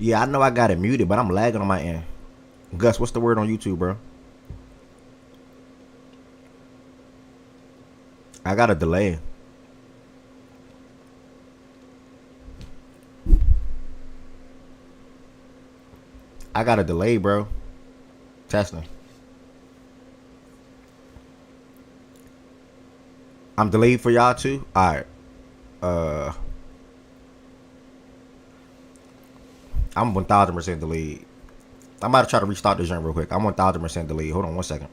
Yeah, I know I got it muted, but I'm lagging on my end. Gus, what's the word on YouTube, bro? I got a delay. I got a delay, bro. Testing. I'm delayed for y'all too? Alright. Uh I'm 1000% delayed. I'm about to try to restart this joint real quick. I'm 1000% delayed. Hold on 1 second.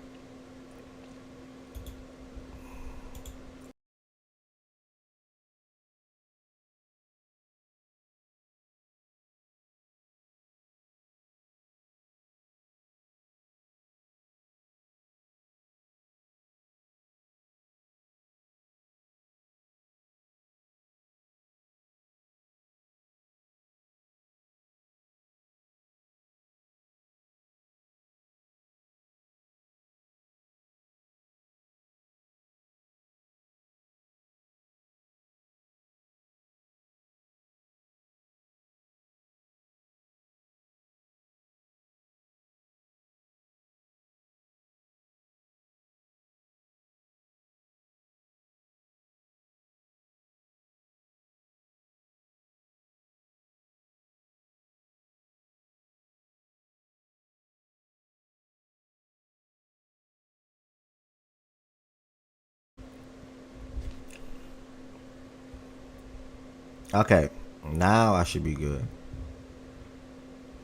Okay. Now I should be good.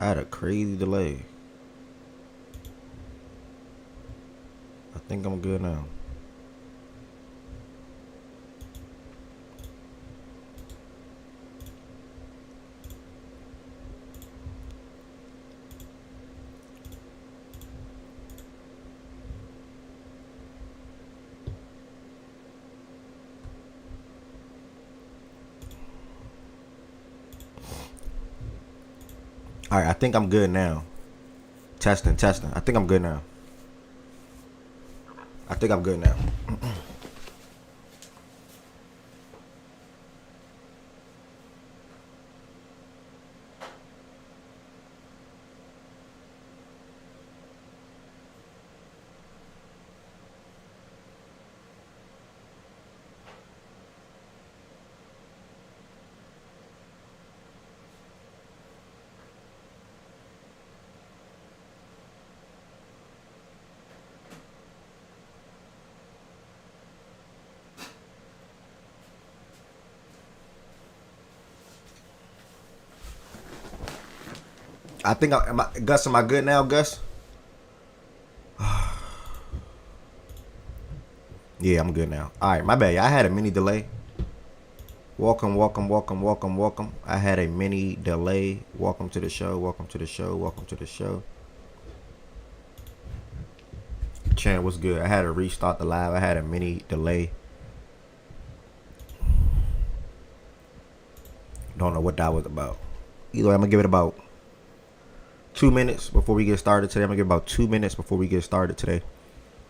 I had a crazy delay. I think I'm good now. Alright, I think I'm good now. Testing. I think I'm good now. I think I'm good now. I think Gus, am I good now, Gus? Yeah, I'm good now. Alright, my bad. I had a mini delay. Welcome. I had a mini delay. Welcome to the show. Chan, what's good? I had to restart the live. I had a mini delay. Don't know what that was about. Either way, I'm gonna give it about 2 minutes before we get started today.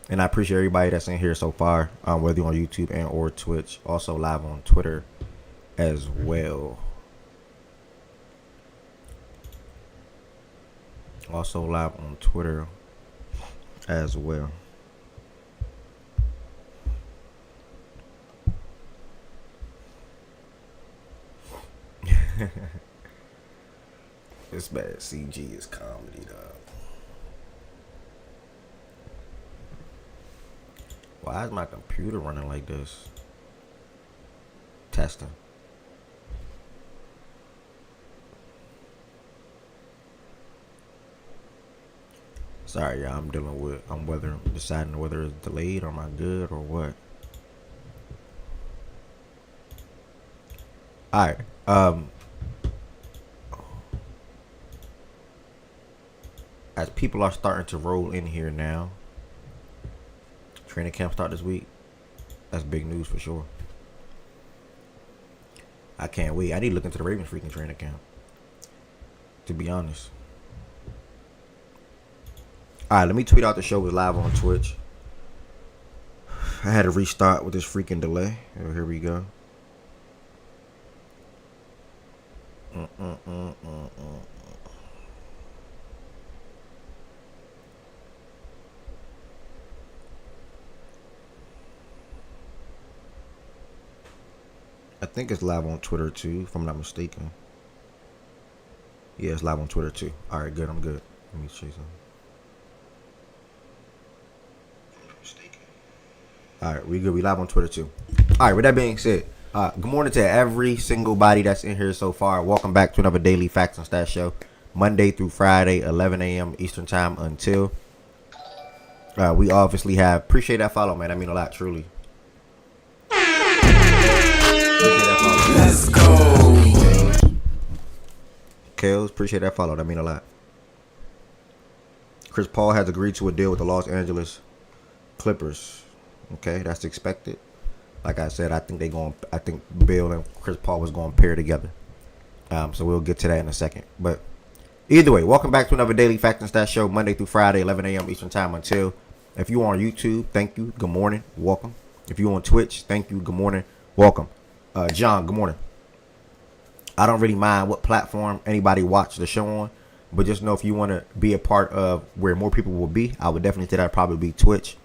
And I appreciate everybody that's in here so far, whether you're on YouTube and or Twitch. Also live on Twitter as well. This bad CG is comedy, dog. Why is my computer running like this? Testing. Sorry, y'all. I'm deciding whether it's delayed or am I good or what. All right. As people are starting to roll in here now, training camp start this week. That's big news for sure. I can't wait. I need to look into the Ravens freaking training camp, to be honest. Alright, let me tweet out the show was live on Twitch. I had to restart with this freaking delay. Oh, here we go. I think it's live on Twitter too, if I'm not mistaken. Yeah, it's live on Twitter too. All right, good. I'm good. Let me see something. All right, we good. We live on Twitter too. All right, with that being said, good morning to every single body that's in here so far. Welcome back to another daily Facts and Stats show, Monday through Friday, 11 a.m. Eastern time until. We obviously have appreciate that follow, man. I mean a lot, truly. Let's go. Kales, appreciate that follow. That mean a lot. Chris Paul has agreed to a deal with the Los Angeles Clippers. Okay, that's expected. Like I said, I think Bill and Chris Paul was going to pair together. So we'll get to that in a second. But either way, welcome back to another daily Fact and Stat show, Monday through Friday, 11 a.m. Eastern time until. If you are on YouTube, thank you. Good morning. Welcome. If you're on Twitch, thank you. Good morning. Welcome. John, good morning. I don't really mind what platform anybody watch the show on, but just know if you want to be a part of where more people will be, I would definitely say that probably be Twitch.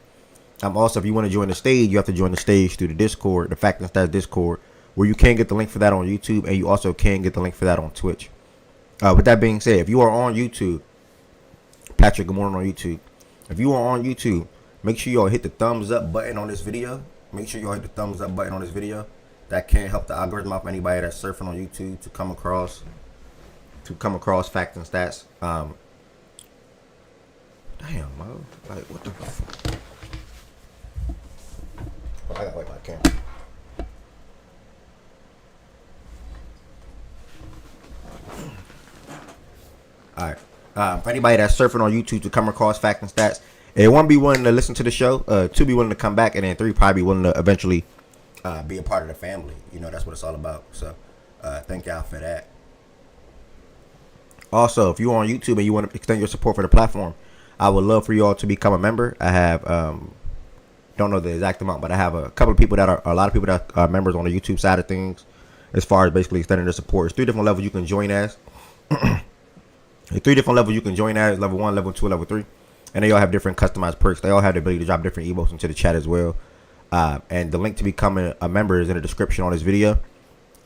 Also, if you want to join the stage, you have to join the stage through the Discord, the Fact and Stats Discord, where you can get the link for that on YouTube, and you also can get the link for that on Twitch. With that being said, if you are on YouTube, Patrick, good morning on YouTube. If you are on YouTube, make sure y'all hit the thumbs up button on this video. Make sure y'all hit the thumbs up button on this video. That can help the algorithm of anybody that's surfing on YouTube to come across Facts and Stats. Damn, Mo. Like, what the fuck? Oh, I gotta wipe my camera. Alright. For anybody that's surfing on YouTube to come across Facts and Stats, and one, be willing to listen to the show, two, be willing to come back, and then three, probably be willing to eventually be a part of the family. You know, that's what it's all about. So thank y'all for that. Also, if you're on YouTube and you want to extend your support for the platform, I would love for you all to become a member. I have don't know the exact amount, but I have a couple of people that are a lot of people that are members on the YouTube side of things, as far as basically extending their support. There's 3 different levels you can join as. There's 3 different levels you can join as: level 1, level 2, level 3, and they all have different customized perks. They all have the ability to drop different emotes into the chat as well. And the link to becoming a member is in the description on this video.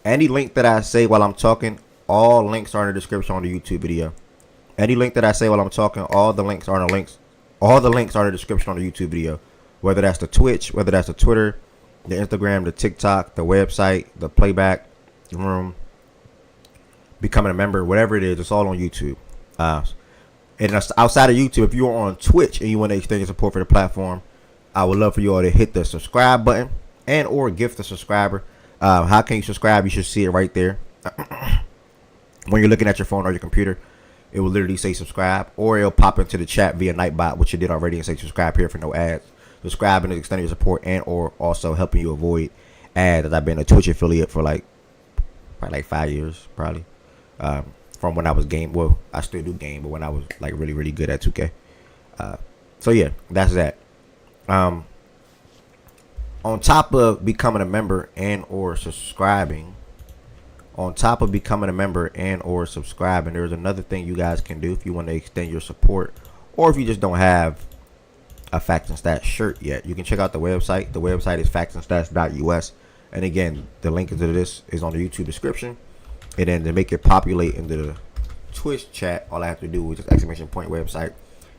Any link that I say while I'm talking, all links are in the description on the YouTube video. Any link that I say while I'm talking, all the links are in the description on the YouTube video. Whether that's the Twitch, whether that's the Twitter, the Instagram, the TikTok, the website, the playback room, becoming a member, whatever it is, it's all on YouTube. And outside of YouTube, if you're on Twitch and you want to extend your support for the platform, I would love for you all to hit the subscribe button and or gift the subscriber. How can you subscribe? You should see it right there. When you're looking at your phone or your computer, it will literally say subscribe, or it'll pop into the chat via Nightbot, which you did already, and say subscribe here for no ads. Subscribing and extending your support, and or also helping you avoid ads. I've been a Twitch affiliate for probably like 5 years, probably. From when I was I still do game, but when I was like really, really good at 2K. So yeah, that's that. On top of becoming a member and or subscribing, there's another thing you guys can do if you want to extend your support, or if you just don't have a Facts and Stats shirt yet. You can check out the website. The website is factsandstats.us, and again, the link to this is on the YouTube description. And then to make it populate into the Twitch chat, all I have to do is just exclamation point website,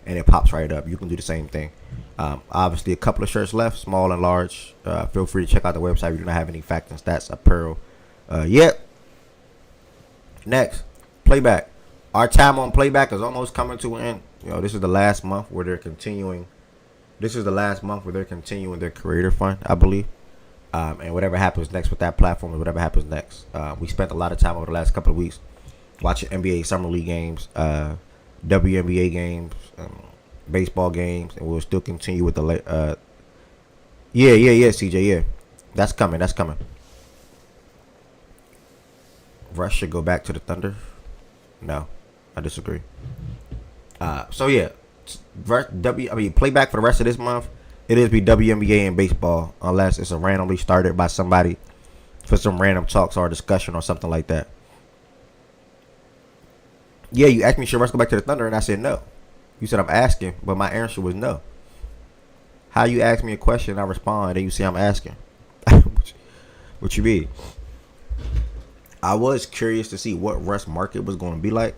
and it pops right up. You can do the same thing. Obviously, a couple of shirts left, small and large. Feel free to check out the website. We do not have any Facts and Stats apparel yet. Next, playback. Our time on playback is almost coming to an end. You know, this is the last month where they're continuing. Their creator fund, I believe. And whatever happens next with that platform is whatever happens next. We spent a lot of time over the last couple of weeks watching NBA Summer League games, WNBA games, baseball games, and we'll still continue with the yeah, CJ, yeah. That's coming. Russ should go back to the Thunder. No, I disagree. So yeah, playback for the rest of this month. It is be WNBA and baseball, unless it's a randomly started by somebody for some random talks or discussion or something like that. Yeah, you asked me should Russ go back to the Thunder, and I said no. You said I'm asking, but my answer was no. How you ask me a question, I respond, and you say I'm asking? What you mean? I was curious to see what Russ market was going to be like.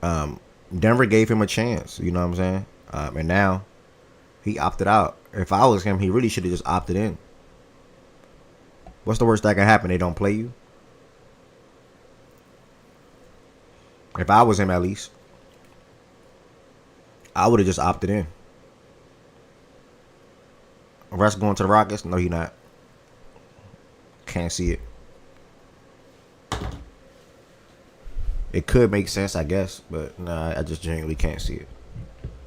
Denver gave him a chance. You know what I'm saying? And now he opted out. If I was him, he really should have just opted in. What's the worst that can happen? They don't play you. If I was him, at least, I would have just opted in. Russ going to the Rockets? No, he not. Can't see it. It could make sense, I guess, but nah, I just genuinely can't see it.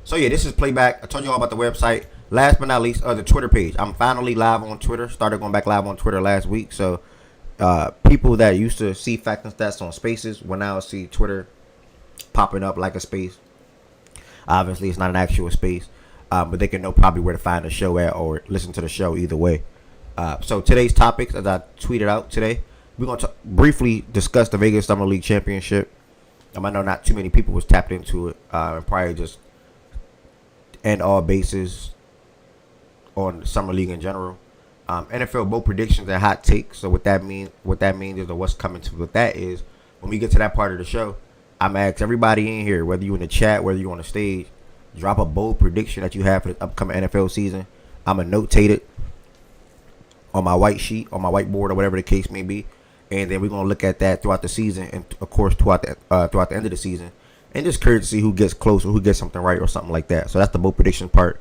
So yeah, this is playback. I told you all about the website. Last but not least, the Twitter page. I'm finally live on Twitter. Started going back live on Twitter last week. So people that used to see Facts and Stats on Spaces will now see Twitter popping up like a space. Obviously, it's not an actual space, but they can know probably where to find the show at or listen to the show either way. So today's topics, as I tweeted out today, we're going to briefly discuss the Vegas Summer League Championship. I know not too many people was tapped into it, and probably just end all bases on the Summer League in general. NFL bowl predictions and hot takes. So what that means is, or what's coming to what that is, when we get to that part of the show, I'm gonna ask everybody in here, whether you in the chat, whether you on the stage, drop a bold prediction that you have for the upcoming NFL season. I'm gonna notate it on my white sheet, on my whiteboard, or whatever the case may be, and then we're gonna look at that throughout the season, and of course throughout the end of the season, and just curious to see who gets close or who gets something right or something like that. So that's the bold prediction part.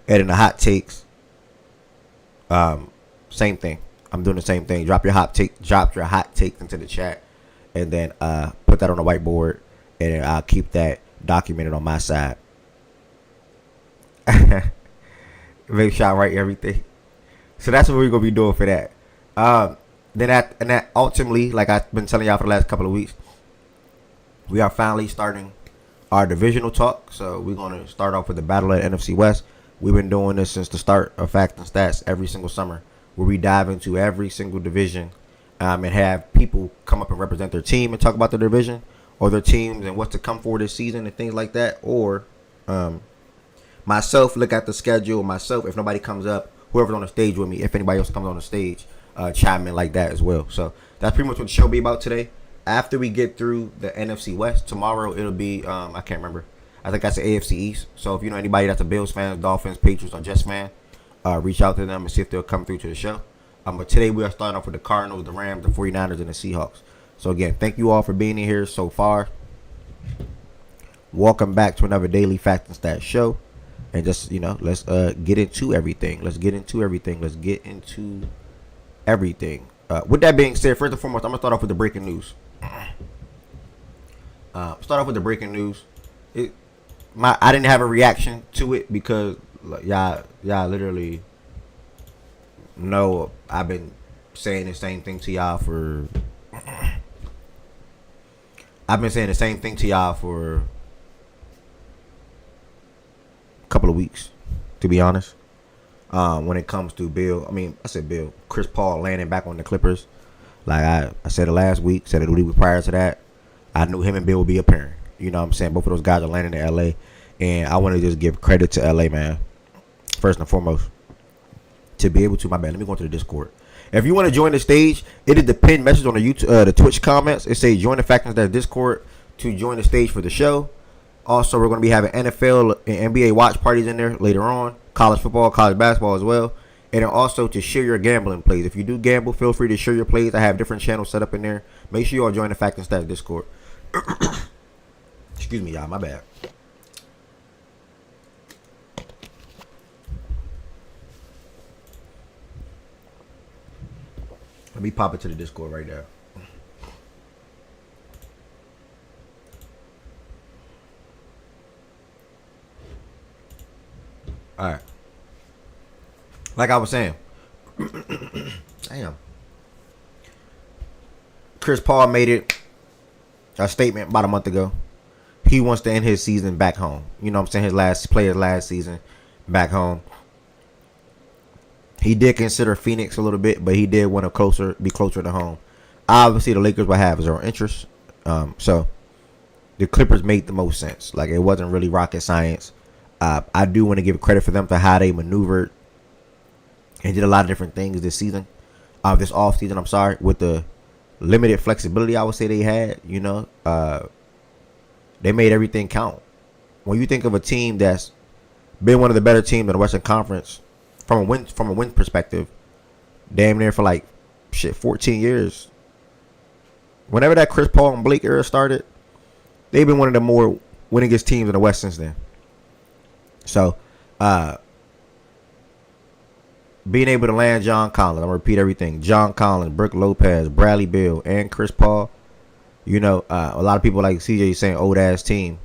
And in the hot takes, same thing. I'm doing the same thing. Drop your hot takes into the chat, and then put that on the whiteboard, and I'll keep that documented on my side. Make sure I write everything. So that's what we're gonna be doing for that. Then ultimately, like I've been telling y'all for the last couple of weeks, we are finally starting our divisional talk. So we're gonna start off with the battle at NFC West. We've been doing this since the start of Facts and Stats every single summer, where we dive into every single division, and have people come up and represent their team and talk about their division or their teams and what's to come for this season and things like that. Or myself look at the schedule. Myself, if nobody comes up, whoever's on the stage with me, if anybody else comes on the stage, chime in like that as well. So that's pretty much what the show will be about today. After we get through the NFC West, tomorrow it'll be, I can't remember. I think that's the AFC East. So if you know anybody that's a Bills fan, Dolphins, Patriots, or Jets fan, reach out to them and see if they'll come through to the show. But today we are starting off with the Cardinals, the Rams, the 49ers, and the Seahawks. So again, thank you all for being in here so far. Welcome back to another daily Facts and Stats show. And just, let's get into everything. With that being said, first and foremost, I'm going to start off with the breaking news. I didn't have a reaction to it because y'all literally know I've been saying the same thing to y'all for a couple of weeks, to be honest. When it comes to Chris Paul landing back on the Clippers. Like I said it last week, said it the week prior to that. I knew him and Bill would be a pairing. You know what I'm saying? Both of those guys are landing in LA. And I want to just give credit to LA, man. First and foremost. To be able to, my bad, let me go into the Discord. If you want to join the stage, it is the pinned message on the YouTube, the Twitch comments. It says join the Facts and Stats Discord to join the stage for the show. Also, we're going to be having NFL and NBA watch parties in there later on. College football, college basketball as well. And then also to share your gambling plays. If you do gamble, feel free to share your plays. I have different channels set up in there. Make sure you all join the Facts and Stats Discord. Excuse me, y'all. My bad. Let me pop it to the Discord right now. All right. Like I was saying. Damn. Chris Paul made a statement about a month ago. He wants to end his season back home. You know what I'm saying? His last season back home. He did consider Phoenix a little bit, but he did want to be closer to home. Obviously, the Lakers will have zero interest. So the Clippers made the most sense. Like, it wasn't really rocket science. I do want to give credit for them for how they maneuvered and did a lot of different things this season. This off season, with the limited flexibility I would say they had. They made everything count. When you think of a team that's been one of the better teams in the Western Conference from a win perspective, damn near for 14 years. Whenever that Chris Paul and Blake era started, they've been one of the more winningest teams in the West since then. So, being able to land John Collins, I'm going to repeat everything. John Collins, Brook Lopez, Bradley Beal, and Chris Paul. A lot of people like CJ saying old ass team.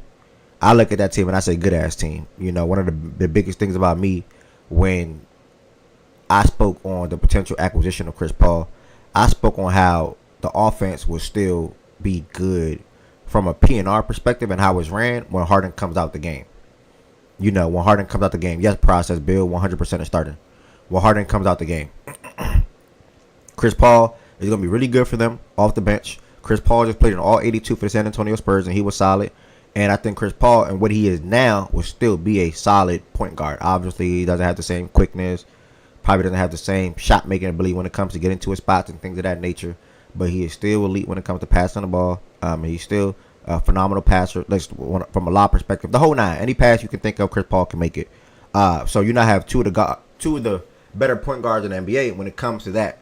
I look at that team and I say good ass team. One of the biggest things about me when I spoke on the potential acquisition of Chris Paul, I spoke on how the offense would still be good from a P&R perspective and how it's ran when Harden comes out the game. When Harden comes out the game, yes, process Bill 100% is starting. When Harden comes out the game, Chris Paul is going to be really good for them off the bench. Chris Paul just played in all 82 for the San Antonio Spurs, and he was solid. And I think Chris Paul and what he is now will still be a solid point guard. Obviously, he doesn't have the same quickness, probably doesn't have the same shot-making ability when it comes to getting to his spots and things of that nature. But he is still elite when it comes to passing the ball. And he's still a phenomenal passer, from a lot perspective. The whole nine, any pass you can think of, Chris Paul can make it. So you now have two of the better point guards in the NBA when it comes to that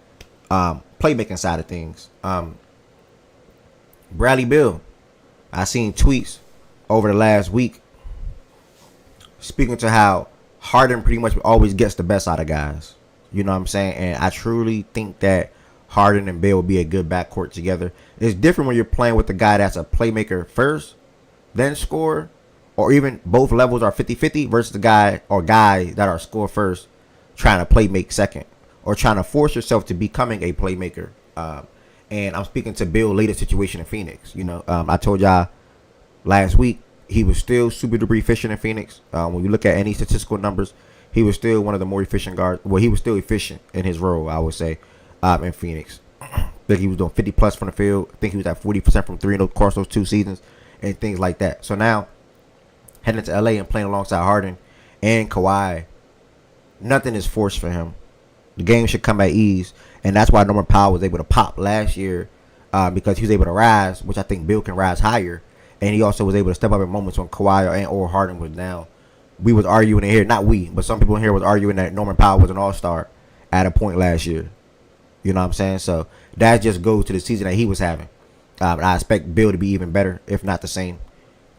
playmaking side of things. Bradley Beal, I seen tweets over the last week speaking to how Harden pretty much always gets the best out of guys. You know what I'm saying? And I truly think that Harden and Beal will be a good backcourt together. It's different when you're playing with a guy that's a playmaker first, then score, or even both levels are 50-50 versus the guy or guys that are score first trying to play make second or trying to force yourself to becoming a playmaker. And I'm speaking to Bill's latest situation in Phoenix. I told y'all last week he was still super duper efficient in Phoenix. When you look at any statistical numbers, he was still one of the more efficient guards. Well, he was still efficient in his role, I would say, in Phoenix. I think he was doing 50 plus from the field. I think he was at 40% from three in those 2 seasons and things like that. So now, heading to LA and playing alongside Harden and Kawhi, nothing is forced for him. The game should come at ease, and that's why Norman Powell was able to pop last year because he was able to rise, which I think Bill can rise higher, and he also was able to step up in moments when Kawhi or Harden was down. We was arguing in here, not we, but some people in here was arguing that Norman Powell was an all-star at a point last year. You know what I'm saying? So that just goes to the season that he was having. And I expect Bill to be even better, if not the same.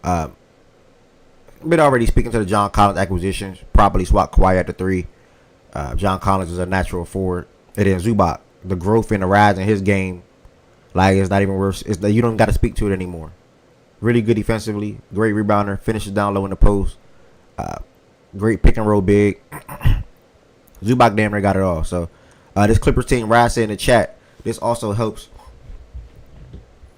Been already speaking to the John Collins acquisitions, probably swap Kawhi at the 3. John Collins is a natural forward. And then Zubac, the growth and the rise in his game, it's not even worse. It's that you don't got to speak to it anymore. Really good defensively, great rebounder, finishes down low in the post, great pick and roll big. Zubac damn near got it all. So this Clippers team, Ryan said in the chat, this also helps.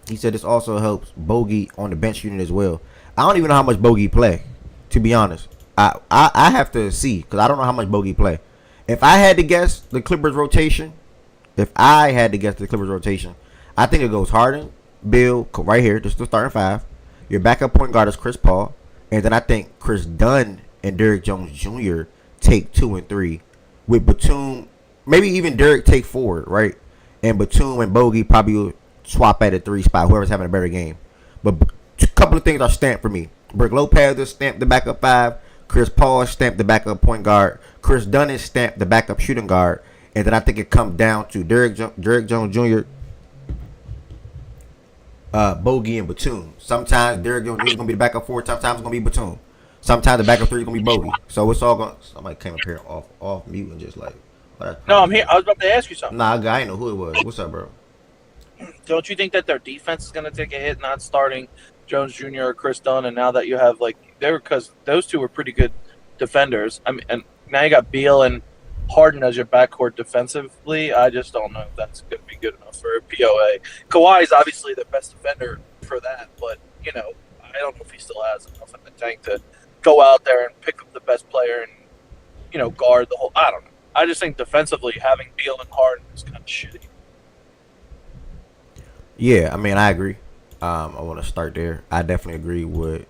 He said this also helps Bogey on the bench unit as well. I don't even know how much Bogey play, to be honest. I have to see because I don't know how much Bogey play. If I had to guess the Clippers rotation, I think it goes Harden, Bill, right here, just the starting 5. Your backup point guard is Chris Paul. And then I think Chris Dunn and Derrick Jones Jr. take 2 and 3. With Batum, maybe even Derrick take 4, right? And Batum and Bogey probably will swap at a 3 spot, whoever's having a better game. But a couple of things are stamped for me. Brook Lopez is stamped the backup 5. Chris Paul is stamped the backup point guard. Chris Dunn is stamped the backup shooting guard. And then I think it comes down to Derrick Jones Jr., Bogey, and Batum. Sometimes Derrick Jones Jr. is going to be the backup 4. Sometimes it's going to be Batum. Sometimes the backup 3 is going to be Bogey. So it's all going to... Somebody came up here off mute and just No, I'm here. I was about to ask you something. Nah, I ain't know who it was. What's up, bro? Don't you think that their defense is going to take a hit not starting Jones Jr. or Chris Dunn? And now that you have, because those two were pretty good defenders. I mean, and now you got Beal and Harden as your backcourt defensively. I just don't know if that's going to be good enough for a POA. Kawhi is obviously the best defender for that, but, I don't know if he still has enough in the tank to go out there and pick up the best player and, guard the whole – I don't know. I just think defensively having Beal and Harden is kind of shitty. Yeah, I mean, I agree. I want to start there. I definitely agree with,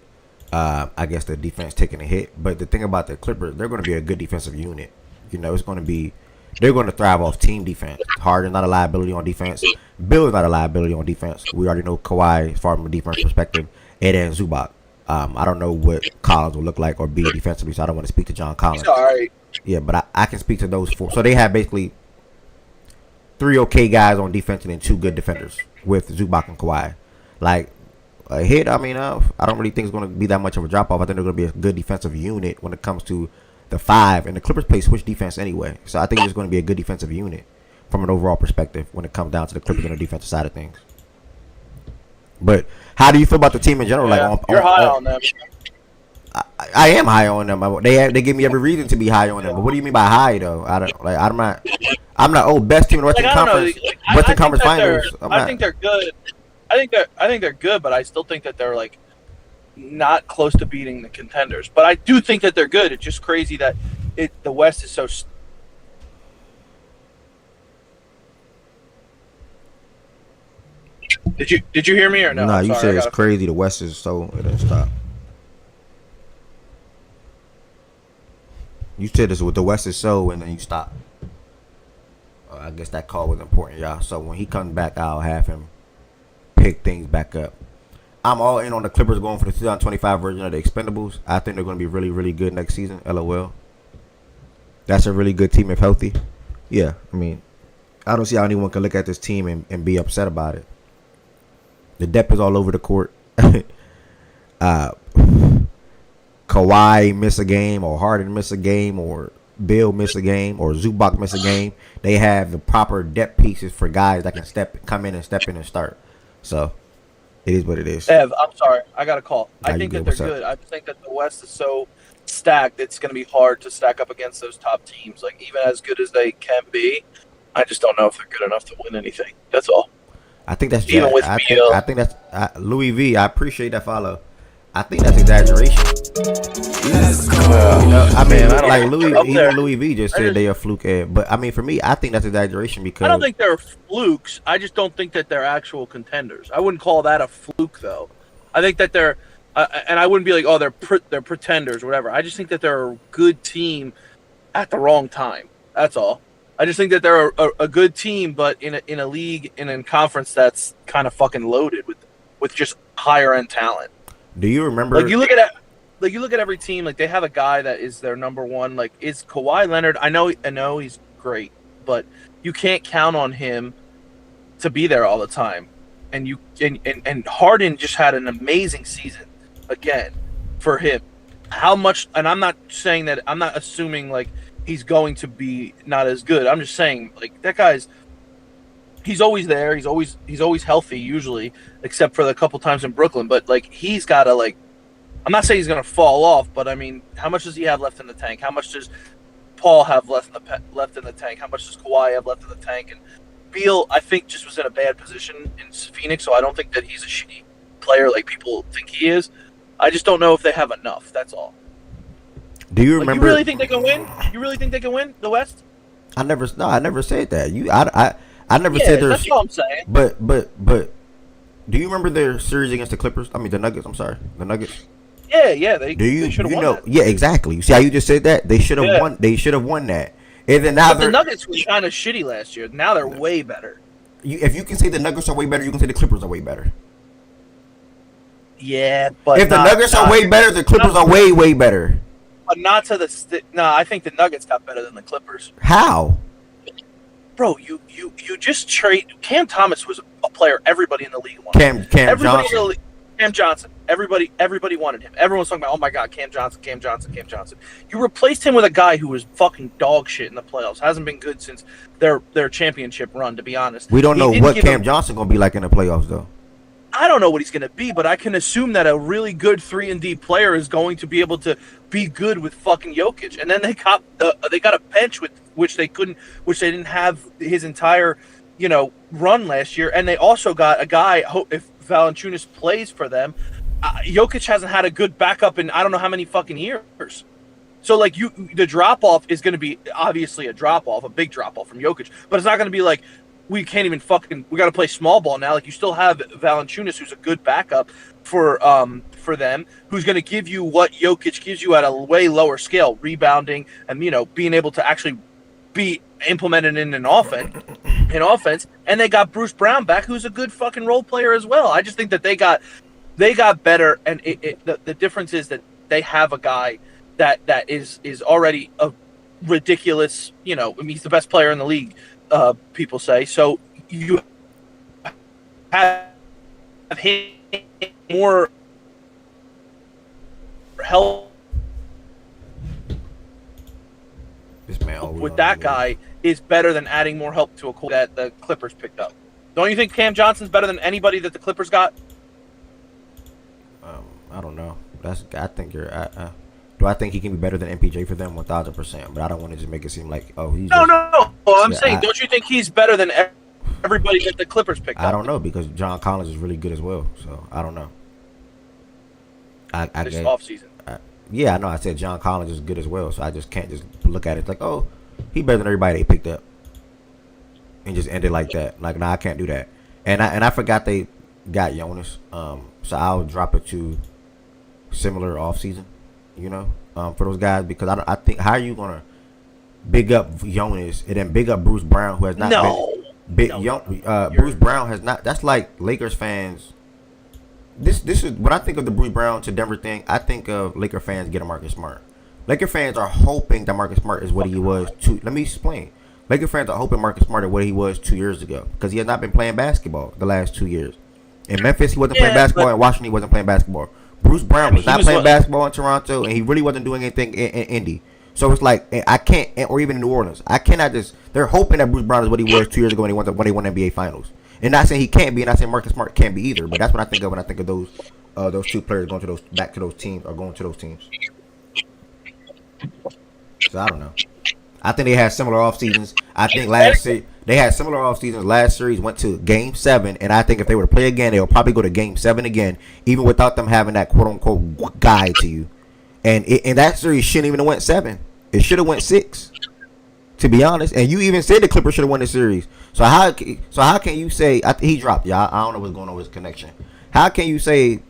I guess, the defense taking a hit. But the thing about the Clippers, they're going to be a good defensive unit. It's going to be, they're going to thrive off team defense. Harden's not a liability on defense. Bill is not a liability on defense. We already know Kawhi as far from a defense perspective, and then Zubac. I don't know what Collins will look like or be defensively, so I don't want to speak to John Collins. He's all right. Yeah, but I can speak to those four. So they have basically 3 okay guys on defense and then 2 good defenders with Zubac and Kawhi. Like, a hit, I mean, I don't really think it's going to be that much of a drop-off. I think they're going to be a good defensive unit when it comes to the 5. And the Clippers play switch defense anyway. So I think it's going to be a good defensive unit from an overall perspective when it comes down to the Clippers on the defensive side of things. But how do you feel about the team in general? Yeah, like, you're high on them. I am high on them. They give me every reason to be high on them. But what do you mean by high though? I'm not best team in the Western Conference. Western Conference Finals. I think they're good. I think they're good, but I still think that they're like not close to beating the contenders. But I do think that they're good. It's just crazy that the West is so. Did you hear me or no? No, you said it's crazy. The West is so. It didn't stop. You said this with the West is so, and then you stop. I guess that call was important, y'all. So when he comes back, I'll have him pick things back up. I'm all in on the Clippers going for the 2025 version of the Expendables. I think they're going to be really, really good next season. LOL. That's a really good team if healthy. Yeah, I mean, I don't see how anyone can look at this team and be upset about it. The depth is all over the court. Kawhi miss a game, or Harden miss a game, or Bill miss a game, or Zubac miss a game. They have the proper depth pieces for guys that can come in and start. So it is what it is. Ev, I'm sorry, I got a call. I think that they're good. I think that the West is so stacked, it's going to be hard to stack up against those top teams. Like, even as good as they can be, I just don't know if they're good enough to win anything. That's all. I think that's even with Beal. I think that's Louis V. I appreciate that follow. I think that's exaggeration. Let's go. I mean, like Louis V just said they are fluke. But I mean, for me, I think that's exaggeration because I don't think they're flukes. I just don't think that they're actual contenders. I wouldn't call that a fluke, though. I think that they're, and I wouldn't be like, oh, they're pretenders or whatever. I just think that they're a good team at the wrong time. That's all. I just think that they're a good team, but in a league in a conference that's kind of fucking loaded with just higher end talent. Do you remember? Like, you look at every team. Like, they have a guy that is their number one. Like, is Kawhi Leonard? I know he's great, but you can't count on him to be there all the time. And and Harden just had an amazing season again for him. How much? And I'm not saying that. I'm not assuming like he's going to be not as good. I'm just saying like that guy's. He's always there. He's always healthy usually, except for the couple times in Brooklyn. But like he's got to like, I'm not saying he's gonna fall off, but I mean, how much does he have left in the tank? How much does Paul have left in the tank? How much does Kawhi have left in the tank? And Beal, I think, just was in a bad position in Phoenix, so I don't think that he's a shitty player like people think he is. I just don't know if they have enough. That's all. Do you remember? You really think they can win? You really think they can win the West? I never said that. I never said there's. That's all I'm saying. But do you remember their series against the Clippers? I mean the Nuggets. I'm sorry, the Nuggets. Yeah. They should have won that. Yeah, exactly. You see how you just said that? They should have won. They should have won that. And then now the Nuggets were kind of shitty last year. Now they're way better. If you can say the Nuggets are way better, you can say the Clippers are way better. Yeah, but if the Nuggets are way better, the Clippers are way better. But not to the I think the Nuggets got better than the Clippers. How? Bro, you just trade. Cam Thomas was a player everybody in the league wanted. Cam Johnson. Cam Johnson. Everybody wanted him. Everyone was talking about, oh my God, Cam Johnson. You replaced him with a guy who was fucking dog shit in the playoffs. Hasn't been good since their championship run, to be honest. We don't know what Cam Johnson gonna be like in the playoffs, though. I don't know what he's going to be, but I can assume that a really good 3-and-D player is going to be able to be good with fucking Jokic. And then they got a bench with which they didn't have his entire, run last year. And they also got a guy, if Valanciunas plays for them, Jokic hasn't had a good backup in I don't know how many fucking years. So like the drop off is going to be obviously a big drop off from Jokic, but it's not going to be like, we can't even we got to play small ball now. Like, you still have Valanciunas, who's a good backup for them, who's going to give you what Jokic gives you at a way lower scale, rebounding and, being able to actually be implemented in an offense. in offense, and they got Bruce Brown back, who's a good fucking role player as well. I just think that they got better, and the difference is that they have a guy that is already a ridiculous. He's the best player in the league. People say so. You have him more help. This man with that guy is better than adding more help to a core that the Clippers picked up. Don't you think Cam Johnson's better than anybody that the Clippers got? I don't know. I think you're. Do I think he can be better than MPJ for them? 1,000%. But I don't want to just make it seem like he's. No. I'm saying, don't you think he's better than everybody that the Clippers picked up? I don't know because John Collins is really good as well. So I don't know. I this guess, offseason. Yeah, I know. I said John Collins is good as well, so I just can't just look at it like, he better than everybody they picked up, and just end it like that. Like, I can't do that. And I forgot they got Jonas. So I'll drop it to similar offseason, for those guys because I think how are you gonna big up Jonas and then big up Bruce Brown who has not been Bruce Brown has not. That's like Lakers fans. This is when I think of the Bruce Brown to Denver thing. I think of Laker fans getting Marcus Smart. Laker fans are hoping that Marcus Smart is what he was. Let me explain. Laker fans are hoping Marcus Smart is what he was 2 years ago because he has not been playing basketball the last 2 years. In Memphis, he wasn't playing basketball. In Washington, he wasn't playing basketball. Bruce Brown was not playing basketball in Toronto, and he really wasn't doing anything in Indy. So it's like I can't, or even in New Orleans, I cannot just. They're hoping that Bruce Brown is what he was 2 years ago when they won NBA Finals. And not saying he can't be, and not saying Marcus Smart can't be either. But that's what I think of when I think of those two players going to back to those teams or going to those teams. So I don't know. I think they had similar off seasons. I think they had similar off seasons. Last series went to Game 7, and I think if they were to play again, they would probably go to Game 7 again, even without them having that quote unquote guy to you. And that series shouldn't even have went 7. It should have went 6. To be honest, and you even said the Clippers should have won the series. So how can you say he dropped? Yeah, I don't know what's going on with his connection. How can you say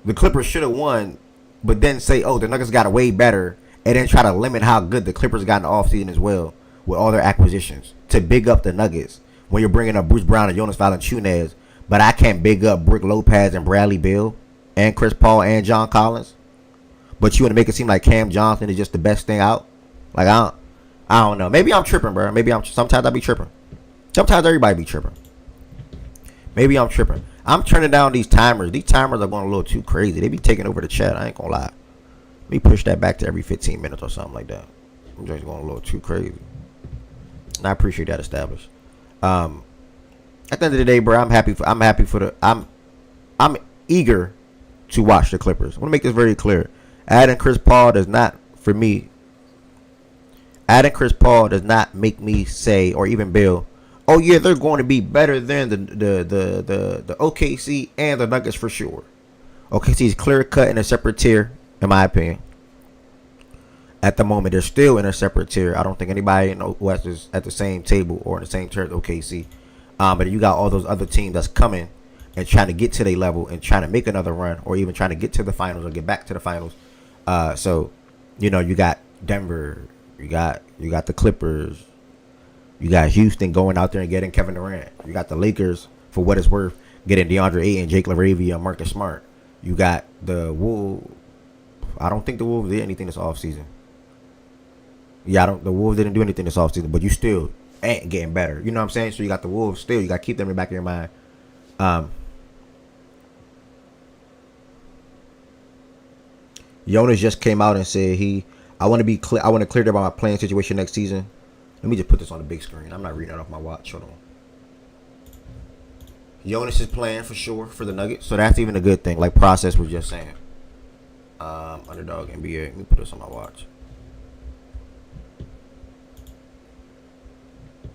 the Clippers should have won, but then say, the Nuggets got it way better, and then try to limit how good the Clippers got in the offseason as well with all their acquisitions to big up the Nuggets when you're bringing up Bruce Brown and Jonas Valanciunas, but I can't big up Brook Lopez and Bradley Beal and Chris Paul and John Collins, but you want to make it seem like Cam Johnson is just the best thing out? Like I don't know. Maybe I'm tripping, bro. Sometimes I be tripping. Sometimes everybody be tripping. Maybe I'm tripping. I'm turning down these timers. These timers are going a little too crazy. They be taking over the chat. I ain't gonna lie. Let me push that back to every 15 minutes or something like that. I'm just going a little too crazy. And I appreciate that established. At the end of the day, bro, I'm eager to watch the Clippers. I want to make this very clear. Adding Chris Paul does not make me say, or even Bill, oh yeah, they're going to be better than the OKC and the Nuggets for sure. OKC is clear cut in a separate tier, in my opinion. At the moment, they're still in a separate tier. I don't think anybody in the West is at the same table or in the same tier as OKC. But you got all those other teams that's coming and trying to get to their level and trying to make another run, or even trying to get to the finals or get back to the finals. So you got Denver. You got the Clippers. You got Houston going out there and getting Kevin Durant. You got the Lakers, for what it's worth, getting DeAndre Ayton, Jake LaRavia, and Marcus Smart. You got the Wolves. I don't think the Wolves did anything this offseason. Yeah, the Wolves didn't do anything this offseason, but you still ain't getting better. You know what I'm saying? So you got the Wolves still. You got to keep them in the back of your mind. Jonas just came out and said I want to clear up my playing situation next season. Let me just put this on the big screen. I'm not reading it off my watch. Hold on. Jonas is playing for sure for the Nuggets, so that's even a good thing. Like Process was just saying. Underdog NBA. Let me put this on my watch.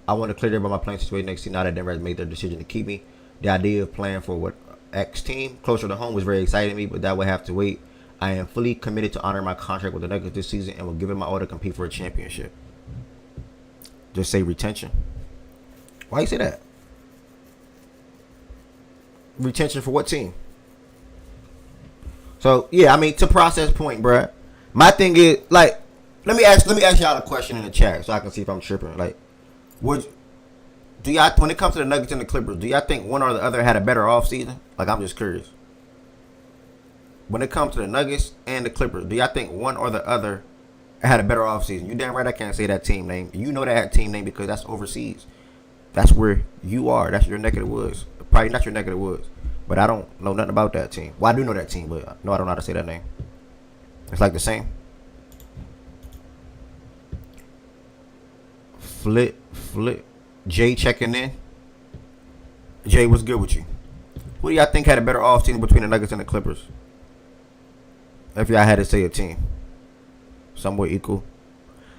I want to clear up my playing situation next season. Now that Denver has made their decision to keep me, the idea of playing for what X team closer to home was very exciting to me, but that would have to wait. I am fully committed to honor my contract with the Nuggets this season and will give it my all to compete for a championship. Just say retention. Why you say that? Retention for what team? So yeah, I mean, to Process point, bruh. My thing is, like, let me ask y'all a question in the chat so I can see if I'm tripping. Like, Do y'all, when it comes to the Nuggets and the Clippers, do y'all think one or the other had a better offseason? Like, I'm just curious. When it comes to the Nuggets and the Clippers, do y'all think one or the other had a better offseason? You damn right I can't say that team name. You know that team name because that's overseas. That's where you are. That's your neck of the woods. Probably not your neck of the woods. But I don't know nothing about that team. Well, I do know that team, but no, I don't know how to say that name. It's like the same. Flip. Jay checking in. Jay, what's good with you? Who do y'all think had a better offseason between the Nuggets and the Clippers? If y'all had to say a team. Somewhat equal.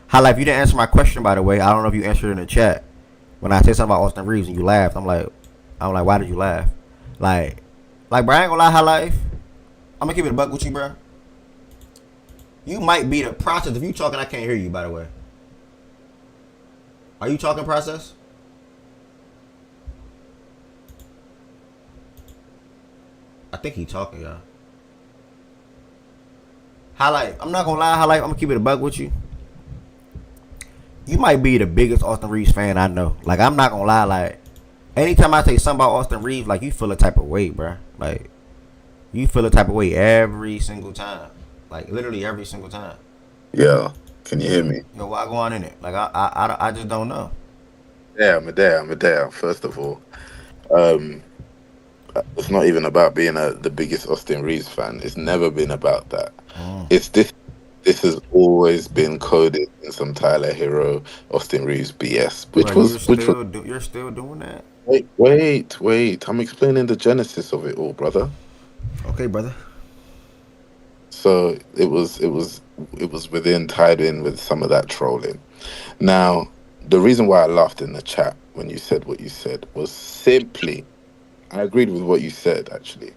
Highlight, you didn't answer my question, by the way. I don't know if you answered in the chat. When I said something about Austin Reeves and you laughed, I'm like, why did you laugh? Like, bro, I ain't gonna lie, Highlight. I'm gonna keep it a buck with you, bro. You might be the process. If you talking, I can't hear you, by the way. Are you talking, process? I think he talking, y'all. Highlight, I'm not gonna lie, Highlight, I'm gonna keep it a buck with you. You might be the biggest Austin Reeves fan I know. Like, I'm not gonna lie, like, anytime I say something about Austin Reeves, like, you feel a type of way, bro. Like, you feel a type of way every single time. Like, literally every single time. Yeah, can you hear me? Yo, why go on in it? Like, I just don't know. Yeah, I'm a dare. First of all, it's not even about being the biggest Austin Reeves fan. It's never been about that. It's this. This has always been coded in some Tyler Hero, Austin Reeves BS, You're still doing that. Wait. I'm explaining the genesis of it all, brother. Okay, brother. So it was tied in with some of that trolling. Now, the reason why I laughed in the chat when you said what you said was simply, I agreed with what you said, actually.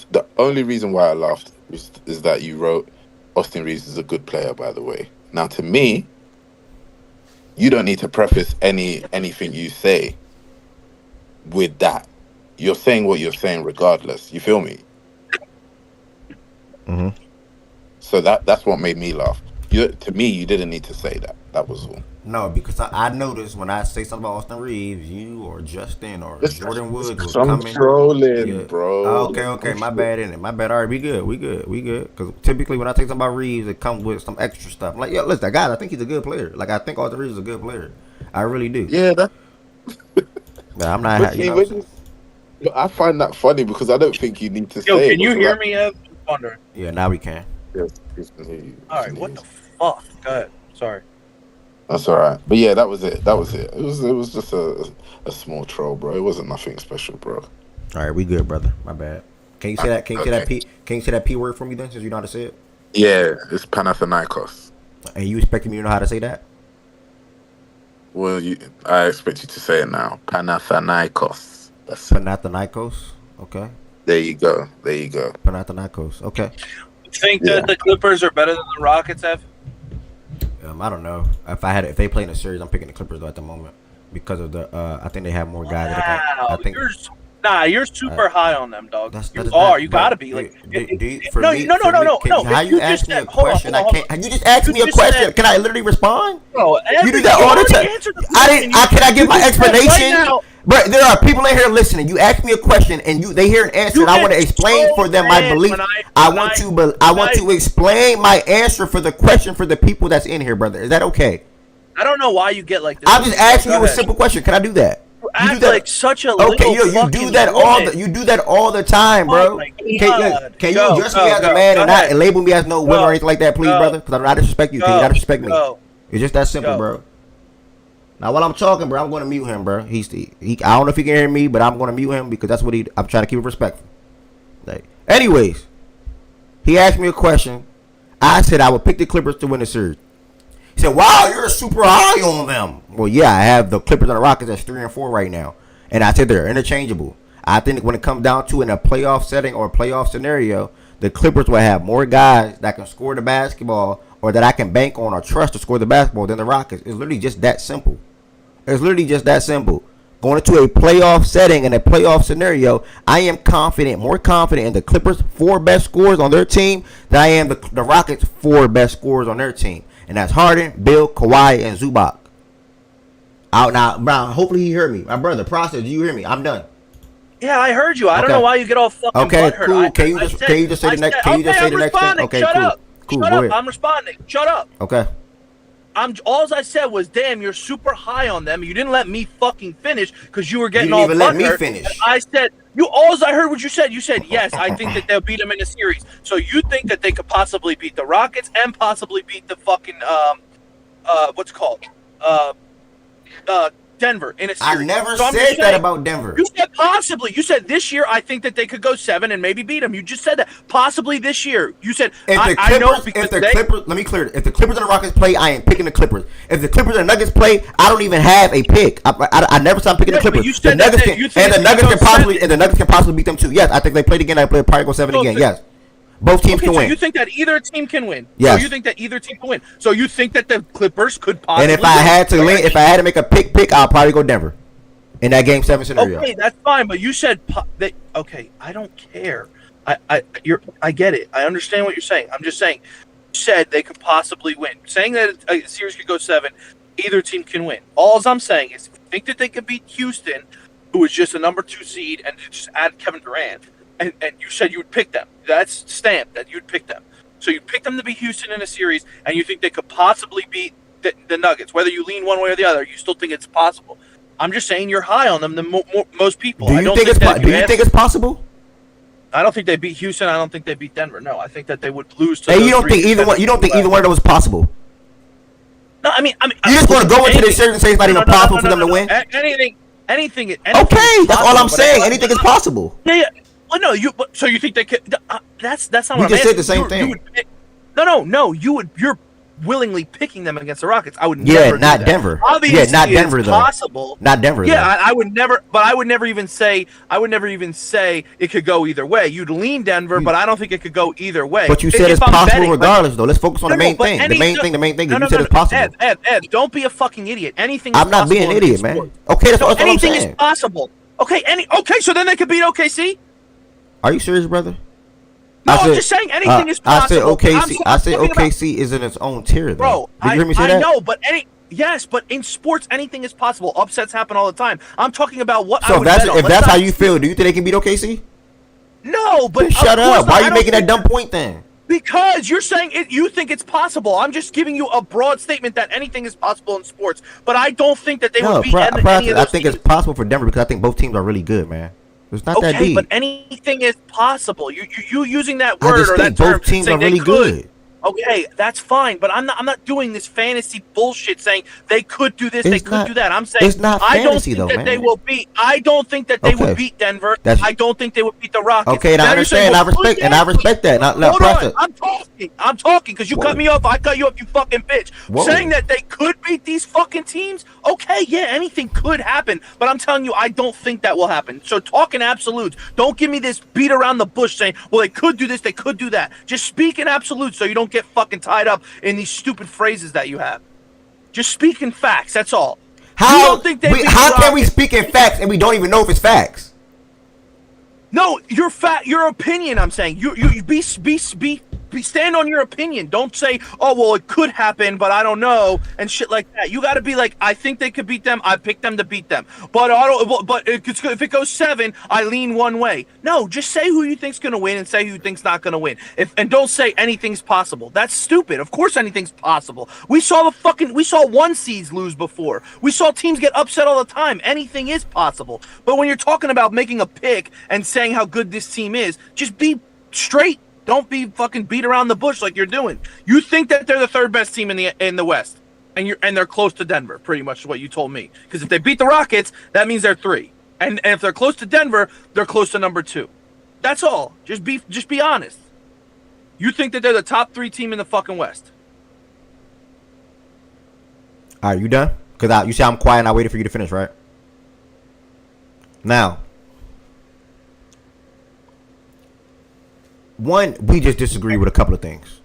The only reason why I laughed is that you wrote, Austin Reeves is a good player, by the way. Now, to me, you don't need to preface anything you say with that. You're saying what you're saying regardless. You feel me? Mm-hmm. So that's what made me laugh. To me, you didn't need to say that. That was all. No, because I noticed when I say something about Austin Reeves, you or Justin or Jordan Woods was some coming. Trolling, bro. Okay. My bad, innit? My bad. All right, we good. Because typically when I say something about Reeves, it comes with some extra stuff. I'm like, yeah, listen, guys, I think he's a good player. Like, I think Austin Reeves is a good player. I really do. Yeah, that. But I'm not. I find that funny because I don't think you need to say. Yo, can you hear me, Ev? I'm wondering. Yeah, now we can. Yes, we can hear you. All right, what the fuck? Go ahead. Sorry. That's all right. But yeah, that was it. It was just a small troll, bro. It wasn't nothing special, bro. All right, we good, brother. My bad. Can you say that? Can you say that P word for me then, since you know how to say it? Yeah, it's Panathinaikos. And you expecting me to know how to say that? Well, I expect you to say it now. Panathinaikos. That's Panathinaikos. Okay. There you go. Panathinaikos. Okay. You think that the Clippers are better than the Rockets, Ev? I don't know. If they play in a series, I'm picking the Clippers though at the moment because of the. I think they have more guys. Wow. You're super high on them, dog. You gotta be like. No. How you ask me a question? I can't. You just asked me a question. Can I literally respond? No, you do that all the time. Can I give my explanation? But there are people in here listening. You ask me a question and they hear an answer, and I want to explain for them my belief. I want to explain my answer for the question for the people that's in here, brother. Is that okay? I don't know why you get like this. I'm just asking you a simple question. Can I do that? You act like such a little you do that all the time, bro. Can you address me as a man and not label me as no woman or anything like that, please, brother? Because I do not disrespect you. Can you not disrespect me? It's just that simple, bro. Now, while I'm talking, bro, I'm going to mute him, bro. I don't know if he can hear me, but I'm going to mute him because that's what I'm trying to keep it respectful. Like, anyways, he asked me a question. I said I would pick the Clippers to win the series. He said, wow, you're super high on them. Well, yeah, I have the Clippers and the Rockets as 3 and 4 right now. And I said they're interchangeable. I think when it comes down to in a playoff setting or a playoff scenario, the Clippers will have more guys that can score the basketball or that I can bank on or trust to score the basketball than the Rockets. It's literally just that simple. Going into a playoff setting and a playoff scenario, I am more confident in the Clippers' 4 best scorers on their team than I am the Rockets' 4 best scorers on their team. And that's Harden, Bill, Kawhi, and Zubac. Out now, Brown. Hopefully he heard me. My brother, process. Do you hear me? I'm done. Yeah, I heard you. I don't Okay. know why you get all fucking Okay, butthurt. cool. Can you just say the next? Can you just say the next thing? Okay, Shut cool. up. Cool. Shut Go up. ahead. I'm responding. Shut up. Okay. All I said was, damn, you're super high on them. You didn't let me fucking finish because you were getting You didn't all even let me butthurt. finish. And I said, all I heard what you said. You said, yes, I think that they'll beat them in a series. So you think that they could possibly beat the Rockets and possibly beat the fucking what's it called? Denver in a series. I never So I'm said just that saying, about Denver. You said possibly. You said this year I think that they could go 7 and maybe beat them. You just said that possibly this year. You said I know because Clippers, let me clear it. If the Clippers and the Rockets play, I ain't picking the Clippers. If the Clippers and the Nuggets play, I don't even have a pick. I never stopped picking the but Clippers. you said The Nuggets that can, you think and the it's Nuggets gonna can go possibly 7. and the Nuggets can possibly beat them too. Yes, I think they played again. I play probably go 7 again. Yes, both teams Okay, can so win. you think that either team can win? Yes. So you think that either team can win? So you think that the Clippers could possibly? And if I win? had to lean, if I had to make a pick, I'll probably go Denver in that Game 7 scenario. Okay, that's fine. But you said that. Okay, I don't care. I get it. I understand what you're saying. I'm just saying. You said they could possibly win. Saying that a series could go 7, either team can win. All I'm saying is, think that they could beat Houston, who is just a number 2 seed, and just add Kevin Durant. And you said you would pick them. That's stamped that you'd pick them. So you pick them to beat Houston in a series, and you think they could possibly beat the Nuggets. Whether you lean one way or the other, you still think it's possible. I'm just saying you're high on them than most people. Do you think it's possible? I don't think they beat Houston. I don't think they beat Denver. No, I think that they would lose to. Hey, you don't think either one? You don't think either one of those is possible? No, I mean, you just want to go into this series and say it's not even possible for them to win? Anything. Okay, that's all I'm saying. Anything is possible. Yeah. Well, no, so you think they could? That's not what you I'm just asking. said the same thing. No. You're willingly picking them against the Rockets. I would Yeah, never. not do that. Denver. Obviously, Yeah, not Denver it's though. Possible. Not Denver. Yeah, though. I would never. But I would never even say. I would never even say it could go either way. You'd lean Denver, but I don't think it could go either way. But you said it's possible regardless, though. Let's focus on the main thing. The main thing. You said it's possible. Ed, don't be a fucking idiot. Anything. I'm not being an idiot, man. Okay, that's all I'm saying. Anything is possible. Okay, so then they could beat OKC. Are you serious, brother? No, I'm just saying anything is possible. I said OKC is in its own tier, though. Bro, Did you hear me say that? I know, but yes, but in sports, anything is possible. Upsets happen all the time. I'm talking about what. So if that's how you feel, do you think they can beat OKC? No, but then shut up. Why are you making that dumb point then? Because you're saying it, you think it's possible. I'm just giving you a broad statement that anything is possible in sports. But I don't think that they would beat any of those I think teams. it's possible for Denver because I think both teams are really good, man. It's not that deep. But anything is possible. You using that I word just or think that term, both teams saying are really they could. good. Okay, that's fine, but I'm not doing this fantasy bullshit saying they could do this, they could do that. I'm saying it's not fantasy, I don't think that man. they will beat. I don't think that they would beat Denver. I don't think they would beat the Rockets. Okay, and I understand. I respect that. Hold on, I'm talking because you cut me off. I cut you off, you fucking bitch. Saying that they could beat these fucking teams. Okay, yeah, anything could happen, but I'm telling you, I don't think that will happen. So talk in absolutes. Don't give me this beat around the bush saying, well, they could do this, they could do that. Just speak in absolutes so you don't get fucking tied up in these stupid phrases that you have. Just speak in facts. That's all. How can we speak in facts and we don't even know if it's facts? No, your opinion. I'm saying you stand on your opinion. Don't say, oh well, it could happen, but I don't know, and shit like that. You got to be like, I think they could beat them. I picked them to beat them, but I don't. But if it goes 7, I lean one way. No, just say who you think's gonna win and say who you think's not gonna win. And don't say anything's possible. That's stupid. Of course, anything's possible. We saw 1 seeds lose before. We saw teams get upset all the time. Anything is possible. But when you're talking about making a pick and saying how good this team is, just be straight. Don't be fucking beat around the bush like you're doing. You think that they're the 3rd best team in the West, and they're close to Denver. Pretty much what you told me. Because if they beat the Rockets, that means they're 3, and if they're close to Denver, they're close to number 2. That's all. Just be honest. You think that they're the top 3 team in the fucking West? All right, you done? Because you see I'm quiet and I waited for you to finish, right? Now. One, we just disagree with a couple of things.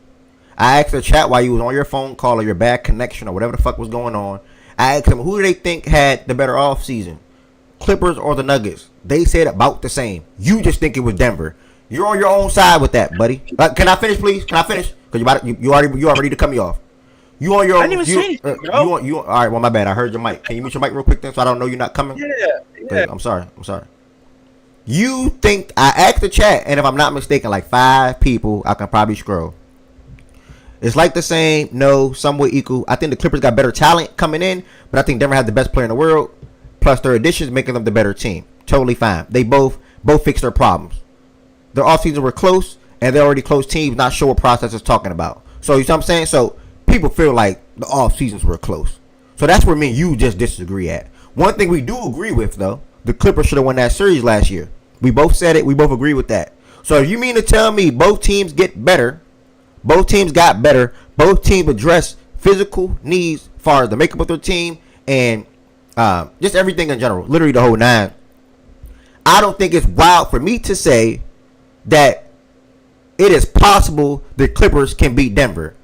I asked the chat while you was on your phone call or your bad connection or whatever the fuck was going on. I asked them who do they think had the better off season, Clippers or the Nuggets. They said about the same. You just think it was Denver. You're on your own side with that, buddy. Can I finish, please? Can I finish? Because you already to cut me off. You on your? I didn't even say anything, bro. You on? All right. Well, my bad. I heard your mic. Can you mute your mic real quick then, so I don't know you're not coming? Yeah. I'm sorry. You think I asked the chat, and if I'm not mistaken, like 5 people, I can probably scroll. It's like the same. No, somewhat equal. I think the Clippers got better talent coming in, but I think Denver had the best player in the world, plus their additions making them the better team. Totally fine. They both fixed their problems. Their offseason were close, and they're already close teams. Not sure what process is talking about. So you see what I'm saying? So people feel like the off seasons were close. So that's where me and you just disagree at. One thing we do agree with, though, the Clippers should have won that series last year. We both said it. We both agree with that. So if you mean to tell me both teams get better, both teams got better, both teams address physical needs as far as the makeup of their team and just everything in general, literally the whole 9, I don't think it's wild for me to say that it is possible the Clippers can beat Denver.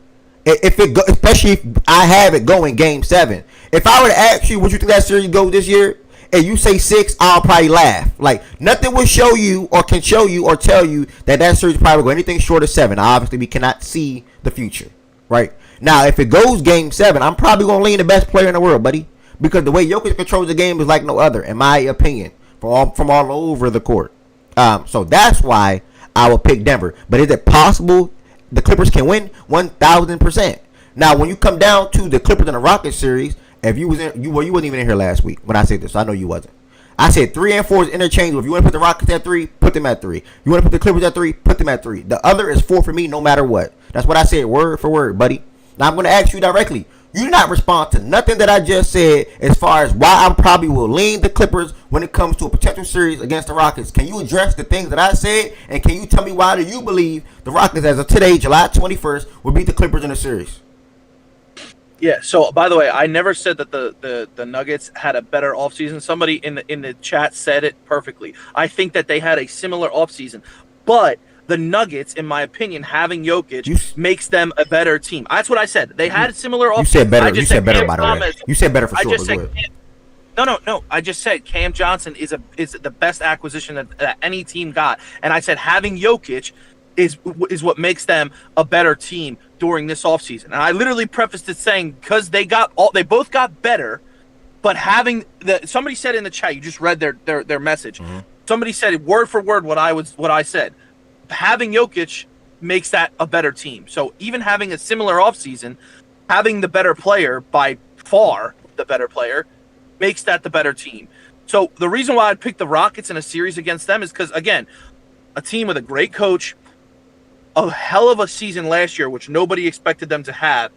Especially if I have it going Game 7. If I were to ask you, would you think that series goes this year, and you say 6, I'll probably laugh. Like, nothing will show you or can show you or tell you that series probably will go anything short of 7. Obviously, we cannot see the future, right? Now, if it goes Game 7, I'm probably going to lean the best player in the world, buddy. Because the way Jokic controls the game is like no other, in my opinion, from all over the court. So that's why I will pick Denver. But is it possible the Clippers can win? 1,000%. Now, when you come down to the Clippers and the Rockets series, if you wasn't even in here last week when I said this, so I know you wasn't. I said 3 and 4 is interchangeable. If you want to put the Rockets at 3, put them at 3. You want to put the Clippers at 3, put them at 3. The other is 4 for me, no matter what. That's what I said, word for word, buddy. Now I'm going to ask you directly. You do not respond to nothing that I just said as far as why I probably will lean the Clippers when it comes to a potential series against the Rockets. Can you address the things that I said? And can you tell me why do you believe the Rockets, as of today, July 21st, will beat the Clippers in the series? Yeah, so by the way, I never said that the Nuggets had a better offseason. Somebody in the chat said it perfectly. I think that they had a similar offseason. But the Nuggets, in my opinion, having Jokic makes them a better team. That's what I said. They had a similar offseason. You said better. You said better, by the way. You said better for sure. No. I just said Cam Johnson is the best acquisition that any team got. And I said having Jokic is what makes them a better team during this offseason. And I literally prefaced it saying because they both got better, but having somebody said in the chat, you just read their message. Mm-hmm. Somebody said word for word what I said. Having Jokic makes that a better team. So even having a similar offseason, having the better player, by far the better player, makes that the better team. So the reason why I'd pick the Rockets in a series against them is because, again, a team with a great coach, a hell of a season last year, which nobody expected them to have,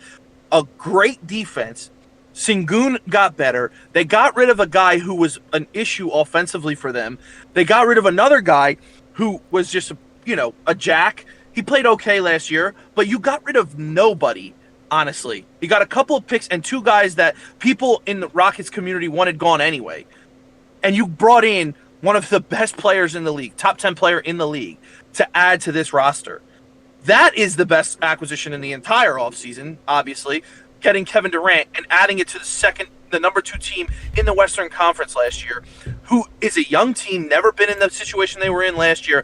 a great defense. Sengun got better. They got rid of a guy who was an issue offensively for them. They got rid of another guy who was just a jack. He played okay last year, but you got rid of nobody, honestly. You got a couple of picks and 2 guys that people in the Rockets community wanted gone anyway. And you brought in one of the best players in the league, top 10 player in the league, to add to this roster. That is the best acquisition in the entire offseason, obviously, getting Kevin Durant and adding it to the number 2 team in the Western Conference last year, who is a young team, never been in the situation they were in last year,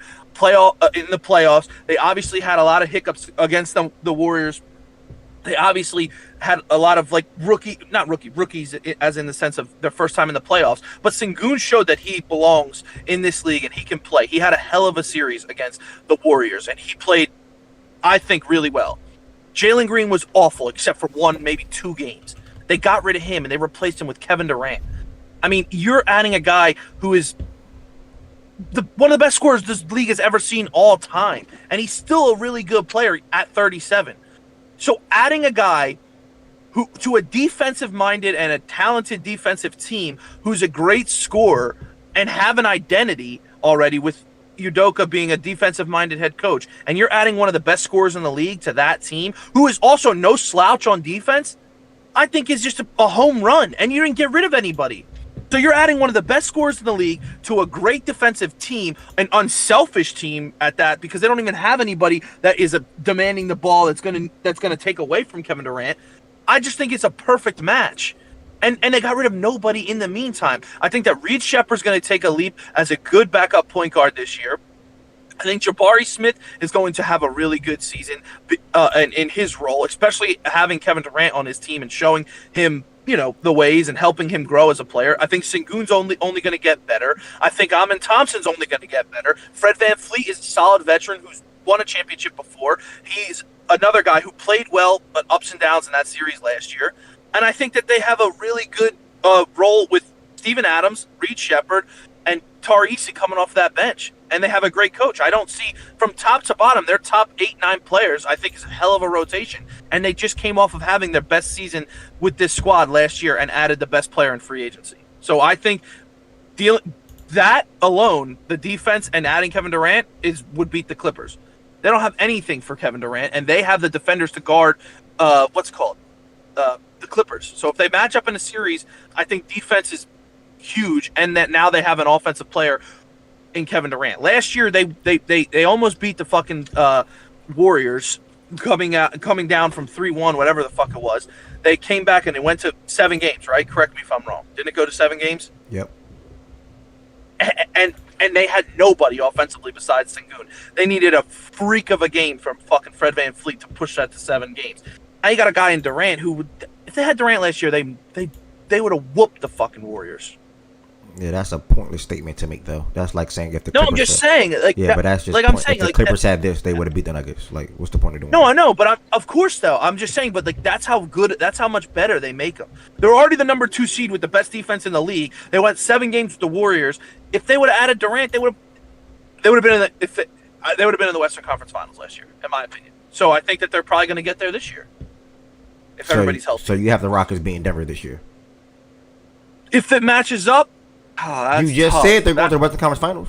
in the playoffs. They obviously had a lot of hiccups against the Warriors. They obviously had a lot of rookies as in the sense of their first time in the playoffs. But Sengun showed that he belongs in this league and he can play. He had a hell of a series against the Warriors, and he played, I think, really well. Jalen Green was awful except for 1, maybe 2 games. They got rid of him and they replaced him with Kevin Durant. I mean, you're adding a guy who is one of the best scorers this league has ever seen all time, and he's still a really good player at 37. So adding a guy who to a defensive-minded and a talented defensive team who's a great scorer and have an identity already with Udoka being a defensive-minded head coach, and you're adding one of the best scorers in the league to that team, who is also no slouch on defense, I think is just a home run, and you didn't get rid of anybody. So you're adding one of the best scorers in the league to a great defensive team, an unselfish team at that, because they don't even have anybody that is demanding the ball that's gonna take away from Kevin Durant. I just think it's a perfect match. And they got rid of nobody in the meantime. I think that Reed Shepherd's going to take a leap as a good backup point guard this year. I think Jabari Smith is going to have a really good season in his role, especially having Kevin Durant on his team and showing him, the ways and helping him grow as a player. I think Sengun's only going to get better. I think Amin Thompson's only going to get better. Fred VanVleet is a solid veteran who's won a championship before. He's another guy who played well, but ups and downs in that series last year. And I think that they have a really good role with Steven Adams, Reed Shepard, and Tari coming off that bench. And they have a great coach. I don't see, from top to bottom, their top 8-9 players, I think, is a hell of a rotation. And they just came off of having their best season with this squad last year and added the best player in free agency. So I think that alone, the defense and adding Kevin Durant, would beat the Clippers. They don't have anything for Kevin Durant, and they have the defenders to guard, the Clippers. So if they match up in a series, I think defense is huge, and that now they have an offensive player in Kevin Durant. Last year, they almost beat the fucking Warriors, coming down from 3-1, whatever the fuck it was. They came back and they went to 7 games, right? Correct me if I'm wrong. Didn't it go to 7 games? Yep. And they had nobody offensively besides Sengun. They needed a freak of a game from fucking Fred VanVleet to push that to 7 games. Now you got a guy in Durant who, if they had Durant last year, they would have whooped the fucking Warriors. Yeah, that's a pointless statement to make, though. That's like saying if the No, Clippers I'm just saying. Like, yeah, but that's just like point. I'm saying, if the like Clippers had this, they would have beat the Nuggets. Like, what's the point of doing? No, that? I know, but of course, though, I'm just saying. But like, that's how much better they make them. They're already the number 2 seed with the best defense in the league. They went 7 games with the Warriors. If they would have added Durant, they would have been in the Western Conference Finals last year, in my opinion. So I think that they're probably going to get there this year if everybody's healthy. So you have the Rockets beating Denver this year. If it matches up. That's you just tough. said they're going to the Western Conference Finals.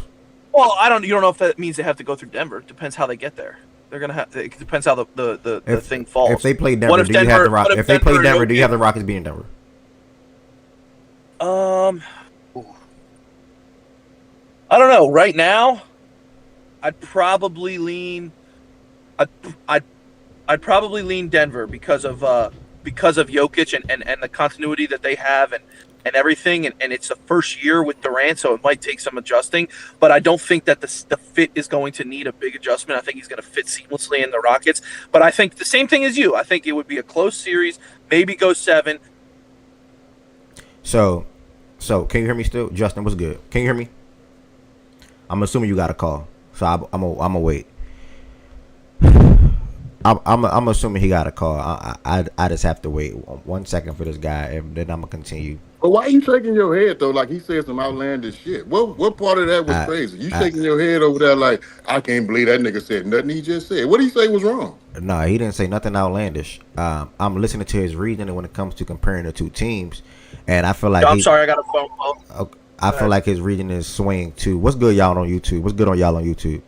Well, you don't know if that means they have to go through Denver. It depends how they get there. They're gonna have. It depends how the thing falls. If they play Denver, do you have the Rockets? If they play Denver, do you have the Rockets beating Denver? I don't know. Right now, I'd probably lean. I'd probably lean Denver because of Jokic and the continuity that they have and everything, and it's the first year with Durant, so it might take some adjusting. But I don't think that the fit is going to need a big adjustment. I think he's going to fit seamlessly in the Rockets. But I think the same thing as you. I think it would be a close series, maybe go 7. So can you hear me still? Justin, what's good? Can you hear me? I'm assuming you got a call, so I'm gonna wait. I'm assuming he got a call. I just have to wait 1 second for this guy, and then I'm gonna continue. But why you shaking your head though? Like he said some outlandish shit. What part of that was crazy? You shaking your head over there like I can't believe that nigga said nothing he just said. What did he say was wrong? No, he didn't say nothing outlandish. I'm listening to his reasoning when it comes to comparing the 2 teams, and I feel like I'm sorry, I got a phone call. I feel like his reasoning is swaying to what's good y'all on YouTube. What's good on y'all on YouTube?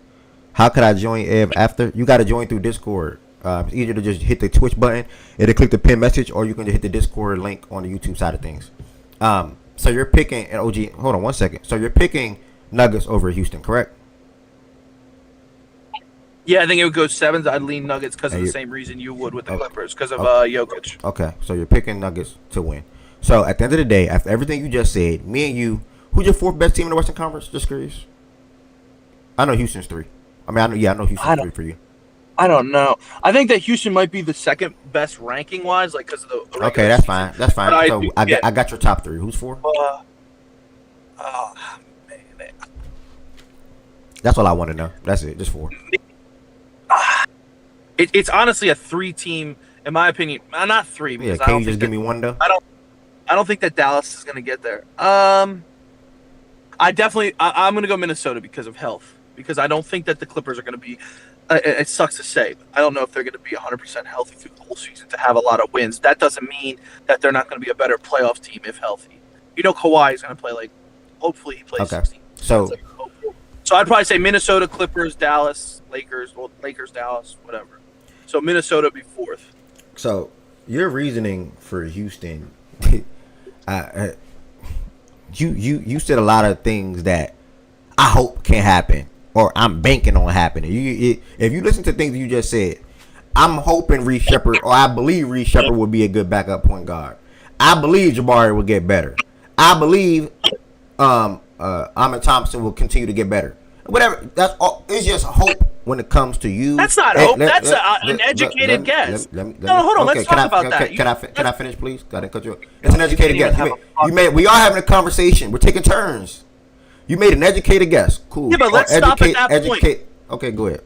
How could I join Ev after? You got to join through Discord. It's easier to just hit the Twitch button. It'll click the pin message, or you can just hit the Discord link on the YouTube side of things. So you're picking, and OG, hold on 1 second. So you're picking Nuggets over Houston, correct? Yeah, I think it would go 7s. I'd lean Nuggets because of the same reason you would with the Clippers, because of Jokic. Okay, so you're picking Nuggets to win. So at the end of the day, after everything you just said, me and you, who's your 4th best team in the Western Conference? Just curious. I know Houston's 3. I know Houston's 3 for you. I don't know. I think that Houston might be the 2nd best ranking wise, like because of the. Okay, that's fine. That's fine. But So I got your top 3. Who's 4? Man. That's all I want to know. That's it. Just 4. It's honestly a 3-team, in my opinion. Not 3. Because Can you just give me one though? I don't think that Dallas is going to get there. I'm going to go Minnesota because of health. Because I don't think that the Clippers are going to be. It sucks to say, but I don't know if they're going to be 100% healthy through the whole season to have a lot of wins. That doesn't mean that they're not going to be a better playoff team if healthy. Kawhi is going to play hopefully he plays 16. So I'd probably say Minnesota, Clippers, Dallas, Lakers, Dallas, whatever. So Minnesota would be 4th. So your reasoning for Houston, you said a lot of things that I hope can happen. Or I'm banking on happening. If you listen to things you just said, I'm hoping Reed Shepard, or I believe Reed Shepard would be a good backup point guard. I believe Jabari will get better. I believe Amin Thompson will continue to get better. Whatever. That's all. It's just hope when it comes to you. That's not hope. That's an educated guess. No, hold on. Let's talk about that. Can I finish, please? Gotta cut you off. It's an educated guess. We are having a conversation. We're taking turns. You made an educated guess. Cool. Yeah, but let's stop at that point. Okay, go ahead.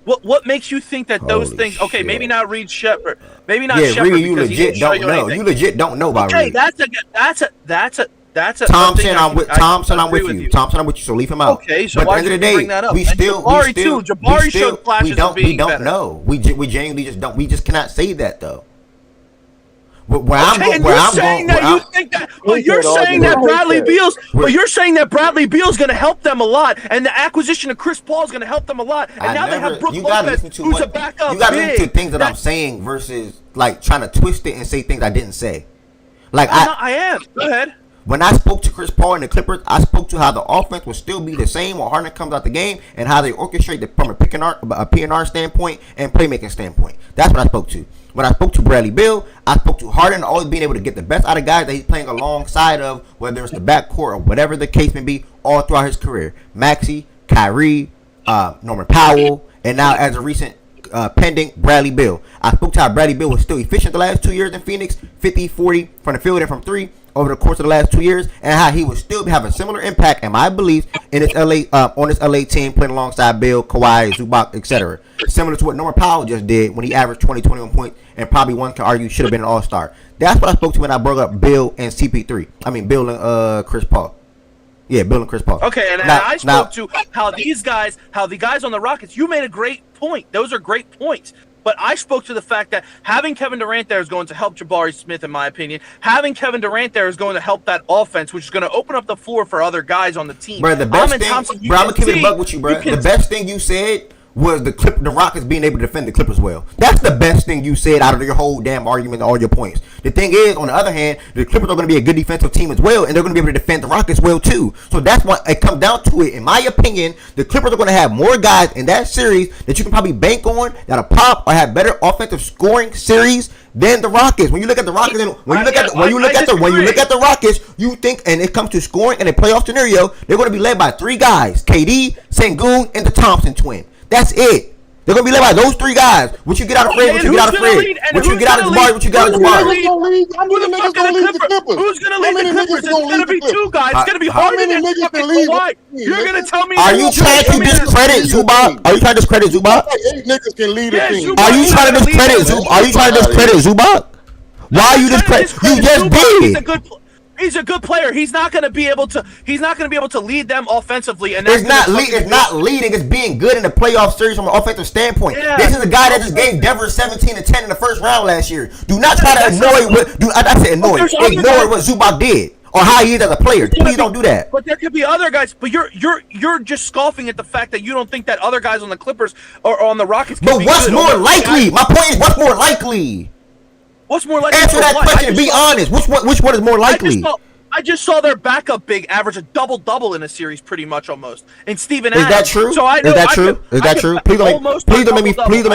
What makes you think that those Holy things? Okay, shit. maybe not Reed Shepard. Maybe not Yeah, Shepard Reed, you because he legit didn't show don't you know. anything. You legit don't know about Okay, Reed. that's a Thompson, I'm with you. Thompson, I'm with you. So leave him out. Okay, so but why at the end did of you the bring that up? day, Jabari showed flashes of being we don't better. know. We genuinely just don't. We just cannot say that though. But you're saying that Bradley Beal's going to help them a lot, and the acquisition of Chris Paul is going to help them a lot, and now they have Brook Lopez, who's a backup. You got to listen to things that I'm saying versus like trying to twist it and say things I didn't say. Like I am. Go ahead. When I spoke to Chris Paul and the Clippers, I spoke to how the offense will still be the same when Harden comes out the game and how they orchestrate from a P&R standpoint and playmaking standpoint. That's what I spoke to. When I spoke to Bradley Beal, I spoke to Harden always being able to get the best out of guys that he's playing alongside of, whether it's the backcourt or whatever the case may be, all throughout his career. Maxey, Kyrie, Norman Powell, and now as a recent pending Bradley Beal. I spoke to how Bradley Beal was still efficient the last 2 years in Phoenix, 50-40 from the field and from three over the course of the last 2 years, and how he would still have a similar impact, in my belief, in his on this LA team playing alongside Bill, Kawhi, Zubac, etc. Similar to what Norman Powell just did when he averaged 20-21 points, and probably one can argue should have been an All-Star. That's what I spoke to when I brought up Bill and CP3. I mean Bill and Chris Paul. Yeah, Bill and Chris Paul. Okay, and I spoke to how the guys on the Rockets. You made a great point. Those are great points. But I spoke to the fact that having Kevin Durant there is going to help Jabari Smith, in my opinion. Having Kevin Durant there is going to help that offense, which is going to open up the floor for other guys on the team. Bro, the best thing, I'm going to keep it a buck with you, bro. The best thing you said was the Rockets being able to defend the Clippers well. That's the best thing you said out of your whole damn argument and all your points. The thing is, on the other hand, the Clippers are going to be a good defensive team as well, and they're going to be able to defend the Rockets well too. So that's why it comes down to it. In my opinion, the Clippers are going to have more guys in that series that you can probably bank on that'll pop or have better offensive scoring series than the Rockets. When you look at the Rockets, when you look at the Rockets, you think, and it comes to scoring in a playoff scenario, they're going to be led by three guys: KD, Sengun, and the Thompson twin. That's it. They're going to be led by those three guys. What you get out of Fred, what you get out of Fred. What you get out of Jabari, what you get out of Jabari. Who's going to lead the Clippers? It's going to be two guys. It's going to be Harden and Kawhi. You're going to tell me. Are you trying to discredit Zubac? Are you trying to discredit Zubac? Eight niggas can lead a team. Are you trying to discredit Zubac? Are you trying to discredit Zubac? Why are you discrediting? You just did. He's a good player. He's not going to be able to. He's not going to be able to lead them offensively. And it's not leading. It's being good in the playoff series from an offensive standpoint. Yeah. This is a guy that just gave Denver 17-10 in the first round last year. Do not try to ignore what. Ignore what Zubac did or how he is as a player. Please don't do that. But there could be other guys. But you're just scoffing at the fact that you don't think that other guys on the Clippers or on the Rockets. But what's more likely? My point is, what's more likely? What's more likely? Answer that question. Be honest. Which one is more likely? I just saw their backup big average a double-double in a series, pretty much almost. And Steven Adams. Is that true? So I know, Is that true? Please don't make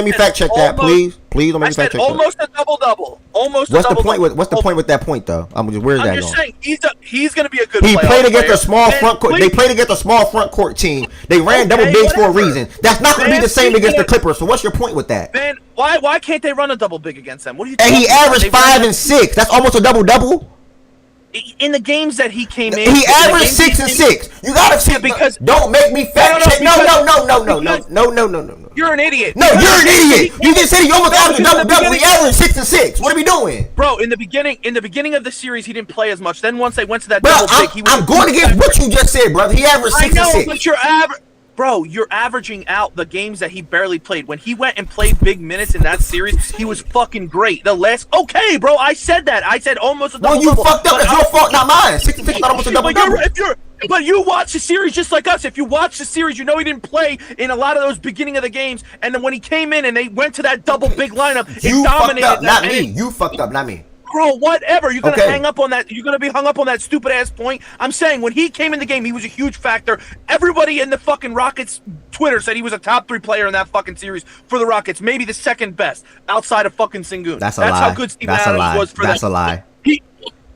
me fact check that. Please don't make me fact check that. Almost a double-double. What's the point? What's the point with that point though? Where's that going? I'm just saying he's going to be a good player. He played against a small front court. They played against a small front court team. They ran double bigs for a reason. That's not going to be the same against the Clippers. So what's your point with that? Man, why can't they run a double big against them? What are you? And he averaged 5 and 6. That's almost a double-double. In the games that he came in, he averaged 6 and 6. You gotta see because don't make me fact check. No. You're an idiot. No, you're an idiot. You just said he almost averaged a double. He averaged 6 and 6. What are we doing, bro? In the beginning of the series, he didn't play as much. Then once they went to that double big, I'm going against what you just said, brother. He averaged 6 and 6. But you're averaging out the games that he barely played. When he went and played big minutes in that series, he was fucking great. Okay, bro, I said that. I said almost a double. Well, you fucked up. It's your fault, not mine. 6 and 6 not almost a double. But you watch the series just like us. If you watch the series, you know he didn't play in a lot of those beginning of the games. And then when he came in and they went to that double big lineup, it dominated. Fucked up, not me. You fucked up, not me. Bro, whatever. You're gonna hang up on that. You're gonna be hung up on that stupid ass point. I'm saying when he came in the game, he was a huge factor. Everybody in the fucking Rockets Twitter said he was a top 3 player in that fucking series for the Rockets, maybe the second best outside of fucking Sengun. That's how good Steve Adams was for them. That's a lie.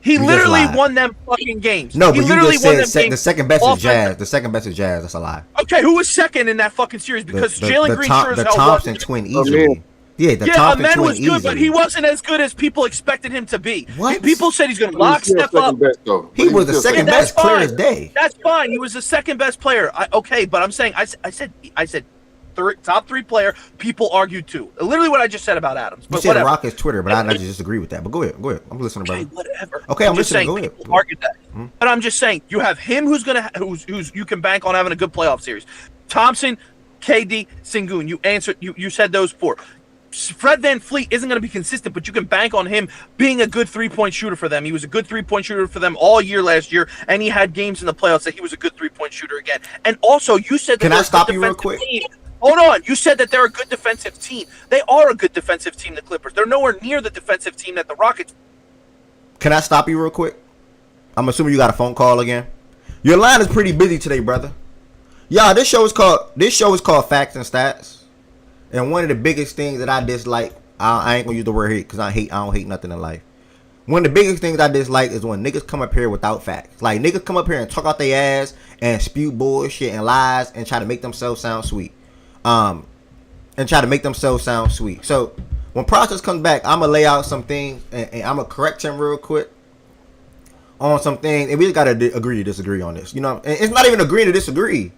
He You just literally lied. won them fucking games. No, he but you literally just won them said games. the second best is Offensive. Jazz. The second best is Jazz. That's a lie. Okay, who was second in that fucking series? Because Jalen Green sure as the hell Thompson wasn't. twin easily. Yeah, the Yeah, Thompson Ahmed twin was good, easily. but he wasn't as good as people expected him to be. What? People said he's going to He was lock still step up. second best, though. He was the still second that's best, clear fine. as day. That's fine. He was the second best player. Okay, but I'm saying I said top 3 player. People argued too. Literally what I just said about Adams. You But said whatever. Rockets Twitter, but I just disagree with that. But go ahead. I'm listening, brother. Okay, whatever. Okay, I'm just listening. saying Go ahead. people argued that. But I'm just saying you have him who's you can bank on having a good playoff series. Thompson, KD, Sengun. You answered. You said those 4. Fred VanVleet isn't going to be consistent, but you can bank on him being a good 3-point shooter for them. He was a good 3-point shooter for them all year last year, and he had games in the playoffs that he was a good 3-point shooter again. And also, you said that Can I stop you real quick? Hold on. You said that they're a good defensive team. They are a good defensive team, the Clippers. They're nowhere near the defensive team that the Rockets. Can I stop you real quick? I'm assuming you got a phone call again. Your line is pretty busy today, brother. Y'all, this show is called Facts and Stats. And one of the biggest things that I dislike, I ain't gonna use the word hate because I don't hate nothing in life. One of the biggest things I dislike is when niggas come up here without facts. Like niggas come up here and talk out their ass and spew bullshit and lies and try to make themselves sound sweet. So when Process comes back, I'm gonna lay out some things and I'm gonna correct him real quick on some things, and we just gotta agree to disagree on this. You know, and it's not even agreeing to disagree,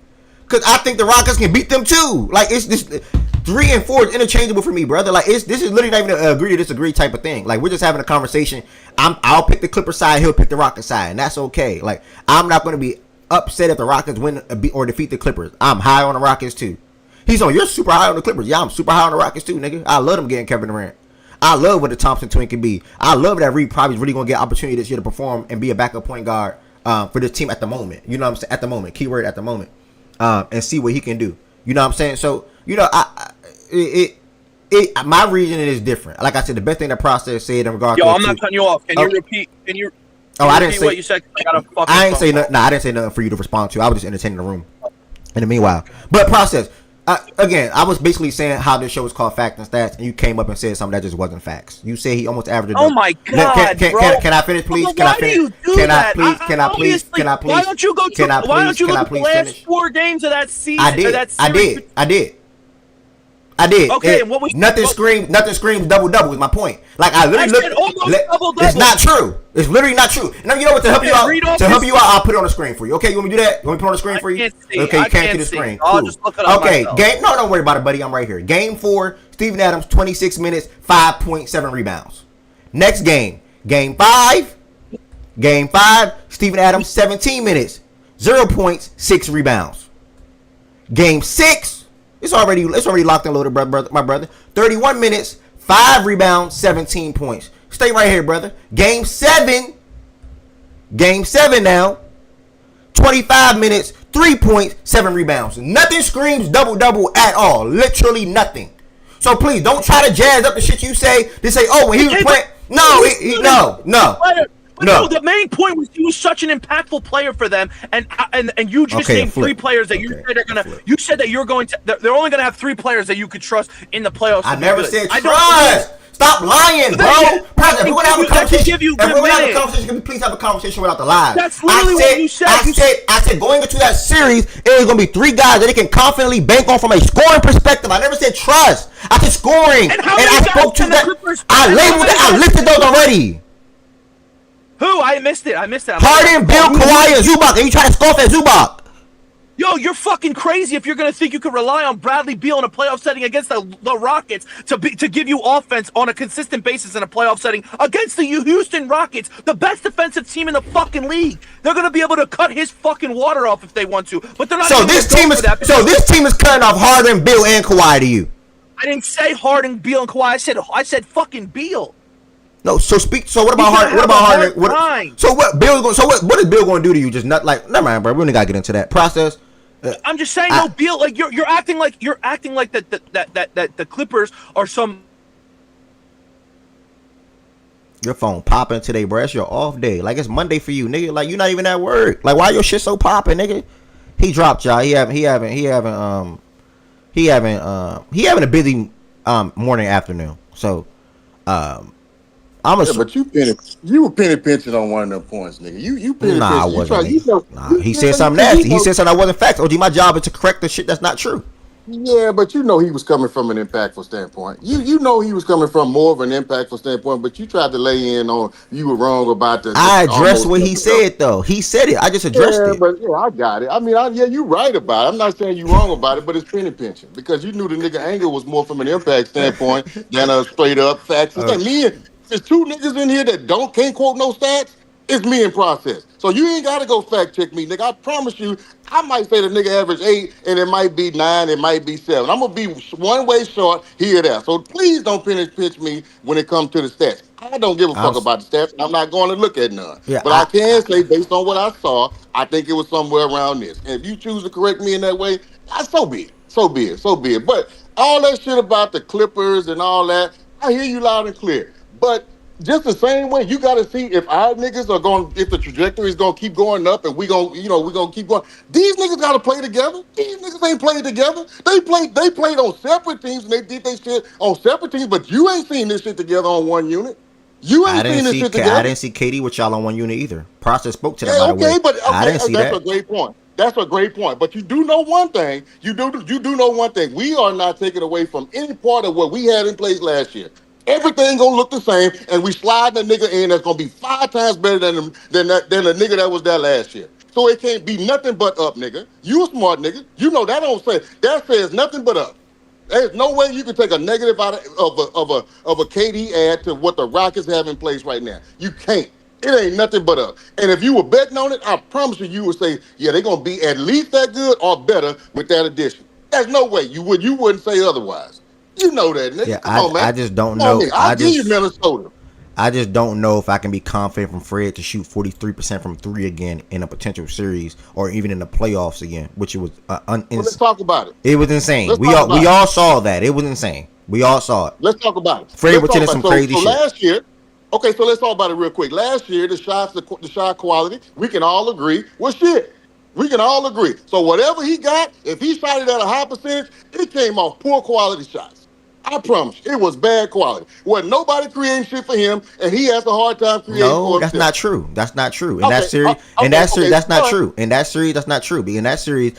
cause I think the Rockets can beat them too. Like it's this 3 and 4 is interchangeable for me, brother. Like this is literally not even an agree to disagree type of thing. Like we're just having a conversation. I'll pick the Clipper side, he'll pick the Rockets side, and that's okay. Like I'm not gonna be upset if the Rockets win or defeat the Clippers. I'm high on the Rockets too. He's on. You're super high on the Clippers. Yeah, I'm super high on the Rockets too, nigga. I love them getting Kevin Durant. I love what the Thompson twin can be. I love that Reed probably is really gonna get opportunity this year to perform and be a backup point guard for this team at the moment. You know what I'm saying? At the moment, keyword at the moment, and see what he can do. You know what I'm saying? So you know, my reasoning is different. Like I said, the best thing that Process said in regards. I'm not cutting you off. Can you repeat? Can you? I didn't say what you said. I ain't say nothing. Nah, I didn't say nothing for you to respond to. I was just entertaining the room. In the meanwhile, but Process. Again, I was basically saying how this show is called Facts and Stats, and you came up and said something that just wasn't facts. You say he almost averaged. Oh my God, bro! Can I finish, please? Well, can I why finish? do you do Can that? I please? Can I please? Can I please? Why don't you go? Why don't you look at the last 4 games of that season? I did. I did. Okay, and what was nothing screams double double is my point. Like I literally said almost double-double. It's not true. It's literally not true. And you know what? To help you out, I'll put it on the screen for you. Okay, you want me to do that? You want me to put it on the screen for you? Okay, you can't see the screen. I'll just look it up myself. No, don't worry about it, buddy. I'm right here. Game 4, Steven Adams, 26 minutes, 5.7 rebounds. Next game, Game 5, Steven Adams, 17 minutes, 0 points, 6 rebounds. Game 6. It's already locked and loaded, my brother. 31 minutes, 5 rebounds, 17 points. Stay right here, brother. Game 7 now. 25 minutes, 3 points, 7 rebounds. Nothing screams double-double at all. Literally nothing. So please, don't try to jazz up the shit you say. They say, oh, when he was playing. No. The main point was he was such an impactful player for them, and you just named 3 players that you said are gonna. You said that you're going to. They're only gonna have 3 players that you could trust in the playoffs. I never said trust. Stop lying, bro. If we're gonna have a conversation, can we please have a conversation without the lies? That's literally what you said. I said going into that series, it was gonna be 3 guys that they can confidently bank on from a scoring perspective. I never said trust. I said scoring, and I spoke to that. I labeled it. I listed those already. Who? I missed it. Harden, Bill, Kawhi, and Zubac. And you try to scoff at Zubac. Yo, you're fucking crazy if you're gonna think you can rely on Bradley Beal in a playoff setting against the Rockets to give you offense on a consistent basis in a playoff setting against the Houston Rockets, the best defensive team in the fucking league. They're gonna be able to cut his fucking water off if they want to, but they're not. So this team is cutting off Harden, Bill, and Kawhi to you. I didn't say Harden, Beal, and Kawhi. I said fucking Beal. No, so what about Harden? What about Harden? What is Bill going to do to you? Just not like, never mind, bro. We don't gotta get into that process. I'm just saying, Bill. Like you're acting like that the Clippers are some. Your phone popping today, bro. It's your off day. Like it's Monday for you, nigga. Like you're not even at work. Like why your shit so popping, nigga? He dropped y'all. He having a busy morning afternoon. So I'm a Yeah, but you were penny pinching on one of them points, nigga. You penny nah, I pinching. You wasn't. try, you Nigga. know, Nah, he said something because nasty. He said something that wasn't facts. OG, my job is to correct the shit that's not true. yeah, but you know he was coming from an impactful standpoint. You know he was coming from more of an impactful standpoint, but you tried to lay in on you were wrong about the I addressed almost what he said though. He said it. I just addressed yeah, it. but yeah, I got it. I mean, yeah, you right about it. I'm not saying you wrong about it, but it's penny pinching because you knew the nigga anger was more from an impact standpoint than a straight up facts and Uh, thing. There's two niggas in here that can't quote no stats. It's me in process. So you ain't gotta go fact check me, nigga. I promise you, I might say the nigga average 8 and it might be 9, it might be 7. I'm gonna be one way short here or there. So please don't pinch me when it comes to the stats. I don't give a I'm fuck about the stats. I'm not going to look at none. yeah. But I can say, based on what I saw, I think it was somewhere around this. And if you choose to correct me in that way, so be it. So be it. So be it. But all that shit about the Clippers and all that, I hear you loud and clear. But just the same way, you got to see if our niggas are going, if the trajectory is going to keep going up, and we're going to keep going. These niggas got to play together. These niggas ain't played together. They played on separate teams and they did their shit on separate teams. But you ain't seen this shit together on one unit. You ain't seen this shit I together. didn't see Katie with y'all on one unit either. Process spoke to that, Yeah, by the way. okay, but I okay, didn't see that's that. a great point. That's a great point. But you do know one thing. You do know one thing. We are not taking away from any part of what we had in place last year. Everything gonna look the same, and we slide the nigga in that's gonna be 5 times better than the nigga that was there last year. So it can't be nothing but up, nigga. You a smart nigga. You know that don't say that says nothing but up. There's no way you can take a negative out of a KD ad to what the Rockets have in place right now. You can't. It ain't nothing but up. And if you were betting on it, I promise you would say, yeah, they're gonna be at least that good or better with that addition. There's no way you wouldn't say otherwise. You know that, Yeah, nigga. Come on, man. I just don't Come on, know. man. I'll give you Minnesota. I just don't know if I can be confident from Fred to shoot 43% from three again in a potential series or even in the playoffs again, which it was Well, let's talk about it. it was insane. Let's We talk all about we it. all saw that. It was insane. We all saw it. Let's talk about it. Fred Let's was talk telling about some it. So, crazy so shit. last year, okay, so let's talk about it real quick. Last year, the shot quality, we can all agree was shit. We can all agree. So whatever he got, if he shot it at a high percentage, it came off poor quality shots. I promise you, it was bad quality. Wasn't nobody creating shit for him, and he has a hard time creating No, for that's himself. not true. That's not true. In that Okay, series, okay, that's not all right. true. In that series, that's not true. But in that series,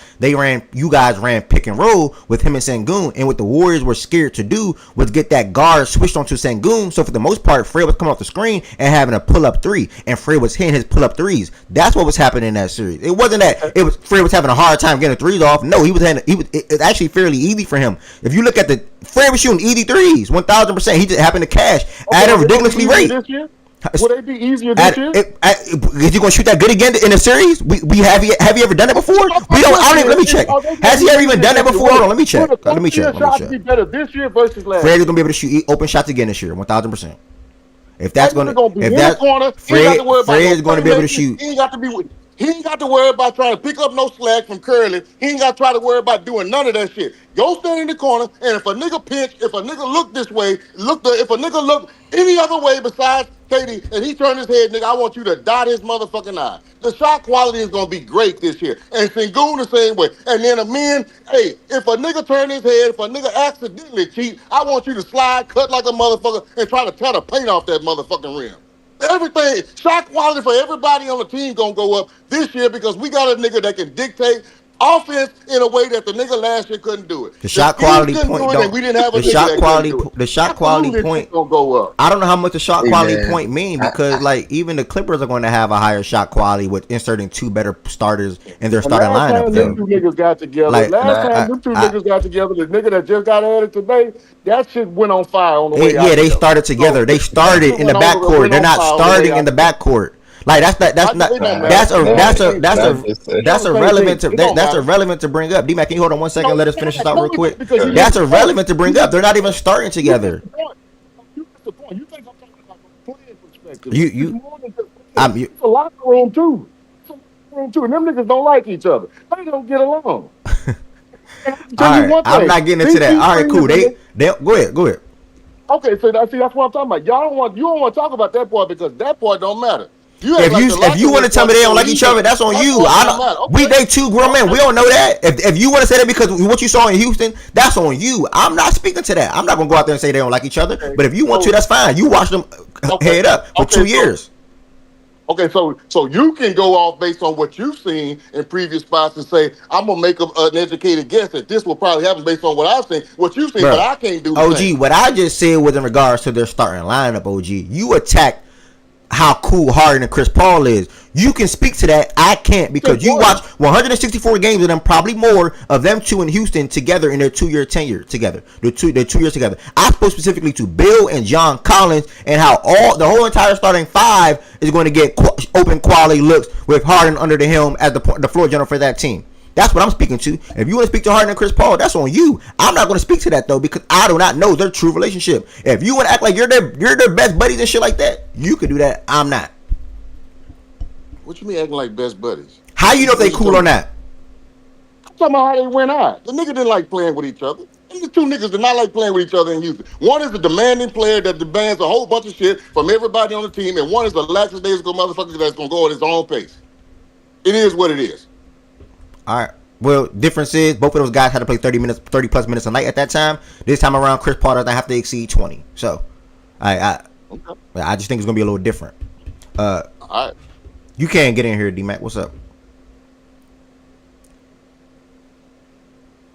you guys ran pick and roll with him and Sengun, and what the Warriors were scared to do was get that guard switched onto Sengun. So for the most part, Fred was coming off the screen and having a pull up three, and Fred was hitting his pull up threes. That's what was happening in that series. It wasn't that it was Fred was having a hard time getting the threes off. No, it's actually fairly easy for him. If you look at Fred was shooting easy threes, 1,000%. He just happened to cash at a ridiculously rate. This year? Will they be easier this year? Is he gonna shoot that good again in a series? We have you ever done it before? We don't. I don't even. Let me check. Has he ever even done it before? Hold on. Let me check. Let me check. Shots be better this year versus last. Fred is gonna be able to shoot open shots again this year, 1,000%. If that's That nigga gonna, be if in that the corner, Fred is gonna be able to shoot. He ain't got to be. He ain't got to worry about trying to pick up no slack from Curly. He ain't got to try to worry about doing none of that shit. Go stand in the corner, and if a nigga pinch, if a nigga look this way, if a nigga look any other way besides Katie, and he turn his head, nigga, I want you to dot his motherfucking eye. The shot quality is gonna be great this year, and Sengun the same way. And then the men, hey, if a nigga turn his head, if a nigga accidentally cheat, I want you to slide, cut like a motherfucker, and try to tear the paint off that motherfucking rim. Everything, shot quality for everybody on the team gonna go up this year because we got a nigga that can dictate offense in a way that the nigga last year couldn't do it. The shot scheme quality couldn't point do it, don't. and we didn't have a The nigga shot that quality. couldn't do it. The shot quality Absolutely, point it's gonna go up. I don't know how much the shot Hey, quality man. point mean because like even the Clippers are going to have a higher shot quality with inserting two better starters in their And starting last lineup. time Though. them two niggas got together, Like last time I, them two I, niggas got together, the nigga that just got added today, that shit went on fire on the way out. yeah, they there. started together. So, They started that in the shit backcourt. went They're on not fire on the way starting in out the there. backcourt. Like that's It don't matter. that's irrelevant to It don't that's matter. irrelevant to bring up. D-Mac, can you hold on one second? No, Let us it's finish not this out real quick. because you That's missed the point. irrelevant to bring up. They're not even starting You missed together. the point. You missed the point. You think I'm talking about from a playing perspective. You It's you more than just I'm playing. you, It's a locker room too. It's a locker room too. And them niggas don't like each other. They don't get along. And I can tell all you right. one I'm thing. not getting into that. All right, cool. They go ahead. Okay, so that's what I'm talking about. You don't want to talk about that part because that part don't matter. You act like the If you locker want to room tell me they don't like so each other, that's on That's you. all I that matter. don't. We they two grown men. We don't know that. If you want to say that because what you saw in Houston, that's on you. I'm not speaking to that. I'm not gonna go out there and say they don't like each other. Okay. But if you want to, So that's fine. You watch them head up for 2 years. So you can go off based on what you've seen in previous spots and say, I'm gonna make an educated guess that this will probably happen based on what I've seen, what you've seen, Bro, but I can't do the OG, same. what I just said was in regards to their starting lineup, OG. You attack how cool Harden and Chris Paul is. You can speak to that. I can't because you watch 164 games of them, probably more of them two in Houston together in their 2-year tenure together. They're 2 years together. I spoke specifically to Bill and John Collins and how the whole entire starting five is going to get open quality looks with Harden under the helm as the floor general for that team. That's what I'm speaking to. If you want to speak to Harden and Chris Paul, that's on you. I'm not going to speak to that though because I do not know their true relationship. If you want to act like you're their best buddies and shit like that, you can do that. I'm not. What you mean acting like best buddies? How you know if they cool or not? I'm talking about how they went out. The nigga didn't like playing with each other. These two niggas did not like playing with each other in Houston. One is the demanding player that demands a whole bunch of shit from everybody on the team, and one is the lackadaisical motherfucker that's gonna go at his own pace. It is what it is. All right. Well, difference is both of those guys had to play 30 plus minutes a night at that time. This time around, Chris Paul doesn't have to exceed 20. So, I just think it's gonna be a little different. All right. You can't get in here, D-Mac. What's up?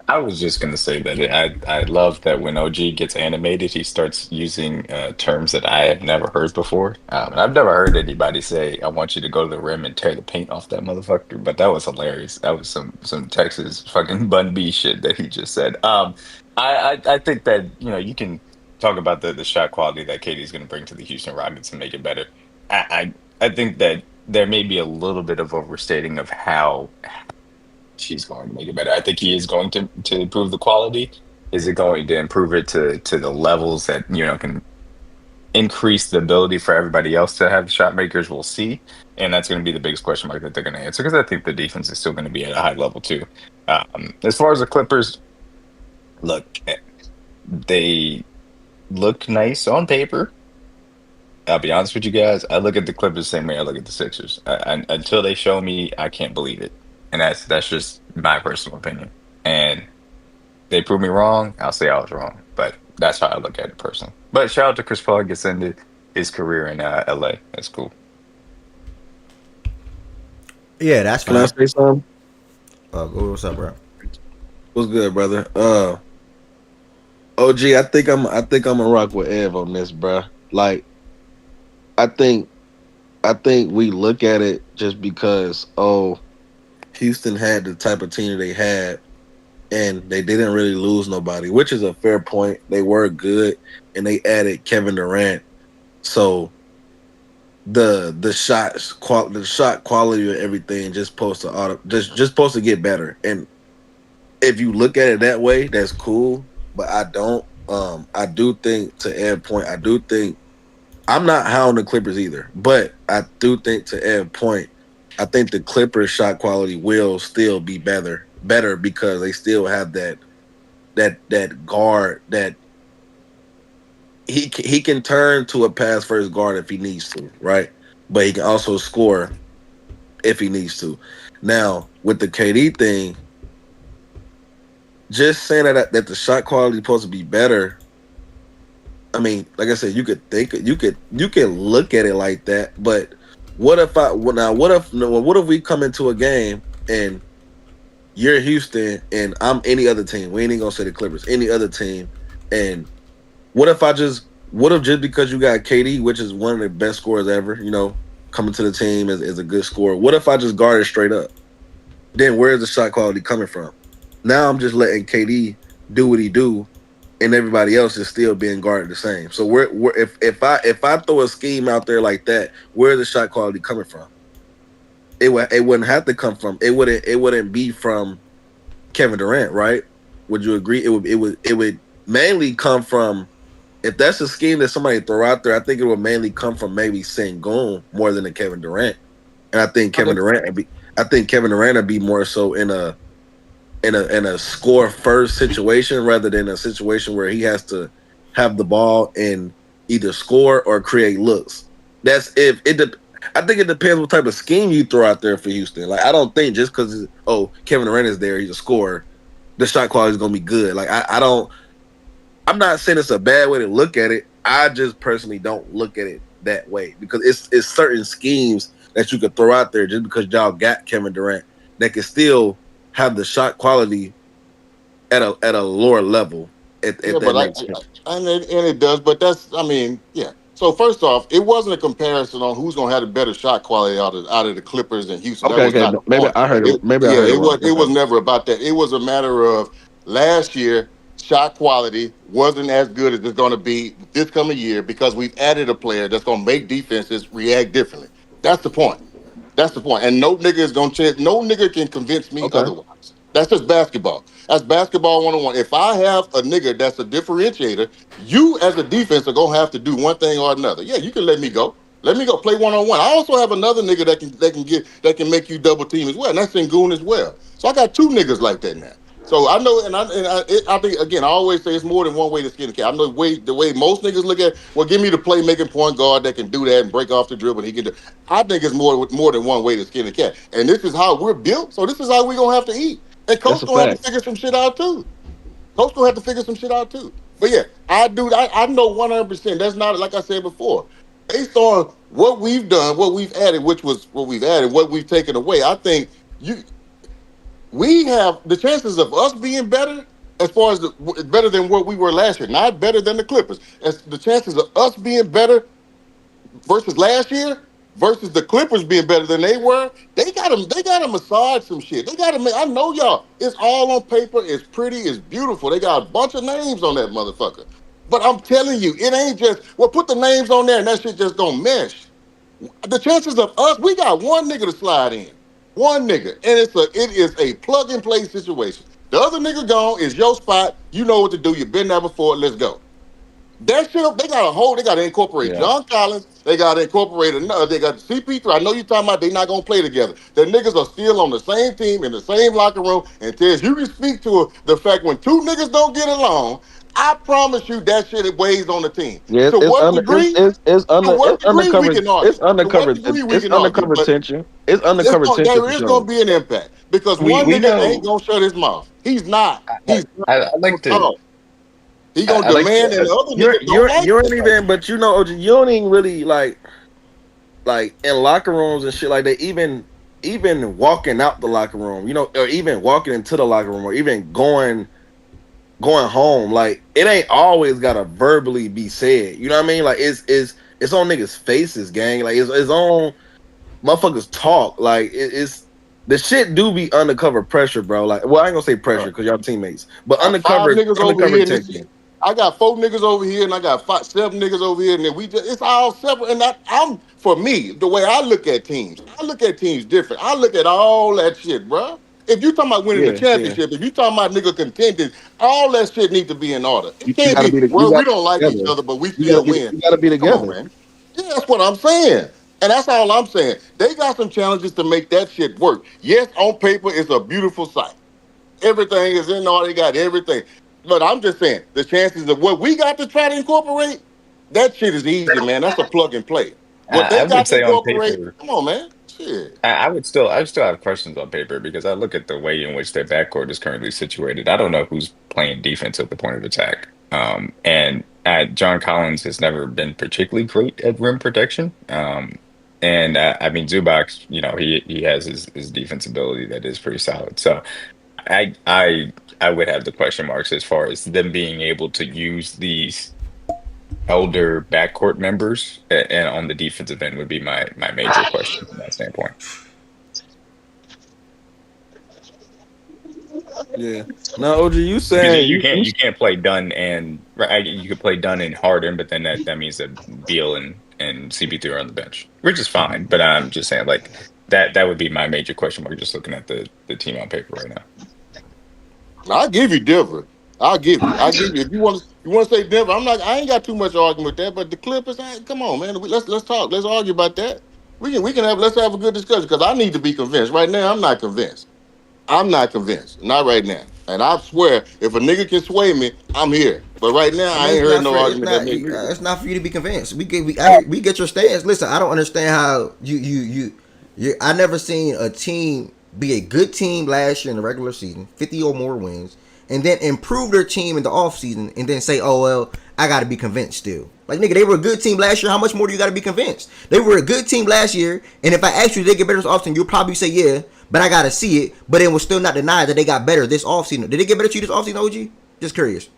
I was just gonna say that I love that when OG gets animated, he starts using terms that I have never heard before. And I've never heard anybody say, "I want you to go to the rim and tear the paint off that motherfucker." But that was hilarious. That was some Texas fucking Bun B shit that he just said. I think that you can talk about the shot quality that Katie's gonna bring to the Houston Rockets and make it better. I think that there may be a little bit of overstating of how she's going to make it better. I think he is going to improve the quality. Is it going to improve it to the levels that can increase the ability for everybody else to have shot makers? We'll see, and that's going to be the biggest question mark that they're going to answer because I think the defense is still going to be at a high level too. As far as the Clippers, look, they look nice on paper. I'll be honest with you guys. I look at the Clippers the same way I look at the Sixers. Until they show me, I can't believe it. And that's just my personal opinion. And they prove me wrong, I'll say I was wrong. But that's how I look at it personally. But shout out to Chris Paul, gets ended his career in LA. That's cool. Yeah, that's Can I say something? what's up, bro? What's good, brother? OG, I think I'm gonna rock with Ev on this, bro. Like, I think we look at it just because Houston had the type of team they had, and they didn't really lose nobody, which is a fair point. They were good, and they added Kevin Durant, so the shot quality of everything just supposed to get better. And if you look at it that way, that's cool. But I don't. I do think, to Ed's point, I do think I'm not high on the Clippers either. But I do think, to Ed's point, I think the Clippers shot quality will still be better because they still have that guard that he can turn to a pass first guard if he needs to, right? But he can also score if he needs to. Now, with the KD thing, just saying that the shot quality is supposed to be better. I mean, like I said, you could look at it like that, but what if we come into a game and you're Houston and I'm any other team? We ain't even gonna say the Clippers, any other team. And what if just because you got KD, which is one of the best scorers ever, coming to the team as a good scorer, what if I just guard it straight up? Then where's the shot quality coming from? Now I'm just letting KD do what he do, and everybody else is still being guarded the same. So if I throw a scheme out there like that, where's the shot quality coming from? It wouldn't have to come from. It wouldn't be from Kevin Durant, right? Would you agree? It would mainly come from, if that's a scheme that somebody throw out there, I think it would mainly come from maybe Sengun more than a Kevin Durant. And I think Kevin Durant would be more so in a score first situation rather than a situation where he has to have the ball and either score or create looks. That's if it I think it depends what type of scheme you throw out there for Houston. Like I don't think just because Kevin Durant is there, he's a scorer, the shot quality is gonna be good. Like I don't. I'm not saying it's a bad way to look at it. I just personally don't look at it that way because it's certain schemes that you could throw out there just because y'all got Kevin Durant that can still have the shot quality at a lower level. If Yeah, that but makes sense. it does. But that's, I mean, yeah. So first off, it wasn't a comparison on who's gonna have the better shot quality out of the Clippers and Houston. That Okay, was okay. not the Maybe point. I heard it. Maybe I Yeah, heard it wrong. it was never about that. It was a matter of last year shot quality wasn't as good as it's gonna be this coming year because we've added a player that's gonna make defenses react differently. That's the point. That's the point. And no nigga is gonna change. No nigga can convince me Okay. otherwise. That's just basketball. That's basketball 101. If I have a nigga that's a differentiator, you as a defense are gonna have to do one thing or another. Yeah, you can let me go. Let me go play 1-on-1. I also have another nigga that can make you double team as well, and that's Sengun as well. So I got two niggas like that now. So I know, I think again, I always say it's more than one way to skin a cat. I know the way most niggas look at, well, give me the playmaking point guard that can do that and break off the dribble. And he can do. I think it's more than one way to skin a cat, and this is how we're built. So this is how we're gonna have to eat. And That's coach a gonna have to fact. figure some shit out too. Coach gonna have to figure some shit out too. But yeah, I do. I know 100%. That's not like I said before. Based on what we've done, what we've added, which was what we've added, what we've taken away. I think you we have the chances of us being better as far as better than what we were last year, not better than the Clippers. As the chances of us being better versus last year versus the Clippers being better than they were, they got to massage some shit. They got to make. I know y'all. It's all on paper. It's pretty. It's beautiful. They got a bunch of names on that motherfucker. But I'm telling you, it ain't just well. Put the names on there, and that shit just gonna mesh. The chances of us, we got one nigga to slide in, one nigga, and it is a plug and play situation. The other nigga gone is your spot. You know what to do. You've been there before. Let's go. That shit, they got to incorporate Yeah. John Collins. They got to incorporate another. They got CP3. I know you're talking about they not gonna play together. The niggas are still on the same team in the same locker room. And Tez, you can speak to the fact when two niggas don't get along. I promise you that shit it weighs on the team. Yeah, To what degree? To what it's degree we undercover can argue. it's To what undercover degree we it's can argue. undercover But tension. It's undercover tension there for is gonna sure. be an impact because one We nigga ain't know. gonna shut his mouth. He's not. He's not I gonna like to. talk. He gonna I like demand, and to. the other You're nigga don't you're like you that ain't type even, but OG, you don't even really like in locker rooms and shit like that. Even walking out the locker room, or even walking into the locker room, or even going home. Like it ain't always gotta verbally be said. You know what I mean? Like it's on niggas' faces, gang. Like it's on motherfuckers talk. Like it's the shit do be undercover pressure, bro. Like, well, I ain't gonna say of. pressure because y'all teammates, but Five undercover niggas over undercover here, and this, tension. I got four niggas over here, and I got seven niggas over here, and then it's all separate. And I'm for me, the way I look at teams different. I look at all that shit, bro. If you talking about winning the Yeah, yeah. championship, if you talking about nigga contending, all that shit need to be in order. It You can't gotta be, be you well, we gotta don't be like each together. other, but we still win. You gotta be Come on, together. man. Yeah, that's what I'm saying. And that's all I'm saying. They got some challenges to make that shit work. Yes, on paper, it's a beautiful sight. Everything is in order. They got everything. But I'm just saying, the chances of what we got to try to incorporate, that shit is easy, man. That's a plug and play. What I they would got to say on incorporate, paper. come on, man. Shit. I would still have questions on paper because I look at the way in which their backcourt is currently situated. I don't know who's playing defense at the point of attack. And John Collins has never been particularly great at rim protection. And I mean Zubac, he has his defense ability that is pretty solid. So I I I would have the question marks as far as them being able to use these elder backcourt members and on the defensive end would be my major question from that standpoint. Yeah. Now, OG, you Because saying you can't play Dunn and right. You could play Dunn and Harden, but then that means that Beal and CP3 are on the bench, which is fine. But I'm just saying like that would be my major question mark just looking at the team on paper right now. I'll give you Denver. I'll give you. I'll give you. If you want to say Denver, I ain't got too much argument with that. But the Clippers, come on, man. Let's talk. Let's argue about that. Let's have a good discussion because I need to be convinced. Right now, I'm not convinced. I'm not convinced. Not right now. And I swear, if a nigga can sway me, I'm here. But right now, I I mean, ain't it's heard not no for argument that makes me. it's not for you to be convinced. We get your stance. Listen, I don't understand how you. I never seen a team be a good team last year in the regular season, 50 or more wins, and then improve their team in the offseason and then say, oh well, I got to be convinced still. Like nigga, they were a good team last year. How much more do you got to be convinced? They were a good team last year, and if I ask you, did they get better this offseason, you'll probably say yeah, but I gotta see it. But it will still not deny that they got better this offseason. Did they get better to you this offseason, OG? Just curious.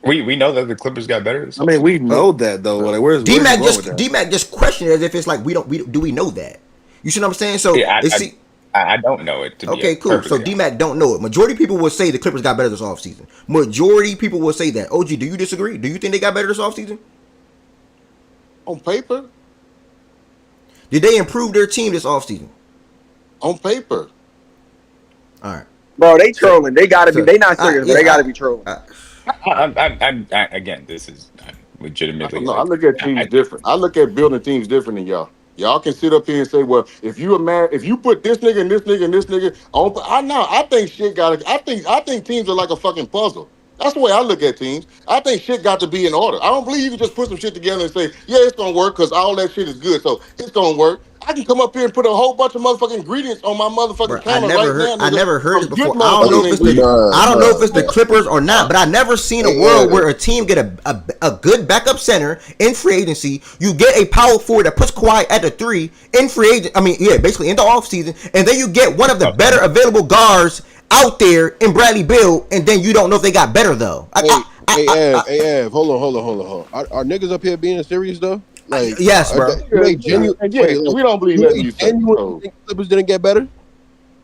We know that the Clippers got better this I mean, offseason. we know that though. Like, where's you D-Mac going with that? just questioned it as if it's like do we know that? You see what I'm saying? So Yeah, it's see. I don't know it to be Okay, cool. So perfectly D-Mac don't know it. Majority of people will say the Clippers got better this offseason. Majority of people will say that. OG, do you disagree? Do you think they got better this offseason? On paper, Did they improve their team this offseason? on paper. All right. Bro, they So, trolling. They gotta be. so They not serious, but they gotta be trolling. again, this is legitimately No, I like look at teams different. I look at building teams different than y'all. Y'all can sit up here and say, "Well, if you if you put this nigga and this nigga and this nigga on," I know. I think shit got. I think teams are like a fucking puzzle. That's the way I look at teams. I think shit got to be in order. I don't believe you can just put some shit together and say, "Yeah, it's gonna work," because all that shit is good, so it's gonna work. I can come up here and put a whole bunch of motherfucking ingredients on my motherfucking Bro, camera right now, I nigga. never heard Some it good before. I don't know if motherfucking it's the ingredients. I don't know if it's the Clippers or not, but I never seen a world where a team get a good backup center in free agency. You get a power forward that puts Kawhi at the 3 in free agent. I mean, yeah, basically in the offseason, and then you get one of the better available guards out there in Bradley Beal, and then you don't know if they got better though. Ev, hold on. Are niggas up here being serious though? Like, Yes, bro. you ain't genuine. And yeah, Wait, like, we don't believe you nothing ain't you say. genuinely So, think Clippers didn't get better?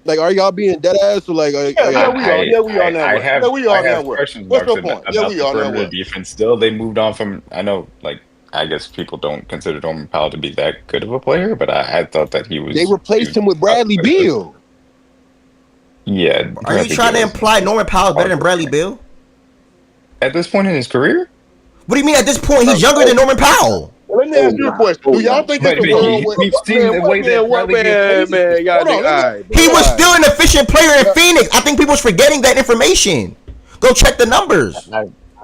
Like, are y'all being dead ass or like? yeah, we are. Yeah, we are now. What? Yeah, we I are now. have What? question What's marks your point? Yeah, about we the are now. perimeter What? defense. Still, they moved on from. I know, like I guess people don't consider Norman Powell to be that good of a player, but I thought that he They was. replaced him with Bradley Beal. Yeah, Are you Bradley trying to Beal imply Norman Powell is better than Bradley Beal? at this point in his career? What do you mean at this point he's younger than Norman Powell? Let me ask you a question. Do y'all think it's But a world where? we've seen Man, the what way that Bradley Beal plays. y'all Hold on, nigga, let me. all right, bro. He was All still an efficient player in Phoenix. I think people's forgetting that information. Go check the numbers.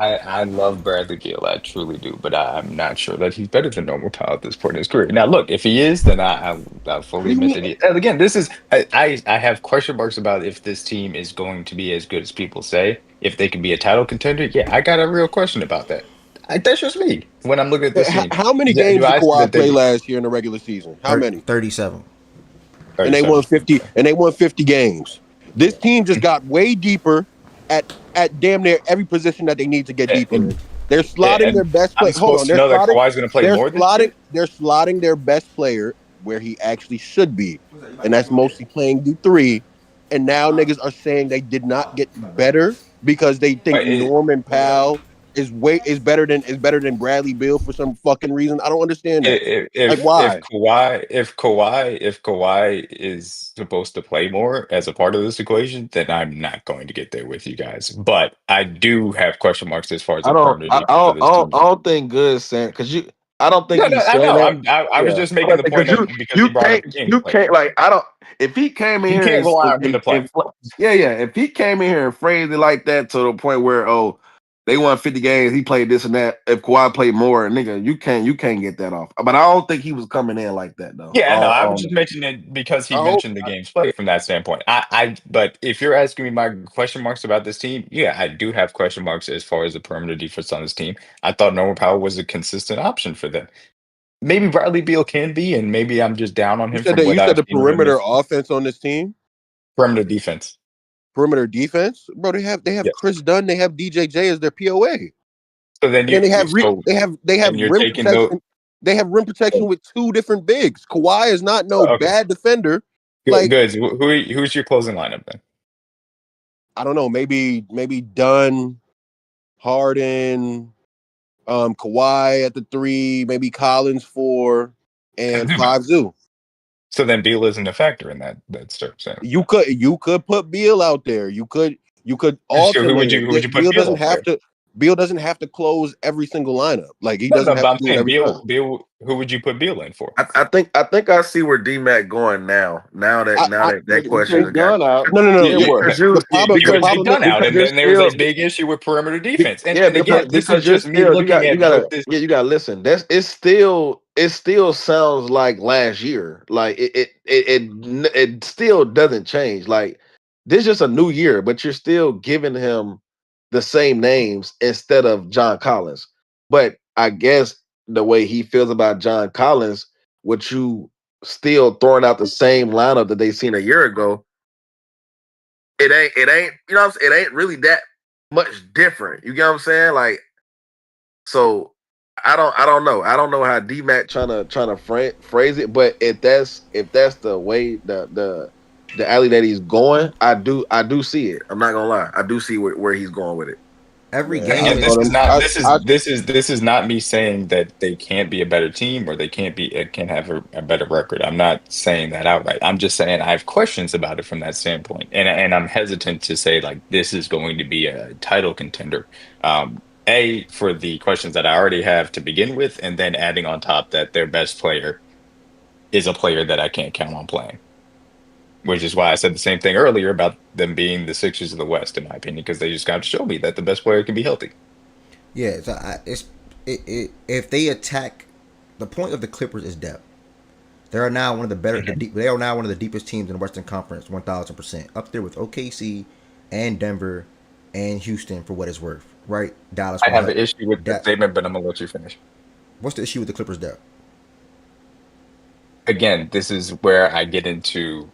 I love Bradley Beal, I truly do, but I'm not sure that he's better than Norman Powell at this point in his career. Now, look, if he is, then I fully admit that he. And again, this is I have question marks about if this team is going to be as good as people say. If they can be a title contender, yeah, I got a real question about that. That's just me when I'm looking at this team. How many Do games did I see Kawhi that play they last year in the regular season? How many? 37. And they won 37? 50. And they won 50 games. This team just got way deeper at damn near every position that they need to get deeper in. And They're slotting their and best I'm player. Hold on, supposed to know that Kawhi's going to play more this year. they're slotting their best player where he actually should be, and that's mostly playing the 3. And now niggas are saying they did not get better because they think But Norman Powell is better than Bradley Beal for some fucking reason. I don't understand that. Like, why? If Kawhi is supposed to play more as a part of this equation, then I'm not going to get there with you guys. But I do have question marks as far as I the don't. perimeter defense of this team. I don't think good saying because you. I don't think No, he's I saying know. that. I was Yeah, just making the point because of because he brought up the game you player. can't like I don't. If he came in You here can't rely on him to play. yeah, if he came in here and phrased it like that to the point where they won 50 games, he played this and that. If Kawhi played more, nigga, you can't get that off. But I don't think he was coming in like that though. Yeah, no, I was just mentioning it because he I hope. mentioned the game's play from that standpoint. But if you're asking me my question marks about this team, yeah, I do have question marks as far as the perimeter defense on this team. I thought Norman Powell was a consistent option for them. Maybe Bradley Beal can be, and maybe I'm just down on You him said from that what you said I've the seen of him perimeter this offense on this team, perimeter defense. perimeter defense, bro. They have Yes. Chris Dunn, they have DJJ as their POA, So then and they have and you're rim taking those. protection. They have rim protection with 2 different bigs. Kawhi is not no Okay, bad defender. good. Like, Good. Who's your closing lineup then? I don't know, maybe Dunn, Harden, Kawhi at the 3, maybe Collins 4, and 5 Zoo. So then Beal isn't a factor in that start. So You could put Beal out there. You could sure, alternate who would you put Beal Beal doesn't up have there? to. Beal doesn't have to close every single lineup. Like he No, doesn't no, have but to I'm do it saying every time. Bill. Who would you put Bill in for? I think I see where D-Mac going now. Now that question Take has got Gun out. No. Yeah, Yeah, because you because the you take problem Dunn out, because and you're then there was still a big issue with perimeter Be- defense. And yeah, and again, this is because you're just me still looking at what this. you gotta listen. It still sounds like last year. Like it still doesn't change. Like this is just a new year, but you're still giving him the same names instead of John Collins. But I guess the way he feels about John Collins, with you still throwing out the same lineup that they seen a year ago, it ain't you know what I'm saying? It ain't really that much different. You get what I'm saying? Like so I don't know. I don't know how D-Mac trying to phrase it, but if that's the way the alley that he's going, I do see it. I'm not gonna lie. I do see where he's going with it. Every man. I game Again, is thought him. this is not me saying that they can't be a better team or they can't have a better record. I'm not saying that outright. I'm just saying I have questions about it from that standpoint, and I'm hesitant to say like this is going to be a title contender. For the questions that I already have to begin with, and then adding on top that their best player is a player that I can't count on playing. Which is why I said the same thing earlier about them being the Sixers of the West, in my opinion, because they just got to show me that the best player can be healthy. yeah. So if they attack, the point of the Clippers is depth. They are now one of the better. They are now one of the deepest teams in the Western Conference, 1,000%, up there with OKC and Denver and Houston for what it's worth. Right, Dallas. I have an issue with the that. statement, but I'm gonna let you finish. What's the issue with the Clippers' depth? Again, this is where I get into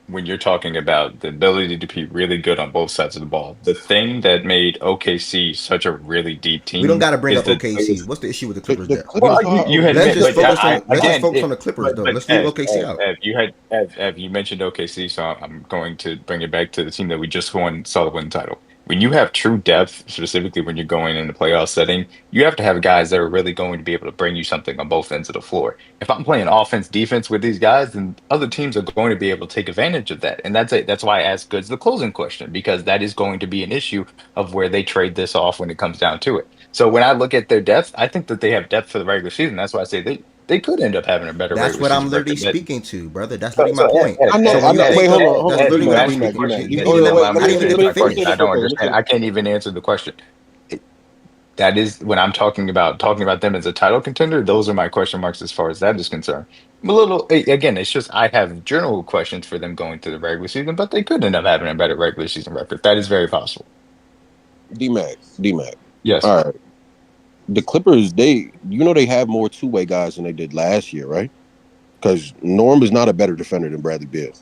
when you're talking about the ability to be really good on both sides of the ball. The thing that made OKC such a really deep We don't team got to bring is up that OKC. What's the issue with the The, Clippers' the depth? Clippers well, are you had Let's okay. just but focus I on. Let's just again focus on it the Clippers, but though. Let's leave OKC out. You had you mentioned OKC, so I'm going to bring it back to the team that we just saw the win title. When you have true depth, specifically when you're going in the playoff setting, you have to have guys that are really going to be able to bring you something on both ends of the floor. If I'm playing offense, defense with these guys, then other teams are going to be able to take advantage of that. And that's why I asked Goods the closing question, because that is going to be an issue of where they trade this off when it comes down to it. So when I look at their depth, I think that they have depth for the regular season. That's why I say they could end up having a better That's regular what I'm season literally record. speaking to, brother. That's So, literally my so point. I know. So when you Wait, think of, hold that's on. literally You what I'm D-Mac, asked me a D-Mac, speaking. D-Mac. question. You You didn't Oh, even yeah, let didn't me. wait. allow I me Let to didn't me even finish get to my finish question. finish. I real don't quick. understand. Listen, I can't even answer the question. That is when I'm talking about them as a title contender. Those are my question marks as far as that is concerned. I'm a little again. It's just I have general questions for them going to the regular season, but they could end up having a better regular season record. That is very possible. D-Mac. Yes, All right. The Clippers, they have more two-way guys than they did last year, right? Because Norm is not a better defender than Bradley Beal,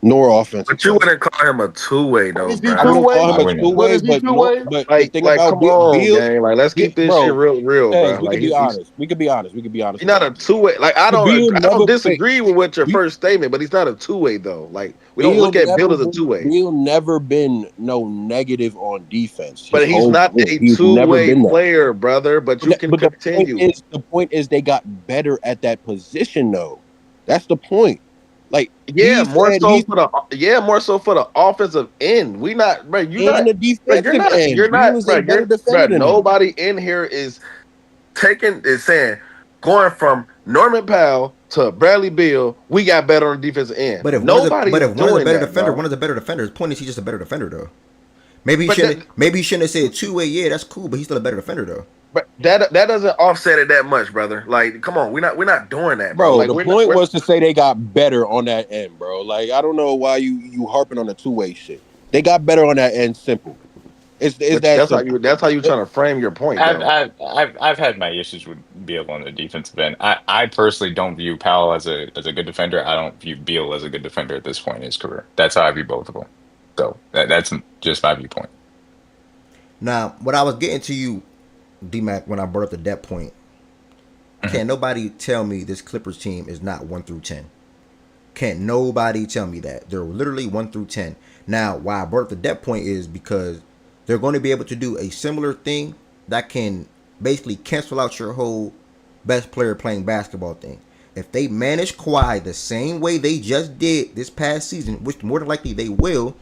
nor offensive But you player. wouldn't call him a two-way What though, is he I two bro. wouldn't call way? him I a wouldn't. What two-way, is he but two no, way? but the Like thing like about come on, Beal, gang. Like let's keep this shit bro. real, Hey, bro. we Like could be he's honest. We could be honest. We could be honest he's not about a it. two way. Like Beal I don't never wait. disagree with your Be- first statement, but he's not a two way though. Like we don't Beal look at Bill never as a been. two way. Beal never been no negative on defense. His But he's whole not career, a he's two never way been that. player, brother. But you can But continue. the point is they got better at that position though. That's the point. Like Yeah, more so for the offensive end. We not, bro. and the defensive end. Beal is a better defender than him. Nobody in here is saying going from Norman Powell to Bradley Beal. We got better on the defensive end. But Nobody is if one is a doing better that, defender, bro. one is a better defender. His point is he's just a better defender, though. Maybe he But shouldn't. that, Maybe he shouldn't have said two way. Yeah, that's cool, but he's still a better defender, though. but that doesn't offset it that much, brother. Like, come on, we're not doing that, bro. Bro, Like, the we're not. point was to say they got better on that end, bro. Like I don't know why you harping on the two-way shit. They got better on that end. Simple. It's But that simple. that's how you trying to frame your point, though. I've had my issues with Beal on the defensive end. I personally don't view Powell as a good defender. I don't view Beal as a good defender at this point in his career. That's how I view both of them. So that's just my viewpoint. Now, what I was getting to you, D-Mac, when I brought up the depth point, can't nobody tell me this Clippers team is not 1 through 10. Can't nobody tell me that. They're literally 1 through 10. Now, why I brought up the depth point is because they're going to be able to do a similar thing that can basically cancel out your whole best player playing basketball thing. If they manage Kawhi the same way they just did this past season, which more than likely they will,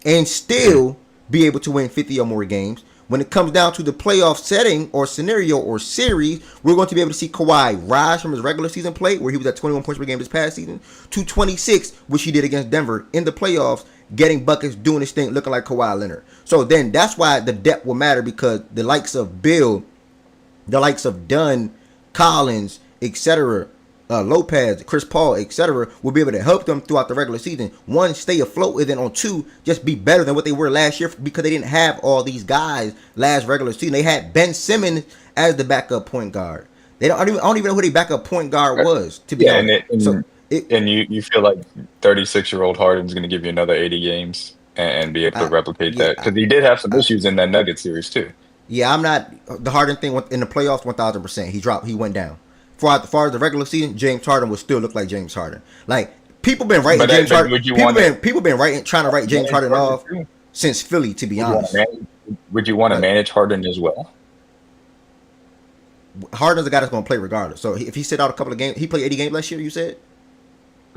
and still be able to win 50 or more games, When it comes down to the playoff setting or scenario or series, we're going to be able to see Kawhi rise from his regular season play, where he was at 21 points per game this past season, to 26, which he did against Denver in the playoffs, getting buckets, doing his thing, looking like Kawhi Leonard. So then that's why the depth will matter, because the likes of Bill, the likes of Dunn, Collins, etc., Lopez, Chris Paul, etc., will be able to help them throughout the regular season. One, stay afloat, and then on two, just be better than what they were last year, because they didn't have all these guys last regular season. They had Ben Simmons as the backup point guard. I don't even know who their backup point guard was, to be honest. And you feel like 36-year-old Harden's going to give you another 80 games and be able to replicate that, because he did have some issues in that Nuggets series too. Yeah, I'm not the Harden thing in the playoffs. 1,000%, he went down. As far as the regular season, James Harden would still look like James Harden. Like, people been writing James Harden. People been trying to write James Harden off since Philly, to be honest. Would you want to manage Harden as well? Harden's a guy that's going to play regardless. So if he sit out a couple of games, he played 80 games last year, you said?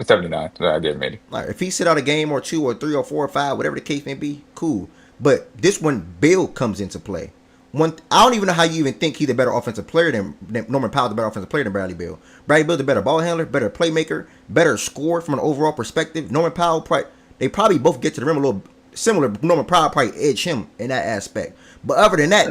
79. No, I did, maybe. Like, if he sit out a game or two or three or four or five, whatever the case may be, cool. But this one, Bill comes into play. I don't even know how you even think he's a better offensive player than Norman Powell's a better offensive player than Bradley Beal. Bradley Beal's a better ball handler, better playmaker, better scorer from an overall perspective. Norman Powell, they probably both get to the rim a little similar. Norman Powell probably edge him in that aspect. But other than that,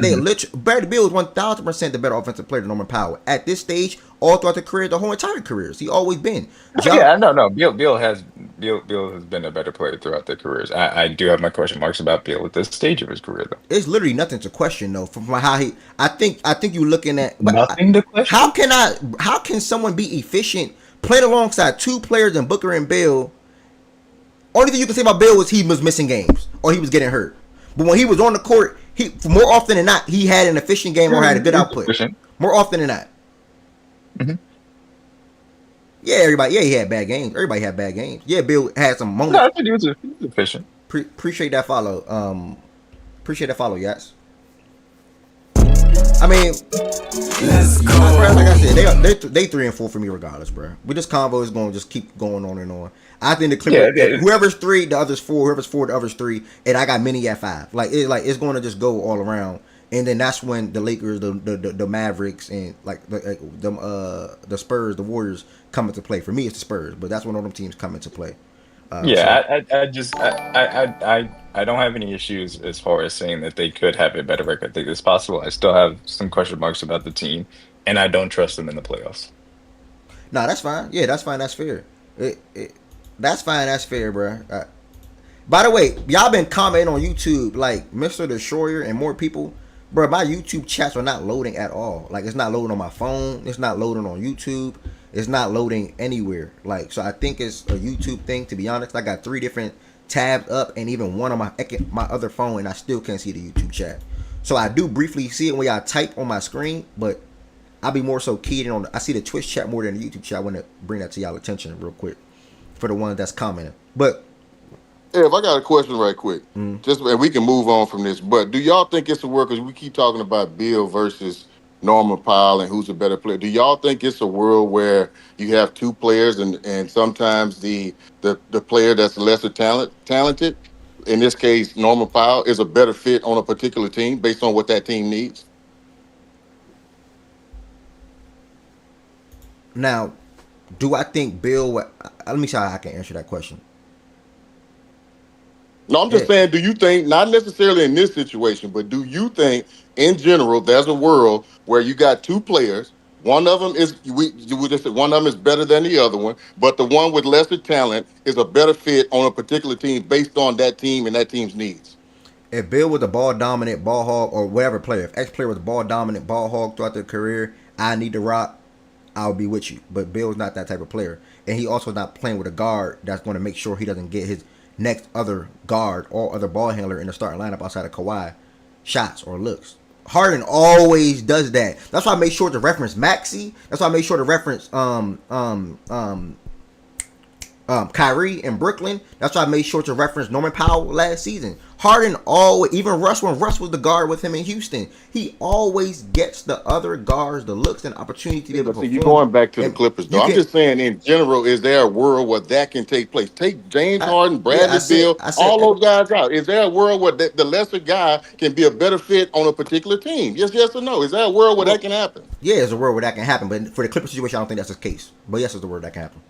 Bradley Beal is 1,000% the better offensive player than Norman Powell. At this stage, all throughout the career, the whole entire careers, he always been. No. Beal has been a better player throughout their careers. I do have my question marks about Beal at this stage of his career, though. It's literally nothing to question, though. From how he, I think you're looking at nothing to question. How can someone be efficient playing alongside two players in Booker and Beal? Only thing you can say about Beal was he was missing games or he was getting hurt. But when he was on the court, he more often than not he had an efficient game or had a good output. More often than not. Mm-hmm. Yeah, he had bad games. Everybody had bad games. Yeah, Bill had some moments. No, I think he was efficient. Appreciate that follow. Yats. I mean, Let's go. Like I said, they 3 and 4 for me regardless, bro. But this convo is going to just keep going on and on. I think the Clippers, whoever's 3, the others 4. Whoever's 4, the others 3. And I got many at 5. It's going to just go all around. And then that's when the Lakers, the Mavericks, and the Spurs, the Warriors come into play. For me, it's the Spurs, but that's when all them teams come into play. I don't have any issues as far as saying that they could have a better record. I think it's possible. I still have some question marks about the team, and I don't trust them in the playoffs. No, that's fine. Yeah, that's fine. That's fair. That's fine. That's fair, bro. By the way, y'all been commenting on YouTube like Mr. Destroyer and more people. Bro, my YouTube chats are not loading at all. Like, it's not loading on my phone. It's not loading on YouTube. It's not loading anywhere. Like, so I think it's a YouTube thing, to be honest. I got 3 different tabs up and even one on my other phone, and I still can't see the YouTube chat. So I do briefly see it when y'all type on my screen, but I'll be more so keyed in on I see the Twitch chat more than the YouTube chat. I want to bring that to y'all attention real quick for the ones that's commenting. But if I got a question right quick, just and we can move on from this. But do y'all think it's a world? Because we keep talking about Bill versus Norman Powell and who's a better player. Do y'all think it's a world where you have 2 players and sometimes the player that's lesser talented, in this case Norman Powell, is a better fit on a particular team based on what that team needs? Now, do I think Bill? Let me see how I can answer that question. No, I'm just saying, do you think, not necessarily in this situation, but do you think in general there's a world where you got 2 players, one of them is one of them is better than the other one, but the one with lesser talent is a better fit on a particular team based on that team and that team's needs? If Bill was a ball dominant ball hog or whatever player, if X player was a ball dominant ball hog throughout their career, I need to rock, I'll be with you. But Bill's not that type of player, and he also not playing with a guard that's going to make sure he doesn't get his next other guard or other ball handler in the starting lineup outside of Kawhi shots or looks. Harden always does that. That's why I made sure to reference Maxey. That's why I made sure to reference Kyrie in Brooklyn. That's why I made sure to reference Norman Powell last season. Harden always, even Russ, when Russ was the guard with him in Houston, he always gets the other guards the looks and opportunity to be able to perform. You're going back to the And Clippers, you though. I'm can- just saying, in general, is there a world where that can take place? Take James Harden, yeah, Bradley Beal, all those guys out. Is there a world where the lesser guy can be a better fit on a particular team? Yes or no? Is there a world where that can happen? Yeah, there's a world where that can happen, but for the Clippers situation, I don't think that's the case. But yes, there's a world that can happen.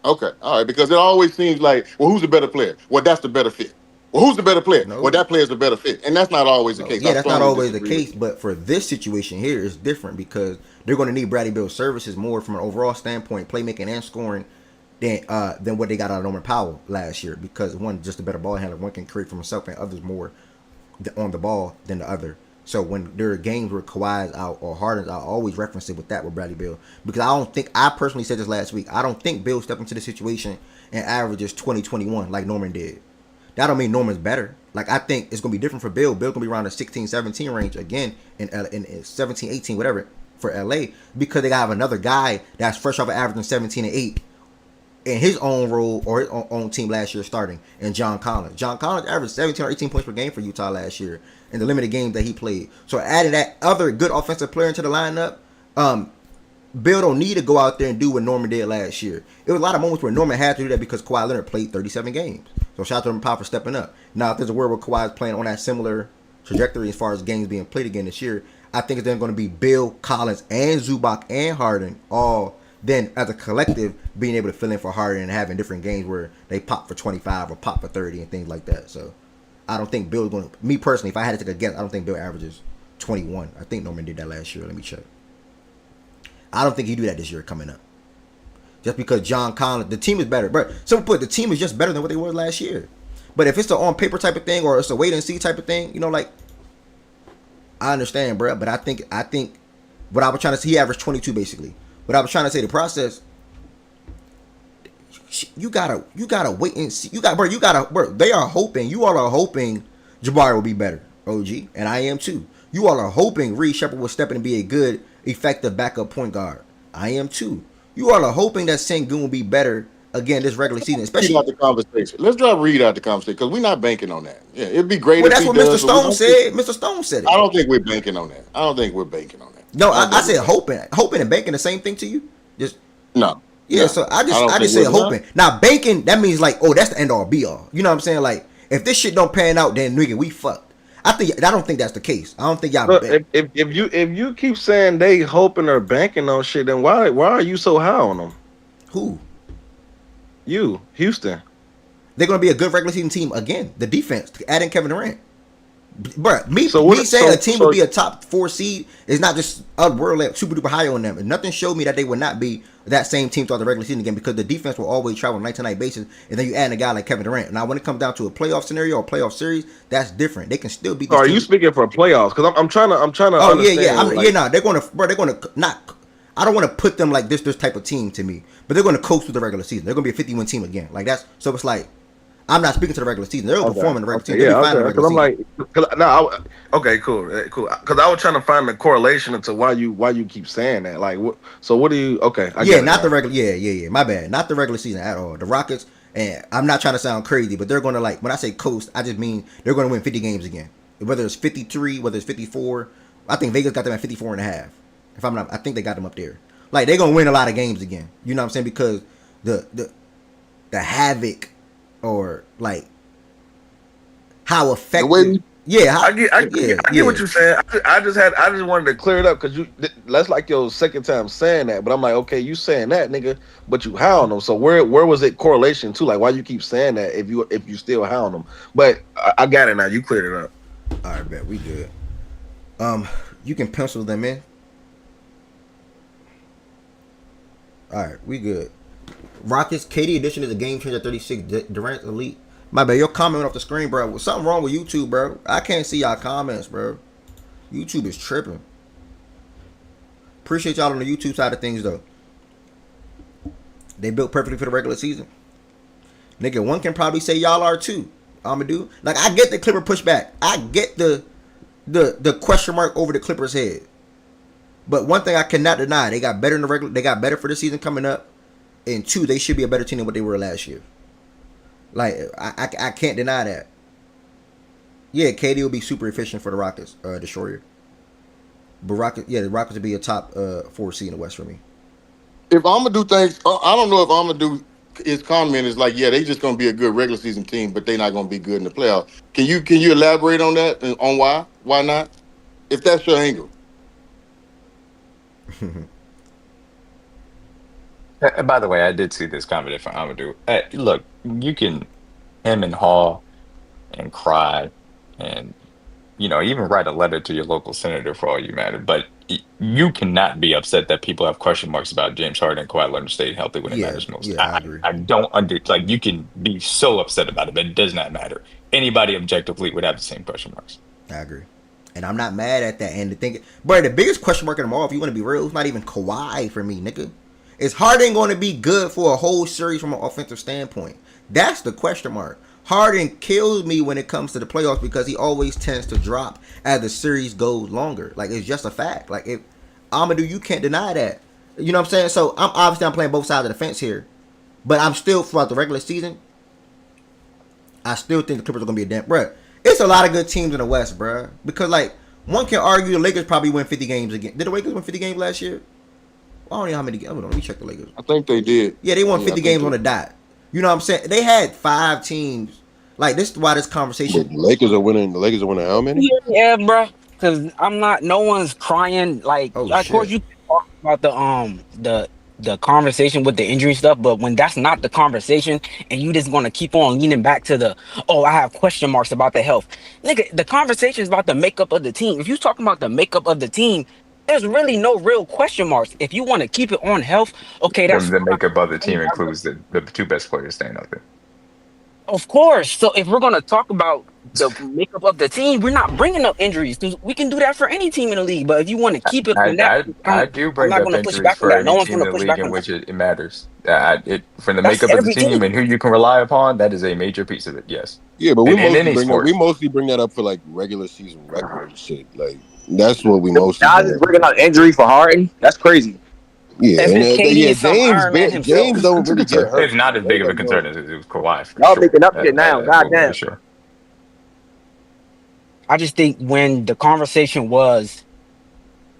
Okay, all right, because it always seems like, well, who's the better player? Well, that's the better fit. Well, who's the better player? No. Well, that player's the better fit, and that's not always the case. Yeah, I that's not strongly always the disagree with case, you. but for this situation here, it's different because they're going to need Bradley Beal's services more from an overall standpoint, playmaking and scoring, than what they got out of Norman Powell last year. Because one, just a better ball handler, one can create for himself, and others more on the ball than the other. So when there are games where Kawhi's out or Harden's out, I always reference it with that with Bradley Beal, because I personally said this last week, I don't think Beal stepped into the situation and averages 20-21 like Norman did. That don't mean Norman's better. Like, I think it's going to be different for Bill. Bill's going to be around the 16-17 range again in 17-18, whatever, for LA, because they got to have another guy that's fresh off of averaging 17 and 8 in his own role or his own team last year starting, and John Collins. John Collins averaged 17 or 18 points per game for Utah last year in the limited games that he played. So adding that other good offensive player into the lineup, Bill don't need to go out there and do what Norman did last year. It was a lot of moments where Norman had to do that because Kawhi Leonard played 37 games. So shout out to Norman Powell for stepping up. Now, if there's a world where Kawhi is playing on that similar trajectory as far as games being played again this year, I think it's then going to be Bill, Collins, and Zubac and Harden all then as a collective being able to fill in for Harden and having different games where they pop for 25 or pop for 30 and things like that. So I don't think Bill's going to, me personally, if I had to take a guess, I don't think Bill averages 21. I think Norman did that last year. Let me check. I don't think he do that this year coming up. Just because John Collins, the team is better. But someone put the team is just better than what they were last year. But if it's an on paper type of thing or it's a wait and see type of thing, you know, like, I understand, bro. But I think what I was trying to say, he averaged 22 basically. What I was trying to say, the process, you gotta wait and see. You all are hoping Jabari will be better, OG, and I am too. You all are hoping Reed Shepard will step in and be a good, effective backup point guard. I am too. You all are hoping that Sengun will be better again this regular season, especially. Out the conversation. Let's drop Reed out the conversation because we're not banking on that. Yeah, it'd be great. Well, if that's he what does, Mr. Stone said. Mr. Stone said it. I don't think we're banking on that. No, I said hoping and banking the same thing to you. Just no. Yeah, so I just said hoping. Now banking, that means like, oh, that's the end all be all. You know what I'm saying? Like, if this shit don't pan out, then nigga, we fucked. I don't think that's the case. I don't think y'all. Look, if you keep saying they hoping or banking on shit, then why are you so high on them? Who? You, Houston. They're gonna be a good regular season team again. The defense, adding Kevin Durant. But me saying a team would be a top 4 seed is not just unworldly, super duper high on them. And nothing showed me that they would not be that same team throughout the regular season again, because the defense will always travel on a night-to-night basis, and then you add a guy like Kevin Durant. Now, when it comes down to a playoff scenario or playoff series, that's different. They can still beat. Are you speaking for playoffs? Because I'm trying to. Oh understand. They're gonna not. I don't want to put them like this type of team to me, but they're gonna coast through the regular season. They're gonna be a 50-win team again. Like that's so. It's like, I'm not speaking to the regular season. They'll perform in the regular season. They'll be fine in the regular season. Okay, cool. Because I was trying to find the correlation into why you keep saying that. Like, what do you? Okay, the regular. Yeah. My bad. Not the regular season at all. The Rockets, and I'm not trying to sound crazy, but they're gonna, like, when I say coast, I just mean they're gonna win 50 games again. Whether it's 53, whether it's 54, I think Vegas got them at 54 and a half. If I'm not, I think they got them up there. Like, they're gonna win a lot of games again. You know what I'm saying? Because the havoc, or like how effective. I get what you're saying. I just wanted to clear it up because that's like your second time saying that. But I'm like, okay, you saying that, nigga, but you high on them. So where was it correlation to? Like, why you keep saying that if you still high on them? But I got it now. You cleared it up. All right, bet we good. You can pencil them in. All right, we good. Rockets, KD edition is a game changer at 36. Durant elite. My bad, your comment went off the screen, bro. Something wrong with YouTube, bro. I can't see y'all comments, bro. YouTube is tripping. Appreciate y'all on the YouTube side of things, though. They built perfectly for the regular season. Nigga, one can probably say y'all are too. I'ma do. Like, I get the Clipper pushback. I get the question mark over the Clippers' head. But one thing I cannot deny, they got better in the regular. They got better for the season coming up. and 2, they should be a better team than what they were last year. Like I can't deny that. Yeah, KD will be super efficient for the Rockets, Destroyer. But the Rockets would be a top 4 seed in the West for me. If I'm gonna do things, I don't know if I'm gonna do. His comment is like, yeah, they just gonna be a good regular season team, but they're not gonna be good in the playoffs. Can you elaborate on that and on why? Why not? If that's your angle. By the way, I did see this comment from Amadou. Look, you can him and haw and cry and even write a letter to your local senator for all you matter. But you cannot be upset that people have question marks about James Harden and Kawhi Leonard staying healthy when it matters most. I agree. I don't like you can be so upset about it, but it does not matter. Anybody objectively would have the same question marks. I agree. And I'm not mad at that. And the biggest question mark in them all, if you want to be real, it's not even Kawhi for me, nigga. Is Harden going to be good for a whole series from an offensive standpoint? That's the question mark. Harden kills me when it comes to the playoffs because he always tends to drop as the series goes longer. Like, it's just a fact. Like, if Amadou, you can't deny that. You know what I'm saying? So, I'm playing both sides of the fence here. But I'm still, throughout the regular season, I still think the Clippers are going to be a damn... Bruh, it's a lot of good teams in the West, bruh. Because, like, one can argue the Lakers probably win 50 games again. Did the Lakers win 50 games last year? Well, I don't know how many games. Let me check the Lakers. I think they did. Yeah, they won 50 games on the dot. You know what I'm saying? They had 5 teams. Like, this is why this conversation... The Lakers are winning how many? Yeah, bro. Because I'm not... No one's crying. Like, of course, you talk about the conversation with the injury stuff, but when that's not the conversation and you just want to keep on leaning back to I have question marks about the health. Nigga, the conversation is about the makeup of the team. If you're talking about the makeup of the team, there's really no real question marks. If you want to keep it on health, okay, that's... The makeup of the team includes the 2 best players staying out there. Of course. So if we're going to talk about the makeup of the team, we're not bringing up injuries. We can do that for any team in the league. But if you want to keep it on that, I do bring up injuries for any team in the league in which it matters. For the makeup of the team and who you can rely upon, that is a major piece of it, yes. Yeah, but we mostly bring that up for, like, regular season record and shit. Like, that's what we mostly... Now just bringing out injury for Harden? That's crazy. Yeah, James don't really get hurt. It's not as big of a concern as it was Kawhi. Y'all making up shit now. Goddamn. Sure. I just think when the conversation was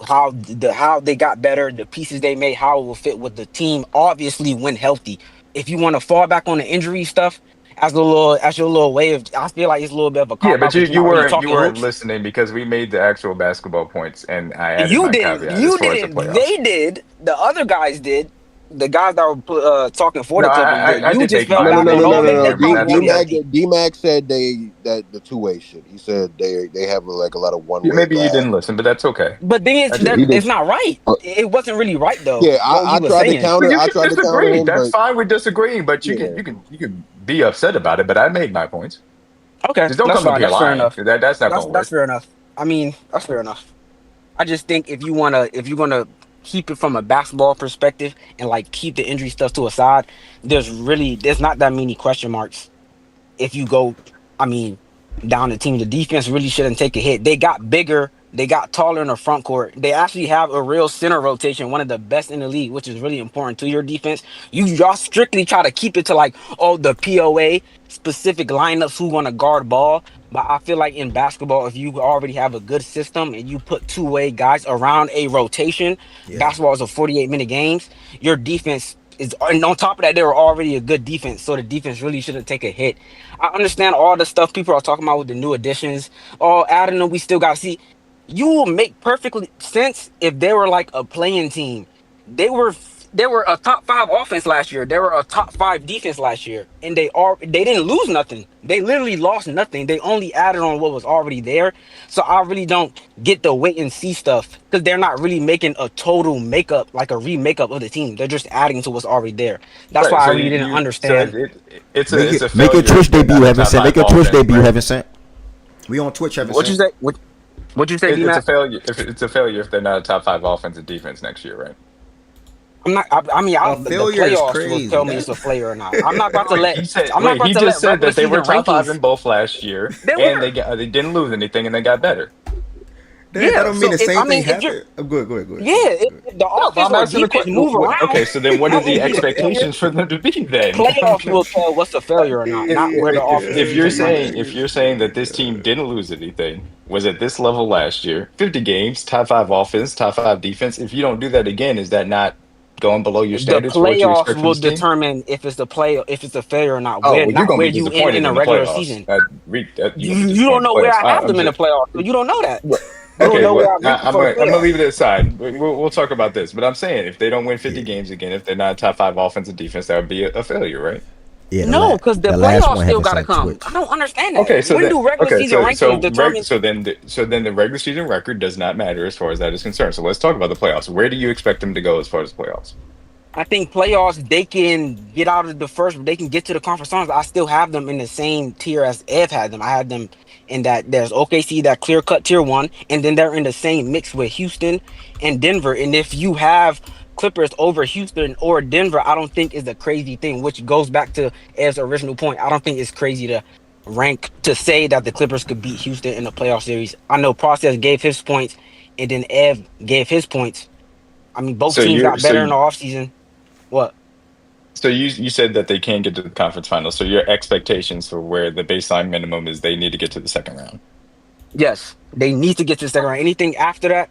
how they got better, the pieces they made, how it will fit with the team, obviously when healthy. If you want to fall back on the injury stuff as your little way of, I feel like it's a little bit of a cop. Yeah, but you weren't listening because we made the actual basketball points, and I added my caveat. You didn't. They did. The other guys did. The guys that were talking for the Clippers. You just felt no. D-Mac said that the two-way shit. He said they have like a lot of one-way. Maybe you didn't listen, but that's okay. But then it's not right. It wasn't really right though. Yeah, I tried to counter. I tried to counter him. That's fine. We're disagreeing, but you can be upset about it. But I made my points. Okay, just don't come up here lying. That's not going to work. That's fair enough. I mean, that's fair enough. I just think if you're gonna keep it from a basketball perspective and like keep the injury stuff to a side, there's not that many question marks. If you go, down the team, the defense really shouldn't take a hit. They got bigger, they got taller in the front court. They actually have a real center rotation, one of the best in the league, which is really important to your defense. Y'all strictly try to keep it to like, the POA specific lineups who want to guard ball. But I feel like in basketball, if you already have a good system and you put two-way guys around a rotation, basketball is a 48-minute games, your defense is, and on top of that, they were already a good defense, so the defense really shouldn't take a hit. I understand all the stuff people are talking about with the new additions. Adding them, we still got to see. You will make perfectly sense if they were like a playing team. They were a top 5 offense last year. They were a top 5 defense last year, and they didn't lose nothing. They literally lost nothing. They only added on what was already there. So I really don't get the wait and see stuff because they're not really making a total makeup, like a remakeup of the team. They're just adding to what's already there. That's why I really didn't understand. So it's a make your Twitch debut, Heaven Sent. Make your Twitch debut, Heaven Sent. We on Twitch, Heaven Sent. What you say? What'd you say? It's a failure. It's a failure if they're not a top 5 offensive defense next year, right? I'm not. The playoffs will tell me it's a failure or not. I'm not about to let. He said that they were top 5 in both last year, and they didn't lose anything, and they got better. That don't mean the if, same I thing mean, if you're, happened. Go ahead. yeah, if the No, offense I'm or asking the defense question. move around, Okay, so then what that are the won't be a failure. expectations for them to be then? Playoffs will tell what's a failure or not, not where the offense If is you're performing. saying that this team didn't lose anything, was at this level last year, 50 games, top five offense, top five defense. If you don't do that again, is that not going below your The standards for what you playoffs expect from will this team? determine if it's a failure or not. Oh, Where well, you're not gonna where be you end in disappointed a in the regular playoffs. season. You're You gonna be you don't disappointed in know the where playoffs. I have I'm them in the just playoffs, so you don't know that. Well, You don't okay. know Well, where I'm ranking I'm for the gonna playoffs. leave it aside. We'll talk about this. But I'm saying if they don't win 50 Yeah, games again, if they're not top five offense and defense, that would be a failure, right? yeah. No, because the The last playoffs one still haven't gotta said come. I Twitch. don't understand that. Okay, so When then do regular okay, season rankings determine? so then the regular season record does not matter as far as that is concerned. So let's talk about the playoffs. Where do you expect them to go as far as the playoffs? I think playoffs, they can get out of the first, they can get to the conference finals. I still have them in the same tier as Ev had them. I had them in that there's OKC, that clear cut tier one, and then they're in the same mix with Houston and Denver. And if you have Clippers over Houston or Denver, I don't think is a crazy thing, which goes back to Ev's original point. I don't think it's crazy to say that the Clippers could beat Houston in the playoff series. I know Process gave his points, and then Ev gave his points. I mean, both So teams you're got better in the offseason. What? so you said that they can get to the conference finals. So your expectations for where the baseline minimum is they need to get to the second round. Yes, they need to get to the second round. Anything after that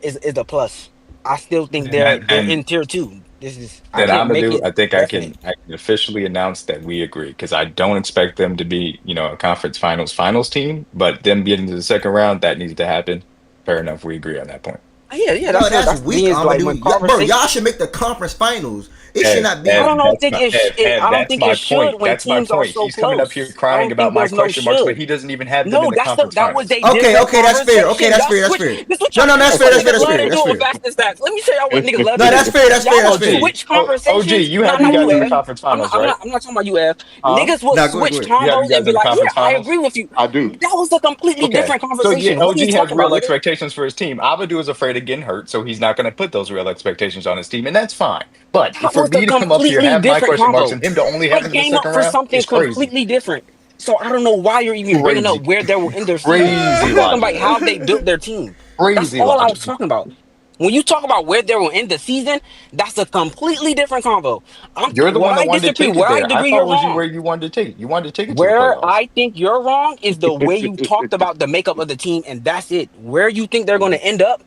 is a plus. I still think they're And in tier two. This is I then can't make Amadou, it I think definite. I can officially announce that we agree because I don't expect them to be, a conference finals team, but them getting to the second round, that needs to happen. Fair enough, we agree on that point. Yeah, No, that's that's the thing weak, is like when Amadou. Bro, conversation. y'all should make the conference finals. It should Ev, not be. I Ev, don't know. that's my Ev, I Ev, don't that's think it my should point. when That's my teams are point. so He's coming up here close. I crying don't think about my there's no question marks, but should. he doesn't even have them No, in the conference that was finals. a Okay, different that's fair. conversation. Okay, that's fair. That's Switch. fair. This what No, y'all no, that's this fair. what That's fair. niggas That's love fair. to That's do with fair. basket stats. Let me show y'all what niggas love No, to do. that's fair. That's fair. Y'all That's will fair. switch OG, conversations. you No, have you not you, guys in the Ev. conference finals, right? I'm not talking about you, Ev. Huh? Niggas will Nah, go ahead. Go switch ahead. You have you combos and guys be in the like, conference yeah, I finals? agree with you. I do. That was a completely Okay. different So yeah, conversation. What are you OG has talking about, real nigga? expectations for his team. Abadu is afraid of getting hurt, so he's not going to put those real expectations on his team, and that's fine. But That for was a me to come up here, completely have my different question marks, combo. and him to only I have him in the came up second for round something is crazy. completely different. So I don't know why you're even bringing up Crazy. where they will end their season. Crazy I'm talking about logic. how they built their team. That's Crazy all I was logic. talking about. When you talk about where they will end the season, that's a completely different combo. You're the Where one that I wanted to disagree, take it where I there. I agree, you're followed you wrong. where you wanted to take it. You wanted to take it to the Where playoffs. I think you're wrong is the way you talked about the makeup of the team, and that's it. Where you think they're going to end up,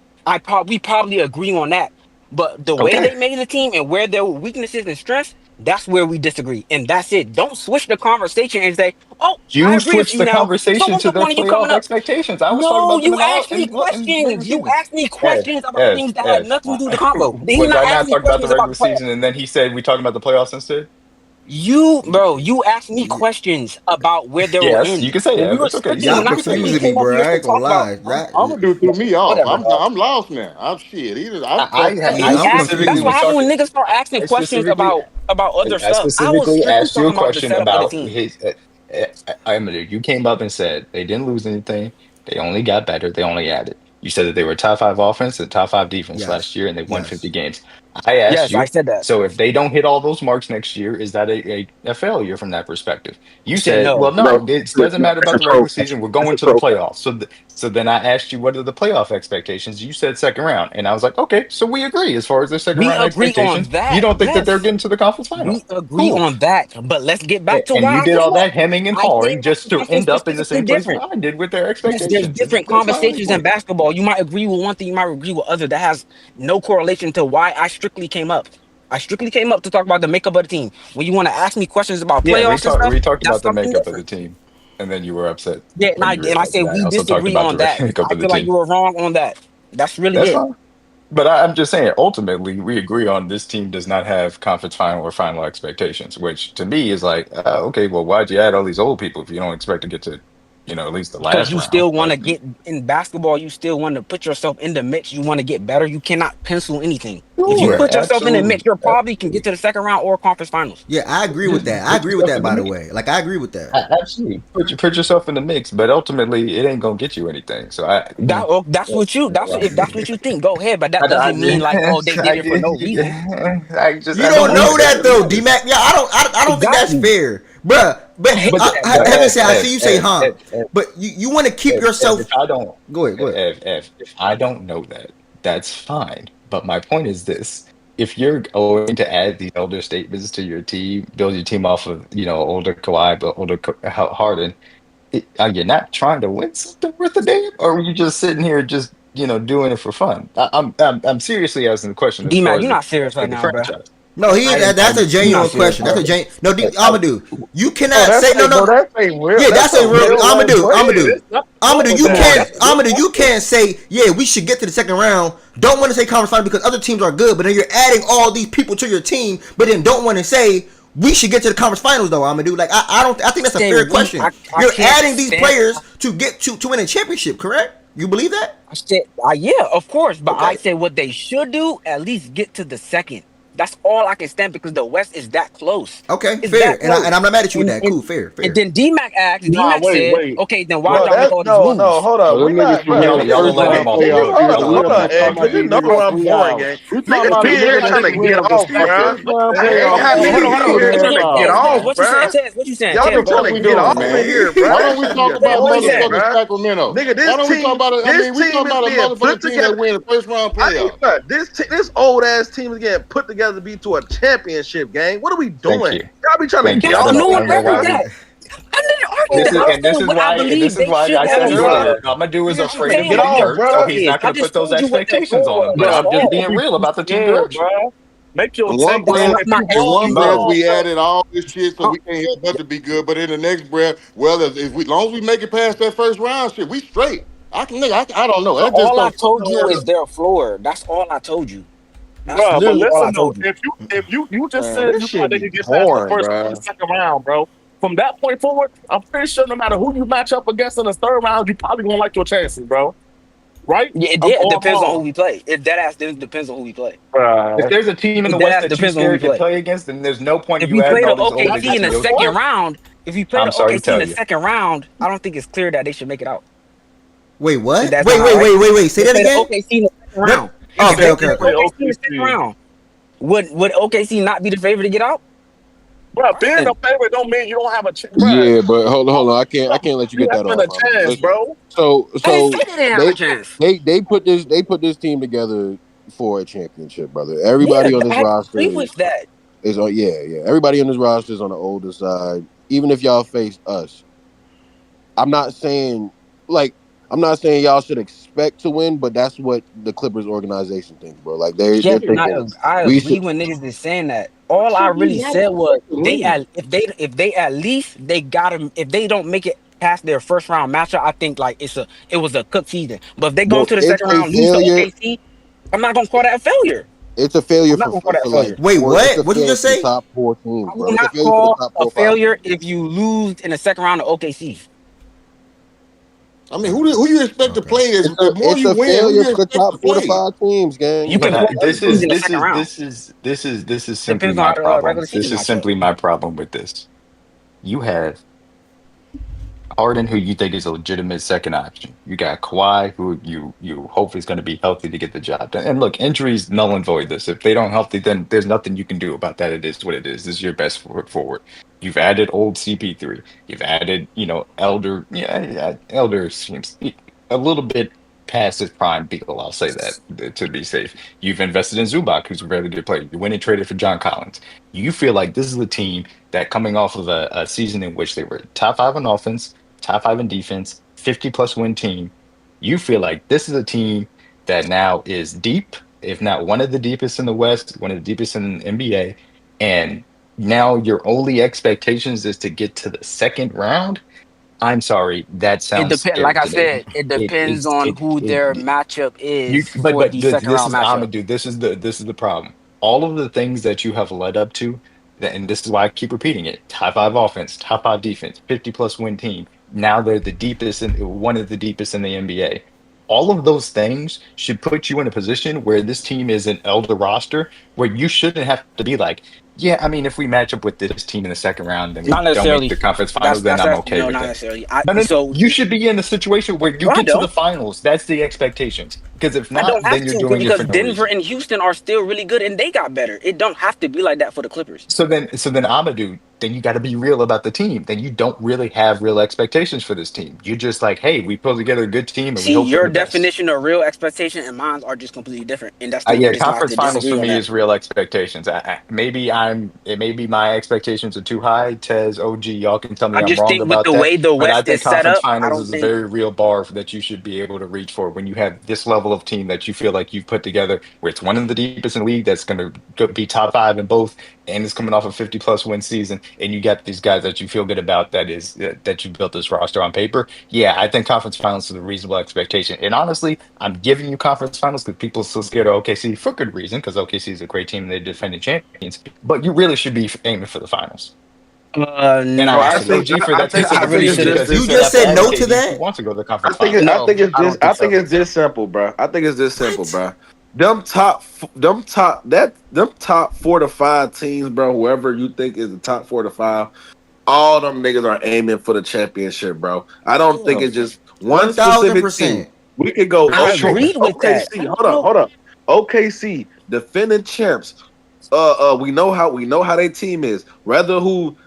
we probably agree on that. But the way Okay. they made the team and where their weaknesses and strengths, that's where we disagree, and that's it. Don't switch the conversation and say, "Oh, I You agree with switched you the now." So conversation what's to the their point of you coming playoff up? expectations. I was talking No, about them you asked me in regular questions. You season. asked me Ev, questions about Ev, things that had Ev. nothing to do with the combo. Did he Was not I ask not me talking about the questions about regular the playoffs? season and then he said we talking about the playoffs instead? You asked me questions about where they will Yes, you end. can say When we Ev. were It's okay. You switching, can Y'all when I you can say simply that. confusing me, came up bro. here I to ain't gonna talk about, lie. Amadou threw me off. whatever, bro. I'm lost now. I'm shit. I, I'm I, fucked up. I You I'm asked. specifically That's what was confused. happened talking. when niggas start asking I questions specifically about other I stuff. I was specifically strictly asked you a talking about the question setup of the about team. his. You came up and said they didn't lose anything. They only got better. They only added. You said that they were top five offense and top five defense last Yes. year, and they won 50 Yes. games. I asked Yes, I you, said that. so if they don't hit all those marks next year, is that a failure from that perspective? I You said said, no. well, no, it doesn't matter That's about a the regular troll. season. We're That's going a to the troll. playoffs. So then I asked you, what are the playoff expectations? You said second round, and I was like, okay, so we agree as far as their second We round agree on expectations. You that. don't think that they're Yes, getting to the conference we final? agree Cool. on that. But let's get back to And why you I did came all up. that hemming and I hawing came up just for to something end up in the specifically same place where different. I did with their Yes, there's expectations. different That's my only conversations in point. basketball. You might agree with one thing, you might agree with other. That has no correlation to why I strictly came up. I strictly came up to talk about the makeup of the team. When you want to ask me questions about Yeah, playoffs and stuff, we talked that's about the something makeup of the different. team, and then you were upset Yeah, when you and I realized say that. I we also talked disagree about on the that. makeup I of the feel like team. you were wrong on that. That's really That's it. fine. But I'm just saying, ultimately, we agree on this team does not have conference final or final expectations, which to me is like, okay, well, why'd you add all these old people if you don't expect to get to, at least the Because last you round? still want Like, to get in basketball, you still want to put yourself in the mix. You want to get better. You cannot pencil anything. If you sure, put yourself in the mix, absolutely, you probably can get absolutely. to the second round or conference finals. Yeah, I agree with Just that. I put agree with yourself that. in the By the mix. way, like I agree with that. Absolutely. Put yourself in the mix, but ultimately it ain't gonna get you anything. So That's what you. If that's what you think, go ahead. But that I doesn't mean like, oh, just they did it for no reason. I You don't don't Don't think know that's that what though, matters. D Mac. Yeah, I don't think that's exactly. fair, bruh. But hate But that, I bro. haven't said. I see Ev, you say, Ev, huh? Ev, Ev, But you want to keep yourself. If I don't, Go ahead. Go ahead. If I don't know that, that's fine. But my point is this: if you're going to add these older statements to your team, build your team off of older Kawhi, but older Harden, are you not trying to win something worth a damn, or are you just sitting here just doing it for fun? I'm seriously asking the question as far D-Mac, as you're not serious for right the now, bro. franchise. No, that's a You're not genuine serious, question. That's bro. a genuine. No, Amadou, you Oh, cannot that's say no, like, bro, no. that's a real. Yeah, That's that's a a real real life question. Amadou, you Come on, can't. that's a Amadou, you can't say, yeah, we should get to the second round. Don't want to say conference final because other teams are good, but then you're adding all these people to your team, but then don't want to say we should get to the conference finals though, Amadou. Like I don't. I think that's a fair question. I You're can't adding these stand. players to get to win a championship, correct? You believe that? I said, yeah, of course. But I Okay. said what they should do, at least get to the second. That's all I can stand because the West is that close. Okay, It's fair. that close. And I'm not mad at you with that. And, Cool, fair. and then D-Mac asked, Nah, D-Mac said, wait. okay, then why No, y'all make that all these no, moves? hold up. So We them niggas not, from bro. here in the Y'all first gonna let round him off the playoff hook. Hold series, up, and we hold up up, here talking Ed, about because you these know niggas I'm 3 boring, hours. gang. We talking Niggas about be a here nigga trying that to can win get a off, defensive bro. first round Ain't playoff Hold happy on, game hold on, niggas hold in on. for here What 3 trying you to saying, get hours. off, What you saying, bro. Tez? What you saying, Y'all Tez? just What trying are to we get doing, off in man? here, Why bro. don't That we shit talk get about What you boring, saying? motherfucking bro. Sacramento? Nigga, Why this don't we talk team, about it? I this mean, we team talking is about a being put motherfucking team that together. win the first round I ain't playoff. got this old ass team is getting put together to be to a championship game. What are we Thank doing? you, Y'all be trying to thank you. get That's I the don't off know. new I in one don't know here, record why bro. we. that. I'm not arguing This that. is I'm and this saying is what I why and believe this is they why should I have said Yeah, done. bro. earlier, Amadou is Niggas trying afraid to of Saying get what getting they off, hurt, should so bro. he's is. not I going to put just those told you what their expectations goal on him. was. But That's I'm just all. being real about the team Yeah, direction. bro. Make your In one take That's on breath, not if my you in one wrong, excuse. breath, dog. we added all this shit, so Uh, we can't help but to be good. But in the next breath, well, as long as we make it past that first round, shit, we straight. I can, nigga, I don't know. So That just all I don't told don't you add is up. their floor. That's all I told you. That's Bro, but literally all I listen though, told you. if you just Man, said this you thought shit they be could get past the boring, first or bro. the second round, bro. From that point forward, I'm pretty sure no matter who you match up against in the third round, you probably won't like your chances, bro. Right? Yeah, it Or I'm depends on who wrong. we play. If that ass depends on who we play. If Bruh. there's a team in If the that West ass that you depends on who we scared to play. play against, then there's no point in If you we play adding the all these older That's OKC my in the guys to your second team. point. round, if we play I'm the sorry to OKC in tell the you. second round, I don't think it's clear that they should make it out. Wait, Does what? that Wait, sound all wait, right? wait, wait, wait. Say They that play the again. OKC in the second No. round. Oh, Yeah, If okay, they they okay, play do the okay. play OKC in the second OKC. round, would OKC not be the favorite to get out? Bro, All right being a then. favorite don't mean you don't have a chance, bro. Yeah, but hold on. I can't let you You get that having off, a Amadou. chance, Listen. bro. So I didn't say so they didn't have a they chance. they put this team together for a championship, brother. Yeah, Everybody on this I agree roster with that. is on yeah. Everybody on this roster is on the older side. Even if y'all face us, I'm not saying like I'm not saying y'all should expect to win, but that's what the Clippers organization thinks, bro. Like they're Yes, and thinking I we agree should. when niggas is saying that. All I really said was if they at least they got to if they don't make it past their first round matchup, I think like it was a cook season. But if they go Well, into the it's second a round, lose to failure. OKC, I'm not gonna call that a failure. It's a failure I'm not gonna call that for a like failure. Wait, four. It's what? a What you failure just for the say? top four teams, I will bro. It's a not failure for the call top a 4 or 5 failure teams. if you lose in the second round to OKC. I mean, who you expect to Okay. play? Is the more It's you a win, who failure you for the expect to top 4 to play? 5 teams, gang. You Like can I'm play This telling teams is in the you, second round. this is simply Depends on my how the problem. regular This season is matchup. simply my problem with this. You have Harden, who you think is a legitimate second option. You got Kawhi, who you hope is going to be healthy to get the job done. And look, injuries null and void this. If they don't healthy, then there's nothing you can do about that. It is what it is. This is your best foot forward. You've added old CP3. You've added, elder. Yeah, elder seems a little bit past his prime. Beal, I'll say that to be safe. You've invested in Zubac, who's a very good player. You went and traded for John Collins. You feel like this is a team that coming off of a season in which they were top five on offense, top five in defense, 50 plus win team. You feel like this is a team that now is deep, if not one of the deepest in the West, one of the deepest in the NBA. And now your only expectations is to get to the second round. I'm sorry, that It sounds depends. Like scary I to me. said, it It depends it's on it who it, their it matchup you is but for but the th- second this round is matchup. Amadou. This is the problem. All of the things that you have led up to, and this is why I keep repeating it: top five offense, top five defense, 50 plus win team. Now they're the deepest in one of the deepest in the NBA. All of those things should put you in a position where this team is an elder roster, where you shouldn't have to be like, Yeah, I mean, if we match up with this team in the second round, then we Not don't make necessarily. the conference finals, then I'm okay No, with not that. necessarily. No, So you should be in a situation where you no, I get to the don't. finals. That's the expectations. Because if I not, don't have then you're to doing it because for no Denver reason. and Houston are still really good and they got better. It don't have to be like that for the Clippers. So then Amadou, then you got to be real about the team. Then you don't really have real expectations for this team. You're just like, hey, we put together a good team and we See, hope for your the best. definition of real expectation and mine are just completely different, and that's the Yeah, reason why I have conference to finals disagree for on me that. is real expectations. It may be my expectations are too high. Tez, OG, y'all can tell me I I'm just wrong think with about the that. way the But I West think is set conference up, I finals don't is a think. very real bar that you should be able to reach for when you have this level of team that you feel like you've put together, where it's one of the deepest in the league that's going to be top five in both, and it's coming off a 50+ win season, and you got these guys that you feel good about that you built this roster on paper. Yeah, I think conference finals is a reasonable expectation. And honestly, I'm giving you conference finals because people are so scared of OKC for good reason, because OKC is a great team and they're defending champions. But you really should be aiming for the finals. And I Well, Nah. asked OG for that I really specifically shouldn't. because he You said just after said no advocating, to he that. wants to go to the I conference think it, finals. I No, think it's I don't just I think think so. it's this simple, bro. I think it's this simple, What? bro. Them top 4 to 5 teams, bro. Whoever you think is the top 4 to 5, all them niggas are aiming for the championship, bro. I don't think Yeah, it's just one specific team. 1000%. We could go I agreed with that. OKC. Hold up. OKC, defending champs. We know how their team is. Rather who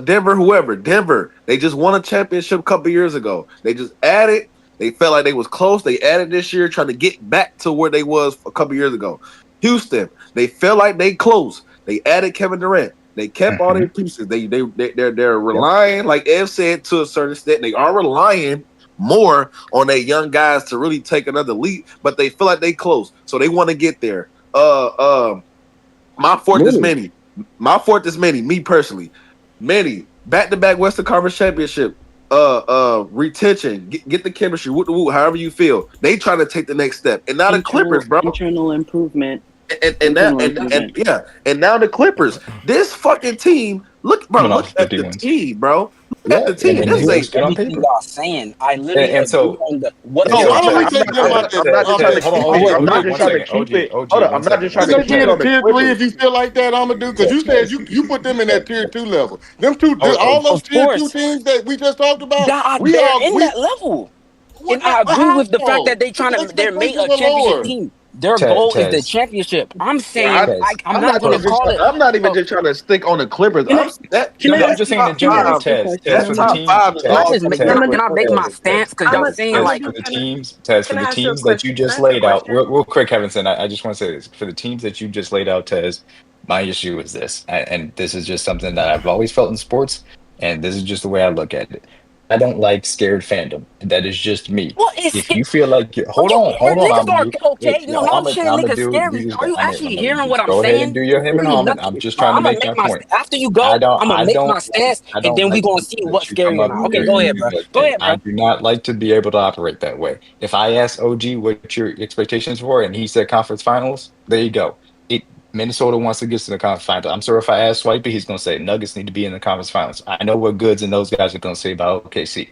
Denver, whoever. Denver, they just won a championship a couple years ago. They just added. They felt like they was close. They added this year, trying to get back to where they was a couple years ago. Houston, they felt like they close. They added Kevin Durant. They kept all their pieces. They're relying, like Ev said, to a certain extent. They are relying more on their young guys to really take another leap, but they feel like they close, so they want to get there. My fourth is Manny. Me personally. Manny, back-to-back Western Conference Championship. Retention. Get the chemistry. However you feel. They trying to take the next step. And now the Clippers, bro. Internal improvement. And now the Clippers. This fucking team. Look at the team, bro. Look at the team. I This agree is with everything y'all saying. I literally agree on what. No, why don't we take them out there? I'm not just trying to keep it. Hold on, I'm not just trying to keep it on the tier 3 Clippers. if you feel like that, Amadou, because you said you put them in that tier 2 level. Them two, all those tier 2 teams that we just talked about, they're in that level. And I agree with the fact that they're made a championship team. Their goal is the championship. I'm saying I'm not going to call it. I'm not even just trying to stick on the Clippers. I'm just saying in general, Tez. Tez for the team. Can I make my stance? Because y'all saying like for the teams, Tez, for the teams that you just laid out. Real quick, Kevinson, I just want to say this. For the teams that you just laid out, Tez, my issue is this, and this is just something that I've always felt in sports, and this is just the way I look at it. I don't like scared fandom. That is just me. If you feel like hold on, okay, no, I'm saying niggas scary. Are you actually hearing what I'm saying? Go ahead and do your him and Harmon. I'm just trying to make my point. After you go, I'm gonna make my stance, and then we gonna see what's scary or not. Okay, go ahead, bro. Go ahead, bro. I do not like to be able to operate that way. If I ask OG what your expectations were, and he said conference finals, there you go. Minnesota wants to get to the conference finals. I'm sure if I ask Swipey, he's going to say Nuggets need to be in the conference finals. I know what Goods and those guys are going to say about OKC.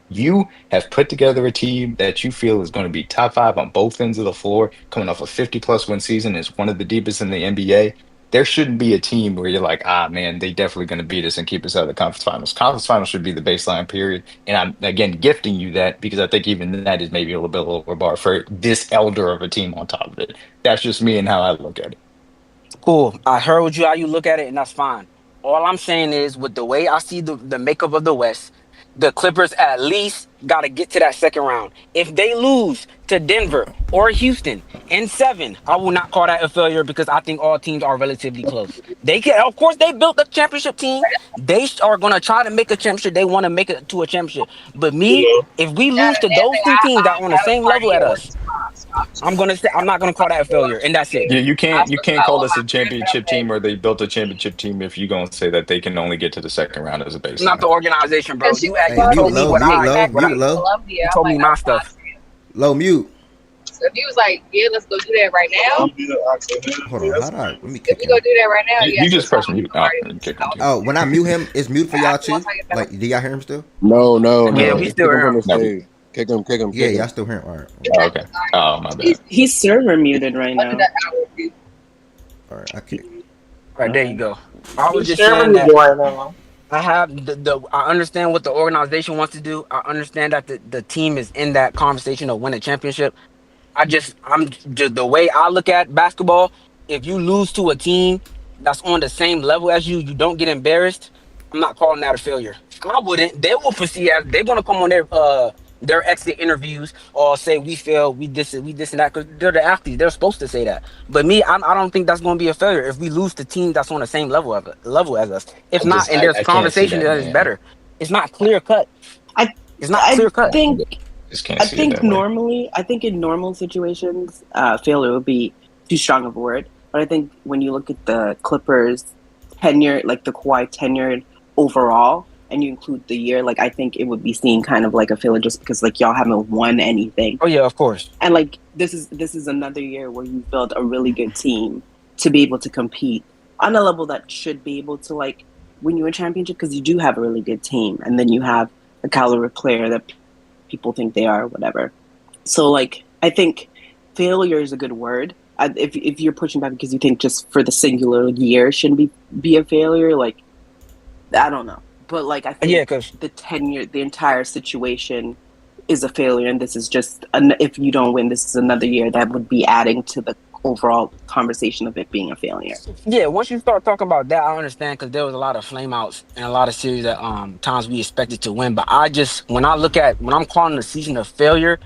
You have put together a team that you feel is going to be top 5 on both ends of the floor, coming off a 50+ win season, is one of the deepest in the NBA. There shouldn't be a team where you're like, man, they definitely going to beat us and keep us out of the conference finals. Conference finals should be the baseline period. And I'm, again, gifting you that because I think even that is maybe a little bit lower bar for this elder of a team on top of it. That's just me and how I look at it. Cool. I heard how you look at it, and that's fine. All I'm saying is, with the way I see the makeup of the West, the Clippers at least got to get to that second round. If they lose to Denver or Houston in 7, I will not call that a failure because I think all teams are relatively close. Of course, they built a championship team. They are going to try to make a championship. They want to make it to a championship. But if we lose to those 2 teams that are on the same level at us, I'm not gonna call that a failure, and that's it. Yeah, you can't call this a championship team or they built a championship team if you're gonna say that they can only get to the second round as a baseline. Not the organization, bro. You told me what I told me my stuff. Low mute. So if you was like, yeah, let's go do that right now. Hold on, hold on. Let me if we go do that right now, you just press mute. When I mute him, it's mute for y'all too. Like, do y'all hear him still? No. Yeah, we still hear him. Kick him. Yeah, y'all still hear him. All right. Oh, okay. Oh, my bad. He's server muted right now. All right, I kick. Right, there you go. I was He's just sharing saying with that you right now. I have I understand what the organization wants to do. I understand that the team is in that conversation of win a championship. I'm just the way I look at basketball. If you lose to a team that's on the same level as you, you don't get embarrassed. I'm not calling that a failure. I wouldn't. They will foresee as they're gonna come on their exit interviews or say we failed, we this and that because they're the athletes. They're supposed to say that. But me, I don't think that's gonna be a failure if we lose the team that's on the same level as us. If not, and there's I can't see conversation that, that is man. better. It's not clear cut. I It's not I clear cut. think Just can't I see it think that way. normally, I think in normal situations, failure would be too strong of a word. But I think when you look at the Clippers' tenure, like the Kawhi tenured overall, and you include the year, like I think it would be seen kind of like a failure just because like y'all haven't won anything. Oh yeah, of course. And like this is another year where you build a really good team to be able to compete on a level that should be able to like win you a championship because you do have a really good team, and then you have a caliber player that people think they are, whatever. So like I think failure is a good word. If you're pushing back because you think just for the singular year shouldn't be a failure, like I don't know. But like I think Yeah, because the tenure, the entire situation is a failure, and this is just if you don't win, this is another year that would be adding to the overall conversation of it being a failure. yeah, once you start talking about that, I understand because there was a lot of flameouts and a lot of series that times we expected to win. But when I'm calling the season a failure,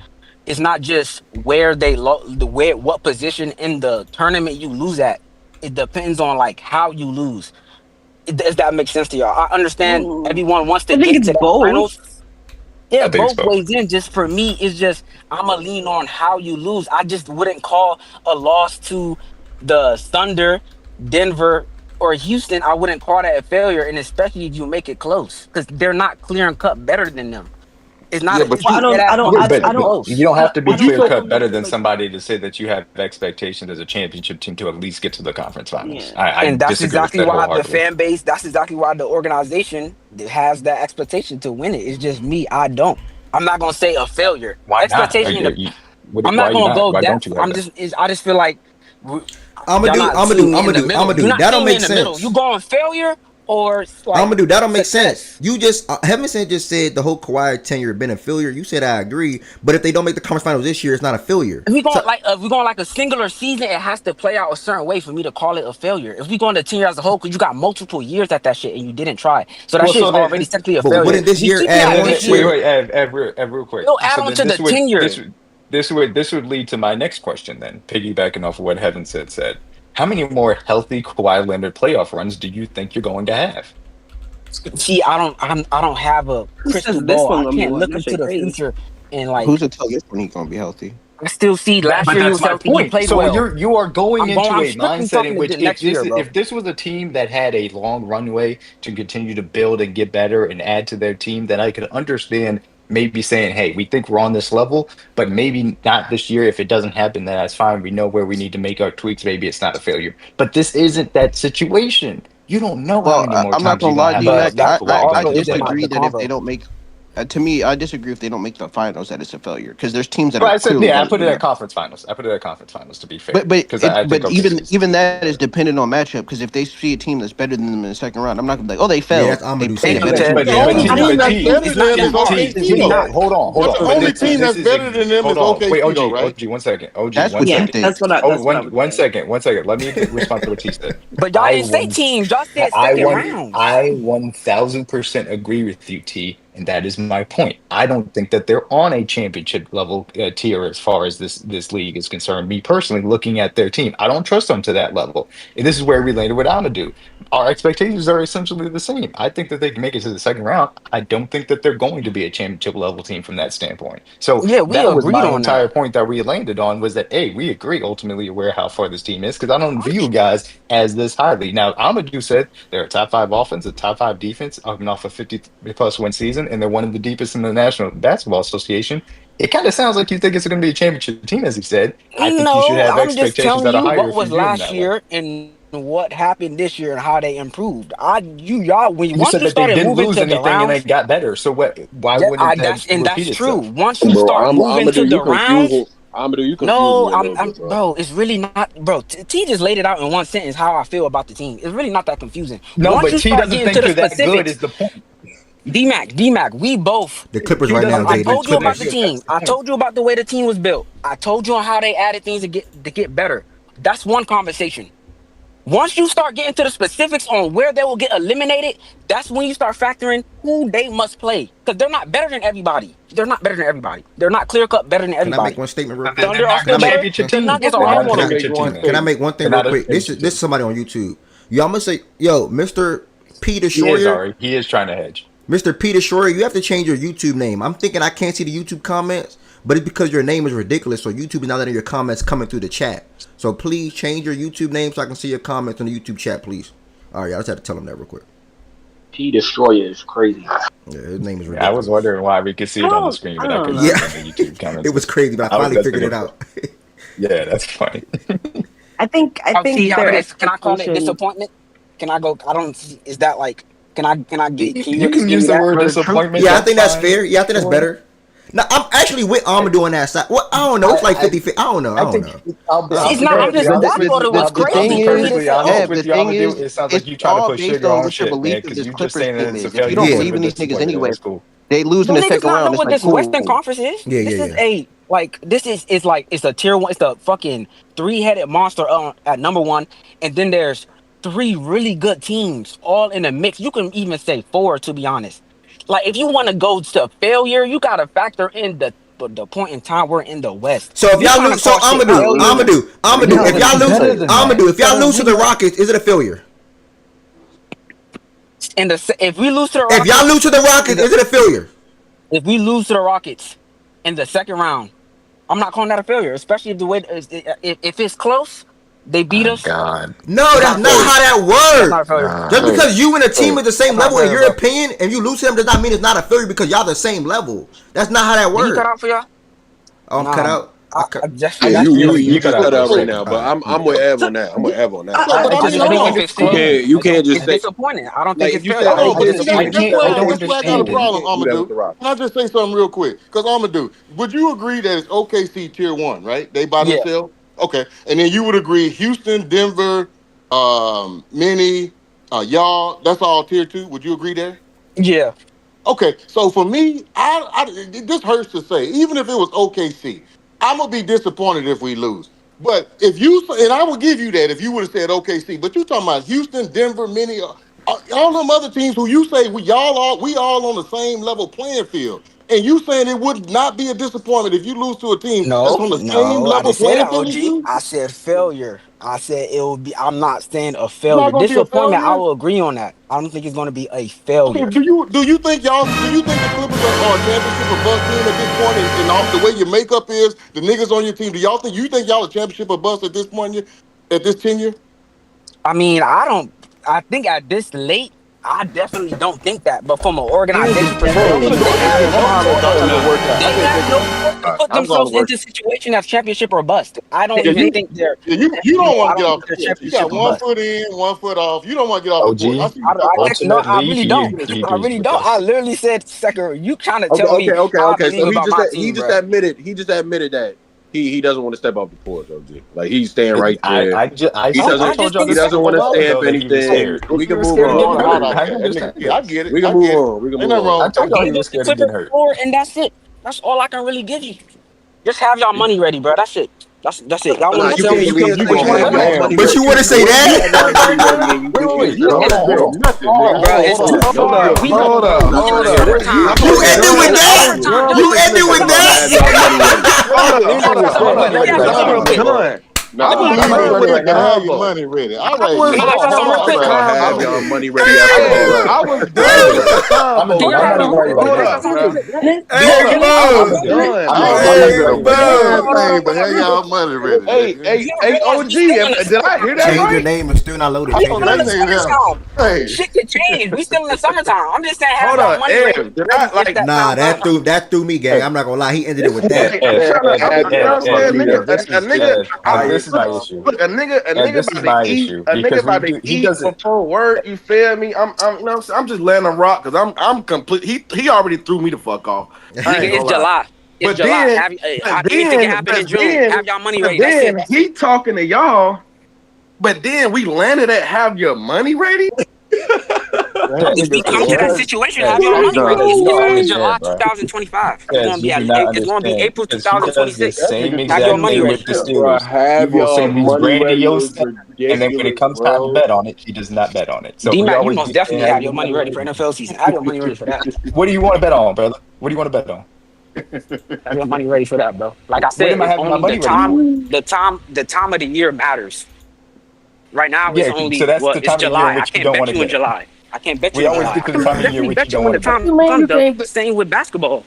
it's not just where what position in the tournament you lose at. It depends on like how you lose. Does that make sense to y'all? I understand everyone wants to I think get it's to the both. finals. Yeah, I think it's both ways in. Just for me, it's just I'm a lean on how you lose. I just wouldn't call a loss to the Thunder, Denver, or Houston. I wouldn't call that a failure, and especially if you make it close, because they're not clear and cut better than them. It's not. Yeah, A, but it's Well, I don't. I don't. it's I don't. close. You don't have to be I don't clear know. cut better than Like, somebody to say that you have expectations as a championship team to at least get to the conference finals. yeah. I And that's disagree with exactly that why the wholeheartedly. fan base. That's exactly why the organization has that expectation to win it. It's just me. I don't. I'm not gonna say a failure. Why not? Expectation. I'm Why not are you gonna not? go Why that. don't you have that? I just feel like I'm y'all gonna do. not I'm gonna seeing do. me I'm in gonna the do. I'm middle. gonna You're do. not That don't seeing me make in the middle. You sense. going failure or I'm like gonna do. That don't make success? sense. You just Heaven just said the whole Kawhi tenure been a failure. You said I agree, but if they don't make the conference finals this year, it's not a failure. If we So going like a singular season, it has to play out a certain way for me to call it a failure. If we go into 10 years as a whole, because you got multiple years at that shit and you didn't try, so that Well, shit is so then, already technically a but failure. wouldn't this If you year keep it add at on this shit? year, real quick. it'll add So on then to the tenure. this would lead to my next question then, piggybacking off of what Heaven said. How many more healthy Kawhi Leonard playoff runs do you think you're going to have? See, I don't have a Who crystal says this ball. one I gonna be can't one? look That into shit the crazy. future and Who's like to tell this when he's gonna be healthy? I still see last But year he that's was my healthy. He point. played So well. you are going into I'm a strictly mindset in talking which to next year, bro. if this was a team that had a long runway to continue to build and get better and add to their team, then I could understand maybe saying, hey, we think we're on this level, but maybe not this year. If it doesn't happen, then that's fine. We know where we need to make our tweaks. Maybe it's not a failure. But this isn't that situation. You don't know how Well, many more I'm not times gonna you're gonna lie, have D a Mac. healthy But Kawhi I also Leonard isn't play. not disagree the that if they convo. don't make. To me, I disagree if they don't make the finals that it's a failure because there's teams that But are I said, clearly yeah, I better put than it at them. conference finals. I put it at conference finals to be fair, because I think But OKC is even that is dependent on matchup because if they see a team that's better than them in the second round, I'm not gonna be like, oh, they Yeah, failed. that's They Amadou played said. a Thank you, better Yeah. team. Ted. But the They only won. It's team not that's that. better It's than not them is that hard. It's OKC really though. not. hold But on. the But only this team that's is better than them is hold on. Wait, OKC though, right? OG, 1 second. OG, That's one what you Yeah, second. think. Oh, that's what I was one saying. second, 1 second. Let me respond to what he said. But y'all I didn't say one, teams. Y'all said I second one, rounds. I 1000% agree with you, T, and that is my point. I don't think that they're on a championship level tier as far as this league is concerned. Me personally, looking at their team, I don't trust them to that level. And this is where we landed with Amadou. Our expectations are essentially the same. I think that they can make it to the second round. I don't think that they're going to be a championship level team from that standpoint. So Yeah, we that was agreed my on entire that. point that we landed on was that, hey, we agree ultimately where how far this team is because I don't view guys as this highly. Now, Amadou said they're a top five offense, a top five defense, coming off a 50 plus win season, and they're one of the deepest in the National Basketball Association. It kind of sounds like you think it's going to be a championship team, as he said. I think you should No, have I'm just expectations telling that are you higher what if you was view them last that way. year and what happened this year and how they improved. Y'all You once said you that they started didn't moving lose to the anything and they rounds, got better. So what? Why wouldn't that that's repeat true. itself? Once you Bro, start moving to Amadou, the you confusing. rounds, Amadou, you confusing No, me a little bit, bro. bro. It's really not, bro. T just laid it out in one sentence how I feel about the team. It's really not that confusing. No, Once but you T start doesn't getting to think the you're that good. specifics, Is the point? D-Mac, we both. The Clippers He right doesn't now, I think Jaden. told you about Clippers. the team. I told you about the way the team was built. I told you on how they added things to get better. That's one conversation. Once you start getting to the specifics on where they will get eliminated, that's when you start factoring who they must play. Because they're not better than everybody. They're not clear cut better than Can I everybody. make one statement real quick? They're Thunder are not still the better. championship The team. Nuggets They're are not all the one. championship team. Can I make one thing They're real not a quick? This championship is somebody on YouTube. Y'all, I'm gonna say, yo, Mr. Peter He is Schroyer. already. He is trying to hedge. Mr. Peter Schroyer, you have to change your YouTube name. I'm thinking I can't see the YouTube comments, but it's because your name is ridiculous, so YouTube is not letting your comments coming through the chat. So please change your YouTube name so I can see your comments in the YouTube chat, please. All right, I just had to tell him that real quick. P Destroyer is crazy. Yeah, his name is ridiculous. I was wondering why we could see it on the screen, but I couldn't see it in the YouTube comments. It was crazy, but I finally figured it out. Yeah, that's funny. I think See how their it is. Can I call it expectation- disappointment? Can I go? I don't. Is that like? Can I get? Can You can use the word disappointment. Yeah, I think that's fair. Yeah, I think that's better. No, I'm actually with Amadou on that side. Well, I don't know. It's like 50-50. I don't know. It's not. I'm just. That's what it was crazy for me to say. The thing is, it sounds like you trying to push sugar on shit, man, because you just saying that it's a failure. You don't believe in these niggas anyway. Cool. They lose in the Niggas second not round. know It's what like, this cool. Western Conference is. Yeah, This yeah, is yeah. a like this is like it's a tier one. It's a fucking 3-headed monster at number one, and then there's 3 really good teams all in a mix. You can even say 4 to be honest. Like if you want to go to failure, you gotta factor in the point in time we're in the West. So if y'all lose, so Amadou, if y'all lose to the Rockets, is it a failure? And if we lose to the Rockets, If y'all lose to the Rockets, is it a failure? If we lose to the Rockets in the second round, I'm not calling that a failure, especially if the way if it's close, they beat us. God. No, that's not how that That's not a works. failure. Just because you and a team at the same That's not level, in fair, your bro. opinion, and you lose to them, does not mean it's not a failure because y'all the same level. That's not how that Did he cut works. out for y'all? Oh, I'm cut out. Yeah, you just cut out right now, but I'm with Ev on that. I'm with Ev on that. You can't just It's say disappointing. I don't like think if you it's say fair. Hold on, OKC, but I don't that's where I got a problem, Amadou. Can I just say something real quick? Because Amadou, would you agree that it's OKC tier 1, right? They by Yeah. themselves? Okay. And then you would agree Houston, Denver, Minnie, y'all, that's all tier 2. Would you agree there? Yeah. Okay. So for me, this hurts to say, even if it was OKC, I'm going to be disappointed if we lose. But if you, and I would give you that if you would have said OKC, but you talking about Houston, Denver, Minnie, all them other teams who you say we all on the same level playing field. And you saying it would not be a disappointment if you lose to a team that's on the same I level didn't say playing that, field as OG. you? I said failure. I said it will be. I'm not saying a It's failure. not gonna be a Disappointment. I failure? will agree on that. I don't think it's going to be a Okay, failure. do you think the Clippers are a championship or bust team at this point? And all the way your makeup is, the niggas on your team, do y'all think y'all a championship or bust at this point? At this tenure? I mean, I think at this late, I definitely don't think that. But from an organization perspective, they have no choice to put themselves into situation that's championship or bust. I don't even think they're. You don't want to get off the they're court. You got championship or one bust. foot in, one foot off. You don't want to get off the court. I see you got I really don't. I really don't. I literally said second. You trying to tell me? Okay. I So believe about my team, bro. admitted that he doesn't want to step off the court, OG. Like he's staying right there. I He doesn't want to stamp anything. We can move on. I get it. We can move on. We can move on. I told y'all he was scared to get hurt. And that's it. That's all I can really give you. Just have y'all money ready, bro. That's it. That's it. Y'all want to tell me? But you want to say that? You ended with that? You ended with that? I believe you can have your money ready. All right. Have y'all money ready after all. I was done. But have y'all money ready. Hey, OG, did I hear that Change your right? name and still not loaded. Change your name. Hey. Shit can change. We still in the summertime. I'm just saying, have Hold y'all on, money Ed, ready. did I, like, Nah, that threw me, gang. I'm not gonna lie. He ended it with that. This is my issue. Look, a nigga this is about my to eat. issue, A nigga because about to he eat doesn't- before work. You feel me? I'm you know, I'm just letting him rock because I'm complete. He already threw me the fuck off. I ain't Nigga, it's gonna lie. July. It's But July. then, Have, anything can happen in June. Have y'all money ready. That's then it. he talking to y'all. But then we landed at have your money ready. If we come to that situation, have Yes, your money you ready. don't It's going to be understand, July bro. 2025. Yes, you do not It's going to be understand. April Because he does the 2026. same Have your exact money thing ready. with the Bro, Steelers. He have will say y'all these money ready grandiose is stuff, and then when it ridiculous, comes time to bro. bet on it, he does not bet on it. So we D-Mac, you always most get to definitely have have your your money money ready for ready. NFL season. Have your money ready for that. What do you want to bet on, brother? What do you want to bet on? Have your money ready for that, bro. Like I What said, am I it's having my only the money ready time, for? the time of the year matters. Right now, it's Yeah, so only that's the it's time of the year in July. I which you can't don't want bet to you in bet. July. I can't bet We you in always July. get I to can the time most of the year definitely which you bet you don't when want the to bet. time comes, though. Same with basketball.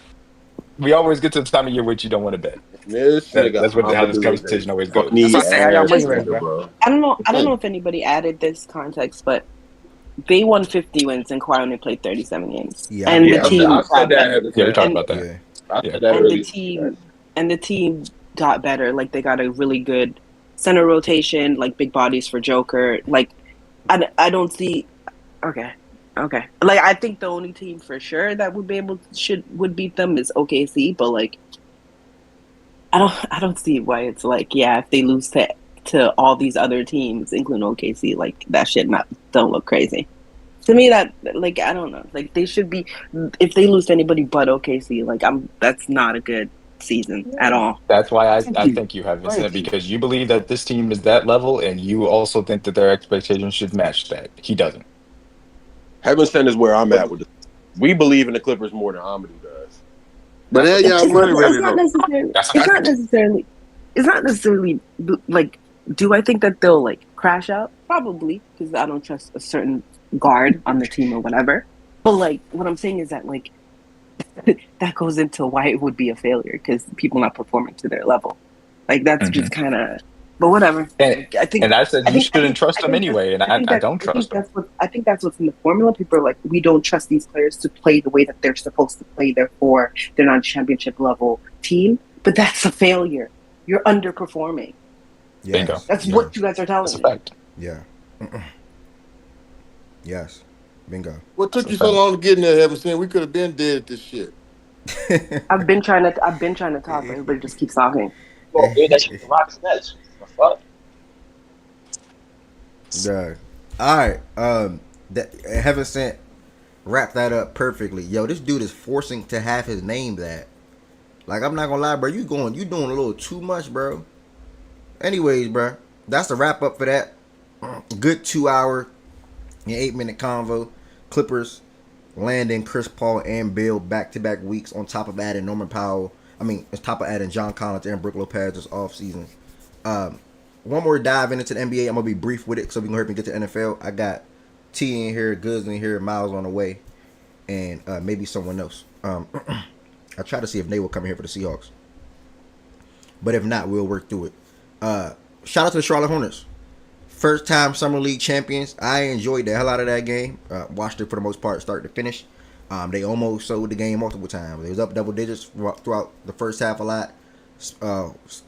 We always get to the time of year which you don't want to bet. This nigga That's what how this Ahmadu is conversation always a goes. That's funny why I say have your money ass ready, nigga, bro. bro. I don't know. I don't know if anybody added this context, but they won 50 wins and Kawhi only played 37 games, Yeah, I and did the Yeah, know that. team I said got that better, ever Yeah, we since. talked and about that. Yeah. I Yeah. said that and the earlier. team got better. Like they got a really good center rotation, like big bodies for Joker. Like I don't see. Okay, okay. Like I think the only team for sure that would be able would beat them is OKC, but like I don't see why it's like if they lose to all these other teams, including OKC, like that shit not don't look crazy. To me, that like I don't know, like they should be if they lose to anybody but OKC, like that's not a good season at all. That's why I think you haven't said, because you believe that this team is that level, and you also think that their expectations should match that. He doesn't. Heaven sent is where I'm at with it. We believe in the Clippers more than Amadou does. But That's yeah, the y'all It's money not. It's ready not though. necessarily. That's a It's not fact. necessarily. It's not necessarily like. Do I think that they'll like crash out? Probably, because I don't trust a certain guard on the team or whatever. But like, what I'm saying is that like that goes into why it would be a failure because people not performing to their level. Like that's Hmm. just kind of. But whatever. And Like, I think. and I said I you think. I shouldn't think. trust I them think that's. anyway, and I think I that. don't I think trust them. that's what. I think that's what's in the formula. People are like, we don't trust these players to play the way that they're supposed to play. Therefore, they're not a championship level team. But that's a failure. You're underperforming. Bingo. Yes. That's Yeah. what you guys are That's telling a me. fact. Yeah. Yes. Bingo. What That's took a you so fact. long to get in there, Heaven Sent? We could have been dead at this shit. I've been trying to talk, but everybody just keeps talking. Well, dude, that shit with the Rockets Nets. The fuck? Duh. All right. That Heaven Sent wrap that up perfectly. Yo, this dude is forcing to have his name that. Like, I'm not gonna lie, bro. You doing a little too much, bro. Anyways, bro, that's the wrap up for that. Good 2 hour and 8 minute convo. Clippers landing Chris Paul and Bill back to back weeks on top of adding Norman Powell. On top of adding John Collins and Brook Lopez this offseason. One more dive into the NBA. I'm gonna be brief with it so we can hurry and get to NFL. I got T in here, Goods in here, Miles on the way, and maybe someone else. I try to see if Nate will come here for the Seahawks, but if not, we'll work through it. Shout out to the Charlotte Hornets, first time Summer League champions. I enjoyed the hell out of that game. Watched it for the most part, start to finish. They almost sold the game multiple times. They was up double digits throughout the first half a lot.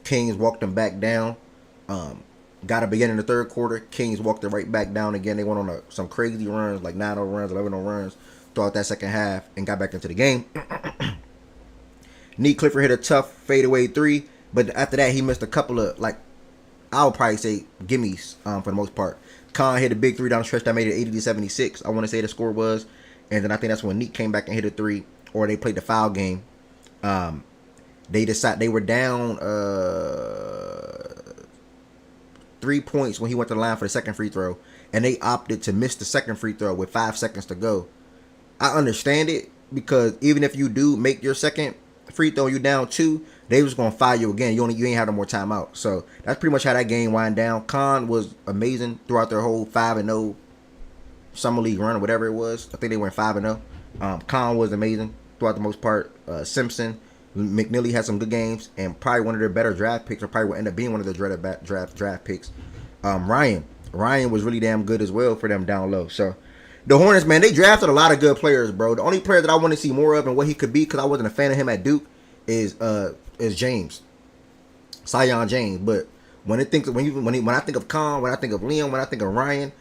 Kings walked them back down. Got a beginning of the third quarter. Kings walked it right back down again. They went on some crazy runs, like 9-0 runs, 11-0 runs throughout that second half and got back into the game. Nick Clifford hit a tough fadeaway three, but after that he missed a couple of, like, I'll probably say gimmies for the most part. Khan hit a big three down the stretch that made it 80-76. I want to say the score was, and then I think that's when Nick came back and hit a three, or they played the foul game. They were down 3 points when he went to the line for the second free throw, and they opted to miss the second free throw with 5 seconds to go. I understand it, because even if you do make your second free throw, you down 2, they was gonna fire you again. You ain't have no more timeout. So that's pretty much how that game wind down. Khan was amazing throughout their whole 5-0 summer league run or whatever it was. I think they went 5-0. Khan was amazing throughout the most part. Simpson, McNeely had some good games, and probably one of their better draft picks, or probably will end up being one of their dreaded draft picks. Ryan was really damn good as well for them down low. So the Hornets, man, they drafted a lot of good players, bro. The only player that I want to see more of and what he could be, because I wasn't a fan of him at Duke, is James, Sion James. But when I think of Khan, when I think of Liam, when I think of Ryan,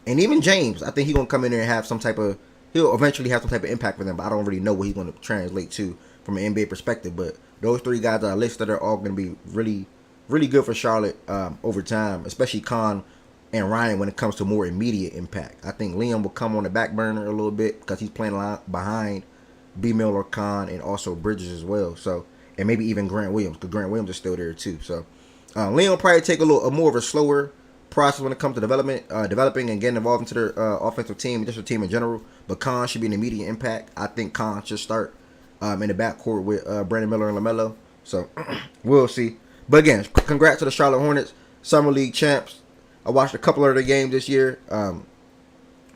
and even James, I think he's gonna come in there and have some type of. He'll eventually have some type of impact for them, but I don't really know what he's gonna translate to from an NBA perspective. But those three guys that I listed are all going to be really, really good for Charlotte over time, especially Khan and Ryan when it comes to more immediate impact. I think Liam will come on the back burner a little bit because he's playing behind B. Miller, Khan, and also Bridges as well. So, and maybe even Grant Williams, because Grant Williams is still there too. So, Liam will probably take a more of a slower process when it comes to developing and getting involved into their offensive team, just the team in general. But Khan should be an immediate impact. I think Khan should start in the backcourt with Brandon Miller and LaMelo. So we'll see. But again, congrats to the Charlotte Hornets, Summer League champs. I watched a couple of their games this year.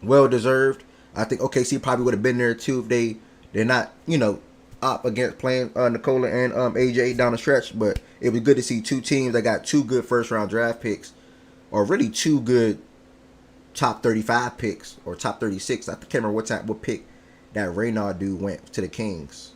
Well deserved. I think OKC probably would have been there too if they're not up against playing Nikola and AJ down the stretch. But it was good to see two teams that got two good first round draft picks, or really two good top 35 picks or top 36. I can't remember what pick that Raynaud dude went to the Kings.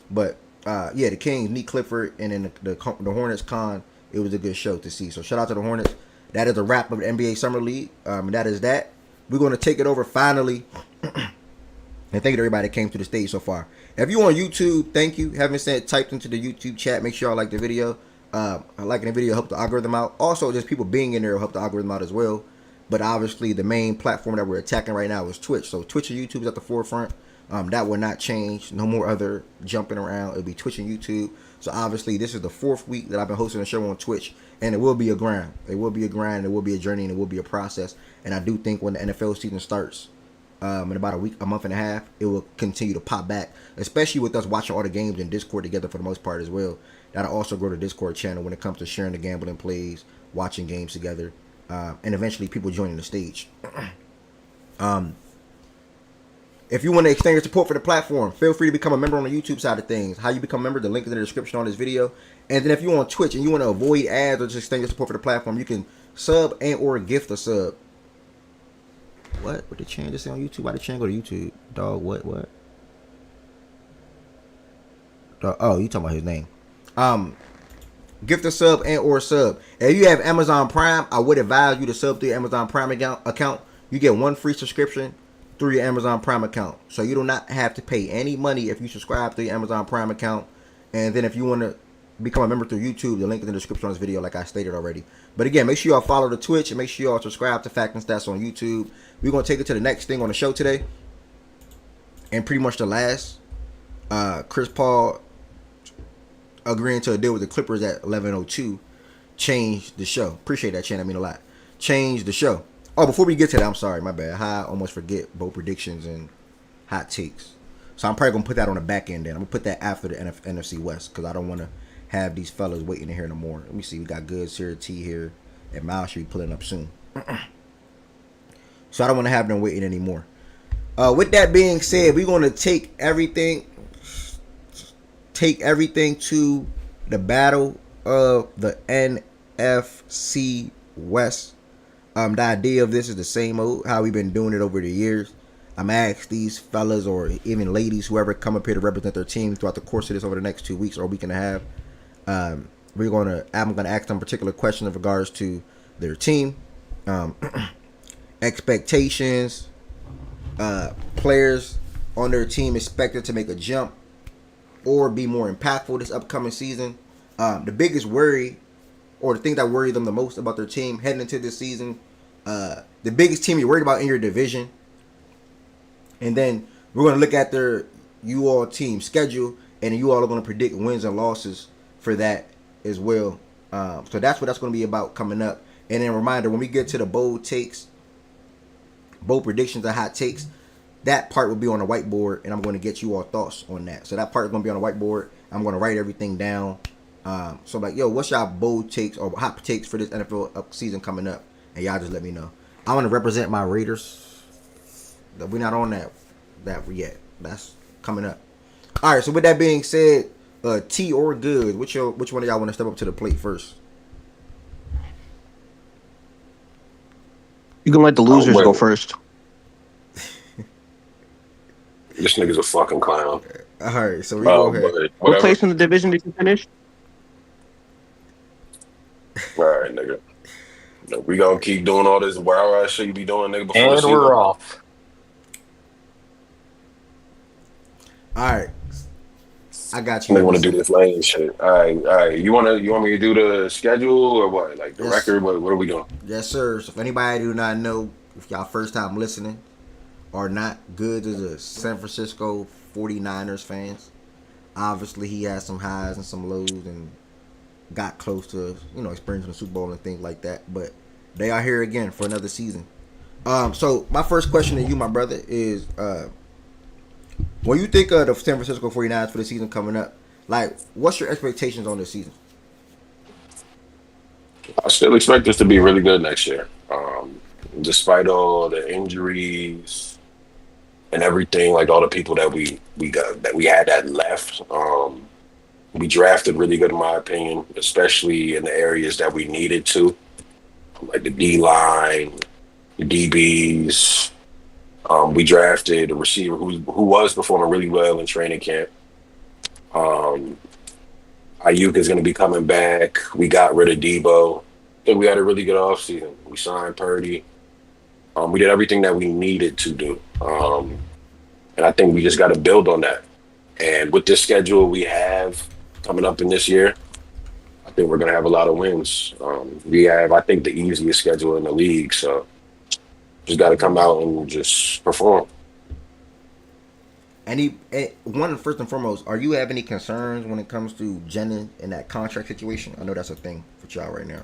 But yeah, the Kings, Nick Clifford, and then the Hornets con. It was a good show to see. So shout out to the Hornets. That is a wrap of the NBA Summer League. That is that. We're going to take it over finally. And thank you to everybody that came to the stage so far. If you on YouTube, thank you. Haven't said typed into the YouTube chat. Make sure y'all like the video. Liking the video help the algorithm out. Also, just people being in there will help the algorithm out as well. But obviously, the main platform that we're attacking right now is Twitch. So Twitch and YouTube is at the forefront. That will not change. No more other jumping around. It'll be Twitch and YouTube. So obviously, this is the 4th week that I've been hosting a show on Twitch, and it will be a grind. It will be a grind. It will be a journey, and it will be a process. And I do think when the NFL season starts, in about a month and a half, it will continue to pop back, especially with us watching all the games in Discord together for the most part as well. That'll also grow the Discord channel when it comes to sharing the gambling plays, watching games together, and eventually people joining the stage. If you want to extend your support for the platform, feel free to become a member on the YouTube side of things. How you become a member, the link is in the description on this video. And then if you're on Twitch and you want to avoid ads or just extend your support for the platform, you can sub and or gift a sub. What did Chan just say on YouTube? Why did Chan go to YouTube? Dog, what? Dog, oh, you talking about his name. Gift a sub and or sub. If you have Amazon Prime, I would advise you to sub through your Amazon Prime account. You get 1 free subscription through your Amazon Prime account. So you do not have to pay any money if you subscribe to your Amazon Prime account. And then if you want to become a member through YouTube, the link is in the description on this video like I stated already. But again, make sure y'all follow the Twitch and make sure y'all subscribe to Fact and Stats on YouTube. We're going to take it to the next thing on the show today. And pretty much the last. Chris Paul agreeing to a deal with the Clippers at 11:02 changed the show. Appreciate that, Chan. I mean a lot. Changed the show. Oh, before we get to that, I'm sorry, my bad. I almost forget both predictions and hot takes. So I'm probably going to put that on the back end then. I'm going to put that after the NFC West because I don't want to have these fellas waiting to hear no more. Let me see. We got Good, Sarah T here, and Miles should be pulling up soon. So I don't want to have them waiting anymore. With that being said, we're going to take everything to the battle of the NFC West. The idea of this is the same old how we've been doing it over the years. I'm asked these fellas or even ladies, whoever come up here to represent their team throughout the course of this over the next 2 weeks or a week and a half. I'm gonna ask them particular questions in regards to their team, expectations, players on their team expected to make a jump or be more impactful this upcoming season. The biggest worry or the thing that worry them the most about their team heading into this season, the biggest team you're worried about in your division. And then we're going to look at you all team schedule, and you all are going to predict wins and losses for that as well. So that's what that's going to be about coming up. And then reminder, when we get to the bold takes, bold predictions and hot takes, that part will be on the whiteboard, and I'm going to get you all thoughts on that. So that part is going to be on the whiteboard. I'm going to write everything down. So like, yo, what's y'all bold takes or hot takes for this NFL season coming up? And y'all just let me know. I want to represent my Raiders. We're not on that yet. That's coming up. All right. So with that being said, T or Good, which one of y'all want to step up to the plate first? You can let the losers go first. This nigga's a fucking clown. All right. So we go ahead. What place in the division did you finish? All right, nigga. We gonna keep doing all this wild ass shit you be doing, nigga. Before And we're off. All right. I got you. They Let me want to do see. this lane shit. All right. You want me to do the schedule or what? Like the Yes, record? What are we doing? yes, sir. So if anybody do not know, if y'all first time listening or not, Goods is a San Francisco 49ers fans. Obviously, he had some highs and some lows and got close to experiencing the Super Bowl and things like that. But they are here again for another season. So my first question to you, my brother, is when you think of the San Francisco 49ers for the season coming up, like what's your expectations on this season? I still expect us to be really good next year. Despite all the injuries and everything, like all the people that we got that we had that left. We drafted really good in my opinion, especially in the areas that we needed to, like the D line, the DBs. We drafted a receiver who was performing really well in training camp. Um, Ayuk is going to be coming back. We got rid of Debo. I think we had a really good offseason. We signed Purdy. We did everything that we needed to do. And I think we just got to build on that. And with this schedule we have coming up in this year, I think we're going to have a lot of wins. We have, I think, the easiest schedule in the league. So just got to come out and just perform. One first and foremost, are you have any concerns when it comes to Jennings and that contract situation? I know that's a thing for y'all right now.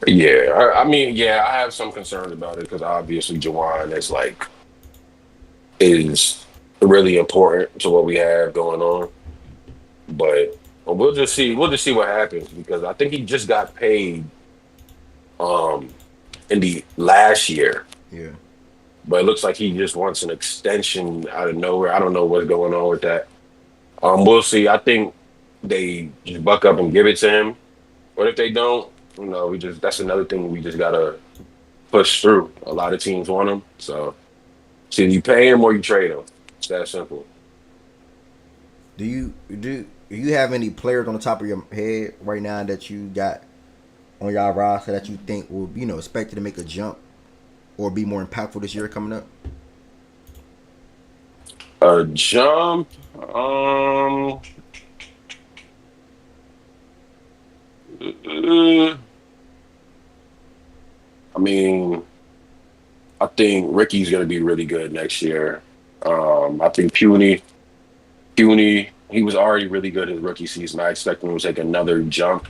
Yeah, yeah, I have some concerns about it because obviously Jawan is really important to what we have going on. But we'll just see. We'll just see what happens because I think he just got paid in the last year. Yeah. But it looks like he just wants an extension out of nowhere. I don't know what's going on with that. We'll see. I think they just buck up and give it to him. But if they don't, that's another thing we just gotta push through. A lot of teams want him, so see, you pay him or you trade him. It's that simple. Do you have any players on the top of your head right now that you got on your roster that you think will expected to make a jump or be more impactful this year coming up? A jump. I mean, I think Ricky's going to be really good next year. I think Puny, he was already really good his rookie season. I expect him to take another jump.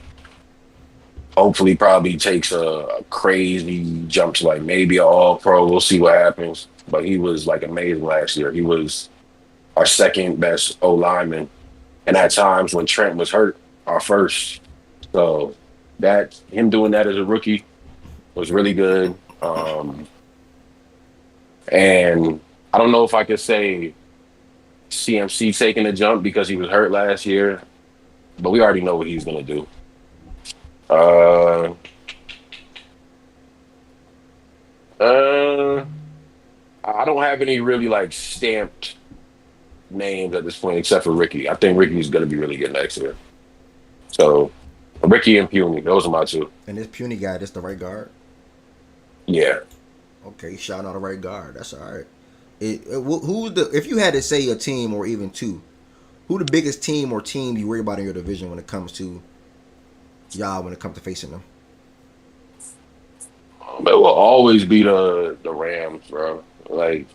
Hopefully, probably takes a crazy jump to like maybe an All Pro. We'll see what happens. But he was like amazing last year. He was our second best O lineman, and at times when Trent was hurt, our first. So that him doing that as a rookie was really good. And I don't know if I could say CMC taking a jump because he was hurt last year, but we already know what he's going to do. I don't have any really like stamped names at this point except for Ricky. I think Ricky's going to be really good next year. So Ricky and Puny, those are my two. And this Puny guy, this the right guard? Yeah. Okay, shouting out the right guard. That's all right. If you had to say a team or even two, who the biggest team or team you worry about in your division when it comes to y'all when it comes to facing them? It will always be the Rams, bro. Like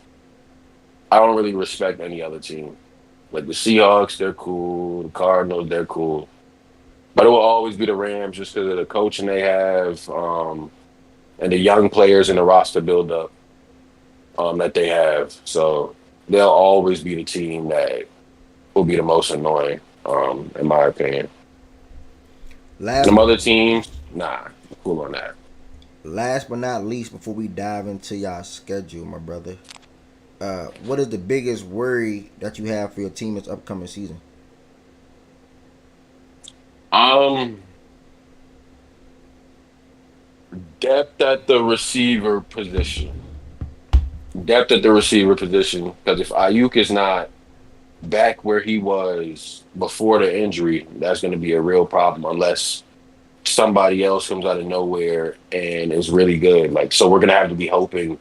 I don't really respect any other team. Like the Seahawks, they're cool. The Cardinals, they're cool. But it will always be the Rams just because of the coaching they have, and the young players in the roster buildup that they have. So they'll always be the team that will be the most annoying, in my opinion. Some other teams, nah, cool on that. Last but not least, before we dive into y'all schedule, my brother, what is the biggest worry that you have for your team this upcoming season? Depth at the receiver position. Depth at the receiver position. Because if Ayuk is not back where he was before the injury, that's going to be a real problem unless somebody else comes out of nowhere and is really good. Like, so we're going to have to be hoping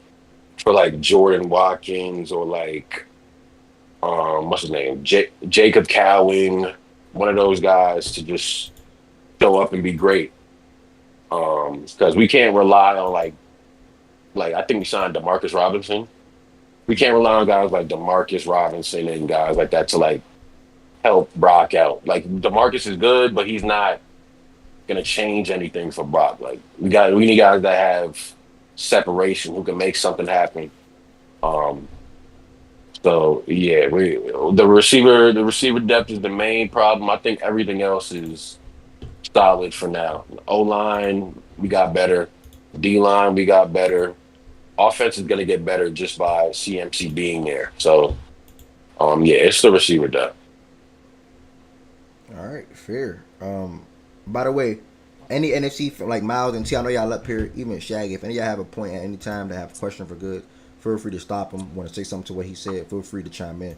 for like Jordan Watkins or like what's his name? Jacob Cowing, one of those guys to just show up and be great. Because we can't rely on like I think we signed Demarcus Robinson. We can't rely on guys like Demarcus Robinson and guys like that to like help Brock out. Like Demarcus is good, but he's not gonna change anything for Brock. Like we need guys that have separation who can make something happen. Um, so yeah, the receiver depth is the main problem. I think everything else is solid for now. O line, we got better. D line, we got better. Offense is gonna get better just by CMC being there. So yeah, it's the receiver depth. All right, fair. By the way, any NFC like Miles and T, I know y'all up here, even Shaggy. If any of y'all have a point at any time to have a question for good, feel free to stop him. Want to say something to what he said? Feel free to chime in.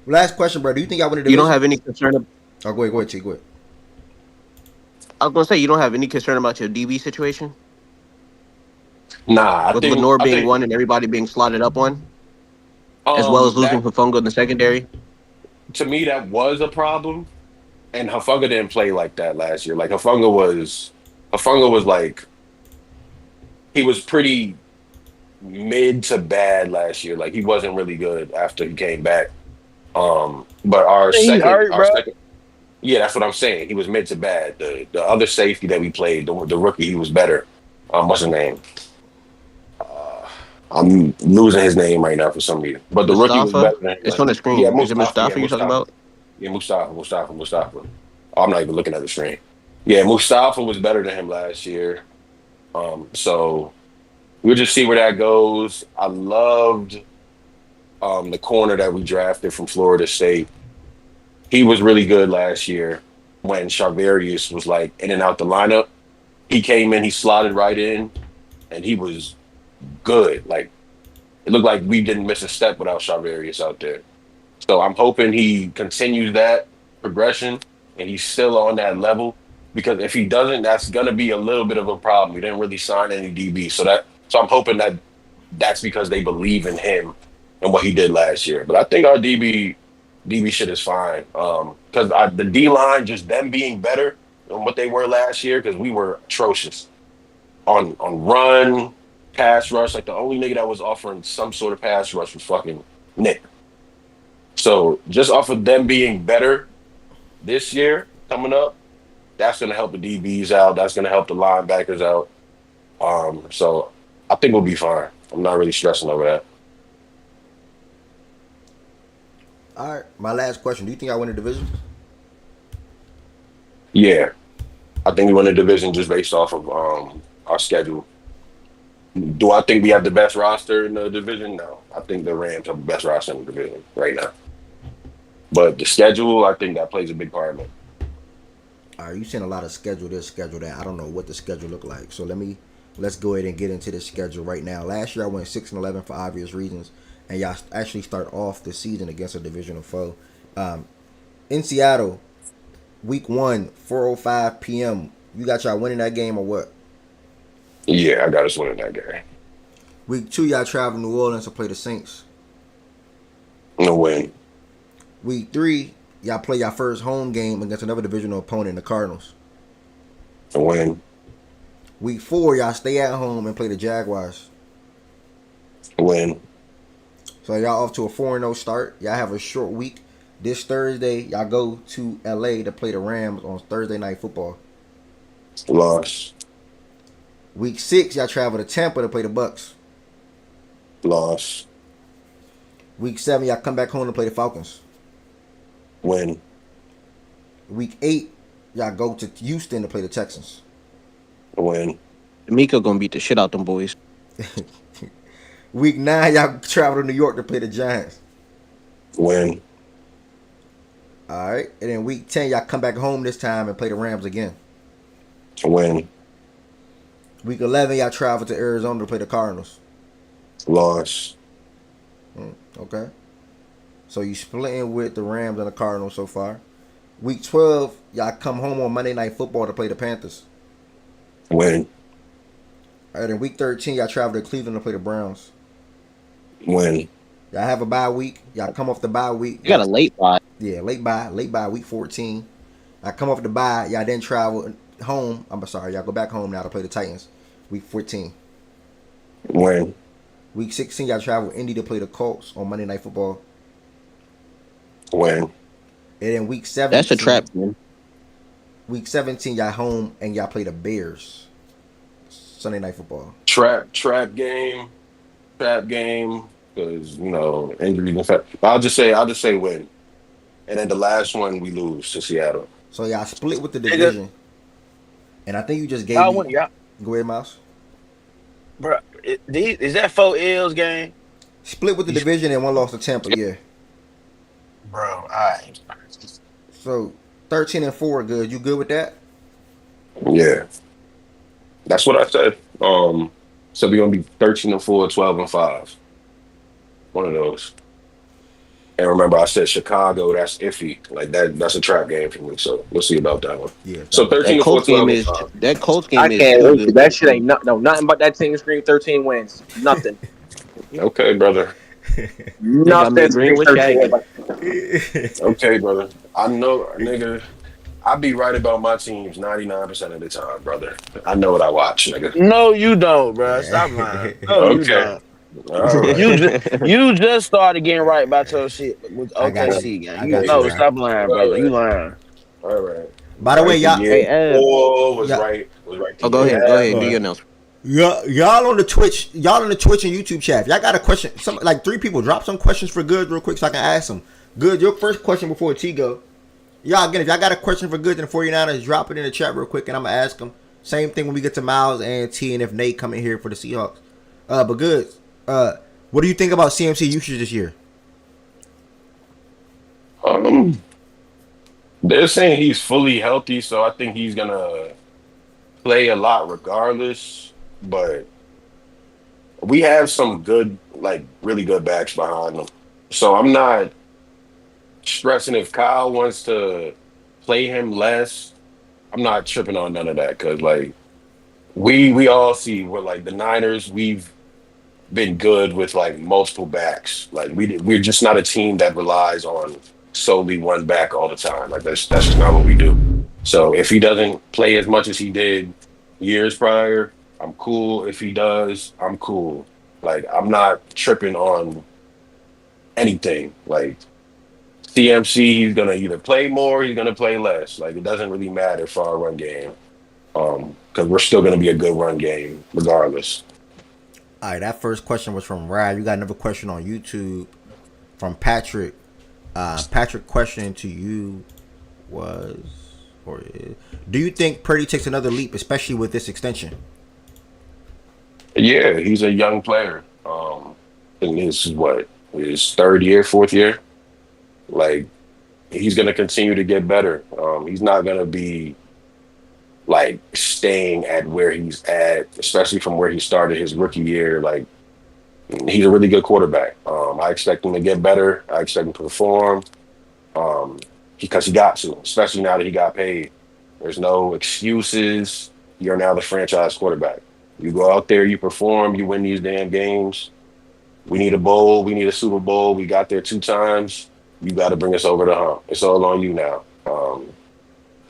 Last question, bro. Do you think y'all win the division? You don't have any concern? Oh, go ahead, T. Go ahead. I was gonna say you don't have any concern about your DB situation Nah, with Lenore I being think one and everybody being slotted up one, as well as losing that Hafunga in the secondary. to me that was a problem. And Hufanga didn't play like that last year. Like Hufanga was like he was pretty mid to bad last year. Like he wasn't really good after he came back. But He hurt, our bro. second, yeah, that's what I'm saying. He was mid to bad. The other safety that we played, the rookie, he was better. What's his name? I'm losing his name right now for some reason. But the rookie was Mustafa, better than it's him. on the Yeah, screen. Is it Mustafa. Yeah, Mustafa you're talking Mustafa. about? Yeah, Mustafa. Oh, I'm not even looking at the screen. Yeah, Mustafa was better than him last year. So we'll just see where that goes. I loved the corner that we drafted from Florida State. He was really good last year when Charvarius was like in and out the lineup. He came in, he slotted right in, and he was good. Like it looked like we didn't miss a step without Charvarius out there. So I'm hoping he continues that progression and he's still on that level. Because if he doesn't, that's gonna be a little bit of a problem. We didn't really sign any DB, so I'm hoping that that's because they believe in him and what he did last year. But I think our DB shit is fine. Because the D line, just them being better than what they were last year, because we were atrocious on run, pass rush. Like the only nigga that was offering some sort of pass rush was fucking Nick. So just off of them being better this year coming up, that's going to help the DBs out. That's going to help the linebackers out. So I think we'll be fine. I'm not really stressing over that. All right, my last question. Do you think I win the division? Yeah, I think we win the division just based off of our schedule. Do I think we have the best roster in the division? No. I think the Rams have the best roster in the division right now. But the schedule, I think that plays a big part of it. All right, you seen a lot of schedule this, schedule that. I don't know what the schedule look like. So let's go ahead and get into the schedule right now. Last year I went 6-11 for obvious reasons, and y'all actually start off the season against a divisional foe. In Seattle, week 1, 4:05 p.m. You got y'all winning that game or what? Yeah, I got us winning that game. Week 2, y'all travel to New Orleans to play the Saints. No win. Week 3, y'all play your first home game against another divisional opponent, the Cardinals. No win. Week 4, y'all stay at home and play the Jaguars. No win. So y'all off to a 4-0 start. Y'all have a short week. This Thursday, y'all go to LA to play the Rams on Thursday Night Football. Loss. Week 6, y'all travel to Tampa to play the Bucks. Loss. Week 7, y'all come back home to play the Falcons. Win. Week 8, y'all go to Houston to play the Texans. Win. Miko gonna beat the shit out them boys. Week 9, y'all travel to New York to play the Giants. Win. All right. And then week 10, y'all come back home this time and play the Rams again. Win. Week 11, y'all travel to Arizona to play the Cardinals. Loss. Okay. So you splitting with the Rams and the Cardinals so far. Week 12, y'all come home on Monday Night Football to play the Panthers. Win. All right. In week 13, y'all travel to Cleveland to play the Browns. Win. Y'all have a bye week. Y'all come off the bye week. You got a late bye. Yeah, late bye week 14. I come off the bye. Y'all then travel home. I'm sorry, y'all go back home now to play the Titans. Week 14. When? Week 16, y'all travel Indy to play the Colts on Monday Night Football. When? And then week 17. That's a trap, man. Week 17, y'all home and y'all play the Bears. Sunday Night Football. Trap game. Because injuries and fact. I'll just say win. And then the last one we lose to Seattle. So y'all split with the division. And I think you just gave Y'all me. want y'all, Go ahead, Mouse. bro. Is that 4 L's game, Split with the division and one lost to Tampa. Yeah. bro? All right. So 13-4, good. You good with that? Yeah. That's what I said. So we're gonna be 13-4, 12-5. One of those. And remember, I said Chicago. That's iffy. Like that's a trap game for me. So we'll see about that one. Yeah. So That 13-4, Colts game is 12-5. that Colts I game is can't too wait. good. That shit ain't nothing but that team scream 13 wins. Nothing. Okay, brother. They got me Nothing agreeing scream with 13 Shaggy. wins. Okay, brother. I know, nigga. I be right about my teams 99% of the time, brother. I know what I watch, nigga. No, you don't, bro. Stop lying. No, you Okay. don't. All right. You just started getting right about your shit with I got you. OKC gang. I You got you, no, Ryan. stop lying, brother. You lying. All right. By the way, Right, y'all. Hey, year four was Yeah. right. Was right. Oh, go ahead. Do your announcement. Y'all on the Twitch, and YouTube chat. If y'all got a question, some like 3 people drop some questions for Good real quick so I can ask them. Good, your first question before T go. Y'all again, if y'all got a question for Good and the 49ers, drop it in the chat real quick and I'm gonna ask them. Same thing when we get to Miles and T and if Nate come in here for the Seahawks. But Good, what do you think about CMC usage this year? They're saying he's fully healthy, so I think he's gonna play a lot regardless. But we have some good, like really good backs behind them. So I'm not stressing if Kyle wants to play him less. I'm not tripping on none of that because like we all see we're like the Niners. We've been good with like multiple backs. Like we're just not a team that relies on solely one back all the time. Like that's just not what we do. So if he doesn't play as much as he did years prior, I'm cool. If he does, I'm cool. Like I'm not tripping on anything. Like CMC, he's gonna either play more, he's gonna play less. Like it doesn't really matter for our run game. Because we're still gonna be a good run game regardless. All right, that first question was from Ryan. You got another question on YouTube from Patrick. Patrick question to you was, or is, do you think Purdy takes another leap, especially with this extension? Yeah, he's a young player. And this is what his third year, fourth year. Like he's gonna continue to get better. He's not gonna be like staying at where he's at, especially from where he started his rookie year. Like he's a really good quarterback. I expect him to get better. I expect him to perform. Because he got to, especially now that he got paid. There's no excuses. You're now the franchise quarterback. You go out there, you perform, you win these damn games. We need a bowl. We need a Super Bowl. We got there 2 times. You got to bring us over the hump. It's all on you now. So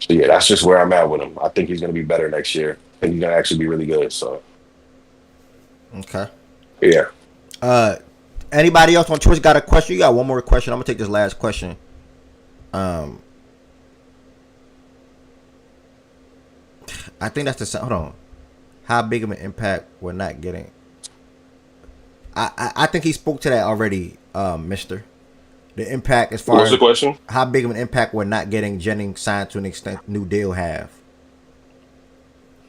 yeah, that's just where I'm at with him. I think he's going to be better next year. I think he's going to actually be really good. So Okay. yeah. Anybody else on Twitch got a question? You got one more question. I'm gonna take this last question. I think that's the hold on. How big of an impact we're not getting? I think he spoke to that already, Mister. The impact as far What's as the question? how big of an impact we're not getting Jennings signed to an extent new deal have.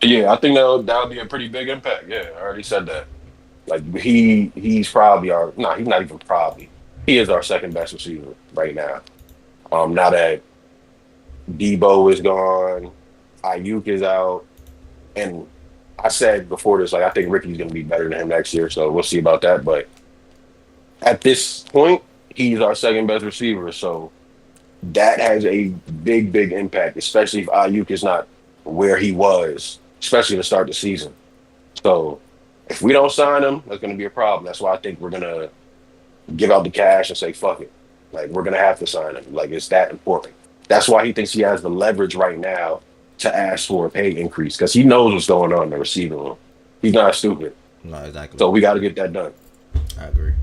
Yeah, I think that'll be a pretty big impact. Yeah, I already said that. Like he's probably he's not even probably. He is our second best receiver right now. Now that Debo is gone, Ayuk is out, and I said before this, like I think Ricky's gonna be better than him next year, so we'll see about that. But at this point, he's our second best receiver, so that has a big, big impact, especially if Ayuk is not where he was, especially to start the season. So if we don't sign him, that's going to be a problem. That's why I think we're going to give out the cash and say, fuck it. Like, we're going to have to sign him. Like, it's that important. That's why he thinks he has the leverage right now to ask for a pay increase because he knows what's going on in the receiving room. He's not stupid. No, exactly. So we got to get that done. I agree.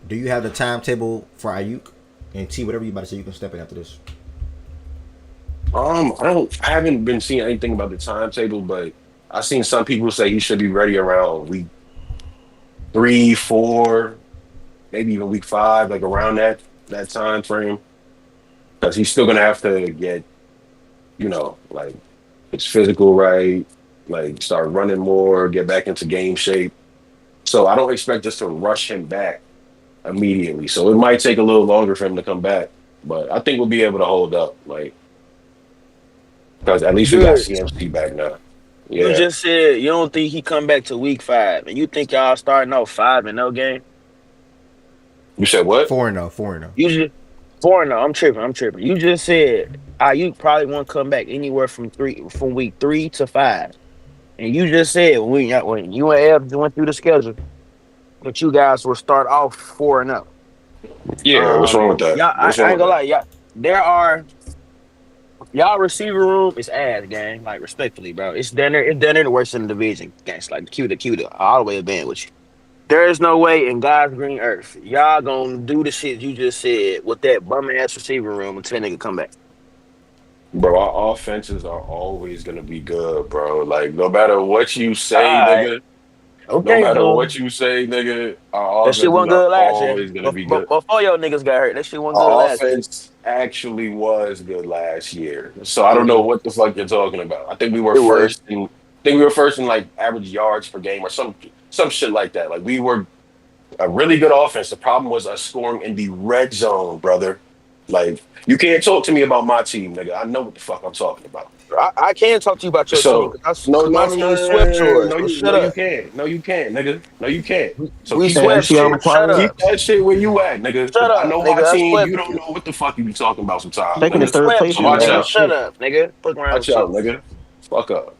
Do you have the timetable for Ayuk? And T, whatever you about to say, you can step in after this. I haven't been seeing anything about the timetable, but I've seen some people say he should be ready around week 3, 4, maybe even week 5, like around that time frame. Because he's still gonna have to get, like his physical right, like start running more, get back into game shape. So I don't expect us to rush him back immediately. So it might take a little longer for him to come back, but I think we'll be able to hold up, like because at least we got Good. CMC back now. You Yeah, just said you don't think he come back to week 5, and you think y'all starting off 5-0 game. you said what? 4-0, 4-0. You just 4-0. I'm tripping. You just said you probably won't come back anywhere from week 3 to 5, and you just said when you and Ev went through the schedule, that you guys will start off 4-0. Yeah, what's wrong with that? Y'all, What's I wrong ain't with gonna that? lie, y'all receiver room is ass, gang. Like respectfully, bro, it's down there the worst in the division, gangs. Like cuter, all the way a band with you. There is no way in God's green earth y'all gonna do the shit you just said with that bum ass receiver room until that nigga come back. Bro, our offenses are always gonna be good, bro. Like no matter what you say, All right, nigga. No okay, matter bro. what you say, nigga, our That shit offenses wasn't are good last year. always gonna be good. Before your niggas got hurt, that shit wasn't good Our last year. offense actually was good last year. So I It don't was. know what the fuck you're talking about. I think we were It was. first in like average yards per game or some shit like that. Like we were a really good offense. The problem was us scoring in the red zone, brother. Like you can't talk to me about my team, nigga. I know what the fuck I'm talking about. I can talk to you about your team So because no, my no, no, team no, no, no, swept no, no, yours. no, So you, shut no, you up. can't. No, you can't, nigga. No, you can't. So We keep Hey, that swept MC, shit. I'm you. Shut quiet. up. Keep that shit where you at, nigga. Shut Because I up, know my nigga. I team. You swept don't you. know what the fuck you be talking about sometimes, Second We and nigga. third swept place So you, is watch nigga. ass out. Shut shit. up, nigga. Fuck around Watch with you. out, nigga. Fuck up.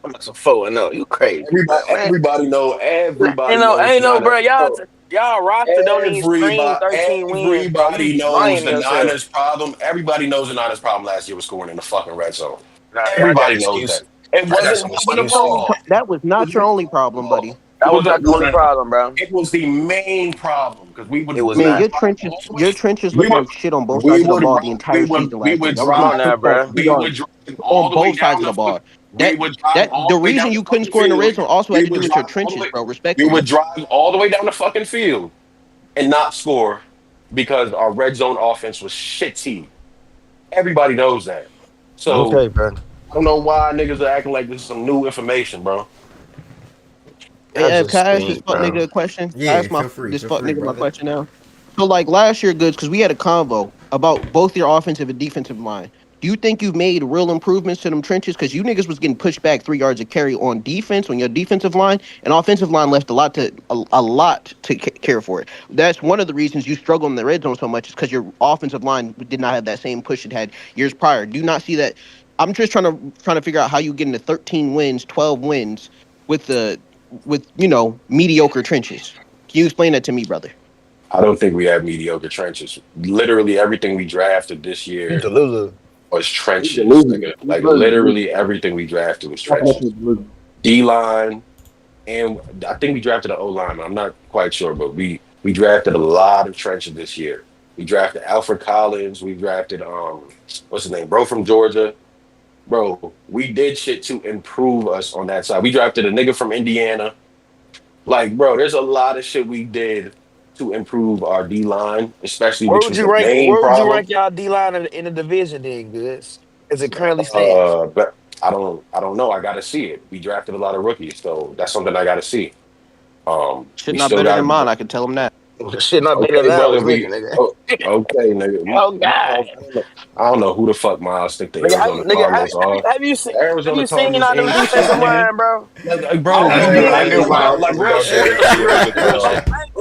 I'm not some 4-0. You crazy, Everybody, man. everybody know. Ain't Everybody no, knows ain't the no, Niners. bro. Bro, Y'all roster don't even scream 13 wins, bro. You everybody knows lying to the yourself. Niners problem. Everybody knows the Niners problem last year was scoring in the fucking red zone. Nah, y'all got Everybody knows that. excuses. It I got wasn't some the excuses. problem. That was It not your wasn't only the problem, buddy. problem. That It was was not the only problem, bro. it was the main problem because It was I mean, not. your trenches we look would like shit on both we sides of the would ball the entire season we last year. would Y'all was Come getting on drive now, cooked on bro. 3 yards all on the way both down sides of the ball. we would drive all The the way down reason the you couldn't fucking score in the red field. zone also had We to do would with your drive all the trenches, way bro. we Respectfully. would drive all the way down the fucking field and not score because our red zone offense was shitty. Everybody knows that. So Okay, bro. I don't know why niggas are acting like this is some new information, bro. Hey, Y'all Ev, can just I ask this stink, fuck bro. nigga a question? I Yeah, ask my feel free. this Feel fuck free, nigga my brother. question now. So like last year, goods, because we had a convo about both your offensive and defensive line. Do you think you've made real improvements to them trenches? Because you niggas was getting pushed back 3 yards of carry on defense on your defensive line, and offensive line left a lot to care for it. That's one of the reasons you struggle in the red zone so much is because your offensive line did not have that same push it had years prior. Do you not see that? I'm just trying to figure out how you get into 13 wins, 12 wins with mediocre trenches. Can you explain that to me, brother? I don't think we have mediocre trenches. Literally everything we drafted this You year delusional. was He's trenches, delusional. nigga. He's Like very delusional. literally everything we drafted was Definition trenches. of delusional. D line, and I think we drafted an O line. I'm not quite sure, but we drafted a lot of trenches this year. We drafted Alfred Collins. We drafted what's his name, bro from Georgia. Bro, we did shit to improve us on that side. We drafted a nigga from Indiana. Like, bro, there's a lot of shit we did to improve our D line, especially Where which would was you the rank? main Where would you problem. rank y'all D line in the division then, goods? As it currently stands. But I don't know. I gotta see it. We drafted a lot of rookies, so that's something I gotta see. Shit We not still better than got mine. I can tell him that. Shit not better than okay, that brother. was nigga, nigga. Okay, nigga. Oh God. I don't know who the fuck Miles think the Nigga, Arizona Cardinals are. seen The have Arizona you seen Cardinals our new ain't shit, defensive nigga. line, bro? Like, Bro, bro, Have we you knew seen like, Miles it? was like, gonna bro, say like that. real Bro. shit, Arizona real shit. Cardinals.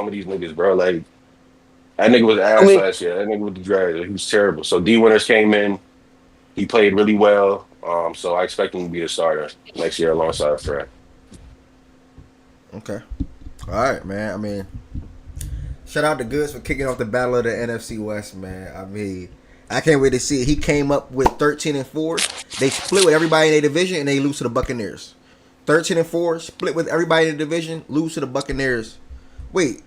some of these niggas, bro. Like that nigga was I ass mean, last year. That nigga with the drag, he was terrible. So D Winters came in. He played really well. So I expect him to be the starter next year alongside Fred. Okay. All right, man. I mean, shout out to Goods for kicking off the battle of the NFC West, man. I mean, I can't wait to see it. He came up with 13-4. They split with everybody in their division and they lose to the Buccaneers. 13-4, split with everybody in the division, lose to the Buccaneers. Wait,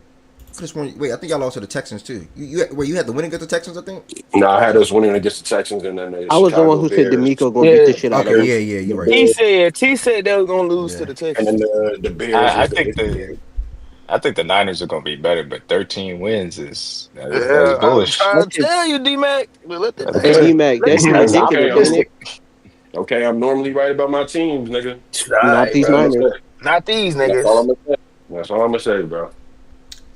Just one. Wait, I think y'all lost to the Texans too. You had the win against the Texans, I think. No, I had us winning against the Texans and then the I was the one Chicago who said Bears. D'Amico gonna beat the Yeah, shit out of Okay, him. yeah, yeah, The you're right. T Bears, said they were gonna lose to Yeah. the and then Texans. the Bears I was the think Indian. the Niners are gonna be better, but 13 wins that's Yeah, I'm bullish. trying That to shit. tell you, D-Mac. But That's Hey, Okay. D Mac, that shit let's be Okay, ridiculous, I'm ain't it? realistic. okay. I'm normally right about my teams, nigga. All Not right, these That's all I'm bro. gonna Niners. say. Not these That's all niggas. I'm gonna say. That's all I'm gonna say, bro.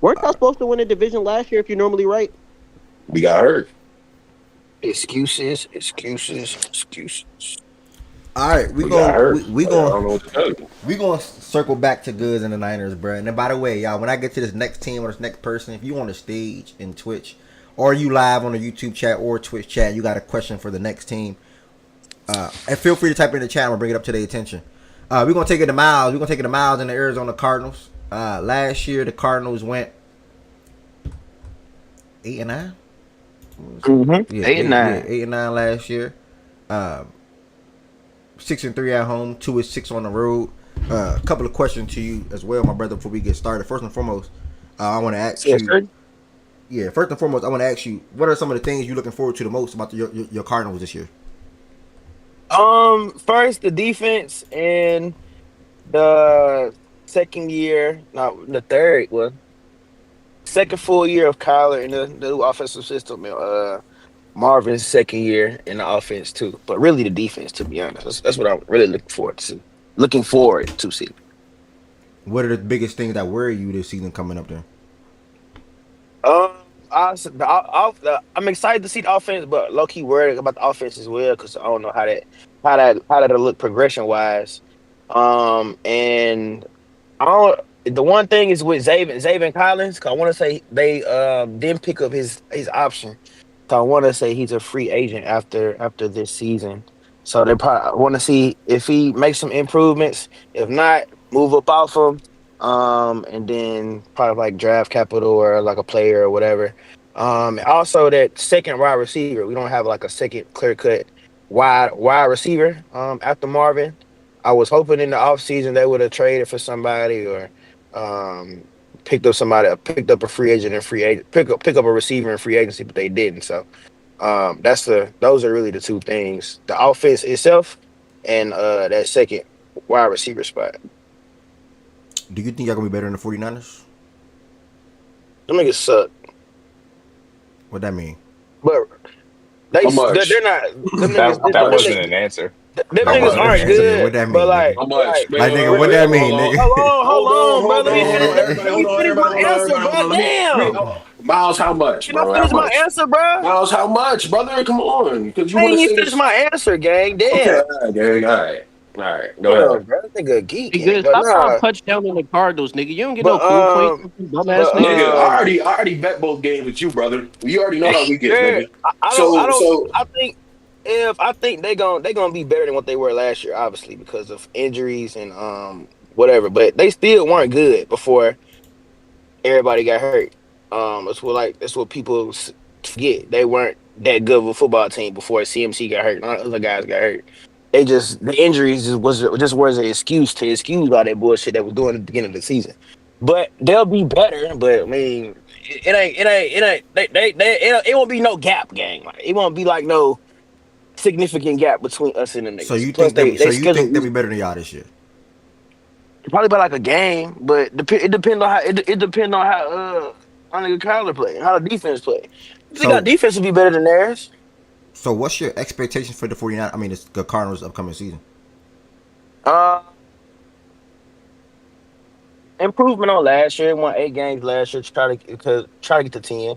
Weren't y'all supposed to win a division last year if you're normally right? We got hurt. Excuses, excuses, excuses. All right, we We got going hurt. we I going don't know what to tell you. we going to circle back to goods and the Niners, bro. And then, by the way, y'all, when I get to this next team or this next person, if you on the stage in Twitch or you live on the YouTube chat or Twitch chat, you got a question for the next team, and feel free to type it in the chat and bring it up to their attention. We're gonna take it to Miles. We're gonna take it to Miles and the Arizona Cardinals. Last year the Cardinals went 8-9. Mm-hmm. Yeah, 8-9. 8-9 last year. 6-3 at home, 2-6 on the road. A couple of questions to you as well, my brother, before we get started. First and foremost, I want to ask Yes, you. sir. Yeah, first and foremost, I want to ask you, what are some of the things you're looking forward to the most about your Cardinals this year? First the defense and the second year, no, the third one, second full year of Kyler in the new offensive system. Marvin's second year in the offense too, but really the defense. To be honest, that's what I'm really looking forward to. Looking forward to see. What are the biggest things that worry you this season coming up there? Um, I'm excited to see the offense, but low key worried about the offense as well because I don't know how that'll look progression wise. And I don't. The one thing is with Zaven Collins. 'Cause I want to say they didn't pick up his option. So I want to say he's a free agent after this season. So they probably want to see if he makes some improvements. If not, move up off him. And then probably like draft capital or like a player or whatever. Also that second wide receiver. We don't have like a second clear cut wide receiver. After Marvin. I was hoping in the offseason they would have traded for somebody or um picked up a free agent and free agent, pick up a receiver in free agency, but they didn't. So those are really the two things. The offense itself and that second wide receiver spot. Do you think y'all gonna be better than the 49ers? Them niggas suck. What that mean? But How they're much? not them niggas How That much? wasn't an answer. them How niggas much? aren't Yeah, what good. that mean, But nigga? How much? Like, Wait, nigga, wait, what wait, that hold mean, on. nigga? Hold on, brother. Hold on. Everybody, Let hold me on. finish Everybody, my hold on. answer, Everybody, hold bro. on. Damn. Miles, how much, Can I bro? How finish my much? answer, bro? Miles, how much, brother? Come on, because you I want ain't to even say finished this. my answer, gang. Okay, Damn. all right, gang. All right. Go Damn, ahead. bro. That nigga Hey, geeking. good. But Stop trying to nah. punch down on the Cardinals, nigga. You don't get no But cool points, dumbass but nigga. Nigga, I already bet both games with you, brother. You already know how we get, yeah, nigga. I So, don't so I think they gonna be better than what they were last year, obviously, because of injuries and whatever. But they still weren't good before everybody got hurt. That's what people forget. They weren't that good of a football team before CMC got hurt and all the other guys got hurt. The injuries just was an excuse to excuse all that bullshit that was doing at the beginning of the season. But they'll be better. But I mean, it won't be no gap, gang. Like, it won't be like no significant gap between us and the So niggas. you Plus, think they? So they you think schedule they'll be better than y'all this year? probably by like a game, but it depends on how it depends on how nigga Kyler play, how the defense play. If they got So defense, will be better than theirs. so what's your expectations for the 49? I mean, the Cardinals upcoming season. Uh, Improvement on last year. Won 8 games last year. Try to get to 10.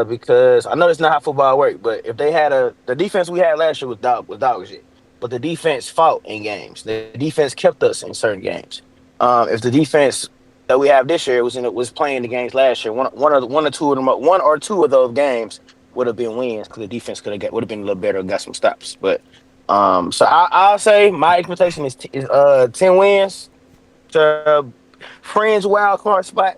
Because I know that's not how football works, but if they had the defense we had last year was dog shit. But the defense fought in games. The defense kept us in certain games. If the defense that we have this year was playing the games last year, one or two of them, one or two of those games would have been wins because the defense would have been a little better and got some stops. But so I'll say my expectation is 10 wins to Friends wild card spot.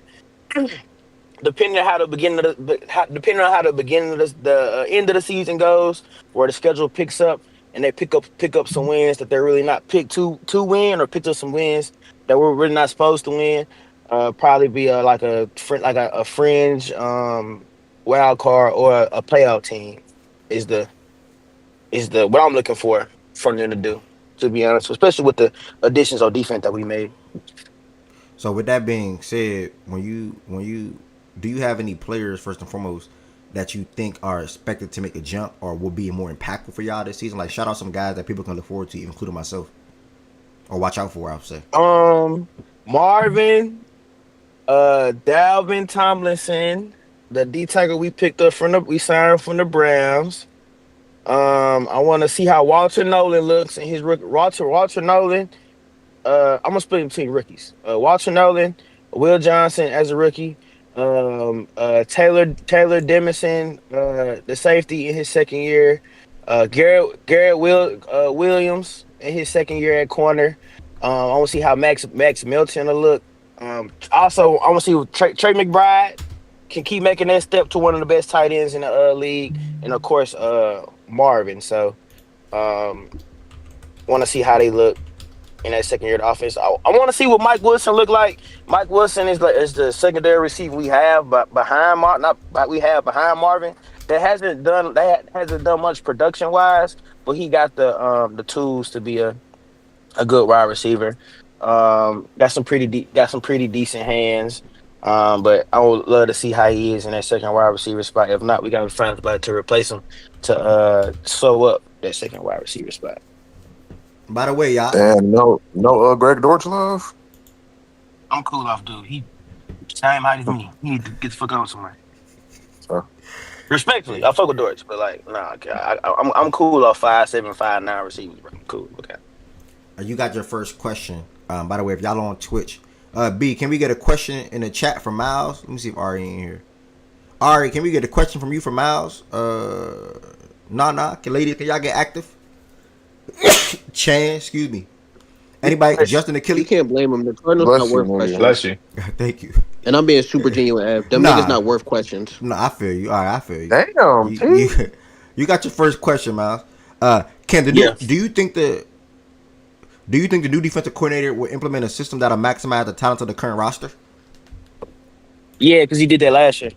Depending on how the depending on how the beginning of the end of the season goes, where the schedule picks up and they pick up some wins that they're really not picked to win, or picked up some wins that we're really not supposed to win. Probably be a fringe wild card or a playoff team is the what I'm looking for from them to do. To be honest, especially with the additions on defense that we made. So with that being said, when you do you have any players first and foremost that you think are expected to make a jump or will be more impactful for y'all this season? Like shout out some guys that people can look forward to, including myself, or watch out for. I would say. Marvin, Dalvin Tomlinson, the D tackle we signed from the Browns. I want to see how Walter Nolan looks in his rookie. Walter Nolan. I'm gonna split him between rookies. Walter Nolan, Will Johnson as a rookie. Taylor Demison, the safety in his second year. Williams in his second year at corner. I want to see how Max Milton will look. Also, I want to see if Trey McBride can keep making that step to one of the best tight ends in the league, and of course, Marvin. So, want to see how they look in that second year of the offense. I want to see what Mike Wilson look like. Mike Wilson is the secondary receiver we have, but behind Marvin. That hasn't done much production wise, but he got the tools to be a good wide receiver. Got some pretty decent hands. But I would love to see how he is in that second wide receiver spot. If not, we got to find somebody to replace him to sew up that second wide receiver spot. By the way, y'all. And Greg Dortch love. I'm cool off, dude. He same height as me. He need to get the fuck out somewhere. Respectfully, I fuck with Dortch, but like, nah, I'm cool off 5'7", 5'9" receivers, bro. I'm cool. Okay. You got your first question. By the way, if y'all on Twitch, B, can we get a question in the chat from Miles? Let me see if Ari in here. Ari, can we get a question from you from Miles? Nah. Can y'all get active? Chan, excuse me. Anybody? Justin Achilles? You can't blame him. The Cardinals not worth questions. Bless you. Thank you. And I'm being super genuine, Ev. Them niggas not worth questions. No, I feel you. All right, I feel you. Damn, you got your first question, Miles. Ken, do you think the new defensive coordinator will implement a system that'll maximize the talent of the current roster? Yeah, because he did that last year.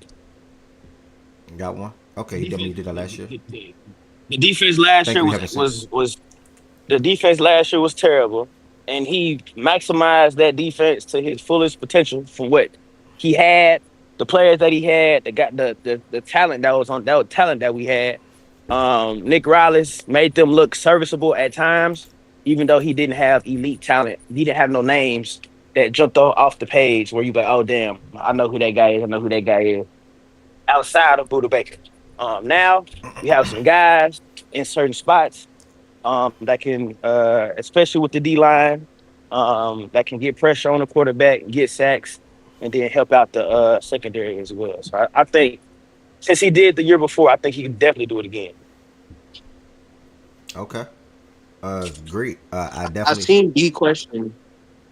Got one? Okay, he definitely did that last year. The defense last year was terrible, and he maximized that defense to his fullest potential from what he had, the players that he had, that got the talent that we had. Nick Riley made them look serviceable at times, even though he didn't have elite talent. He didn't have no names that jumped off the page where you like, oh damn, I know who that guy is. Outside of Buda Baker. Now we have some guys in certain spots that can, especially with the D line, that can get pressure on the quarterback, get sacks, and then help out the secondary as well. So I think since he did the year before, I think he can definitely do it again. Okay. Great. I seen D question.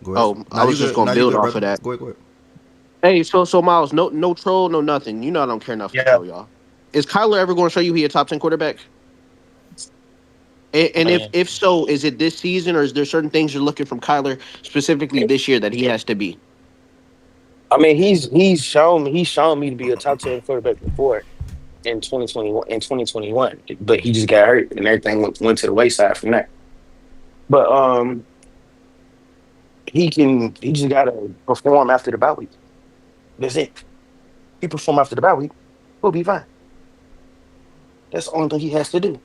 I was just gonna build off of that. Go ahead. Hey, so Miles, no troll, no nothing. You know I don't care enough to troll y'all. Is Kyler ever going to show you he a top 10 quarterback? And if so, is it this season, or is there certain things you're looking from Kyler specifically this year that he has to be? I mean, he's shown me to be a top 10 quarterback before in 2021, but he just got hurt and everything went to the wayside from that. But he just gotta perform after the bye week. That's it. He perform after the bye week, we'll be fine. That's the only thing he has to do.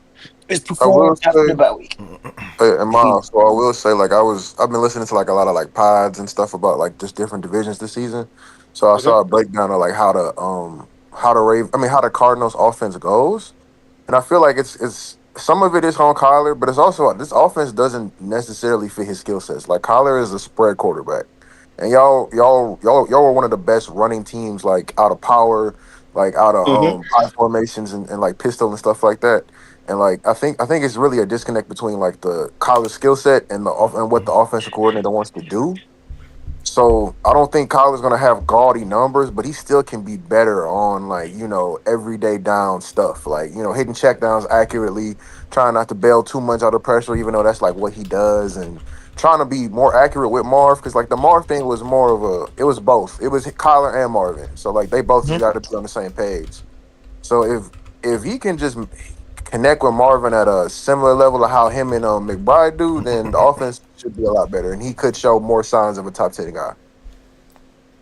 Is perform after the bye week. And Miles, so I will say, like, I've been listening to like a lot of like pods and stuff about like just different divisions this season. So I saw a breakdown of like how the Cardinals offense goes, and I feel like it's some of it is on Kyler, but it's also this offense doesn't necessarily fit his skill sets. Like Kyler is a spread quarterback, and y'all were one of the best running teams, like out of power, like out of high formations and like pistol and stuff like that. And like I think it's really a disconnect between like the Kyler skill set and what the offensive coordinator wants to do. So I don't think Kyler's gonna have gaudy numbers, but he still can be better on like, everyday down stuff. Like, hitting check downs accurately, trying not to bail too much out of pressure, even though that's like what he does, and trying to be more accurate with Marv, because like the Marv thing was more of it was both. It was Kyler and Marvin. So like they both just gotta be on the same page. So if he can just connect with Marvin at a similar level of how him and McBride do, then the offense should be a lot better, and he could show more signs of a top 10 guy.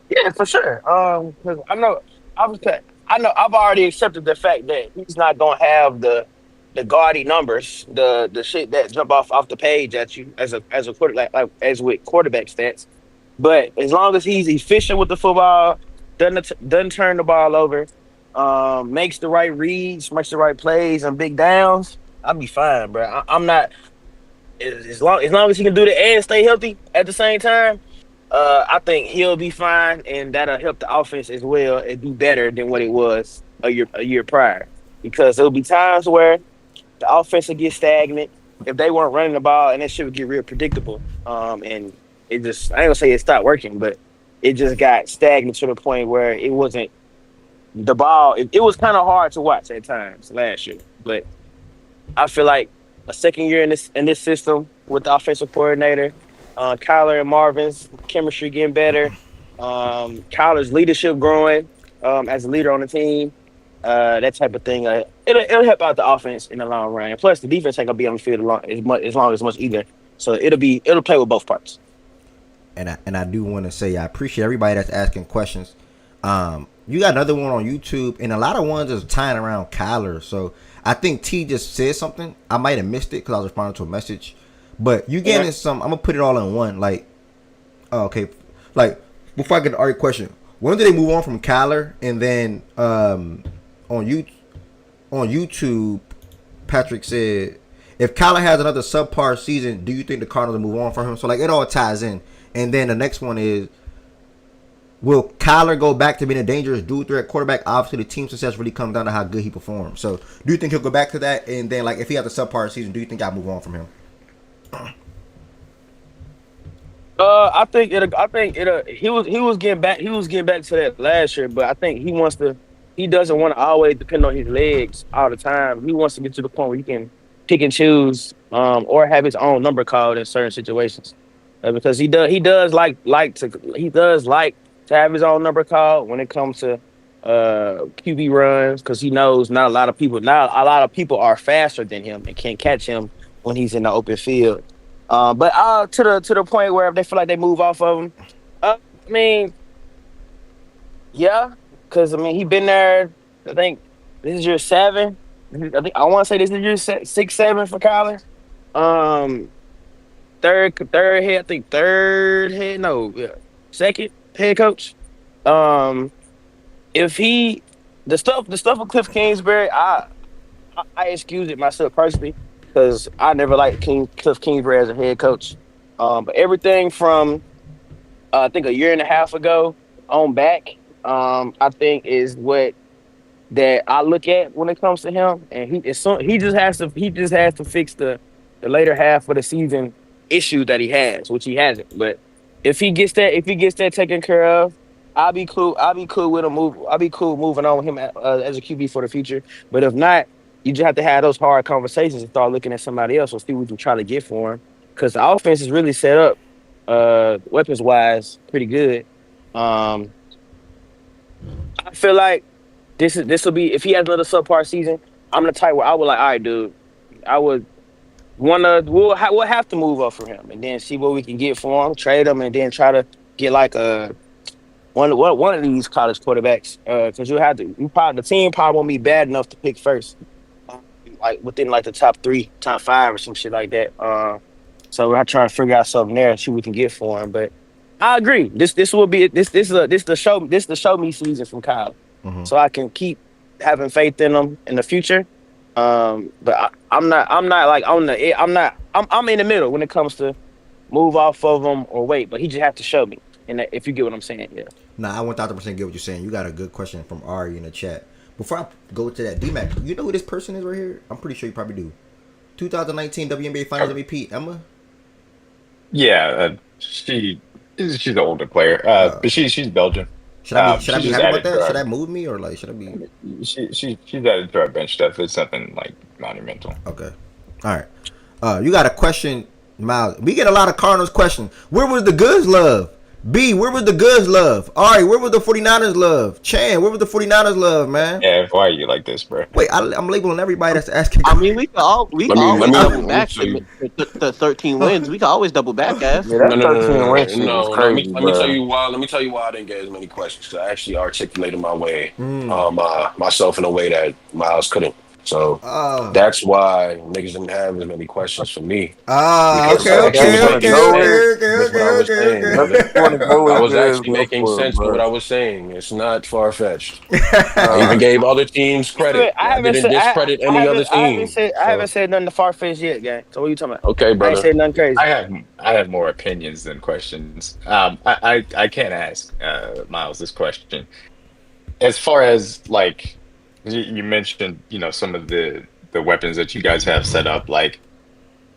Yeah, for sure. 'Cause I know I've already accepted the fact that he's not gonna have the gaudy numbers, the shit that jump off the page at you as a quarterback, like as with quarterback stats. But as long as he's efficient with the football, doesn't turn the ball over, makes the right reads, makes the right plays and big downs, I'll be fine, bro. I'm not as long as he can do that and stay healthy at the same time. I think he'll be fine, and that'll help the offense as well and be better than what it was a year prior. Because there'll be times where the offense will get stagnant if they weren't running the ball, and that shit would get real predictable. And it just I ain't gonna say it stopped working, but it just got stagnant to the point where it wasn't the ball. It was kind of hard to watch at times last year, but I feel like a second year in this system with the offensive coordinator, Kyler and Marvin's chemistry getting better, Kyler's leadership growing as a leader on the team, that type of thing. It'll help out the offense in the long run. And plus, the defense ain't gonna be on the field as much either. So it'll play with both parts. And I do want to say I appreciate everybody that's asking questions. You got another one on YouTube, and a lot of ones is tying around Kyler. So I think T just said something. I might have missed it because I was responding to a message. But you getting some. I'm gonna put it all in one. Like, okay, like before I get to our question, when did they move on from Kyler? And then on YouTube, Patrick said, if Kyler has another subpar season, do you think the Cardinals will move on from him? So like it all ties in. And then the next one is, will Kyler go back to being a dangerous dual threat quarterback? Obviously, the team success really comes down to how good he performs. So do you think he'll go back to that? And then like if he has a subpar season, do you think I'll move on from him? I think it'll. He was getting back. He was getting back to that last year, but I think he wants to. He doesn't want to always depend on his legs all the time. He wants to get to the point where he can pick and choose, or have his own number called in certain situations, because he does like to have his own number called when it comes to QB runs, because he knows not a lot of people are faster than him and can't catch him when he's in the open field. But to the point where if they feel like they move off of him, I mean, yeah, because I mean he been there. I think this is year 7. I want to say this is year 6, 7 for Kyler. Third head, I think third head, no, yeah, second head coach. If the stuff with Cliff Kingsbury, I excuse it myself personally, because I never liked Cliff Kingsbury as a head coach. But everything from I think a year and a half ago on back, I think is what that I look at when it comes to him, and he just has to fix the later half of the season issue that he has, which he hasn't. But if he gets that taken care of, I'll be cool. I'll be cool with him. I'll be cool moving on with him as a QB for the future. But if not, you just have to have those hard conversations and start looking at somebody else or see what you try to get for him. Because the offense is really set up, weapons wise, pretty good. I feel like this will be, if he has another subpar season, I'm the type where I would like, all right, dude, I would we'll have to move up for him and then see what we can get for him, trade him, and then try to get like one of these college quarterbacks, because the team probably won't be bad enough to pick first, like within like the top 3, top 5 or some shit like that. So we're trying to figure out something there and see what we can get for him. But I agree. This will be the show me season from Kyle, so I can keep having faith in him in the future. But I'm not like on the. I'm in the middle when it comes to move off of him or wait. But he just have to show me, and if you get what I'm saying, yeah. Nah, I 1000% get what you're saying. You got a good question from Ari in the chat. Before I go to that, D-Mac, you know who this person is right here? I'm pretty sure you probably do. 2019 WNBA Finals MVP, Emma? Yeah, she She's an older player, but she's Belgian. Should I She's be just happy about added to that? Should our that move me or like should I be she's added to our bench stuff. It's nothing like monumental. okay? All right. You got a question, Miles. We get a lot of Cardinals questions. Where was the goods love? B, where was the goods love? Ari, where was the 49ers love? Chan, where was the 49ers love, man? Yeah, why are you like this, bro? Wait, I'm labeling everybody that's asking. I mean, we Let can me let always me double let me back tell you. the 13 wins. We can always double back as. Yeah, No, that no, no, 13 no, win no, shit was no, no. crazy, Let me tell bro. you why. Let me tell you why I didn't get as many questions. 'Cause I actually articulated my way, Mm. myself in a way that Miles couldn't. So Oh. that's why niggas didn't have as many questions for me Ah, because okay, I That actually niggas was okay, want to making okay, know sense it. okay, okay, with what I okay, was okay, saying, okay. That brother. niggas want to know I his was goods actually go making for it, sense with what bro. I was saying. It's not far fetched. I even Nah. gave other teams credit. I I haven't didn't said discredit any other team. I haven't So said nothing to Farfetch yet, gang. So what are you talking about? okay, I ain't brother. said nothing crazy. I have more opinions than questions. I can't ask Miles this question. As far as like you mentioned, some of the weapons that you guys have set up, like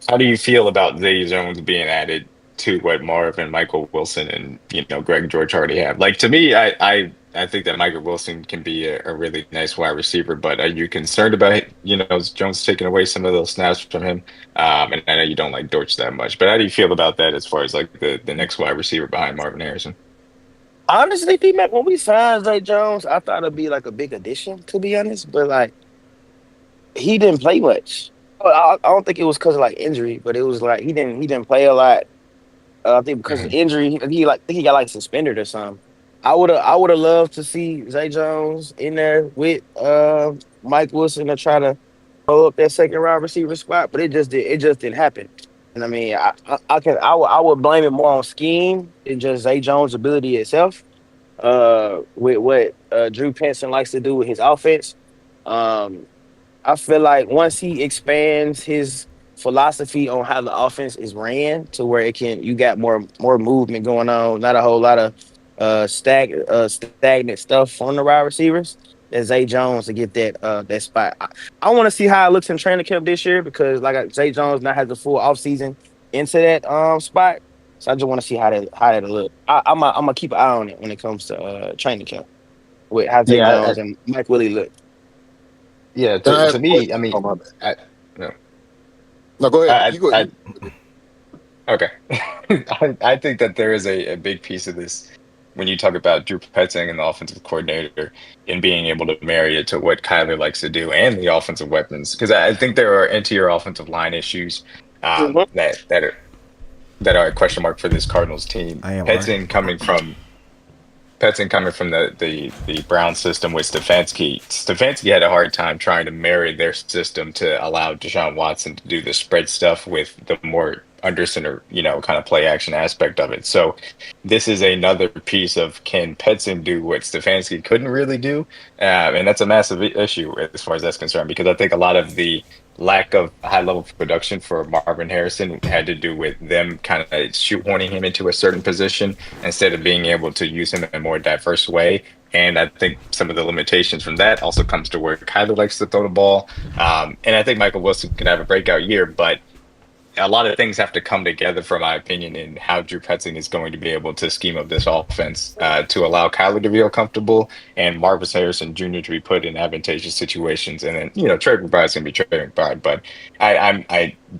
how do you feel about Zay Jones being added to what Marv and Michael Wilson and Greg George already have? Like to me, I think that Michael Wilson can be a really nice wide receiver, but are you concerned about Jones taking away some of those snaps from him? And I know you don't like Dortch that much, but how do you feel about that as far as like the next wide receiver behind Marvin Harrison? Honestly, P-Mac, when we signed Zay Jones, I thought it'd be like a big addition, to be honest. But like, he didn't play much. I don't think it was because of like injury, but it was like he didn't play a lot. I think because of Mhm. injury, I think he got like suspended or something. I would have loved to see Zay Jones in there with Mike Wilson to try to pull up that second round receiver spot, but it just didn't happen. And I mean, I would blame it more on scheme than just Zay Jones' ability itself. With what Drew Penson likes to do with his offense. Um, I feel like once he expands his philosophy on how the offense is ran to where you got more movement going on, not a whole lot of stagnant stuff on the wide receivers. That Zay Jones to get that spot. I want to see how it looks in training camp this year because Zay Jones now has the full offseason into that spot. So I just want to see how that look. I'm gonna keep an eye on it when it comes to training camp with how Zay Yeah, Jones and Mike Willie look. yeah. Can I To ask to a me, I question? Oh mean, my bad. I no, No, go ahead. I You go. I, You, Okay. I think that there is a big piece of this when you talk about Drew Petzing and the offensive coordinator and being able to marry it to what Kyler likes to do and the offensive weapons. Because I think there are interior offensive line issues Mhm. that are a question mark for this Cardinals team. I am Ari. Petzing coming from the Brown system with Stefanski. Stefanski had a hard time trying to marry their system to allow Deshaun Watson to do the spread stuff with the more under center, kind of play action aspect of it. So this is another piece of can Petzing do what Stefanski couldn't really do? And that's a massive issue as far as that's concerned, because I think a lot of the lack of high level production for Marvin Harrison had to do with them kind of shoehorning him into a certain position instead of being able to use him in a more diverse way. And I think some of the limitations from that also comes to where Kyler likes to throw the ball. And I think Michael Wilson could have a breakout year, but a lot of things have to come together, from my opinion, in how Drew Petzing is going to be able to scheme up this offense to allow Kyler to feel comfortable and Marvis Harrison Jr. to be put in advantageous situations. And then, Trey McBride's going to be Trey McBride. But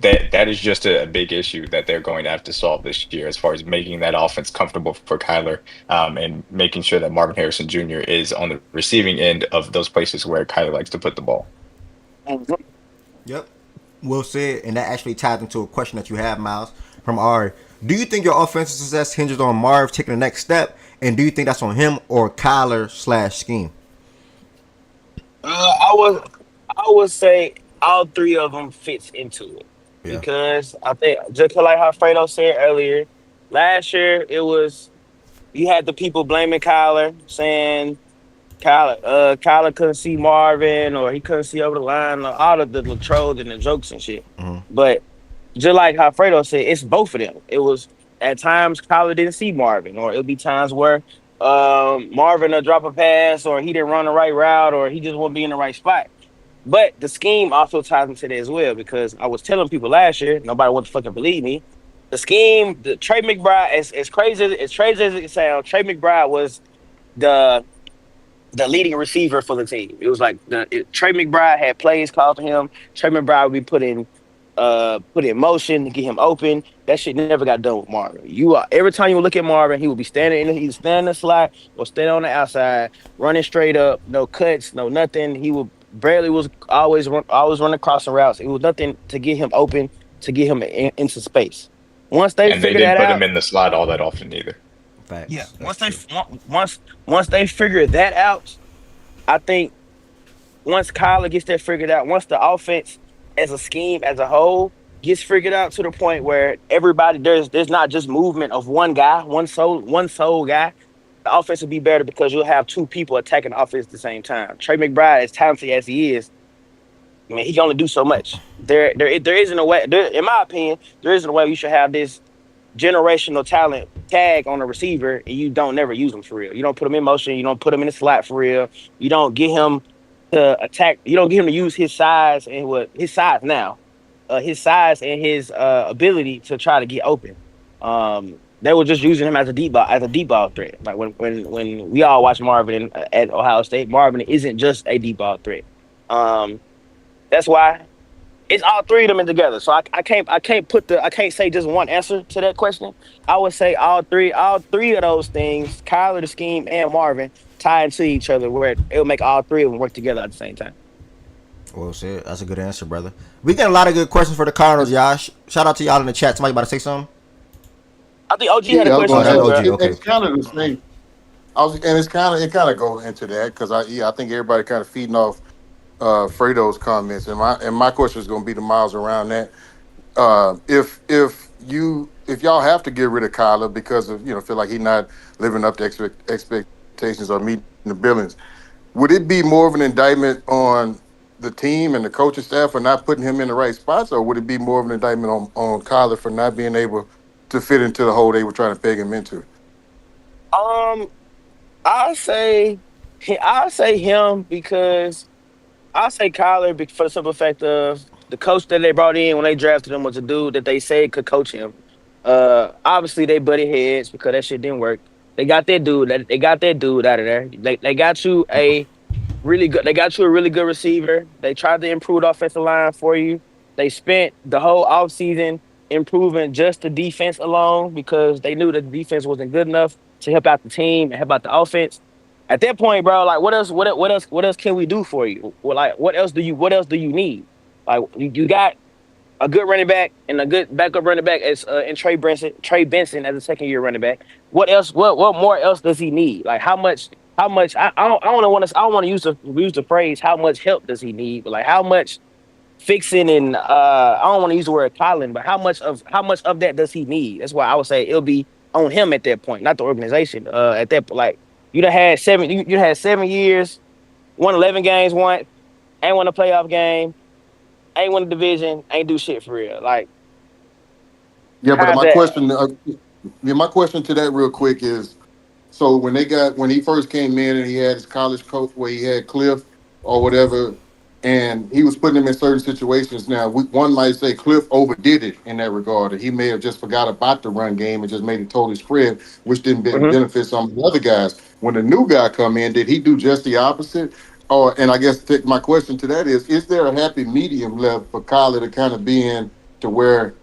that is just a big issue that they're going to have to solve this year as far as making that offense comfortable for Kyler, and making sure that Marvin Harrison Jr. is on the receiving end of those places where Kyler likes to put the ball. Mhm. Yep. Will said, and that actually ties into a question that you have, Miles, from Ari. Do you think your offensive success hinges on Marv taking the next step, and do you think that's on him or Kyler / scheme? I would say all three of them fits into it Yeah. because I think just like how Fredo said earlier, last year it was you had the people blaming Kyler, saying Kyler couldn't see Marvin or he couldn't see over the line, all of the trolls and the jokes and shit. Mm-hmm. But just like how Fredo said, it's both of them. It was at times Kyler didn't see Marvin, or it'll be times where Marvin will drop a pass, or he didn't run the right route, or he just won't be in the right spot. But the scheme also ties into that as well because I was telling people last year, nobody wanted to fucking believe me. The scheme, the Trey McBride, as crazy as it sounds, Trey McBride was the the leading receiver for the team. It was like Trey McBride had plays called to him. Trey McBride would be put in motion to get him open. That shit never got done with Marvin. Every time you would look at Marvin, he would be either standing in the slot or standing on the outside, running straight up, no cuts, no nothing. He would barely was always running crossing routes. It was nothing to get him open, to get him into space. Once they And they figured didn't that put him out, in the slot all that often either. Facts. yeah. That's true. Once they figured that out, I think once Kyler gets that figured out, once the offense as a scheme as a whole gets figured out to the point where everybody there's not just movement of one guy, one sole guy, the offense will be better because you'll have two people attacking the offense at the same time. Trey McBride, as talented as he is, I mean, he can only do so much. There isn't a way. In my opinion, there isn't a way you should have this generational talent tag on a receiver and you don't never use him for real. You don't put him in motion. You don't put him in the slot for real. You don't get him to attack. You don't get him to use his size and his size and his ability to try to get open. They were just using him as a deep ball threat. Like when we all watch Marvin at Ohio State, Marvin isn't just a deep ball threat. That's why it's all three of them in together. So I can't say just one answer to that question. I would say all three of those things, Kyler, the scheme, and Marvin, tie into each other where it'll make all three of them work together at the same time. Well said. That's a good answer, brother. We got a lot of good questions for the Cardinals, y'all. Shout out to y'all in the chat. Somebody about to say something? I think OG had a Yeah, I was question going too, to bro. Okay. it's kind of the same. It kind of goes into that because I think everybody kind of feeding off Fredo's comments, and my question is going to be the miles around that. If y'all have to get rid of Kyler because of feel like he's not living up to expectations or meeting the billings, would it be more of an indictment on the team and the coaching staff for not putting him in the right spots, or would it be more of an indictment on Kyler for not being able to fit into the hole they were trying to peg him into? Um, I say I say him because I say Kyler for the simple fact of the coach that they brought in when they drafted him was a dude that they said could coach him. Obviously they butted heads because that shit didn't work. They got that dude out of there. They got you a really good receiver. They tried to improve the offensive line for you. They spent the whole offseason improving just the defense alone because they knew that the defense wasn't good enough to help out the team and help out the offense. At that point, bro, like what else can we do for you? Well, like what else do you need? Like you got a good running back and a good backup running back as and Trey Benson as a second year running back. What else? What more else does he need? Like how much? How much? I don't want to use the phrase how much help does he need, but like how much fixing and I don't want to use the word piling, but how much of that does he need? That's why I would say it'll be on him at that point, not the organization. At that like you had 7 years, won 11 games, ain't won a playoff game, ain't won a division, ain't do shit for real. Like Yeah, but how's that? my question to that real quick is, so when he first came in and he had his college coach where he had Cliff or whatever, and he was putting him in certain situations. Now, one might say Cliff overdid it in that regard, and he may have just forgot about the run game and just made it totally spread, which didn't Mhm. benefit some of the other guys. When the new guy come in, did he do just the opposite? Or and I guess my question to that is there a happy medium left for Kyler to kind of be in to where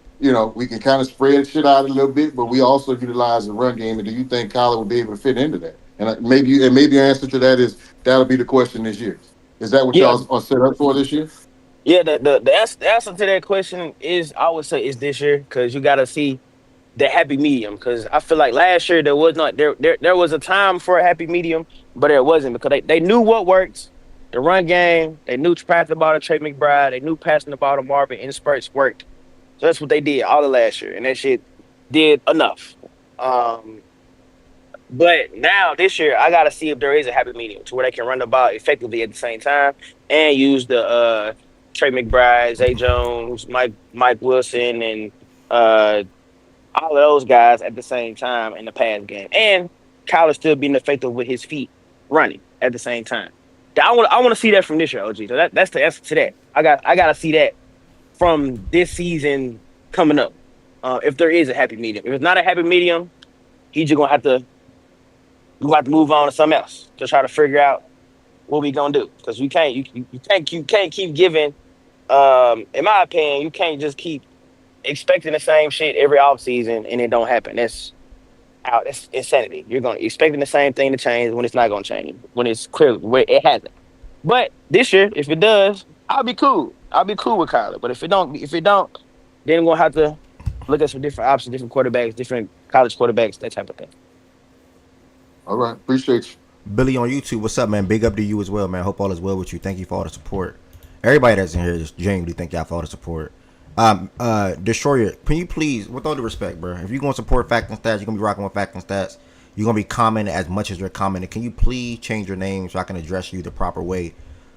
we can kind of spread shit out a little bit, but we also utilize the run game. And do you think Kyler will be able to fit into that? And maybe your answer to that is that'll be the question this year. Is that what Yeah, y'all are set up for this year? yeah. The answer to that question is I would say is this year because you got to see the happy medium because I feel like last year there was not there was a time for a happy medium, but there wasn't because they knew what worked. The run game, they knew passing the ball to Trey McBride, they knew passing the ball to Marvin in spurts worked. So that's what they did all the last year, and that shit did enough. Um, but now this year, I gotta see if there is a happy medium to where they can run the ball effectively at the same time and use the Trey McBride, Zay Jones, Mike Wilson, and uh, all of those guys at the same time in the pass game, and Kyler still being effective with his feet running at the same time. I want to see that from this year, OG. So that's the answer to that. I gotta see that from this season coming up. If there is a happy medium, if it's not a happy medium, he's just gonna have to move on to something else to try to figure out what we gonna do because you can't keep giving. In my opinion, you can't just keep expecting the same shit every offseason and it don't happen. That's insanity. You're gonna expecting the same thing to change when it's not gonna change when it's clearly where it hasn't. But this year, if it does, I'll be cool. I'll be cool with Kyler. But if it don't, then I'm gonna have to look at some different options, different quarterbacks, different college quarterbacks, that type of thing. All right, appreciate you. Billy on YouTube, what's up, man? Big up to you as well, man. Hope all is well with you. Thank you for all the support. Everybody that's in here, just genuinely thank y'all for all the support. Destroyer, can you please, with all due respect, bro, if you're gonna support Fact and Stats, you're gonna be rocking with Fact and Stats. You're gonna be commenting as much as you're commenting. Can you please change your name so I can address you the proper way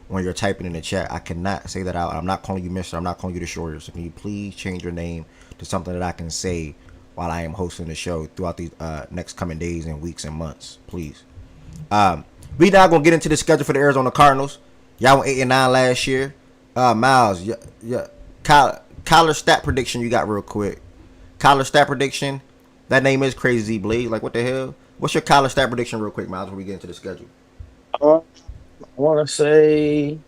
when you're typing in the chat? I cannot say that out. I'm not calling you Mister. I'm not calling you Destroyer. So can you please change your name to something that I can say while I am hosting the show throughout these next coming days and weeks and months, please. We now gonna get into the schedule for the Arizona Cardinals. Y'all went 8-9 last year. Miles, Kyler stat prediction you got real quick. Kyler stat prediction. That name is Crazy Blade. Like what the hell? What's your Kyler stat prediction real quick, Miles, before we get into the schedule? I want to say,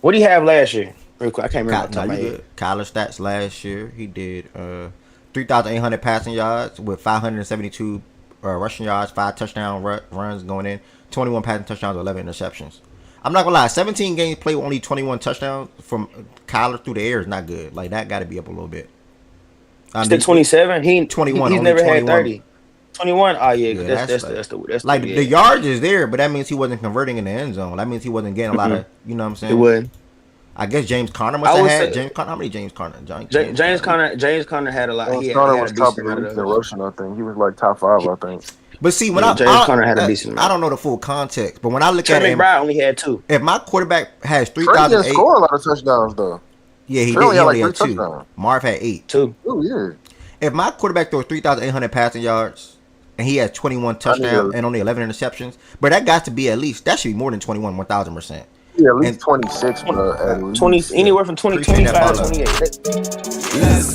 what do you have last year? Real quick, I can't remember. Off the top of my head. Kyler stats last year, he did 3,800 passing yards with 572 rushing yards, 5 touchdown runs going in, 21 passing touchdowns, 11 interceptions. I'm not gonna lie, 17 games played with only 21 touchdowns from Kyler through the air is not good. Like that got to be up a little bit. Instead 27, he 21. He's never 21. Had 30. 21. Oh yeah, that's the yards is there, but that means he wasn't converting in the end zone. That means he wasn't getting a lot of, you know what I'm saying? It would. I guess James Conner must have had. James Conner, how many James Conner? James Conner had a lot. Conner was top of the league in rushing, I think. He was like top 5, I think. But see, when James Conner had a decent amount. I don't know the full context, but when I look Trey at it, McBride only had 2. If my quarterback has Trey didn't 3,008, score a lot of touchdowns though. Yeah, he Trey did. He only had had 2. touchdowns. Marv had 8. 2. Oh yeah. If my quarterback throws 3,800 passing yards and he has 21 touchdowns and only 11 interceptions, but that got to be at least that should be more than 21, 1,000%. Yeah, at least 26, bro. At least. 20, anywhere from 20, 25 to 28.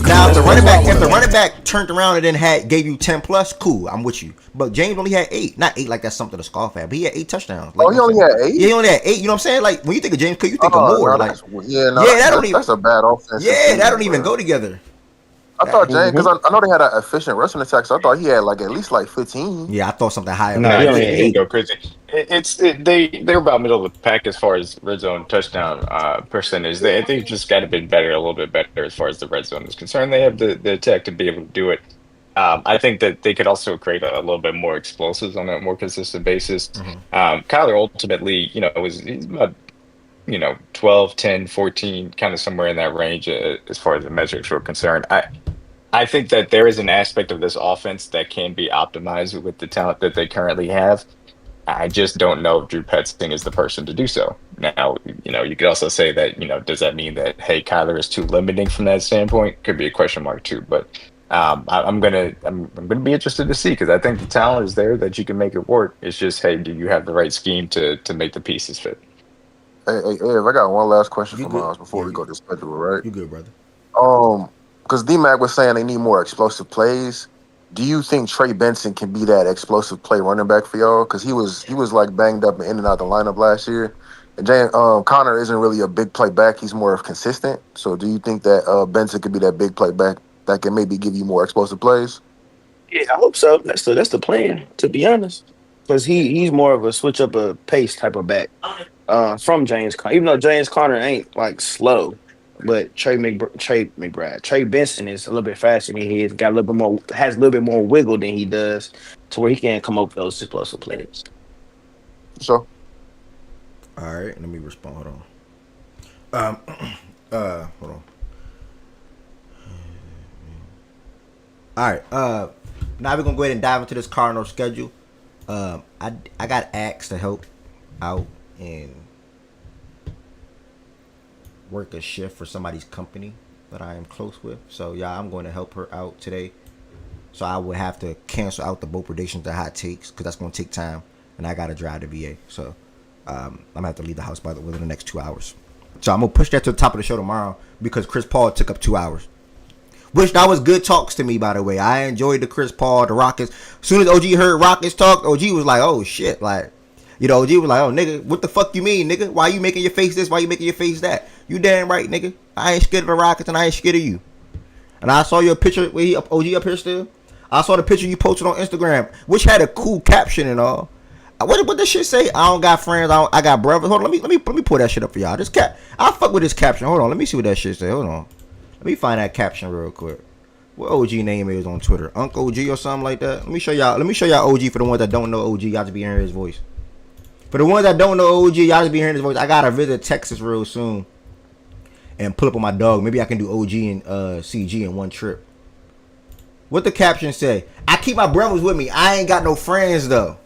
Now, if the running back turned around and then gave you 10 plus, cool, I'm with you. But James only had 8, not 8 like that's something to scoff at, but he had 8 touchdowns. Like, he only had 8. Yeah, he only had 8. You know what I'm saying? Like when you think of James Cook, you think of more. No, like that's a bad offense. Yeah, that don't even go together. I thought James, because I know they had an efficient rushing attack, so I thought he had like at least like 15. Yeah, I thought something higher. No, he only had 8. Go crazy. They're about middle of the pack as far as red zone touchdown percentage. They've just got to be better, a little bit better as far as the red zone is concerned. They have the attack to be able to do it. I think that they could also create a little bit more explosives on a more consistent basis. Kyler ultimately, he's about 12, 10, 14, kind of somewhere in that range as far as the metrics were concerned. I think that there is an aspect of this offense that can be optimized with the talent that they currently have. I just don't know if Drew Petzing is the person to do so. Now, you could also say that, does that mean that, hey, Kyler is too limiting from that standpoint? Could be a question mark too. But I'm gonna be interested to see, because I think the talent is there that you can make it work. It's just, hey, do you have the right scheme to make the pieces fit? Hey, Ev, I got one last question for Miles before we go to schedule, right? You good, brother? Because D-Mac was saying they need more explosive plays. Do you think Trey Benson can be that explosive play running back for y'all? Because he was like banged up and in and out the lineup last year. And Connor isn't really a big play back. He's more of consistent. So do you think that Benson could be that big play back that can maybe give you more explosive plays? Yeah, I hope so. That's the plan, to be honest. Because he's more of a switch up a pace type of back from James Conner. Even though James Conner ain't like slow. But Trey Benson is a little bit faster than he is. Has a little bit more wiggle than he does, to where he can come up with those explosive plays. So, all right, let me respond. Hold on. Hold on. All right. Now we're gonna go ahead and dive into this Cardinal schedule. I got asked to help out and work a shift for somebody's company that I am close with. So yeah, I'm going to help her out today. So I would have to cancel out the bold predictions, the hot takes, because that's going to take time, and I got to drive to VA. So I'm gonna have to leave the house within the next 2 hours. So I'm gonna push that to the top of the show tomorrow, because Chris Paul took up 2 hours. Which that was good talks to me, by the way. I enjoyed the Chris Paul, the Rockets. As soon as OG heard Rockets talk, OG was like, oh shit. Like, you know, OG was like, oh nigga, what the fuck you mean, nigga? Why you making your face this? Why you making your face that? You damn right, nigga. I ain't scared of the Rockets and I ain't scared of you. And I saw your picture, where he OG up here still. I saw the picture you posted on Instagram, which had a cool caption and all. What this shit say? I don't got friends. I got brothers. Hold on, let me pull that shit up for y'all. I fuck with this caption. Hold on, let me see what that shit say. Hold on, let me find that caption real quick. What OG name is on Twitter? Uncle OG or something like that. Let me show y'all. OG for the ones that don't know OG. Y'all just be hearing his voice. For the ones that don't know OG, y'all just be hearing his voice. I gotta visit Texas real soon and pull up on my dog. Maybe I can do OG and CG in one trip. What the caption say? I keep my brothers with me. I ain't got no friends though.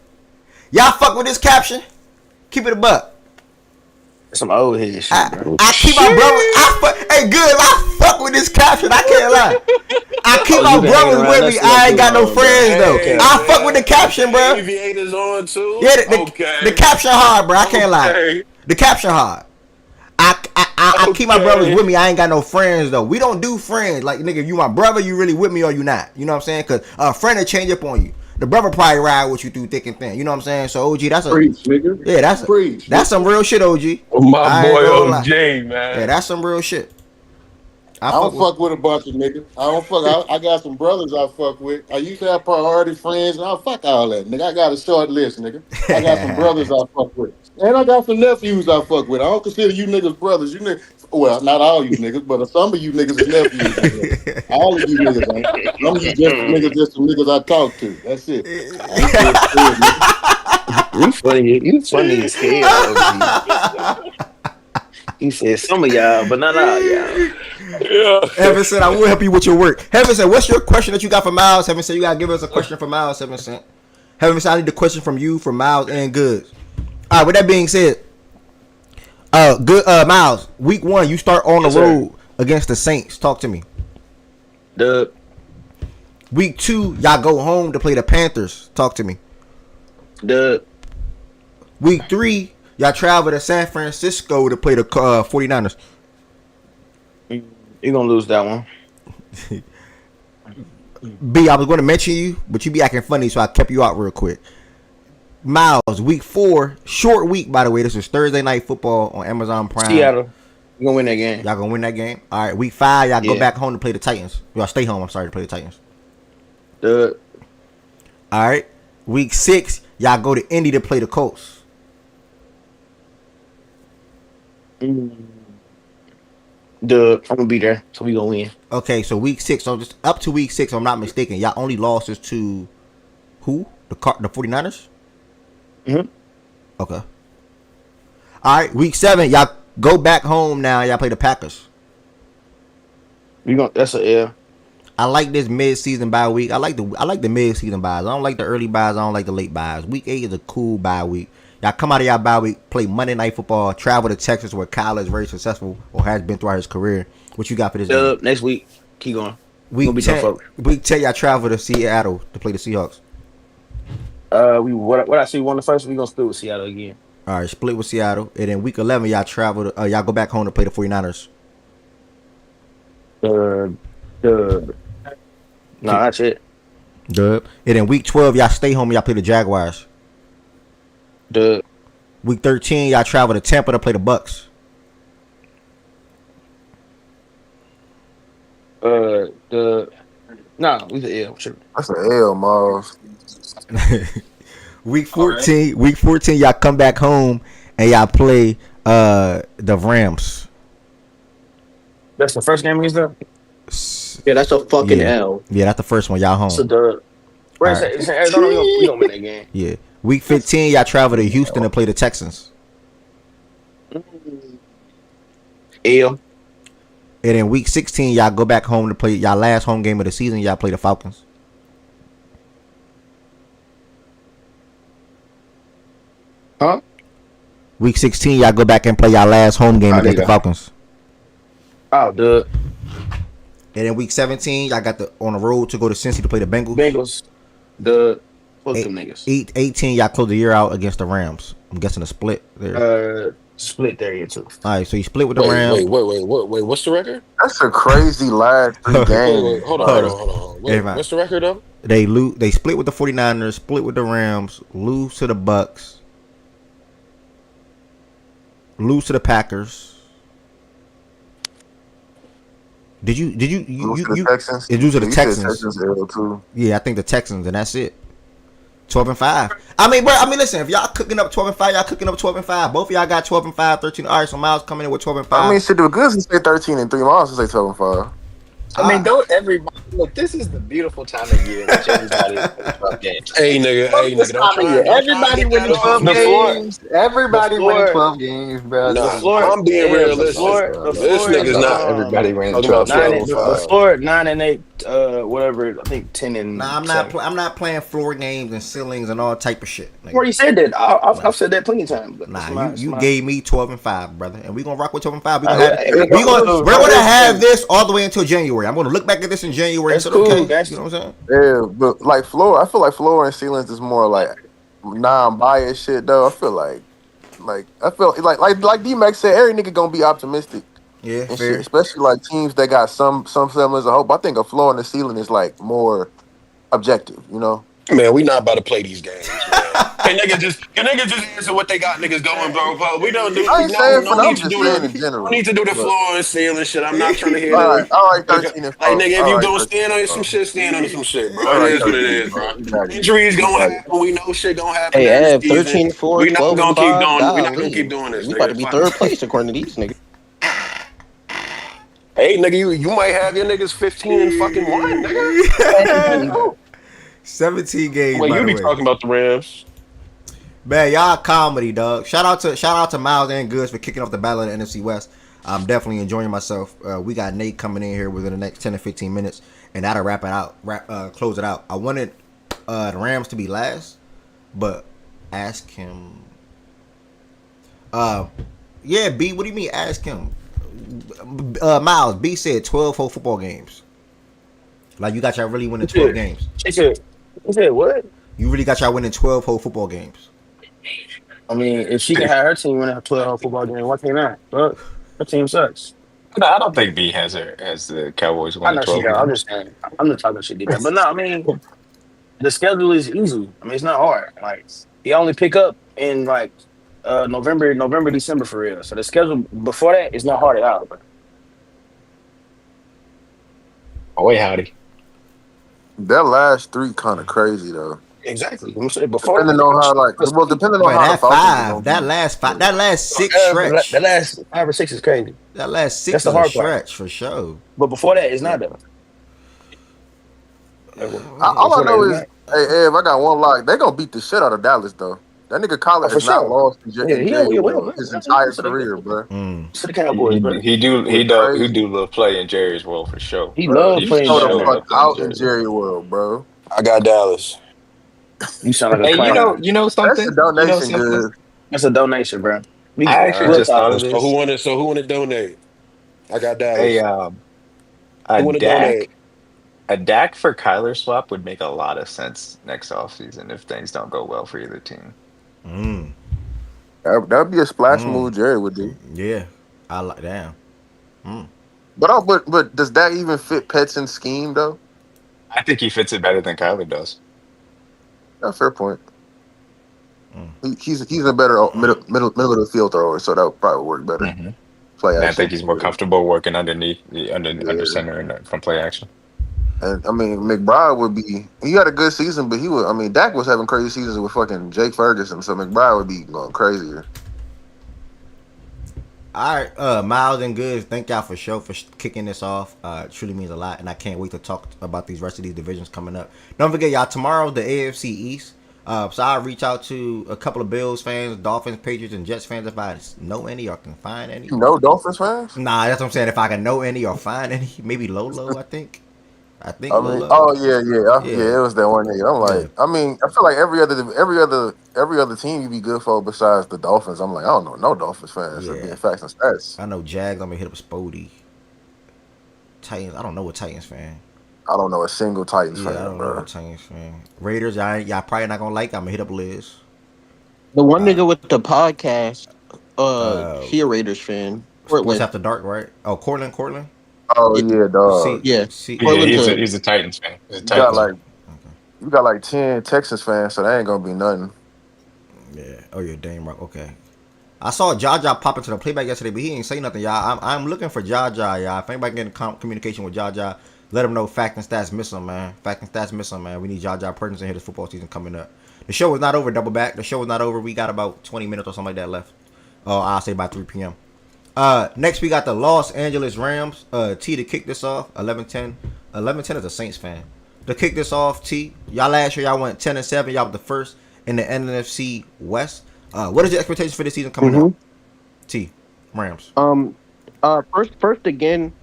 Y'all fuck with this caption? Keep it a buck. Some old head shit, bro. I keep my brothers. Hey, good. I fuck with this caption. I can't lie. I keep my brothers with me. I ain't got no friends though. I fuck with the caption, bro. Aviators on too. Yeah, the caption hard, bro. I can't lie. The caption hard. I keep my brothers with me. I ain't got no friends though. We don't do friends. Like nigga, if you my brother, you really with me or you not. You know what I'm saying? Cause a friend will change up on you. The brother probably ride with you through thick and thin. You know what I'm saying? So OG, that's a preach, nigga. Yeah, that's some real shit, OG. My boy OJ, man. Yeah, that's some real shit. I don't fuck with a bunch of niggas. I got some brothers I fuck with. I used to have priority friends, and I fuck all that, nigga. I got a short list, nigga. I got some brothers I fuck with, and I got some nephews I fuck with. I don't consider you niggas brothers. You niggas, well, not all you niggas, but some of you niggas is nephews. Nigga. All of you niggas ain't. Some of you just some niggas I talk to. That's it. You funny as hell. He said some of y'all, but not all y'all. Yeah. Heaven said, I will help you with your work. Heaven said, what's your question that you got for Miles? Heaven said, you got to give us a question for Miles. Heaven said, I need the question from you, from Miles and Goods. All right, with that being said, Miles, week 1, you start on the road against the Saints. Talk to me. Week 2, y'all go home to play the Panthers. Talk to me. Week 3, y'all travel to San Francisco to play the 49ers. You're going to lose that one. B, I was going to mention you, but you be acting funny, so I kept you out real quick. Miles, week 4, short week, by the way. This is Thursday Night Football on Amazon Prime. Seattle. You're going to win that game. Y'all going to win that game? All right, week 5, y'all go back home to play the Titans. Y'all stay home, I'm sorry, to play the Titans. All right, week 6, y'all go to Indy to play the Colts. I'm gonna be there, so we gonna win. Okay, so week 6, so just up to week 6, if I'm not mistaken, y'all only losses to who? The 49ers? Mm-hmm. Okay. All right, week 7, y'all go back home now. Y'all play the Packers. That's a L. I like this mid-season bye week. I like the mid-season buys. I don't like the early buys. I don't like the late buys. Week 8 is a cool bye week. Y'all come out of y'all bye week, play Monday Night Football, travel to Texas where Kyle is very successful or has been throughout his career. What you got for this game? Next week, keep going. Week 10, y'all travel to Seattle to play the Seahawks. What I see won the first, we gonna split with Seattle again. All right, split with Seattle, and then week 11, y'all travel to y'all go back home to play the 49ers. That's it. Dub. And then week 12, y'all stay home and y'all play the Jaguars. Week 13, y'all travel to Tampa to play the Bucks. We the L. Sure. That's an L, Miles. Week 14, y'all come back home and y'all play the Rams. That's the first game against them? Yeah, that's a fucking L. Yeah, that's the first one. Y'all home. It's a dub. It's in Arizona. We gonna win that game. Yeah. Week 15, y'all travel to Houston to play the Texans. L. And then week 16, y'all go back home to play y'all last home game of the season. Y'all play the Falcons. Huh? Week 16, y'all go back and play y'all last home game against the Falcons. Oh, dude. And then week 17, y'all got on the road to go to Cincy to play the Bengals. Fuck them niggas. 18, y'all close the year out against the Rams. I'm guessing a split there. Split there, you too. All right, so he split with the Wait, Rams. wait, wait, wait, wait. What's the record? That's a crazy last 3 Wait. games, Hold on, hold bro. on, hold on. Hold on. Hey, Wait, man. what's the record though? They lose. They split with the 49ers, split with the Rams, lose to the Bucks, lose to the Packers. Did you Lose to the Texans. It lose to the You said Texans. Texans L too. Yeah, I think the Texans, and that's it. 12-5. I mean, bro. I mean, listen. If y'all cooking up 12-5, y'all cooking up 12-5. Both of y'all got 12-5, 13. All right, so Miles coming in with 12-5. I mean, shit, the Goods say 13-3. Miles say 12-5. I mean, don't everybody look? This is the beautiful time of year that everybody wins 12 games. Hey, nigga, This time of year, everybody winning 12 games. Everybody winning 12 games, bro. Nah, I'm being realistic. This nigga's not. Everybody winning Talking 12 about games. 12-5. Before 9-8, whatever. I think 10 and. Nah, I'm not playing floor games and ceilings and all type of shit. I've already said that. I've said that plenty of times. But Nah, you gave me 12-5, brother, and we gonna rock with 12-5. We're We're gonna have this all the way until January. I'm gonna look back at this in January. That's and cool. Okay. That's You know what I'm saying? Yeah, but like floor, I feel like floor and ceilings is more like non-biased shit though. I feel like D-Mac said, every nigga gonna be optimistic. Yeah, and fair. shit, especially like teams that got some semblance of hope. I think a floor and a ceiling is like more objective, you know. Man, we not about to play these games, man. Can niggas just answer what they got niggas going, bro? We don't do. I ain't saying for them, need I'm to just do saying the. in general. We need to do the But- floor and ceiling shit. I'm not trying to hear all that. right, 13 and 4. Like nigga, if All you right, gonna 13 stand on and some 4. shit, stand on some shit, bro. All right, It is what it 13 is, and bro. 4. You got it. Injuries You gonna got it. happen. We know shit gonna happen Hey, during the Av, season. 13-4, We not 12 gonna and keep 5. doing. We not gonna Golly. keep doing this, We nigga. about to be Fuck third it. place according to these niggas. Hey, nigga, you might have your niggas 15 and fucking 1, nigga. 17 games. Well, by you the be way. talking about the Rams. Man, y'all comedy, dog. Shout out to Miles and Goods for kicking off the battle in the NFC West. I'm definitely enjoying myself. We got Nate coming in here within the next 10 to 15 minutes, and that'll close it out. I wanted the Rams to be last, but ask him. Yeah, B. What do you mean? Ask him. Miles. B said 12 whole football games. Like you got y'all really winning 12 games. He said what? You really got y'all winning 12 whole football games. I mean, if she can have her team win a 12 football game, why can't I? Look, her team sucks. No, I don't think B has the Cowboys I winning know she 12 does. I'm games. just saying. I'm not talking shit, deep. But no, I mean, the schedule is easy. I mean, it's not hard. Like you only pick up in like November, December for real. So the schedule before that is not hard at all. Bro. Oh wait, howdy. That last 3 kind of crazy though. Exactly. I'm saying before Depending on how depending on But how that the Falcons five, that last 6 stretch, that last 5 or 6 is crazy. that last 6 That's the is a hard part. stretch for sure. But before that, it's not though. All I know is, hey, Ev, I got one lock. They gonna beat the shit out of Dallas though. That nigga Collar for has not sure. lost in Yeah, he Jerry will. his entire career, bro. To the Cowboys, bro. He do love play in Jerry's world for sure. He Bro, loves he playing showed down the there. fuck out in Jerry world, bro. I got Dallas. You sound like a Hey, clown. you know something? That's a donation, You know something? good. That's a donation, bro. I actually just thought of So this. who want to donate? I got Dallas. Hey, Who a want to donate? Dak for Kyler swap would make a lot of sense next offseason if things don't go well for either team. That'd be a splash move Jerry would do. Yeah, I like damn. But does that even fit Petson's scheme though? I think he fits it better than Kyler does. That's a fair point. He's a better middle of the field thrower, so that would probably work better. Mm-hmm. Play And action. I think he's more comfortable working underneath under center and from play action. And I mean, McBride would be. He had a good season, but he would. I mean, Dak was having crazy seasons with fucking Jake Ferguson, so McBride would be going crazier. All right, Miles and Goods, thank y'all for kicking this off. It truly means a lot, and I can't wait to talk about these rest of these divisions coming up. Don't forget, y'all, tomorrow the AFC East. So I'll reach out to a couple of Bills fans, Dolphins, Patriots, and Jets fans if I know any or can find any. You know Dolphins fans? Nah, that's what I'm saying. If I can know any or find any, maybe Lolo, I think. I mean, yeah, it was that one nigga. I'm like, I mean, I feel like every other team you'd be good for besides the Dolphins. I'm like, I don't know no Dolphins fans. Yeah. Being facts and stats. I know Jags. I'm gonna hit up Spody. Titans. I don't know a Titans fan. I don't know a single Titans fan. I don't know a Titans fan. Raiders. Y'all probably not gonna like. I'm gonna hit up Liz. The one nigga with the podcast She a Raiders fan. Sports Portland. After Dark, right? Oh, Cortland. Oh Yeah, yeah, dog. See, yeah. see. Yeah, Portland's a he's a Titans fan. He's a You got Titans fan. like you got like 10 Texas fans, so that ain't gonna be nothing. Yeah. Oh, you're damn right. Okay. I saw Jaja pop into the playback yesterday, but he ain't say nothing, y'all. I'm looking for Jaja, y'all. If anybody getting communication with Jaja, let him know Fact and Stats miss him, man. Fact and Stats miss him, man. We need Jaja presence in here this football season coming up. The show is not over, double back. The show is not over. We got about 20 minutes or something like that left. Oh, I'll say by 3 p.m. Next we got the Los Angeles Rams. T to kick this off. 11-10. 11-10 is a Saints fan. To kick this off, T. Y'all last year y'all went 10-7. Y'all was the first in the NFC West. What is your expectations for this season coming up? T. Rams. first again.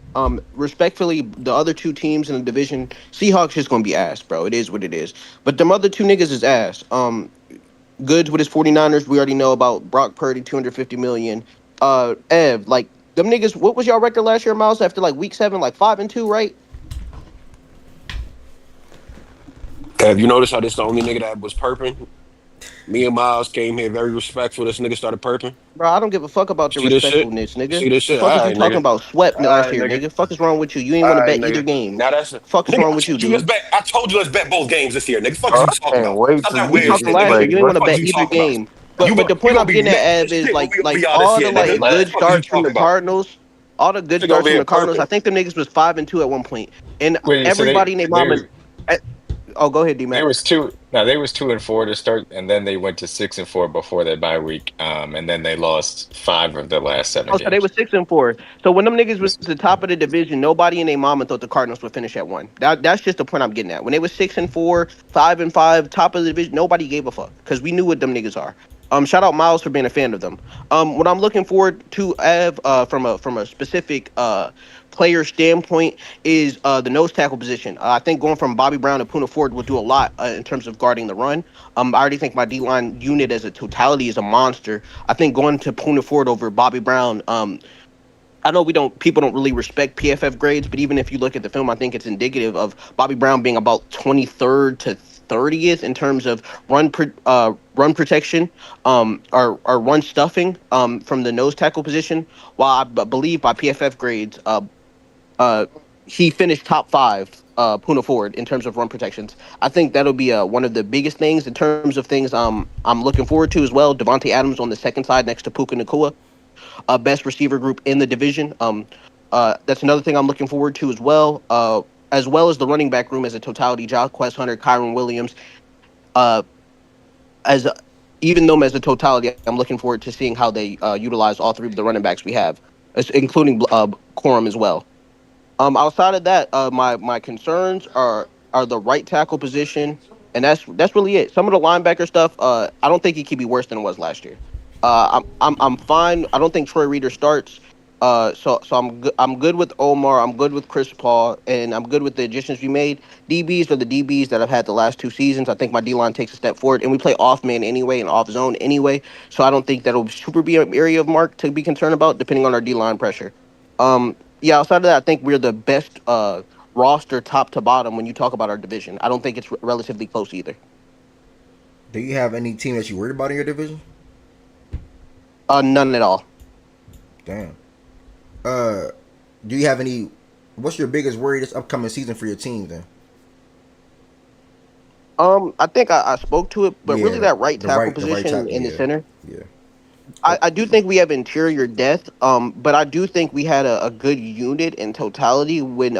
Respectfully, the other two teams in the division, Seahawks just gonna be ass, bro. It is what it is. But them other two niggas is ass. Goods with his 49ers, we already know about Brock Purdy, 250 million. Ev, like them niggas, what was y'all record last year, Miles? After like week 7, like 5-2, right? Have you noticed how this the only nigga that was perping? Me and Miles came here very respectful. This nigga started perping. Bro, I don't give a fuck about the See this shit? respectfulness, You nigga. see this The shit? fuck is All you right, talking nigga. about? Swept All last right, year, nigga. nigga. Fuck is wrong with you? You ain't All want to right, bet either nigga. game. Now that's Fuck is nigga. wrong I with you, told you let's dude? bet. I told you let's bet both games this year, nigga. Fuck is Oh, you I talking can't about? wait Stop till that we We weird get talked shit, this last nigga. year. play, You ain't bro. want to Fuck is bet you either talking about? game. But the You point gonna I'm be getting at, mad Ev, as is shit when like we be all honest the here, nigga. like Let good Fuck is you starts from talking the about? Cardinals. All the good Nigga over starts from here the Cardinals. I perping. think them niggas was 5-2 at one point, and wait. So everybody named Mama. eh, Oh, go ahead, D they Mac. was two. No, they was 2-4 to start, and then they went to 6-4 before their bye week. And then they lost 5 of their last 7 Oh, so they games. was 6-4. So when them niggas was Yes. the top of the division, nobody and their mama thought the Cardinals would finish at 1. That's just the point I'm getting at. When they was 6-4, 5-5, top of the division, nobody gave a fuck because we knew what them niggas are. Shout out Miles for being a fan of them. What I'm looking forward to, Ev, from a specific player standpoint, is the nose tackle position. I think going from Bobby Brown to Puna Ford will do a lot in terms of guarding the run. I already think my D line unit as a totality is a monster. I think going to Puna Ford over Bobby Brown. I know people don't really respect PFF grades, but even if you look at the film, I think it's indicative of Bobby Brown being about 23rd to 30th in terms of run protection, or run stuffing, from the nose tackle position. While believe by PFF grades, uh, he finished top 5, Puna Ford, in terms of run protections. I think that'll be one of the biggest things in terms of things I'm looking forward to as well. Devontae Adams on the second side next to Puka Nakua, best receiver group in the division. That's another thing I'm looking forward to as well as the running back room as a totality. Quest Hunter, Kyron Williams, uh, as even them as a totality. I'm looking forward to seeing how they utilize all 3 of the running backs we have, including Corum as well. Outside of that, my concerns are the right tackle position, and that's really it. Some of the linebacker stuff, I don't think it could be worse than it was last year. I'm fine. I don't think Troy Reader starts. So I'm good with Omar. I'm good with Chris Paul, and I'm good with the additions we made. DBs are the DBs that I've had the last 2 seasons. I think my D line takes a step forward, and we play off man anyway and off zone anyway. So I don't think that'll super be an area of mark to be concerned about, depending on our D line pressure. Yeah, outside of that, I think we're the best roster top to bottom when you talk about our division. I don't think it's relatively close either. Do you have any team that you worried about in your division? None at all. Damn. Uh, do you have any? What's your biggest worry this upcoming season for your team then? I think I spoke to it, but really Yeah, that right tackle the right position tackle. in the Yeah, center. yeah. I do think we have interior depth, but I do think we had a good unit in totality when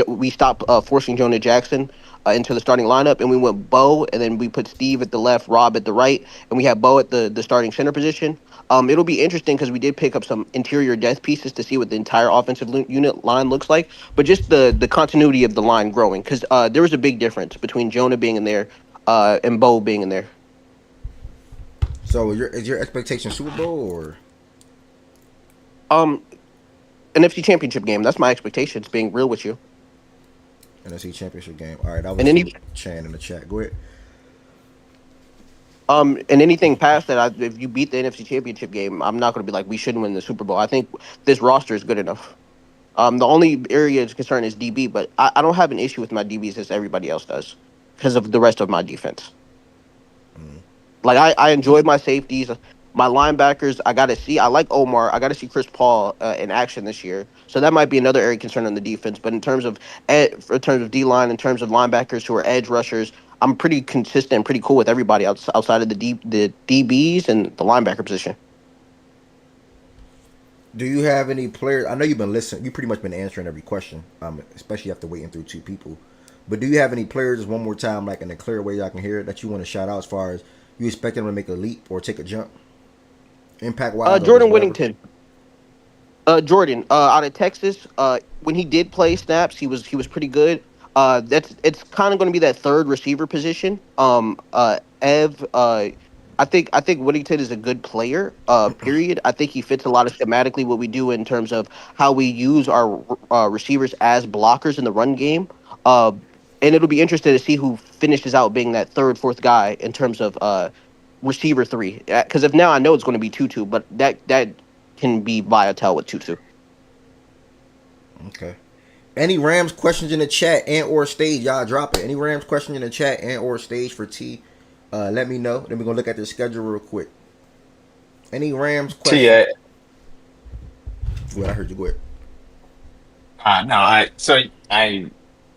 we stopped forcing Jonah Jackson into the starting lineup, and we went Bo, and then we put Steve at the left, Rob at the right, and we had Bo at the starting center position. It'll be interesting because we did pick up some interior depth pieces to see what the entire offensive unit line looks like, but just the continuity of the line growing, because there was a big difference between Jonah being in there and Bo being in there. So is your expectation Super Bowl or Um, NFC Championship game. That's my expectations. Being real with you, NFC Championship game? All right, that and was any from Chan in the chat. Go ahead. and anything past that, if you beat the NFC Championship game, I'm not going to be like we shouldn't win the Super Bowl. I think this roster is good enough. The only area of concern is DB, but I don't have an issue with my DBs as everybody else does because of the rest of my defense. Like I enjoyed my safeties. My linebackers, I got to see. I like Omar. I got to see Chris Paul in action this year. So that might be another area of concern on the defense. But in terms of D line, in terms of linebackers who are edge rushers, I'm pretty consistent and pretty cool with everybody outside of the DBs and the linebacker position. Do you have any players? I know you've been listening. You pretty much been answering every question, especially after waiting through two people. But do you have any players, just one more time, like in a clear way I can hear it, that you want to shout out as far as you expect them to make a leap or take a jump, impact wise, or just Jordan whatever? Whittington. Jordan, out of Texas. When he did play snaps, he was pretty good. That's it's kind of going to be that third receiver position. Ev. I think Whittington is a good player. Period. I think he fits a lot of schematically what we do in terms of how we use our receivers as blockers in the run game. Uh, and it'll be interesting to see who finishes out being that third, fourth guy in terms of receiver three. Because if now I know it's going to be Tutu, but that can be Viatel with Tutu. Okay. Any Rams questions in the chat and or stage, y'all drop it. Any Rams questions in the chat and or stage for T? Let me know. Then we're gonna look at the schedule real quick. Any Rams T, questions? Well, I heard you. Go ahead.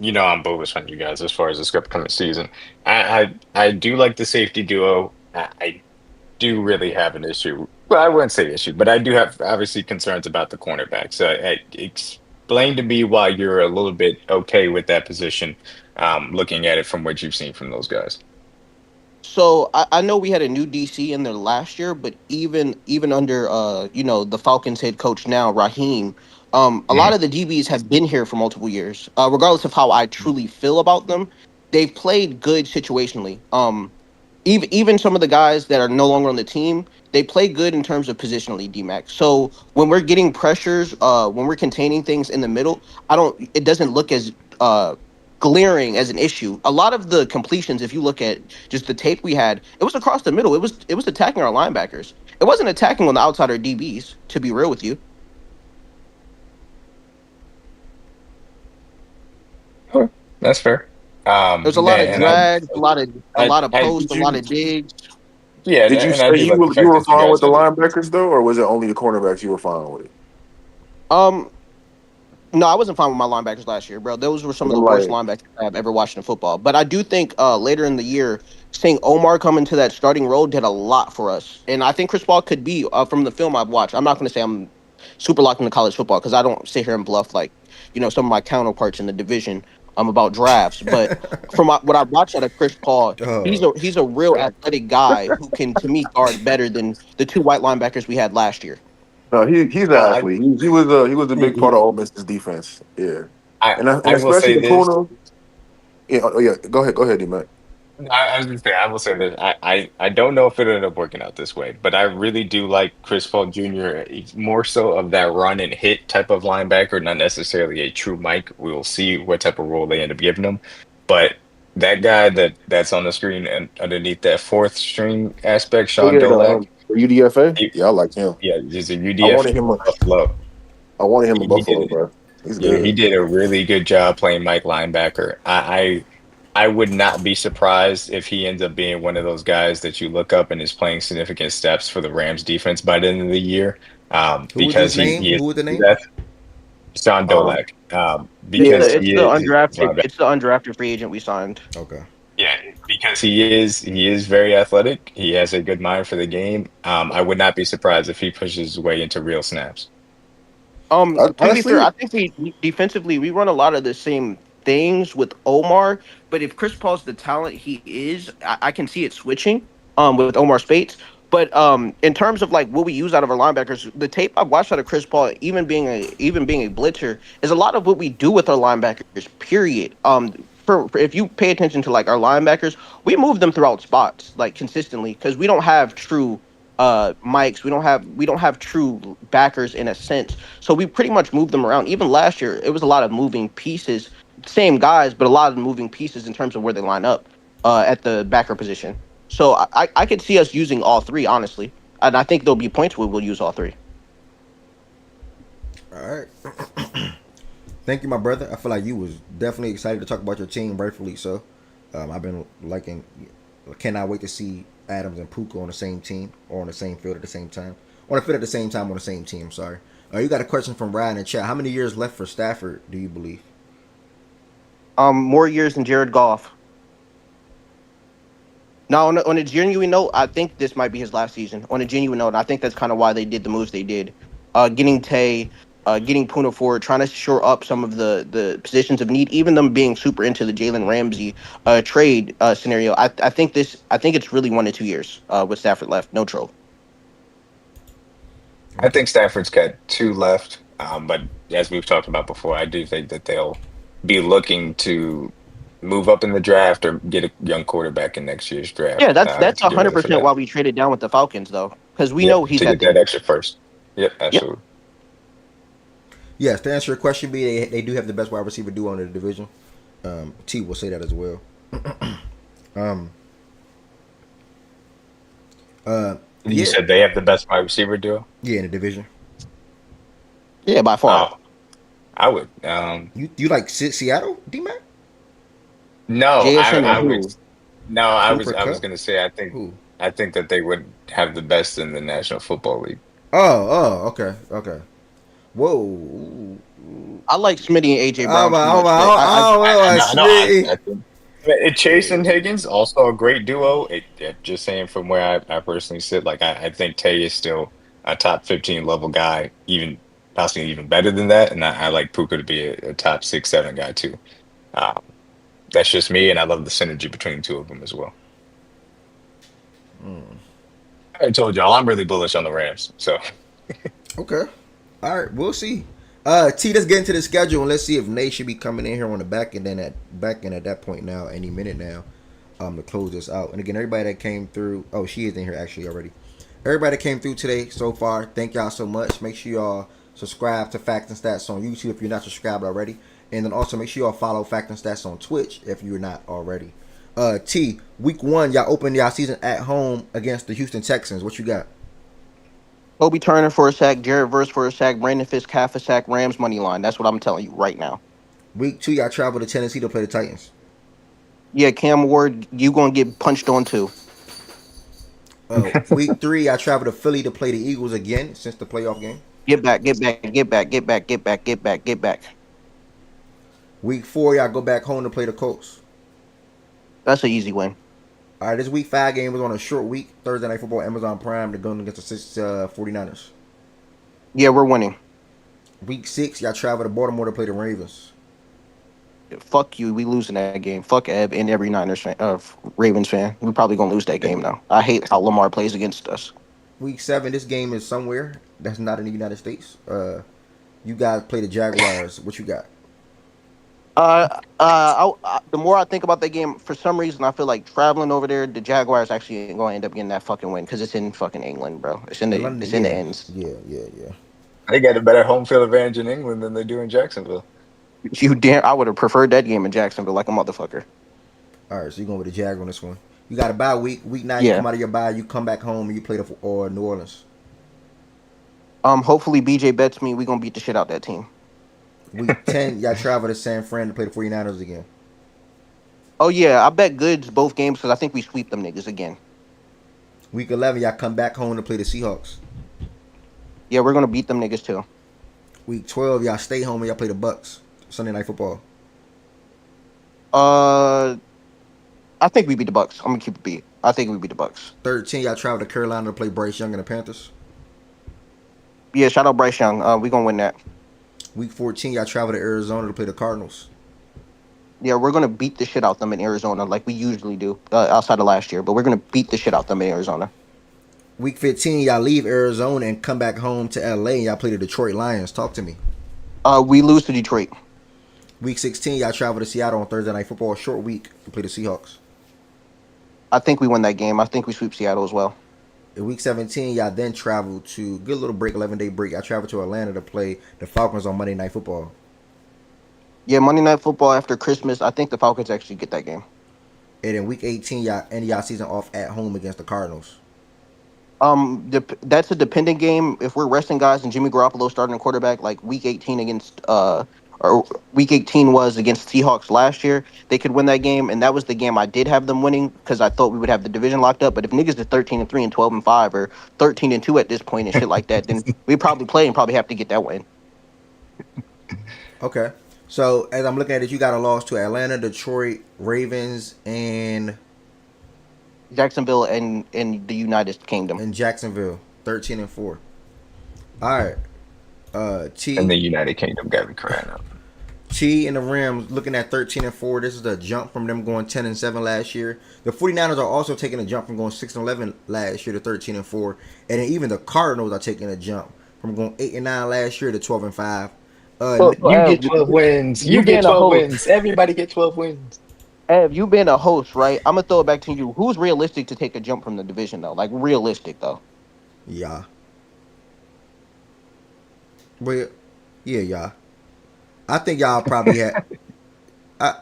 no, I'm bullish on you guys as far as this upcoming season. I do like the safety duo. I do really have an issue. Well, I wouldn't say issue, but I do have obviously concerns about the cornerback. So explain to me why you're a little bit okay with that position, looking at it from what you've seen from those guys. So I know we had a new DC in there last year, but even under the Falcons head coach now, Raheem, a lot of the DBs have been here for multiple years. Regardless of how I truly feel about them, they've played good situationally. Even some of the guys that are no longer on the team, they play good in terms of positionally, DMAX. So when we're getting pressures, when we're containing things in the middle, it doesn't look as glaring as an issue. A lot of the completions, if you look at just the tape we had, it was across the middle. It was attacking our linebackers. It wasn't attacking on the outside or DBs, to be real with you. That's fair. There's a lot of And drags, a lot of Did posts, a lot you of digs. did you and I say do like the you fact were that you fine with guys the have it. linebackers though, or was it only the cornerbacks you were fine with? Um, No, I wasn't fine with my linebackers last year, bro. Those were some 'Cause of the I'm worst like, linebackers I've ever watched in football. But I do think later in the year, seeing Omar come into that starting role did a lot for us. And I think Chris Paul could be, from the film I've watched. I'm not going to say I'm super locked into college football because I don't sit here and bluff like some of my counterparts in the division about drafts. But from what I watched out of Chris Paul, he's a real athletic guy who can, to me, guard better than the two white linebackers we had last year. no, he's an Well, I athlete. He was a big part he, of Ole Miss's defense. Yeah, I and I will especially say the this. corner. Yeah, yeah. Go ahead, D-Mac. I was just saying, I will say this. I don't know if it'll end up working out this way, but I really do like Chris Paul Jr. He's more so of that run and hit type of linebacker, not necessarily a true Mike. We'll see what type of role they end up giving him. But that guy that's on the screen and underneath that fourth string aspect, Oh Sean yeah, Dolak, the UDFA. he, Yeah, I like him. yeah, he's a I UDF wanted him. Buffalo. I wanted him in He Buffalo, did bro. He's Yeah, he good. did a really good job playing Mike linebacker. I would not be surprised if he ends up being one of those guys that you look up and is playing significant steps for the Rams defense by the end of the year. Who was Because his name? he is Who was the name? that's Sean Um, Dolak. It's yeah, Because the it's he the is undrafted it's the undrafted free agent we signed. Okay. yeah, because he is very athletic. He has a good mind for the game. I would not be surprised if he pushes his way into real snaps. To be fair, honestly, I think we defensively we run a lot of the same things with Omar, but if Chris Paul's the talent he is, I can see it switching with Omar Spates. But in terms of like what we use out of our linebackers, the tape I've watched out of Chris Paul, even being a blitzer, is a lot of what we do with our linebackers. Period. For if you pay attention to like our linebackers, we move them throughout spots like consistently because we don't have true mics. We don't have true backers in a sense. So we pretty much moved them around. Even last year, it was a lot of moving pieces. Same guys, but a lot of moving pieces in terms of where they line up at the backer position. So I could see us using all three, honestly. And I think there'll be points where we'll use all three. All right. Thank you, my brother. I feel like you was definitely excited to talk about your team, rightfully so. I've been liking. Cannot wait to see Adams and Puka on the same team or on the same field at the same time. On the field at the same time on the same team. Sorry. You got a question from Ryan in chat. How many years left for Stafford? Do you believe? More years than Jared Goff. Now, on a genuine note, I think this might be his last season. On a genuine note, I think that's kind of why they did the moves they did. Getting Tay, getting Puna forward, trying to shore up some of the positions of need, even them being super into the Jalen Ramsey trade scenario. I think it's really 1 to 2 years with Stafford left. No troll. I think Stafford's got two left. But as we've talked about before, I do think that they'll be looking to move up in the draft or get a young quarterback in next year's draft Yeah, that's to get ready for 100% that. why we traded down with the Falcons though, because we Yep, know he's to at get the. that extra first. Yep, Yep. absolutely. Yes, to answer your question, B, they do have the best wide receiver duo in the division. T will say that as well. um, You yeah, said they have the best wide receiver duo? yeah, in the division. Yeah, by far. Oh, I would. You like Seattle, D Mac? No, JSN and I would. who? No, Cooper I was Cup? gonna say Who? I think that they would have the best in the National Football League. Okay, okay. Whoa. Ooh. I like Smitty and AJ Oh Brown my, too oh much. my, That I oh, oh, I oh, know, Smitty. I think Chase and Higgins also a great duo. Just saying from where I personally sit, like I think Tay is still a top 15 level guy, even possibly even better than that. And I like Puka to be a top 6, 7 guy too. Um, that's just me, and I love the synergy between the two of them as well. I told y'all I'm really bullish on the Rams. So Okay. All right, we'll see. T, let's get into the schedule and let's see if Nate should be coming in here on the back end at that point now, any minute now, to close this out. And again, everybody that came through, oh, she is in here actually already. Everybody that came through today so far, thank y'all so much. Make sure y'all subscribe to Facts and Stats on YouTube if you're not subscribed already, and then also make sure y'all follow Facts and Stats on Twitch if you're not already. T, week 1, y'all opened y'all season at home against the Houston Texans. What you got? Kobe Turner for a sack, Jared Verse for a sack, Brandon Fisk half a sack, Rams money line. That's what I'm telling you right now. Week 2, y'all travel to Tennessee to play the Titans. Yeah, Cam Ward, you gonna get punched on too. Week 3, I travel to Philly to play the Eagles again since the playoff game. Get back, get back, get back, get back, get back, get back, get back. Week 4, y'all go back home to play the Colts. That's an easy win. All right, this week 5 game was on a short week. Thursday Night Football, Amazon Prime, they're going against the 49ers. Yeah, we're winning. Week 6, y'all travel to Baltimore to play the Ravens. Fuck you. We losing that game. Fuck Eb and every Niners fan, Ravens fan. We probably gonna lose that game now. I hate how Lamar plays against us. Week 7, this game is somewhere that's not in the United States. You guys play the Jaguars. What you got? The more I think about that game, for some reason, I feel like traveling over there, the Jaguars actually ain't gonna end up getting that fucking win because it's in fucking England, bro. It's in the London, it's in the yeah, ends. yeah. they got a better home field advantage in England than they do in Jacksonville. I would have preferred that game in Jacksonville like a motherfucker. All right, so you're going with the Jag on this one. You got a bye week. Week 9, you Yeah. come out of your bye, you come back home, and you play the New Orleans. Hopefully BJ bets me we gonna beat the shit out that team. Week 10, y'all travel to San Fran to play the 49ers again. Oh yeah, I bet goods both games because I think we sweep them niggas again. Week 11, y'all come back home to play the Seahawks. Yeah, we're gonna beat them niggas too. Week 12, y'all stay home and y'all play the Bucks. Sunday Night Football. I think we beat the Bucks. I'm gonna keep it beat. I think we beat the Bucks. 13, y'all travel to Carolina to play Bryce Young and the Panthers. Yeah, shout out Bryce Young. We gonna win that. Week 14, y'all travel to Arizona to play the Cardinals. Yeah, we're gonna beat the shit out them in Arizona like we usually do outside of last year. But we're gonna beat the shit out them in Arizona. Week 15, y'all leave Arizona and come back home to LA and y'all play the Detroit Lions. Talk to me. We lose to Detroit. Week 16, y'all travel to Seattle on Thursday Night Football. Short week to play the Seahawks. I think we win that game. I think we sweep Seattle as well. In week 17, y'all then travel to, good little break, 11-day break. Y'all travel to Atlanta to play the Falcons on Monday Night Football. Yeah, Monday Night Football after Christmas. I think the Falcons actually get that game. And in week 18, y'all end y'all season off at home against the Cardinals. That's a dependent game. If we're resting guys and Jimmy Garoppolo starting a quarterback, like week 18 against or Week 18 was against Seahawks last year, they could win that game, and that was the game I did have them winning because I thought we would have the division locked up. But if niggas is 13-3 and 12-5 or 13-2 at this point and shit like that, then we probably play and probably have to get that win. Okay. So as I'm looking at it, you got a loss to Atlanta, Detroit, Ravens, and Jacksonville and in the United Kingdom. Jacksonville, 13-4. All right. And T the United Kingdom got me crying up. T and the Rams looking at 13-4. This is a jump from them going 10-7 last year. The 49ers are also taking a jump from going 6-11 last year to 13-4. And then even the Cardinals are taking a jump from going 8-9 last year to 12-5. You get 12 wins. You get 12 wins. Everybody get 12 wins. Ev, you been a host, right? I'm gonna throw it back to you. Who's realistic to take a jump from the division though? Like realistic though. Yeah. Well, yeah. I think y'all probably had. I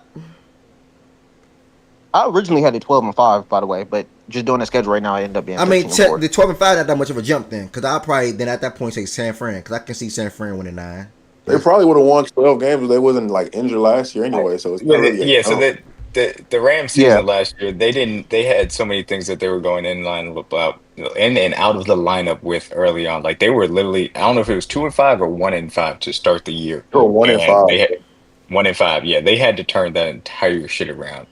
originally had it 12-5, by the way, but just doing the schedule right now, I end up being. I mean, 13-4. the 12-5 not that much of a jump then, because I'll probably then at that point say San Fran, because I can see San Fran winning 9. They probably would have won 12 games if they wasn't like injured last year anyway. So it's not really So the Rams season last year, they had so many things that they were going in line about in and out of the lineup with early on. Like they were literally, I don't know if it was 2-5 or 1-5 to start the year. Oh, 1-5. They had 1-5. Yeah, they had to turn that entire shit around.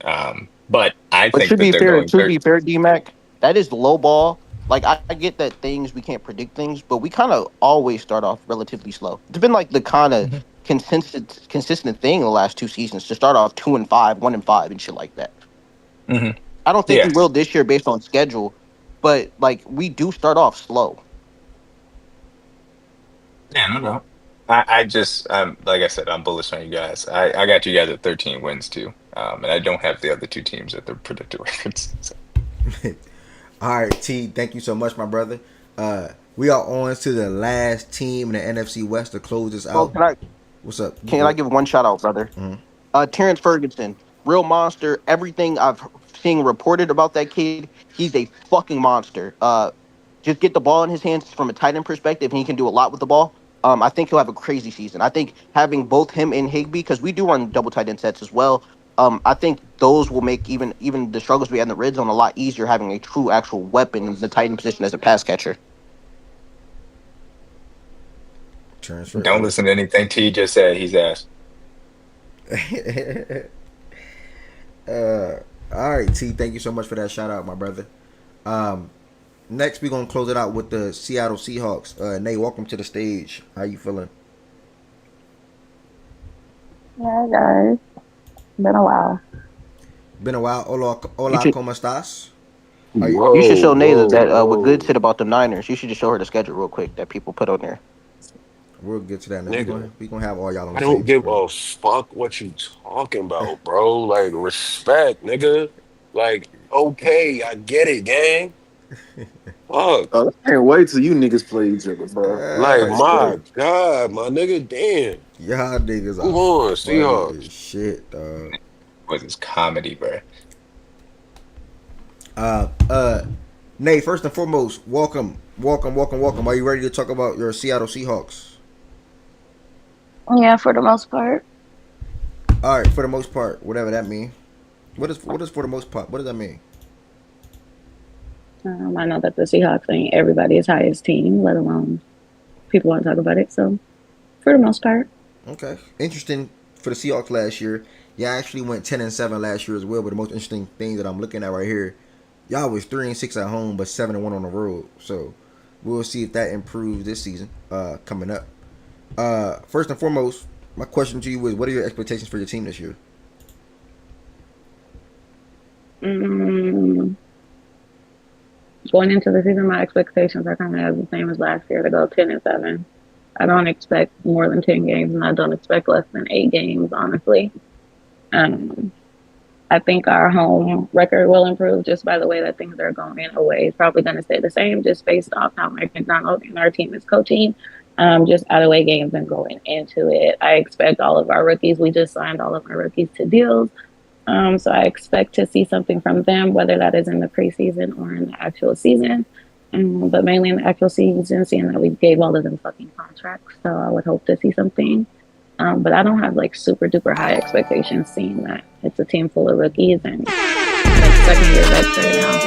But I think to that they're going. be fair, D-Mac, that is low ball. Like I get that we can't predict things, but we kind of always start off relatively slow. It's been like the kind of consistent thing in the last 2 seasons to start off 2-5, 1-5, and shit like that. Mm-hmm. I don't think we will this year based on schedule, but like we do start off slow. Yeah, no doubt. I just, like I said, I'm bullish on you guys. I got you guys at 13 wins too, and I don't have the other 2 teams at their predicted records. So. All right, T. Thank you so much, my brother. We are on to the last team in the NFC West to close this out. What's up? Can I give one shout out, brother? Mm-hmm. Terrence Ferguson, real monster. Everything I've seen reported about that kid, he's a fucking monster. Just get the ball in his hands from a tight end perspective, and he can do a lot with the ball. I think he'll have a crazy season. I think having both him and Higbee, because we do run double tight end sets as well. I think those will make even the struggles we had in the red zone a lot easier, having a true actual weapon in the tight end position as a pass catcher. Don't listen to anything T just said. He's ass. All right, T. Thank you so much for that shout out, my brother. Next, we're gonna close it out with the Seattle Seahawks. Nate, welcome to the stage. How you feeling? Yeah, guys. Been a while. Hola, ¿cómo estás? You should show Nate that what Good said about the Niners. You should just show her the schedule real quick that people put on there. We'll get to that. We're gonna have all y'all on. I don't give a fuck what you talking about, bro. Like respect, nigga. Like okay, I get it, gang. Fuck. I can't wait till you niggas play each other, bro. Like my God, my nigga, damn. Y'all niggas Move on, Seahawks. Shit, dog. What is comedy, bro? Nate, first and foremost, welcome. Are you ready to talk about your Seattle Seahawks? Yeah, for the most part. All right, for the most part, whatever that means. What is for the most part? What does that mean? I know that the Seahawks ain't everybody's highest team, let alone people want to talk about it. So, for the most part. Okay, interesting for the Seahawks last year. Y'all actually went 10-7 last year as well. But the most interesting thing that I'm looking at right here, y'all was 3-6 at home, but 7-1 on the road. So we'll see if that improves this season coming up. First and foremost, my question to you is, what are your expectations for your team this year? Going into the season, my expectations are kind of the same as last year, to go 10-7. I don't expect more than 10 games, and I don't expect less than 8 games, honestly. I think our home record will improve just by the way that things are going away. It's probably going to stay the same just based off how Mike McDonald and our team is coaching. Just out of way games and going into it. I expect all of our rookies. We just signed all of our rookies to deals. So I expect to see something from them, whether that is in the preseason or in the actual season. But mainly in the actual season, seeing that we gave all of them fucking contracts. So I would hope to see something. But I don't have like super duper high expectations, seeing that it's a team full of rookies and like second year vets right now.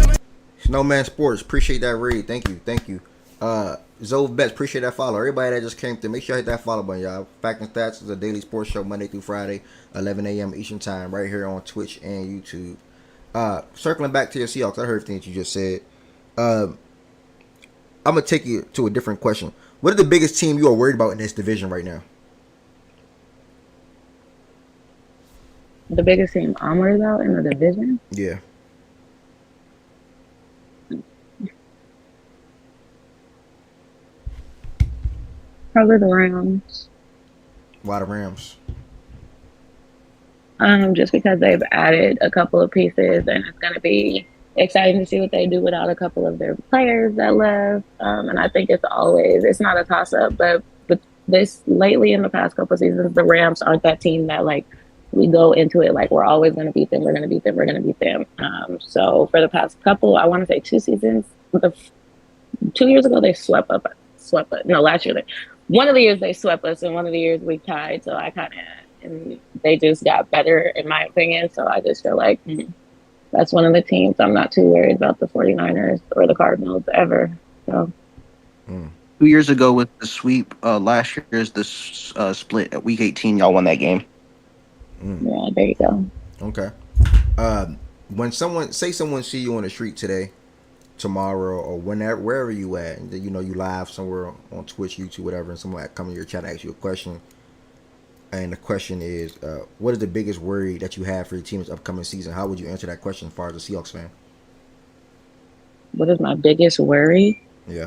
So. Snowman Sports, appreciate that read. Thank you. Zove Betts, appreciate that follow. Everybody that just came through, make sure you hit that follow button, y'all. Fact and Stats is a daily sports show Monday through Friday, 11 a.m. Eastern Time, right here on Twitch and YouTube. Circling back to your Seahawks, I heard everything that you just said. I'm gonna take you to a different question. What is the biggest team you are worried about in this division right now? The biggest team I'm worried about in the division? Yeah. Probably the Rams. Why the Rams? Just because they've added a couple of pieces, and it's going to be exciting to see what they do without a couple of their players that left. And I think it's not a toss-up, but this lately in the past couple of seasons, the Rams aren't that team that like we go into it like we're always going to beat them, we're going to beat them, we're going to beat them. So for the past couple, I want to say 2 seasons, 2 years ago they swept us. No, last year one of the years they swept us, and one of the years we tied. So and they just got better in my opinion. So I just feel like that's one of the teams I'm not too worried about, the 49ers or the Cardinals ever. So 2 years ago with the sweep, last year's the split at week 18, y'all won that game. Yeah, there you go. Okay. When someone see you on the street today, tomorrow, or whenever, wherever you at, and you live somewhere on Twitch, YouTube, whatever, and someone come in your chat and ask you a question, and the question is, what is the biggest worry that you have for your team's upcoming season? How would you answer that question as far as a Seahawks fan? What is my biggest worry? Yeah.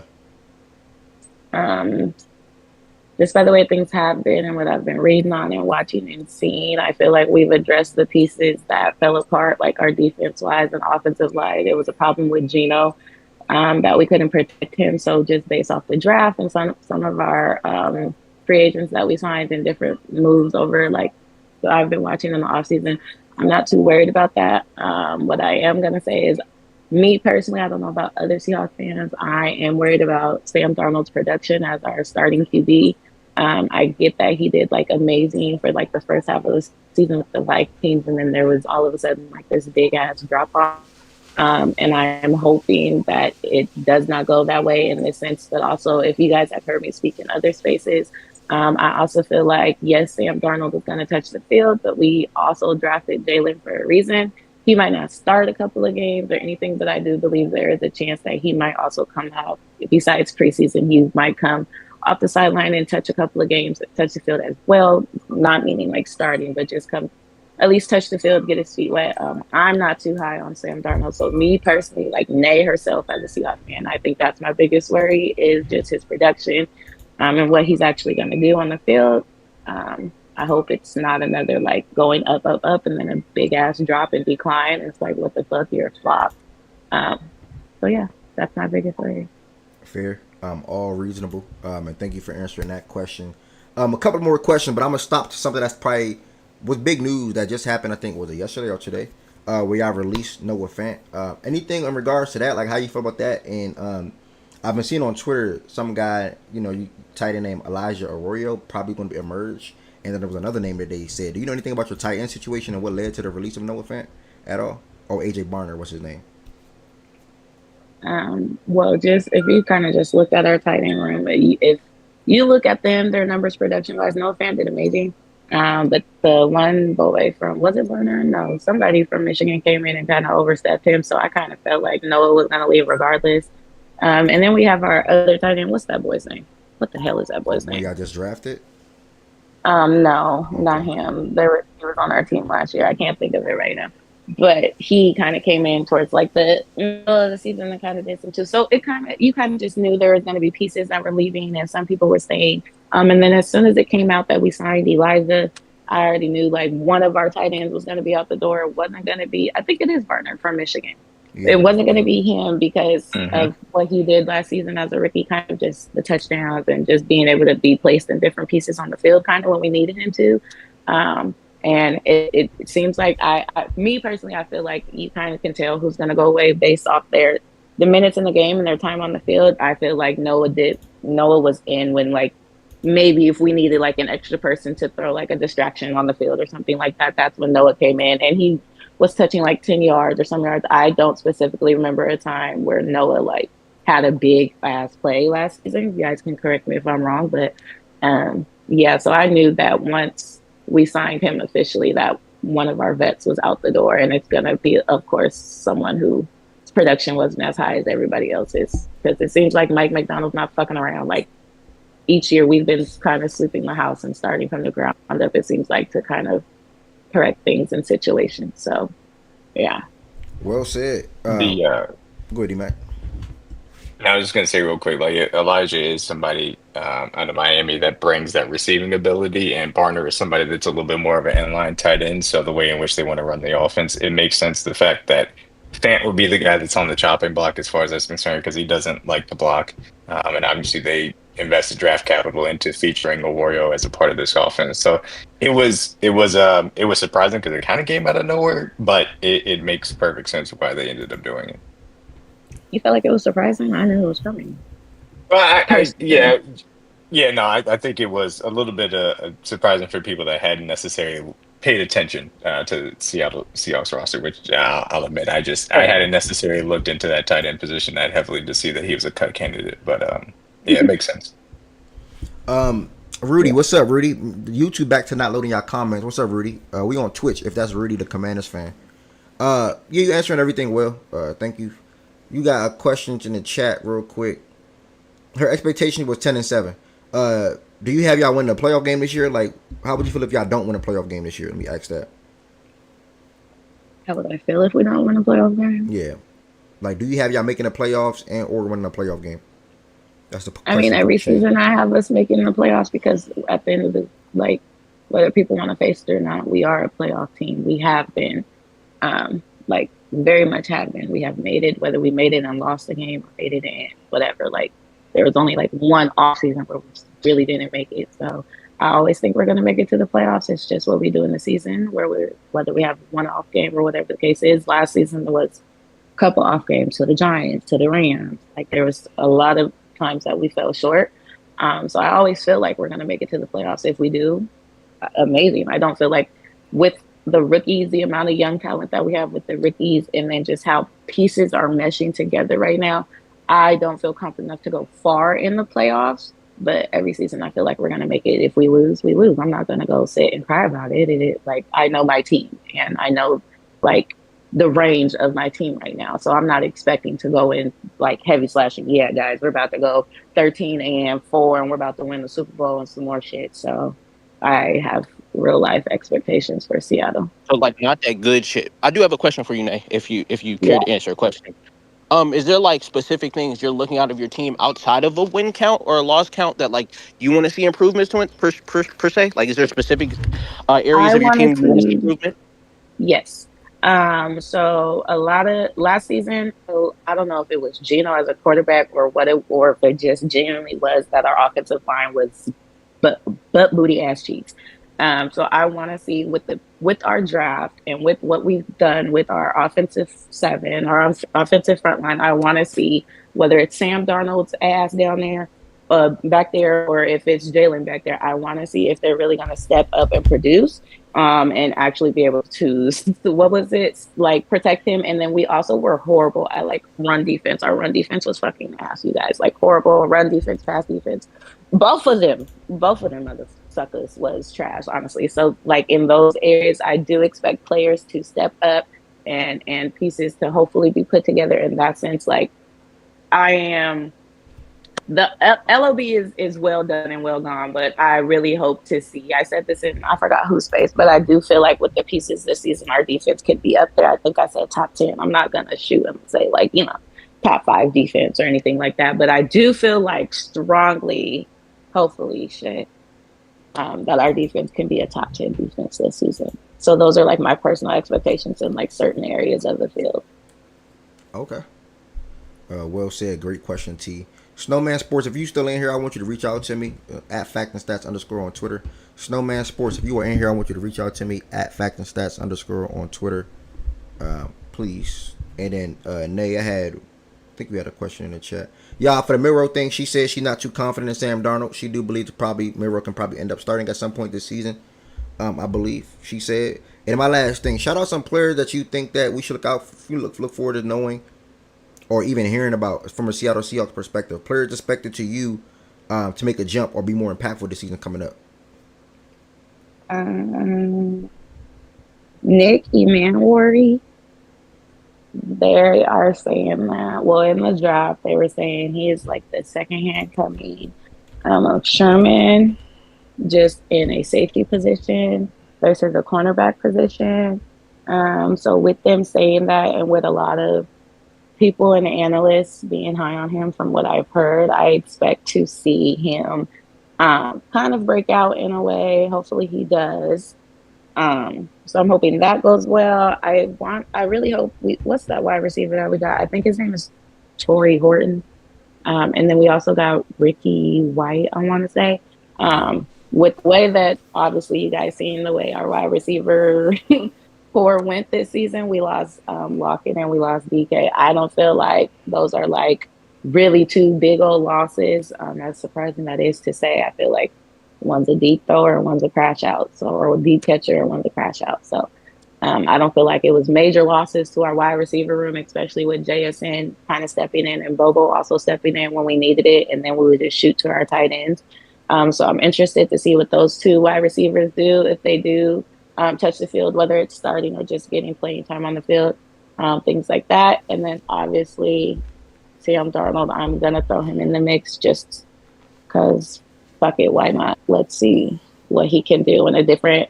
Just by the way things have been and what I've been reading on and watching and seeing, I feel like we've addressed the pieces that fell apart, like our defense-wise and offensive-wise. It was a problem with Geno, that we couldn't protect him. So just based off the draft and some of our free agents that we signed in different moves over, like I've been watching in the offseason, I'm not too worried about that. What I am going to say is, me personally, I don't know about other Seahawks fans, I am worried about Sam Darnold's production as our starting QB. I get that he did like amazing for like the first half of the season with the Vikings, and then there was all of a sudden like this big ass drop off. And I am hoping that it does not go that way, in the sense that also, if you guys have heard me speak in other spaces, I also feel like, yes, Sam Darnold is going to touch the field, but we also drafted Jalen for a reason. He might not start a couple of games or anything, but I do believe there is a chance that he might also come out. Besides preseason, he might come off the sideline and touch a couple of games, touch the field as well. Not meaning like starting, but just come at least touch the field, get his feet wet. I'm not too high on Sam Darnold. So me personally, like Nay herself as a Seahawks fan, I think that's my biggest worry, is just his production and what he's actually going to do on the field. I hope it's not another like going up, and then a big ass drop and decline. It's like, what the fuck, you're a flop. So yeah, that's my biggest worry. Fair. All reasonable. And thank you for answering that question. A couple more questions, but I'm gonna stop to something that's probably was big news that just happened. I think, was it yesterday or today? Where y'all released Noah Fant. Anything in regards to that? Like, how you feel about that? And I've been seeing on Twitter some guy, you tight end named Elijah Arroyo probably going to emerge. And then there was another name that they said. Do you know anything about your tight end situation and what led to the release of Noah Fant at all? Or AJ Barner, what's his name? Well, just if you kind of just look at our tight end room, if you look at them, their numbers production wise, Noah Fant did amazing. But the one boy from, was it Barner? No, somebody from Michigan came in and kind of overstepped him. So I kind of felt like Noah was going to leave regardless. And then we have our other tight end. What's that boy's name? What the hell is that boy's name? Y'all just drafted? No, not him. He was on our team last year. I can't think of it right now. But he kind of came in towards like the middle of the season and kind of did some too. So you kind of just knew there was going to be pieces that were leaving and some people were staying. And then as soon as it came out that we signed Elijah, I already knew like one of our tight ends was going to be out the door. It wasn't going to be, I think it is Barner from Michigan. Yeah. It wasn't going to be him because of what he did last season as a rookie, kind of just the touchdowns and just being able to be placed in different pieces on the field, kind of when we needed him to. And it seems like me personally, I feel like you kind of can tell who's going to go away based off the minutes in the game and their time on the field. I feel like Noah was in when like maybe if we needed like an extra person to throw like a distraction on the field or something like that, that's when Noah came in and he was touching like 10 yards or some yards. I don't specifically remember a time where Noah like had a big fast play last season. You guys can correct me if I'm wrong, but yeah, so I knew that once we signed him officially that one of our vets was out the door, and it's going to be, of course, someone whose production wasn't as high as everybody else's, because it seems like Mike McDonald's not fucking around. Like, each year we've been kind of sweeping the house and starting from the ground up, it seems like, to kind of correct things in situations. So, yeah. Well said. Go ahead, D-Mac. I was just gonna say real quick, like Elijah is somebody out of Miami that brings that receiving ability, and Barner is somebody that's a little bit more of an inline tight end. So the way in which they want to run the offense, it makes sense. The fact that Fant would be the guy that's on the chopping block as far as that's concerned, because he doesn't like to block, and obviously they invested draft capital into featuring Wario as a part of this offense. So it was surprising because it kind of came out of nowhere, but it makes perfect sense why they ended up doing it. You felt like it was surprising? I knew it was coming. Well, no, I think it was a little bit surprising for people that hadn't necessarily paid attention to the Seattle Seahawks roster, which I'll admit, I hadn't necessarily looked into that tight end position that heavily to see that he was a cut candidate, but yeah, it makes sense. Rudy, what's up, Rudy? YouTube back to not loading y'all comments. What's up, Rudy? We on Twitch, if that's Rudy, the Commanders fan. Yeah, you answering everything well. Thank you. You got questions in the chat real quick. Her expectation was 10-7. Do you have y'all win the playoff game this year? Like, how would you feel if y'all don't win a playoff game this year? Let me ask that. How would I feel if we don't win a playoff game? Yeah. Like, do you have y'all making the playoffs and or winning a playoff game? That's the question. I mean, every season I have us making the playoffs because at the end of the, like, whether people want to face it or not, we are a playoff team. We have been, like, very much have been. We have made it, whether we made it and lost the game or made it in whatever. Like, there was only like one off season where we really didn't make it. So I always think we're going to make it to the playoffs. It's just what we do in the season, whether we have one off game or whatever the case is. Last season there was a couple off games to the Giants, to the Rams. Like, there was a lot of times that we fell short. So I always feel like we're going to make it to the playoffs. If we do, amazing. I don't feel like with the rookies, the amount of young talent that we have with the rookies, and then just how pieces are meshing together right now, I don't feel confident enough to go far in the playoffs. But every season, I feel like we're going to make it. If we lose, we lose. I'm not going to go sit and cry about it. Like, I know my team, and I know, like, the range of my team right now. So I'm not expecting to go in, like, heavy slashing. Yeah, guys, we're about to go 13-4, and we're about to win the Super Bowl and some more shit. So I have real life expectations for Seattle. So, like, not that good shit. I do have a question for you, Nay, if you care to answer a question. Is there like specific things you're looking out of your team outside of a win count or a loss count that like you want to see improvements to it per se? Like, is there specific areas of your team you want to see improvement? Yes. So a lot of last season, I don't know if it was Geno as a quarterback or if it just genuinely was that our offensive line was butt booty ass cheeks. So I want to see with our draft and with what we've done with our offensive seven, our offensive front line, I want to see whether it's Sam Darnold's ass down there, back there, or if it's Jalen back there. I want to see if they're really going to step up and produce, and actually be able to, like, protect him. And then we also were horrible at, like, run defense. Our run defense was fucking ass, you guys. Like, horrible run defense, pass defense. Both of them motherfuckers was trash, honestly. So, like, in those areas, I do expect players to step up and pieces to hopefully be put together in that sense. Like, the LOB is well done and well gone, but I really hope to see, I said this in, I forgot whose space, but I do feel like with the pieces this season, our defense could be up there. I think I said top 10. I'm not going to shoot and say, like, top 5 defense or anything like that, but I do feel like strongly, hopefully, that our defense can be a top 10 defense this season. So those are, like, my personal expectations in, like, certain areas of the field. Okay. Well said. Great question, T. Snowman Sports, if you still in here, I want you to reach out to me at @FactAndStats_ on Twitter. Snowman Sports, if you are in here, I want you to reach out to me at @FactAndStats_ on Twitter. Please. And then Nay, I had think we had a question in the chat. Yeah, for the Miro thing, she said she's not too confident in Sam Darnold. She do believe that probably Miro can probably end up starting at some point this season. I believe she said. And my last thing, shout out some players that you think that we should look forward to knowing, or even hearing about from a Seattle Seahawks perspective. Players expected to you to make a jump or be more impactful this season coming up. Nick Emanwari. They are saying that. Well, in the draft, they were saying he is like the second-hand coming of Sherman, just in a safety position versus a cornerback position. So with them saying that, and with a lot of people and analysts being high on him from what I've heard, I expect to see him kind of break out in a way. Hopefully he does. So I'm hoping that goes well. I really hope what's that wide receiver that we got? I think his name is Torrey Horton. And then we also got Ricky White, I want to say. With the way that obviously you guys seen the way our wide receiver core went this season, we lost Lockett and we lost DK. I don't feel like those are like really two big old losses. As surprising that is to say, I feel like one's a deep thrower and one's a crash out. So, or a deep catcher and one's a crash out. So I don't feel like it was major losses to our wide receiver room, especially with JSN kind of stepping in and Bobo also stepping in when we needed it. And then we would just shoot to our tight ends. So I'm interested to see what those two wide receivers do, if they do touch the field, whether it's starting or just getting playing time on the field, things like that. And then obviously Sam Darnold, I'm going to throw him in the mix just because fuck it, why not? Let's see what he can do in a different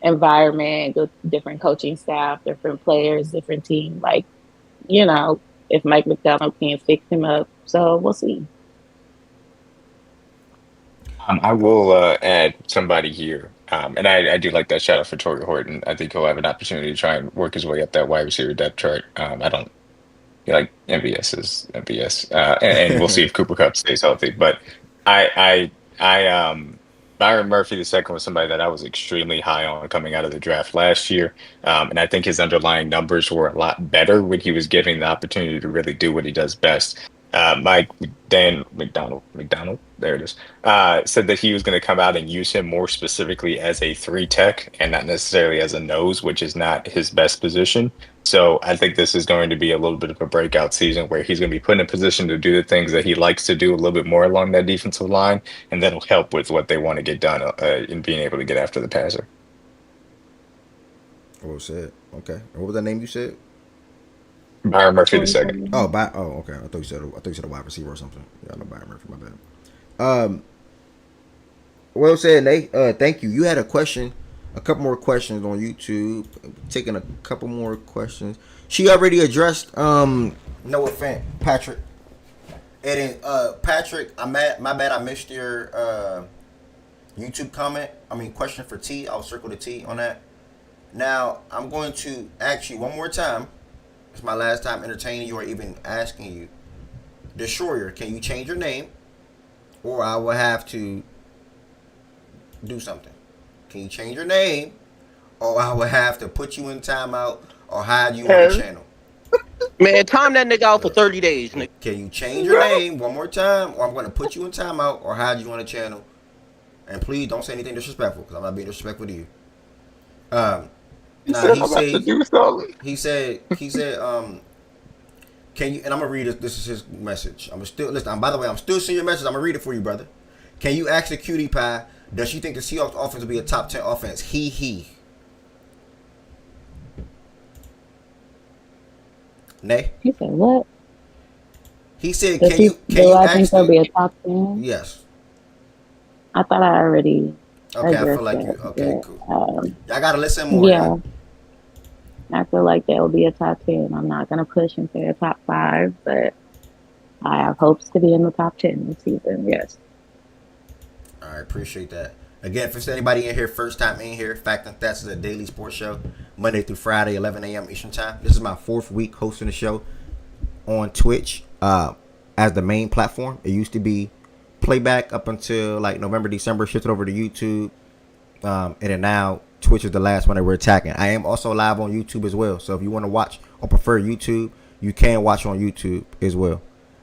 environment, different coaching staff, different players, different team. Like, you know, if Mike McDonald can fix him up. So we'll see. I will add somebody here, and I do like that shout out for Torrey Horton. I think he'll have an opportunity to try and work his way up that wide receiver depth chart. I don't feel like MVS is MVS, and we'll see if Cooper Kupp stays healthy. But Byron Murphy the second was somebody that I was extremely high on coming out of the draft last year, and I think his underlying numbers were a lot better when he was given the opportunity to really do what he does best. Mike Dan McDonald, there it is, said that he was going to come out and use him more specifically as a 3 tech and not necessarily as a nose, which is not his best position. So I think this is going to be a little bit of a breakout season where he's going to be put in a position to do the things that he likes to do a little bit more along that defensive line, and that'll help with what they want to get done in being able to get after the passer. Well said. Okay. And what was that name you said? Byron Murphy the second. Oh, okay. I thought you said a wide receiver or something. Yeah, I know Byron Murphy. My bad. Well said, Nate. Thank you. You had a question, a couple more questions on YouTube. Taking a couple more questions. She already addressed no offense, Patrick. And Patrick, my bad. I missed your YouTube comment. Question for T. I'll circle the T on that. Now I'm going to ask you one more time. It's my last time entertaining you or even asking you. Destroyer, can you change your name? Or I will have to do something. Can you change your name? Or I will have to put you in timeout or hide you on the channel. Man, time that nigga out for 30 days, nigga. Can you change your name one more time? Or I'm going to put you in timeout or hide you on the channel. And please don't say anything disrespectful because I'm not being disrespectful to you. He said, can you, and I'm gonna read it. This is his message. By the way, I'm still seeing your message. I'm gonna read it for you, brother. Can you ask the cutie pie, does she think the Seahawks offense will be a top 10 offense? He. Nay? He said what? He said, can you think they'll be a top 10? Yes. I thought I already. Okay, I feel like you. Okay, cool. I gotta listen more. Yeah. Now. I feel like they'll be a top 10. I'm not gonna push and say a top 5, but I have hopes to be in the top 10 this season. Yes. All right, appreciate that. Again, if there's anybody in here, first time in here, Fact and Stats is a daily sports show, Monday through Friday, 11 a.m. Eastern Time. This is my 4th week hosting the show on Twitch as the main platform. It used to be playback up until like November, December, shifted over to YouTube. And then now Twitch is the last one that we're attacking. I am also live on YouTube as well. So if you want to watch or prefer YouTube, you can watch on YouTube as well.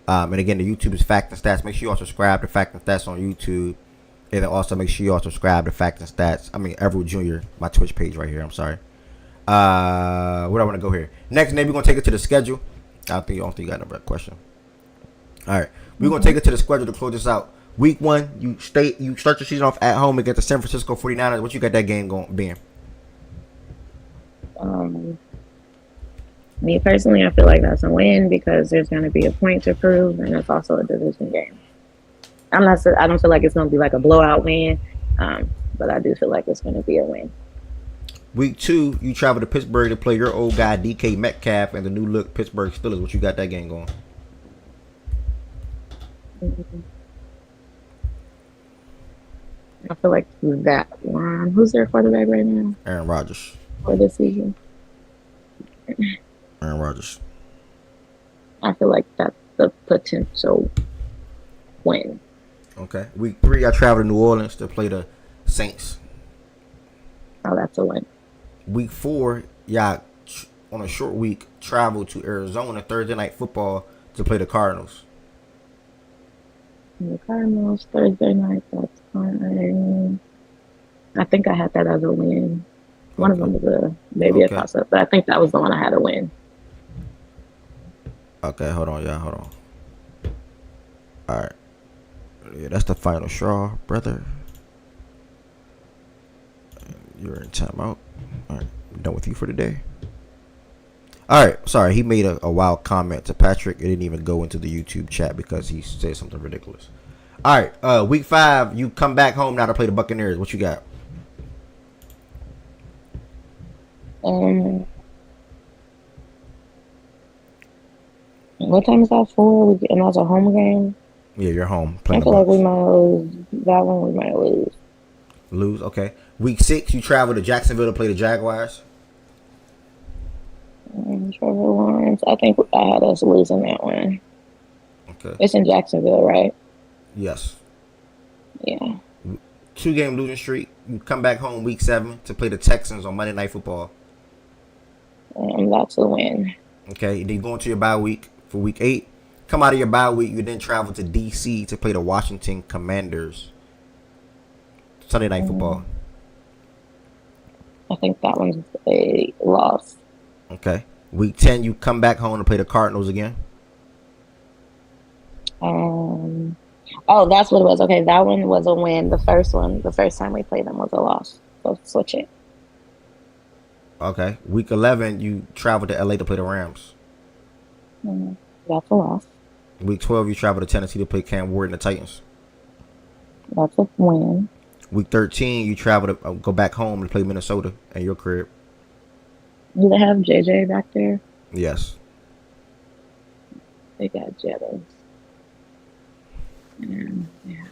And again, the YouTube is Fact and Stats. Make sure you all subscribe to Fact and Stats on YouTube. And then also make sure you all subscribe to Fact and Stats. Everett Jr., my Twitch page right here. I'm sorry. Where do I want to go here? Next, maybe we're going to take it to the schedule. I don't think you got another question. All right. We're going to take it to the schedule to close this out. Week 1, you start your season off at home against the San Francisco 49ers. What you got that game going being? Me personally, I feel like that's a win because there's going to be a point to prove, and it's also a division game. I don't feel like it's going to be like a blowout win, but I do feel like it's going to be a win. Week 2, you travel to Pittsburgh to play your old guy DK Metcalf and the new look Pittsburgh Steelers. What you got that game going? I feel like that one. Who's their quarterback right now? Aaron Rodgers. For this season. Aaron Rodgers. I feel like that's the potential win. Okay. Week 3, I travel to New Orleans to play the Saints. Oh, that's a win. Week 4, y'all on a short week travel to Arizona Thursday Night Football to play the Cardinals. The Cardinals Thursday night. That's fine. I think I had that as a win. One of them was maybe a toss up, but I think that was the one I had a win. Okay, hold on, y'all. Hold on. All right. Yeah, that's the final straw, brother. You're in timeout. All right, I'm done with you for today. All right, sorry. He made a wild comment to Patrick. It didn't even go into the YouTube chat because he said something ridiculous. All right, week 5, you come back home now to play the Buccaneers. What you got? What time is that for? And that's a home game? Yeah, you're home. I feel like we might lose. That one we might lose. Lose, okay. Week 6, you travel to Jacksonville to play the Jaguars. Trevor Lawrence. I think I had us losing that one. Okay. It's in Jacksonville, right? Yes. Yeah. 2-game losing streak. You come back home week 7 to play the Texans on Monday Night Football. That's a win. Okay. Then you go into your bye week for week 8. Come out of your bye week. You then travel to D.C. to play the Washington Commanders. Sunday Night Football. I think that one's a loss. Okay. Week 10, you come back home to play the Cardinals again. Oh, that's what it was. Okay, that one was a win. The first time we played them was a loss. So switch it. Okay. Week 11, you travel to LA to play the Rams. That's a loss. Week 12, you travel to Tennessee to play Cam Ward and the Titans. That's a win. Week 13, you travel to go back home to play Minnesota and your crib. Do they have JJ back there? Yes. They got Jettas. Yeah.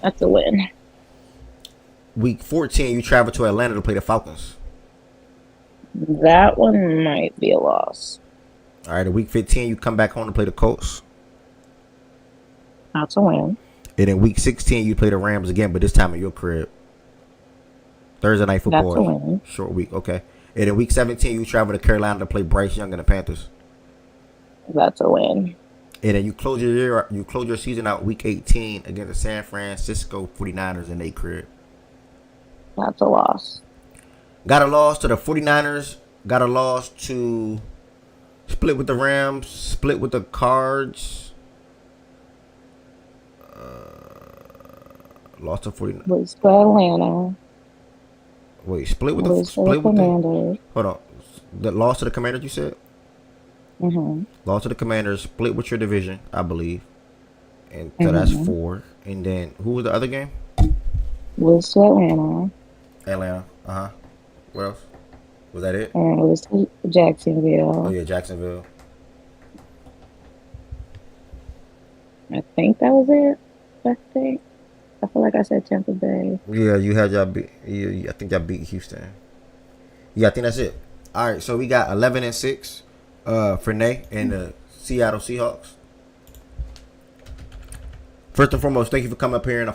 That's a win. Week 14, you travel to Atlanta to play the Falcons. That one might be a loss. All right, in week 15, you come back home to play the Colts. That's a win. And in week 16, you play the Rams again, but this time at your crib. Thursday Night Football. That's a win. Short week, okay. And in week 17, you travel to Carolina to play Bryce Young and the Panthers. That's a win. And then you close your season out week 18 against the San Francisco 49ers in their crib. That's a loss. Got a loss to the 49ers. Got a loss to split with the Rams. Split with the Cards. Lost to 49ers. Was to Atlanta. Wait, split with the Commanders. Hold on. The loss to the Commanders, you said? Mm-hmm. Lost to the Commanders. Split with your division, I believe. And so that's 4. And then who was the other game? Was to Atlanta. Atlanta. What else? Was that it? And it was to Jacksonville. Oh yeah, Jacksonville. I think that was it. I feel like I said Tampa Bay. Yeah, you had y'all beat. I think y'all beat Houston. Yeah, I think that's it. All right, so we got 11-6 for Nate and the Seattle Seahawks. First and foremost, thank you for coming up here on the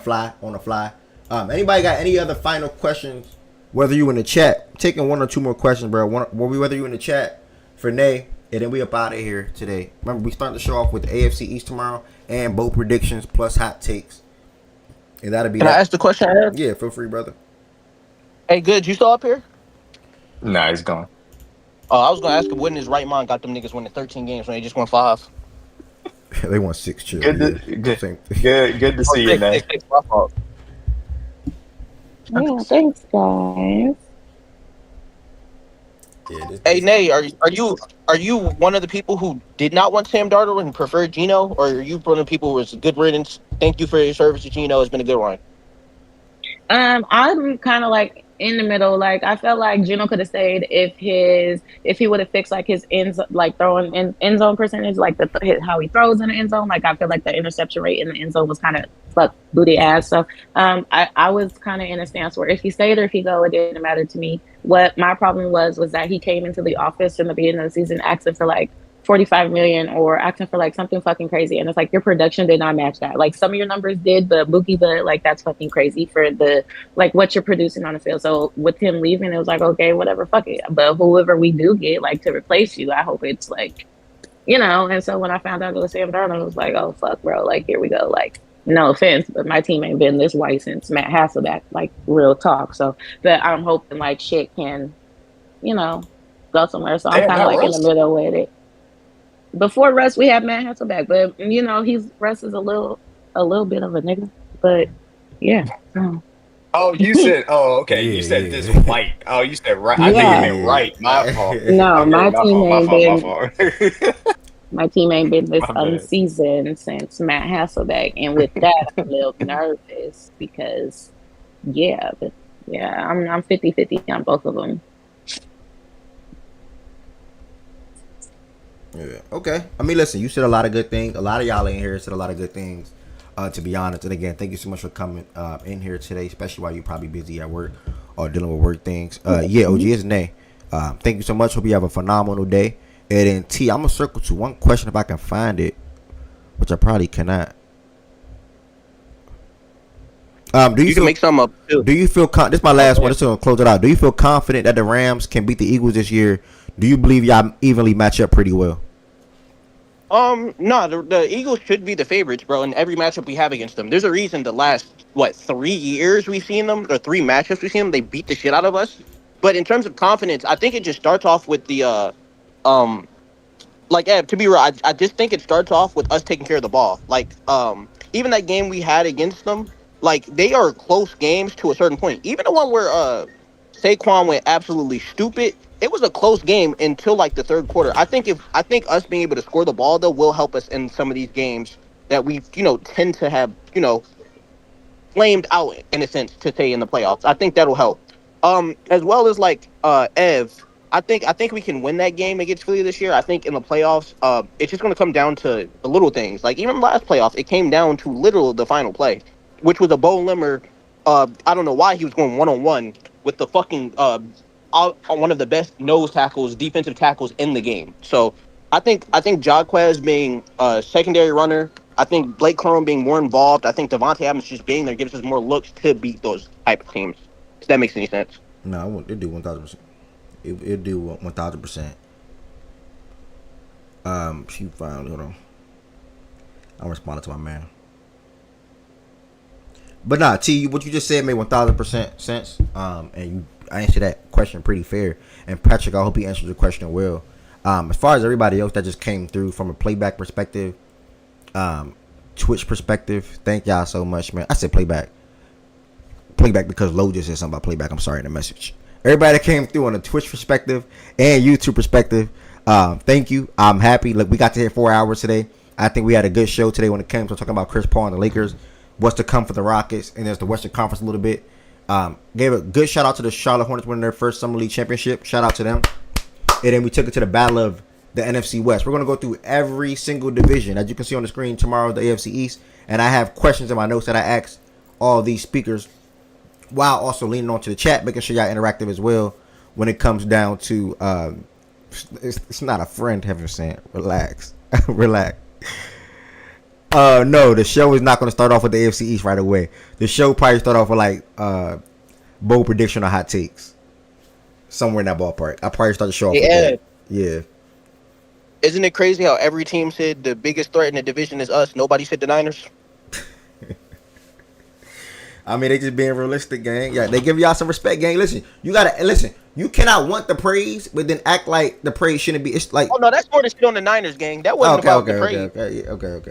fly. Anybody got any other final questions? Whether you in the chat, taking 1 or 2 more questions, bro. Whether you in the chat for Nate And then we up out of here today. Remember, we start the show off with the AFC East tomorrow and bold predictions plus hot takes. And that'll be Can I ask the question? Yeah, feel free, brother. Hey, good. You still up here? Nah, he's gone. Oh, I was gonna ask him what in his right mind got them niggas winning 13 games when they just won 5. They won 6 chill. Good to see you, man. My fault. Yeah, thanks, guys. Yeah, Hey, Nay, are you one of the people who did not want Sam Darnold and preferred Geno, or are you one of the people who was good riddance? Thank you for your service to Geno. It's been a good run. I'm kind of like in the middle. Like I felt like Gino could have stayed if he would have fixed like his like throwing end zone percentage, like how he throws in the end zone. Like I feel like the interception rate in the end zone was kind of fuck booty ass. So I was kind of in a stance where if he stayed or if he go, it didn't matter to me. What my problem was that he came into the office in the beginning of the season asking for like 45 million or asking for like something fucking crazy, and it's like your production did not match that. Like some of your numbers did, but Mookie, but like that's fucking crazy for the like what you're producing on the field. So with him leaving, it was like, okay, whatever, fuck it. But whoever we do get like to replace you, I hope it's like, and so when I found out it was Sam Darnold, I was like, oh fuck, bro, like here we go. Like no offense, but my team ain't been this white since Matt Hasselbeck, like real talk. So but I'm hoping like shit can go somewhere. So I'm kind of like in the middle with it. Before Russ, we had Matt Hasselbeck, but Russ is a little bit of a nigga, but yeah. Oh, you said, okay. You said this white. Oh, you said right. I think you meant right. My fault. No, okay, my team ain't been. My team ain't been this unseasoned since Matt Hasselbeck, and with that, I'm a little nervous because, I'm 50-50 on both of them. Yeah. Okay. I mean, listen, you said a lot of good things. A lot of y'all in here said a lot of good things. To be honest, and again, thank you so much for coming in here today, especially while you're probably busy at work or dealing with work things. OG is Nay. Thank you so much. Hope you have a phenomenal day. And then T, I'm gonna circle to one question if I can find it, which I probably cannot. Do you can make some up too. Do you feel this is my last one? This is gonna close it out. Do you feel confident that the Rams can beat the Eagles this year? Do you believe y'all evenly match up pretty well? No, the Eagles should be the favorites, bro, in every matchup we have against them. There's a reason the last 3 years we've seen them, or 3 matchups we've seen them, they beat the shit out of us. But in terms of confidence, I think it just starts off with the to be real, I just think it starts off with us taking care of the ball. Like even that game we had against them, like they are close games to a certain point. Even the one where Saquon went absolutely stupid, it was a close game until like the third quarter. I think us being able to score the ball though will help us in some of these games that we tend to have flamed out in a sense to say in the playoffs. I think that'll help. As well as like Ev, I think we can win that game against Philly this year. I think in the playoffs, it's just going to come down to the little things. Like even last playoff, it came down to literal the final play, which was a Bo Limmer. I don't know why he was going 1-on-1 with the fucking one of the best nose tackles, defensive tackles in the game. So I think Jaquez being a secondary runner, I think Blake Corum being more involved, I think Devontae Adams just being there gives us more looks to beat those type of teams. If that makes any sense. No, it do 1,000%. It do 1,000%. She finally, hold on. I'm responding to my man. But nah, T, what you just said made 1,000% sense. And I answered that question pretty fair. And Patrick, I hope he answered the question well. As far as everybody else that just came through from a playback perspective, Twitch perspective, thank y'all so much, man. I said playback because Lo just said something about playback. I'm sorry in the message. Everybody that came through on a Twitch perspective and YouTube perspective, thank you. I'm happy. Look, we got to hit 4 hours today. I think we had a good show today when it came to talking about Chris Paul and the Lakers, what's to come for the Rockets, and there's the Western Conference a little bit. Gave a good shout out to the Charlotte Hornets winning their first Summer League championship. Shout out to them. And then we took it to the battle of the NFC West. We're going to go through every single division. As you can see on the screen tomorrow, the AFC East. And I have questions in my notes that I asked all these speakers while also leaning onto the chat, making sure y'all interactive as well when it comes down to it's not a friend, heaven sent. Relax. Relax. No, the show is not going to start off with the AFC East right away. The show probably start off with like bold prediction or hot takes. Somewhere in that ballpark. I probably start the show off with that. Yeah. Isn't it crazy how every team said the biggest threat in the division is us? Nobody said the Niners. I mean, they just being realistic, gang. Yeah, they give y'all some respect, gang. Listen, you gotta listen. You cannot want the praise, but then act like the praise shouldn't be. It's like Oh no, that's more than shit on the Niners, gang. That wasn't okay, about okay, the okay, praise. okay, yeah,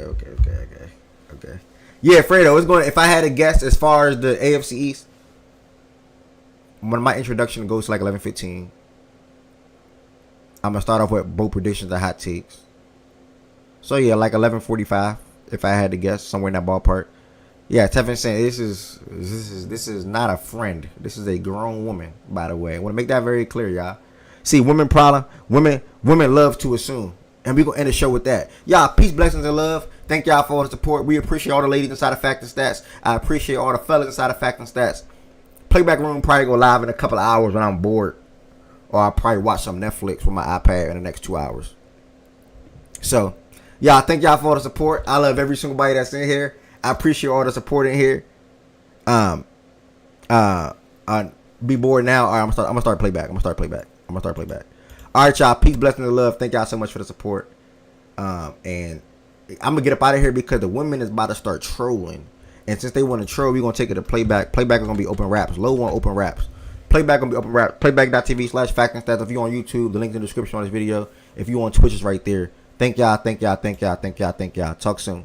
okay. Yeah, Fredo, it's going. If I had to guess, as far as the AFC East, when my introduction goes to like 11:15, I'm gonna start off with both predictions and hot takes. So yeah, like 11:45, if I had to guess, somewhere in that ballpark. Yeah, Tevin saying this is not a friend. This is a grown woman, by the way. I want to make that very clear, y'all. See, women love to assume. And we gonna end the show with that. Y'all, peace, blessings, and love. Thank y'all for all the support. We appreciate all the ladies inside of Fact and Stats. I appreciate all the fellas inside of Fact and Stats. Playback room probably go live in a couple of hours when I'm bored. Or I'll probably watch some Netflix with my iPad in the next 2 hours. So, y'all, thank y'all for all the support. I love every single body that's in here. I appreciate all the support in here. Be bored now. All right, I'm gonna start playback. I'm gonna start playback. All right, y'all. Peace, blessings, and love. Thank y'all so much for the support. And I'm gonna get up out of here because the women is about to start trolling. And since they want to troll, we're gonna take it to playback. Playback is gonna be open raps. Low one open raps. Playback gonna be open rap. Playback.tv/Fact and Stats. If you on YouTube, the link's in the description on this video. If you on Twitch, it's right there. Thank y'all. Talk soon.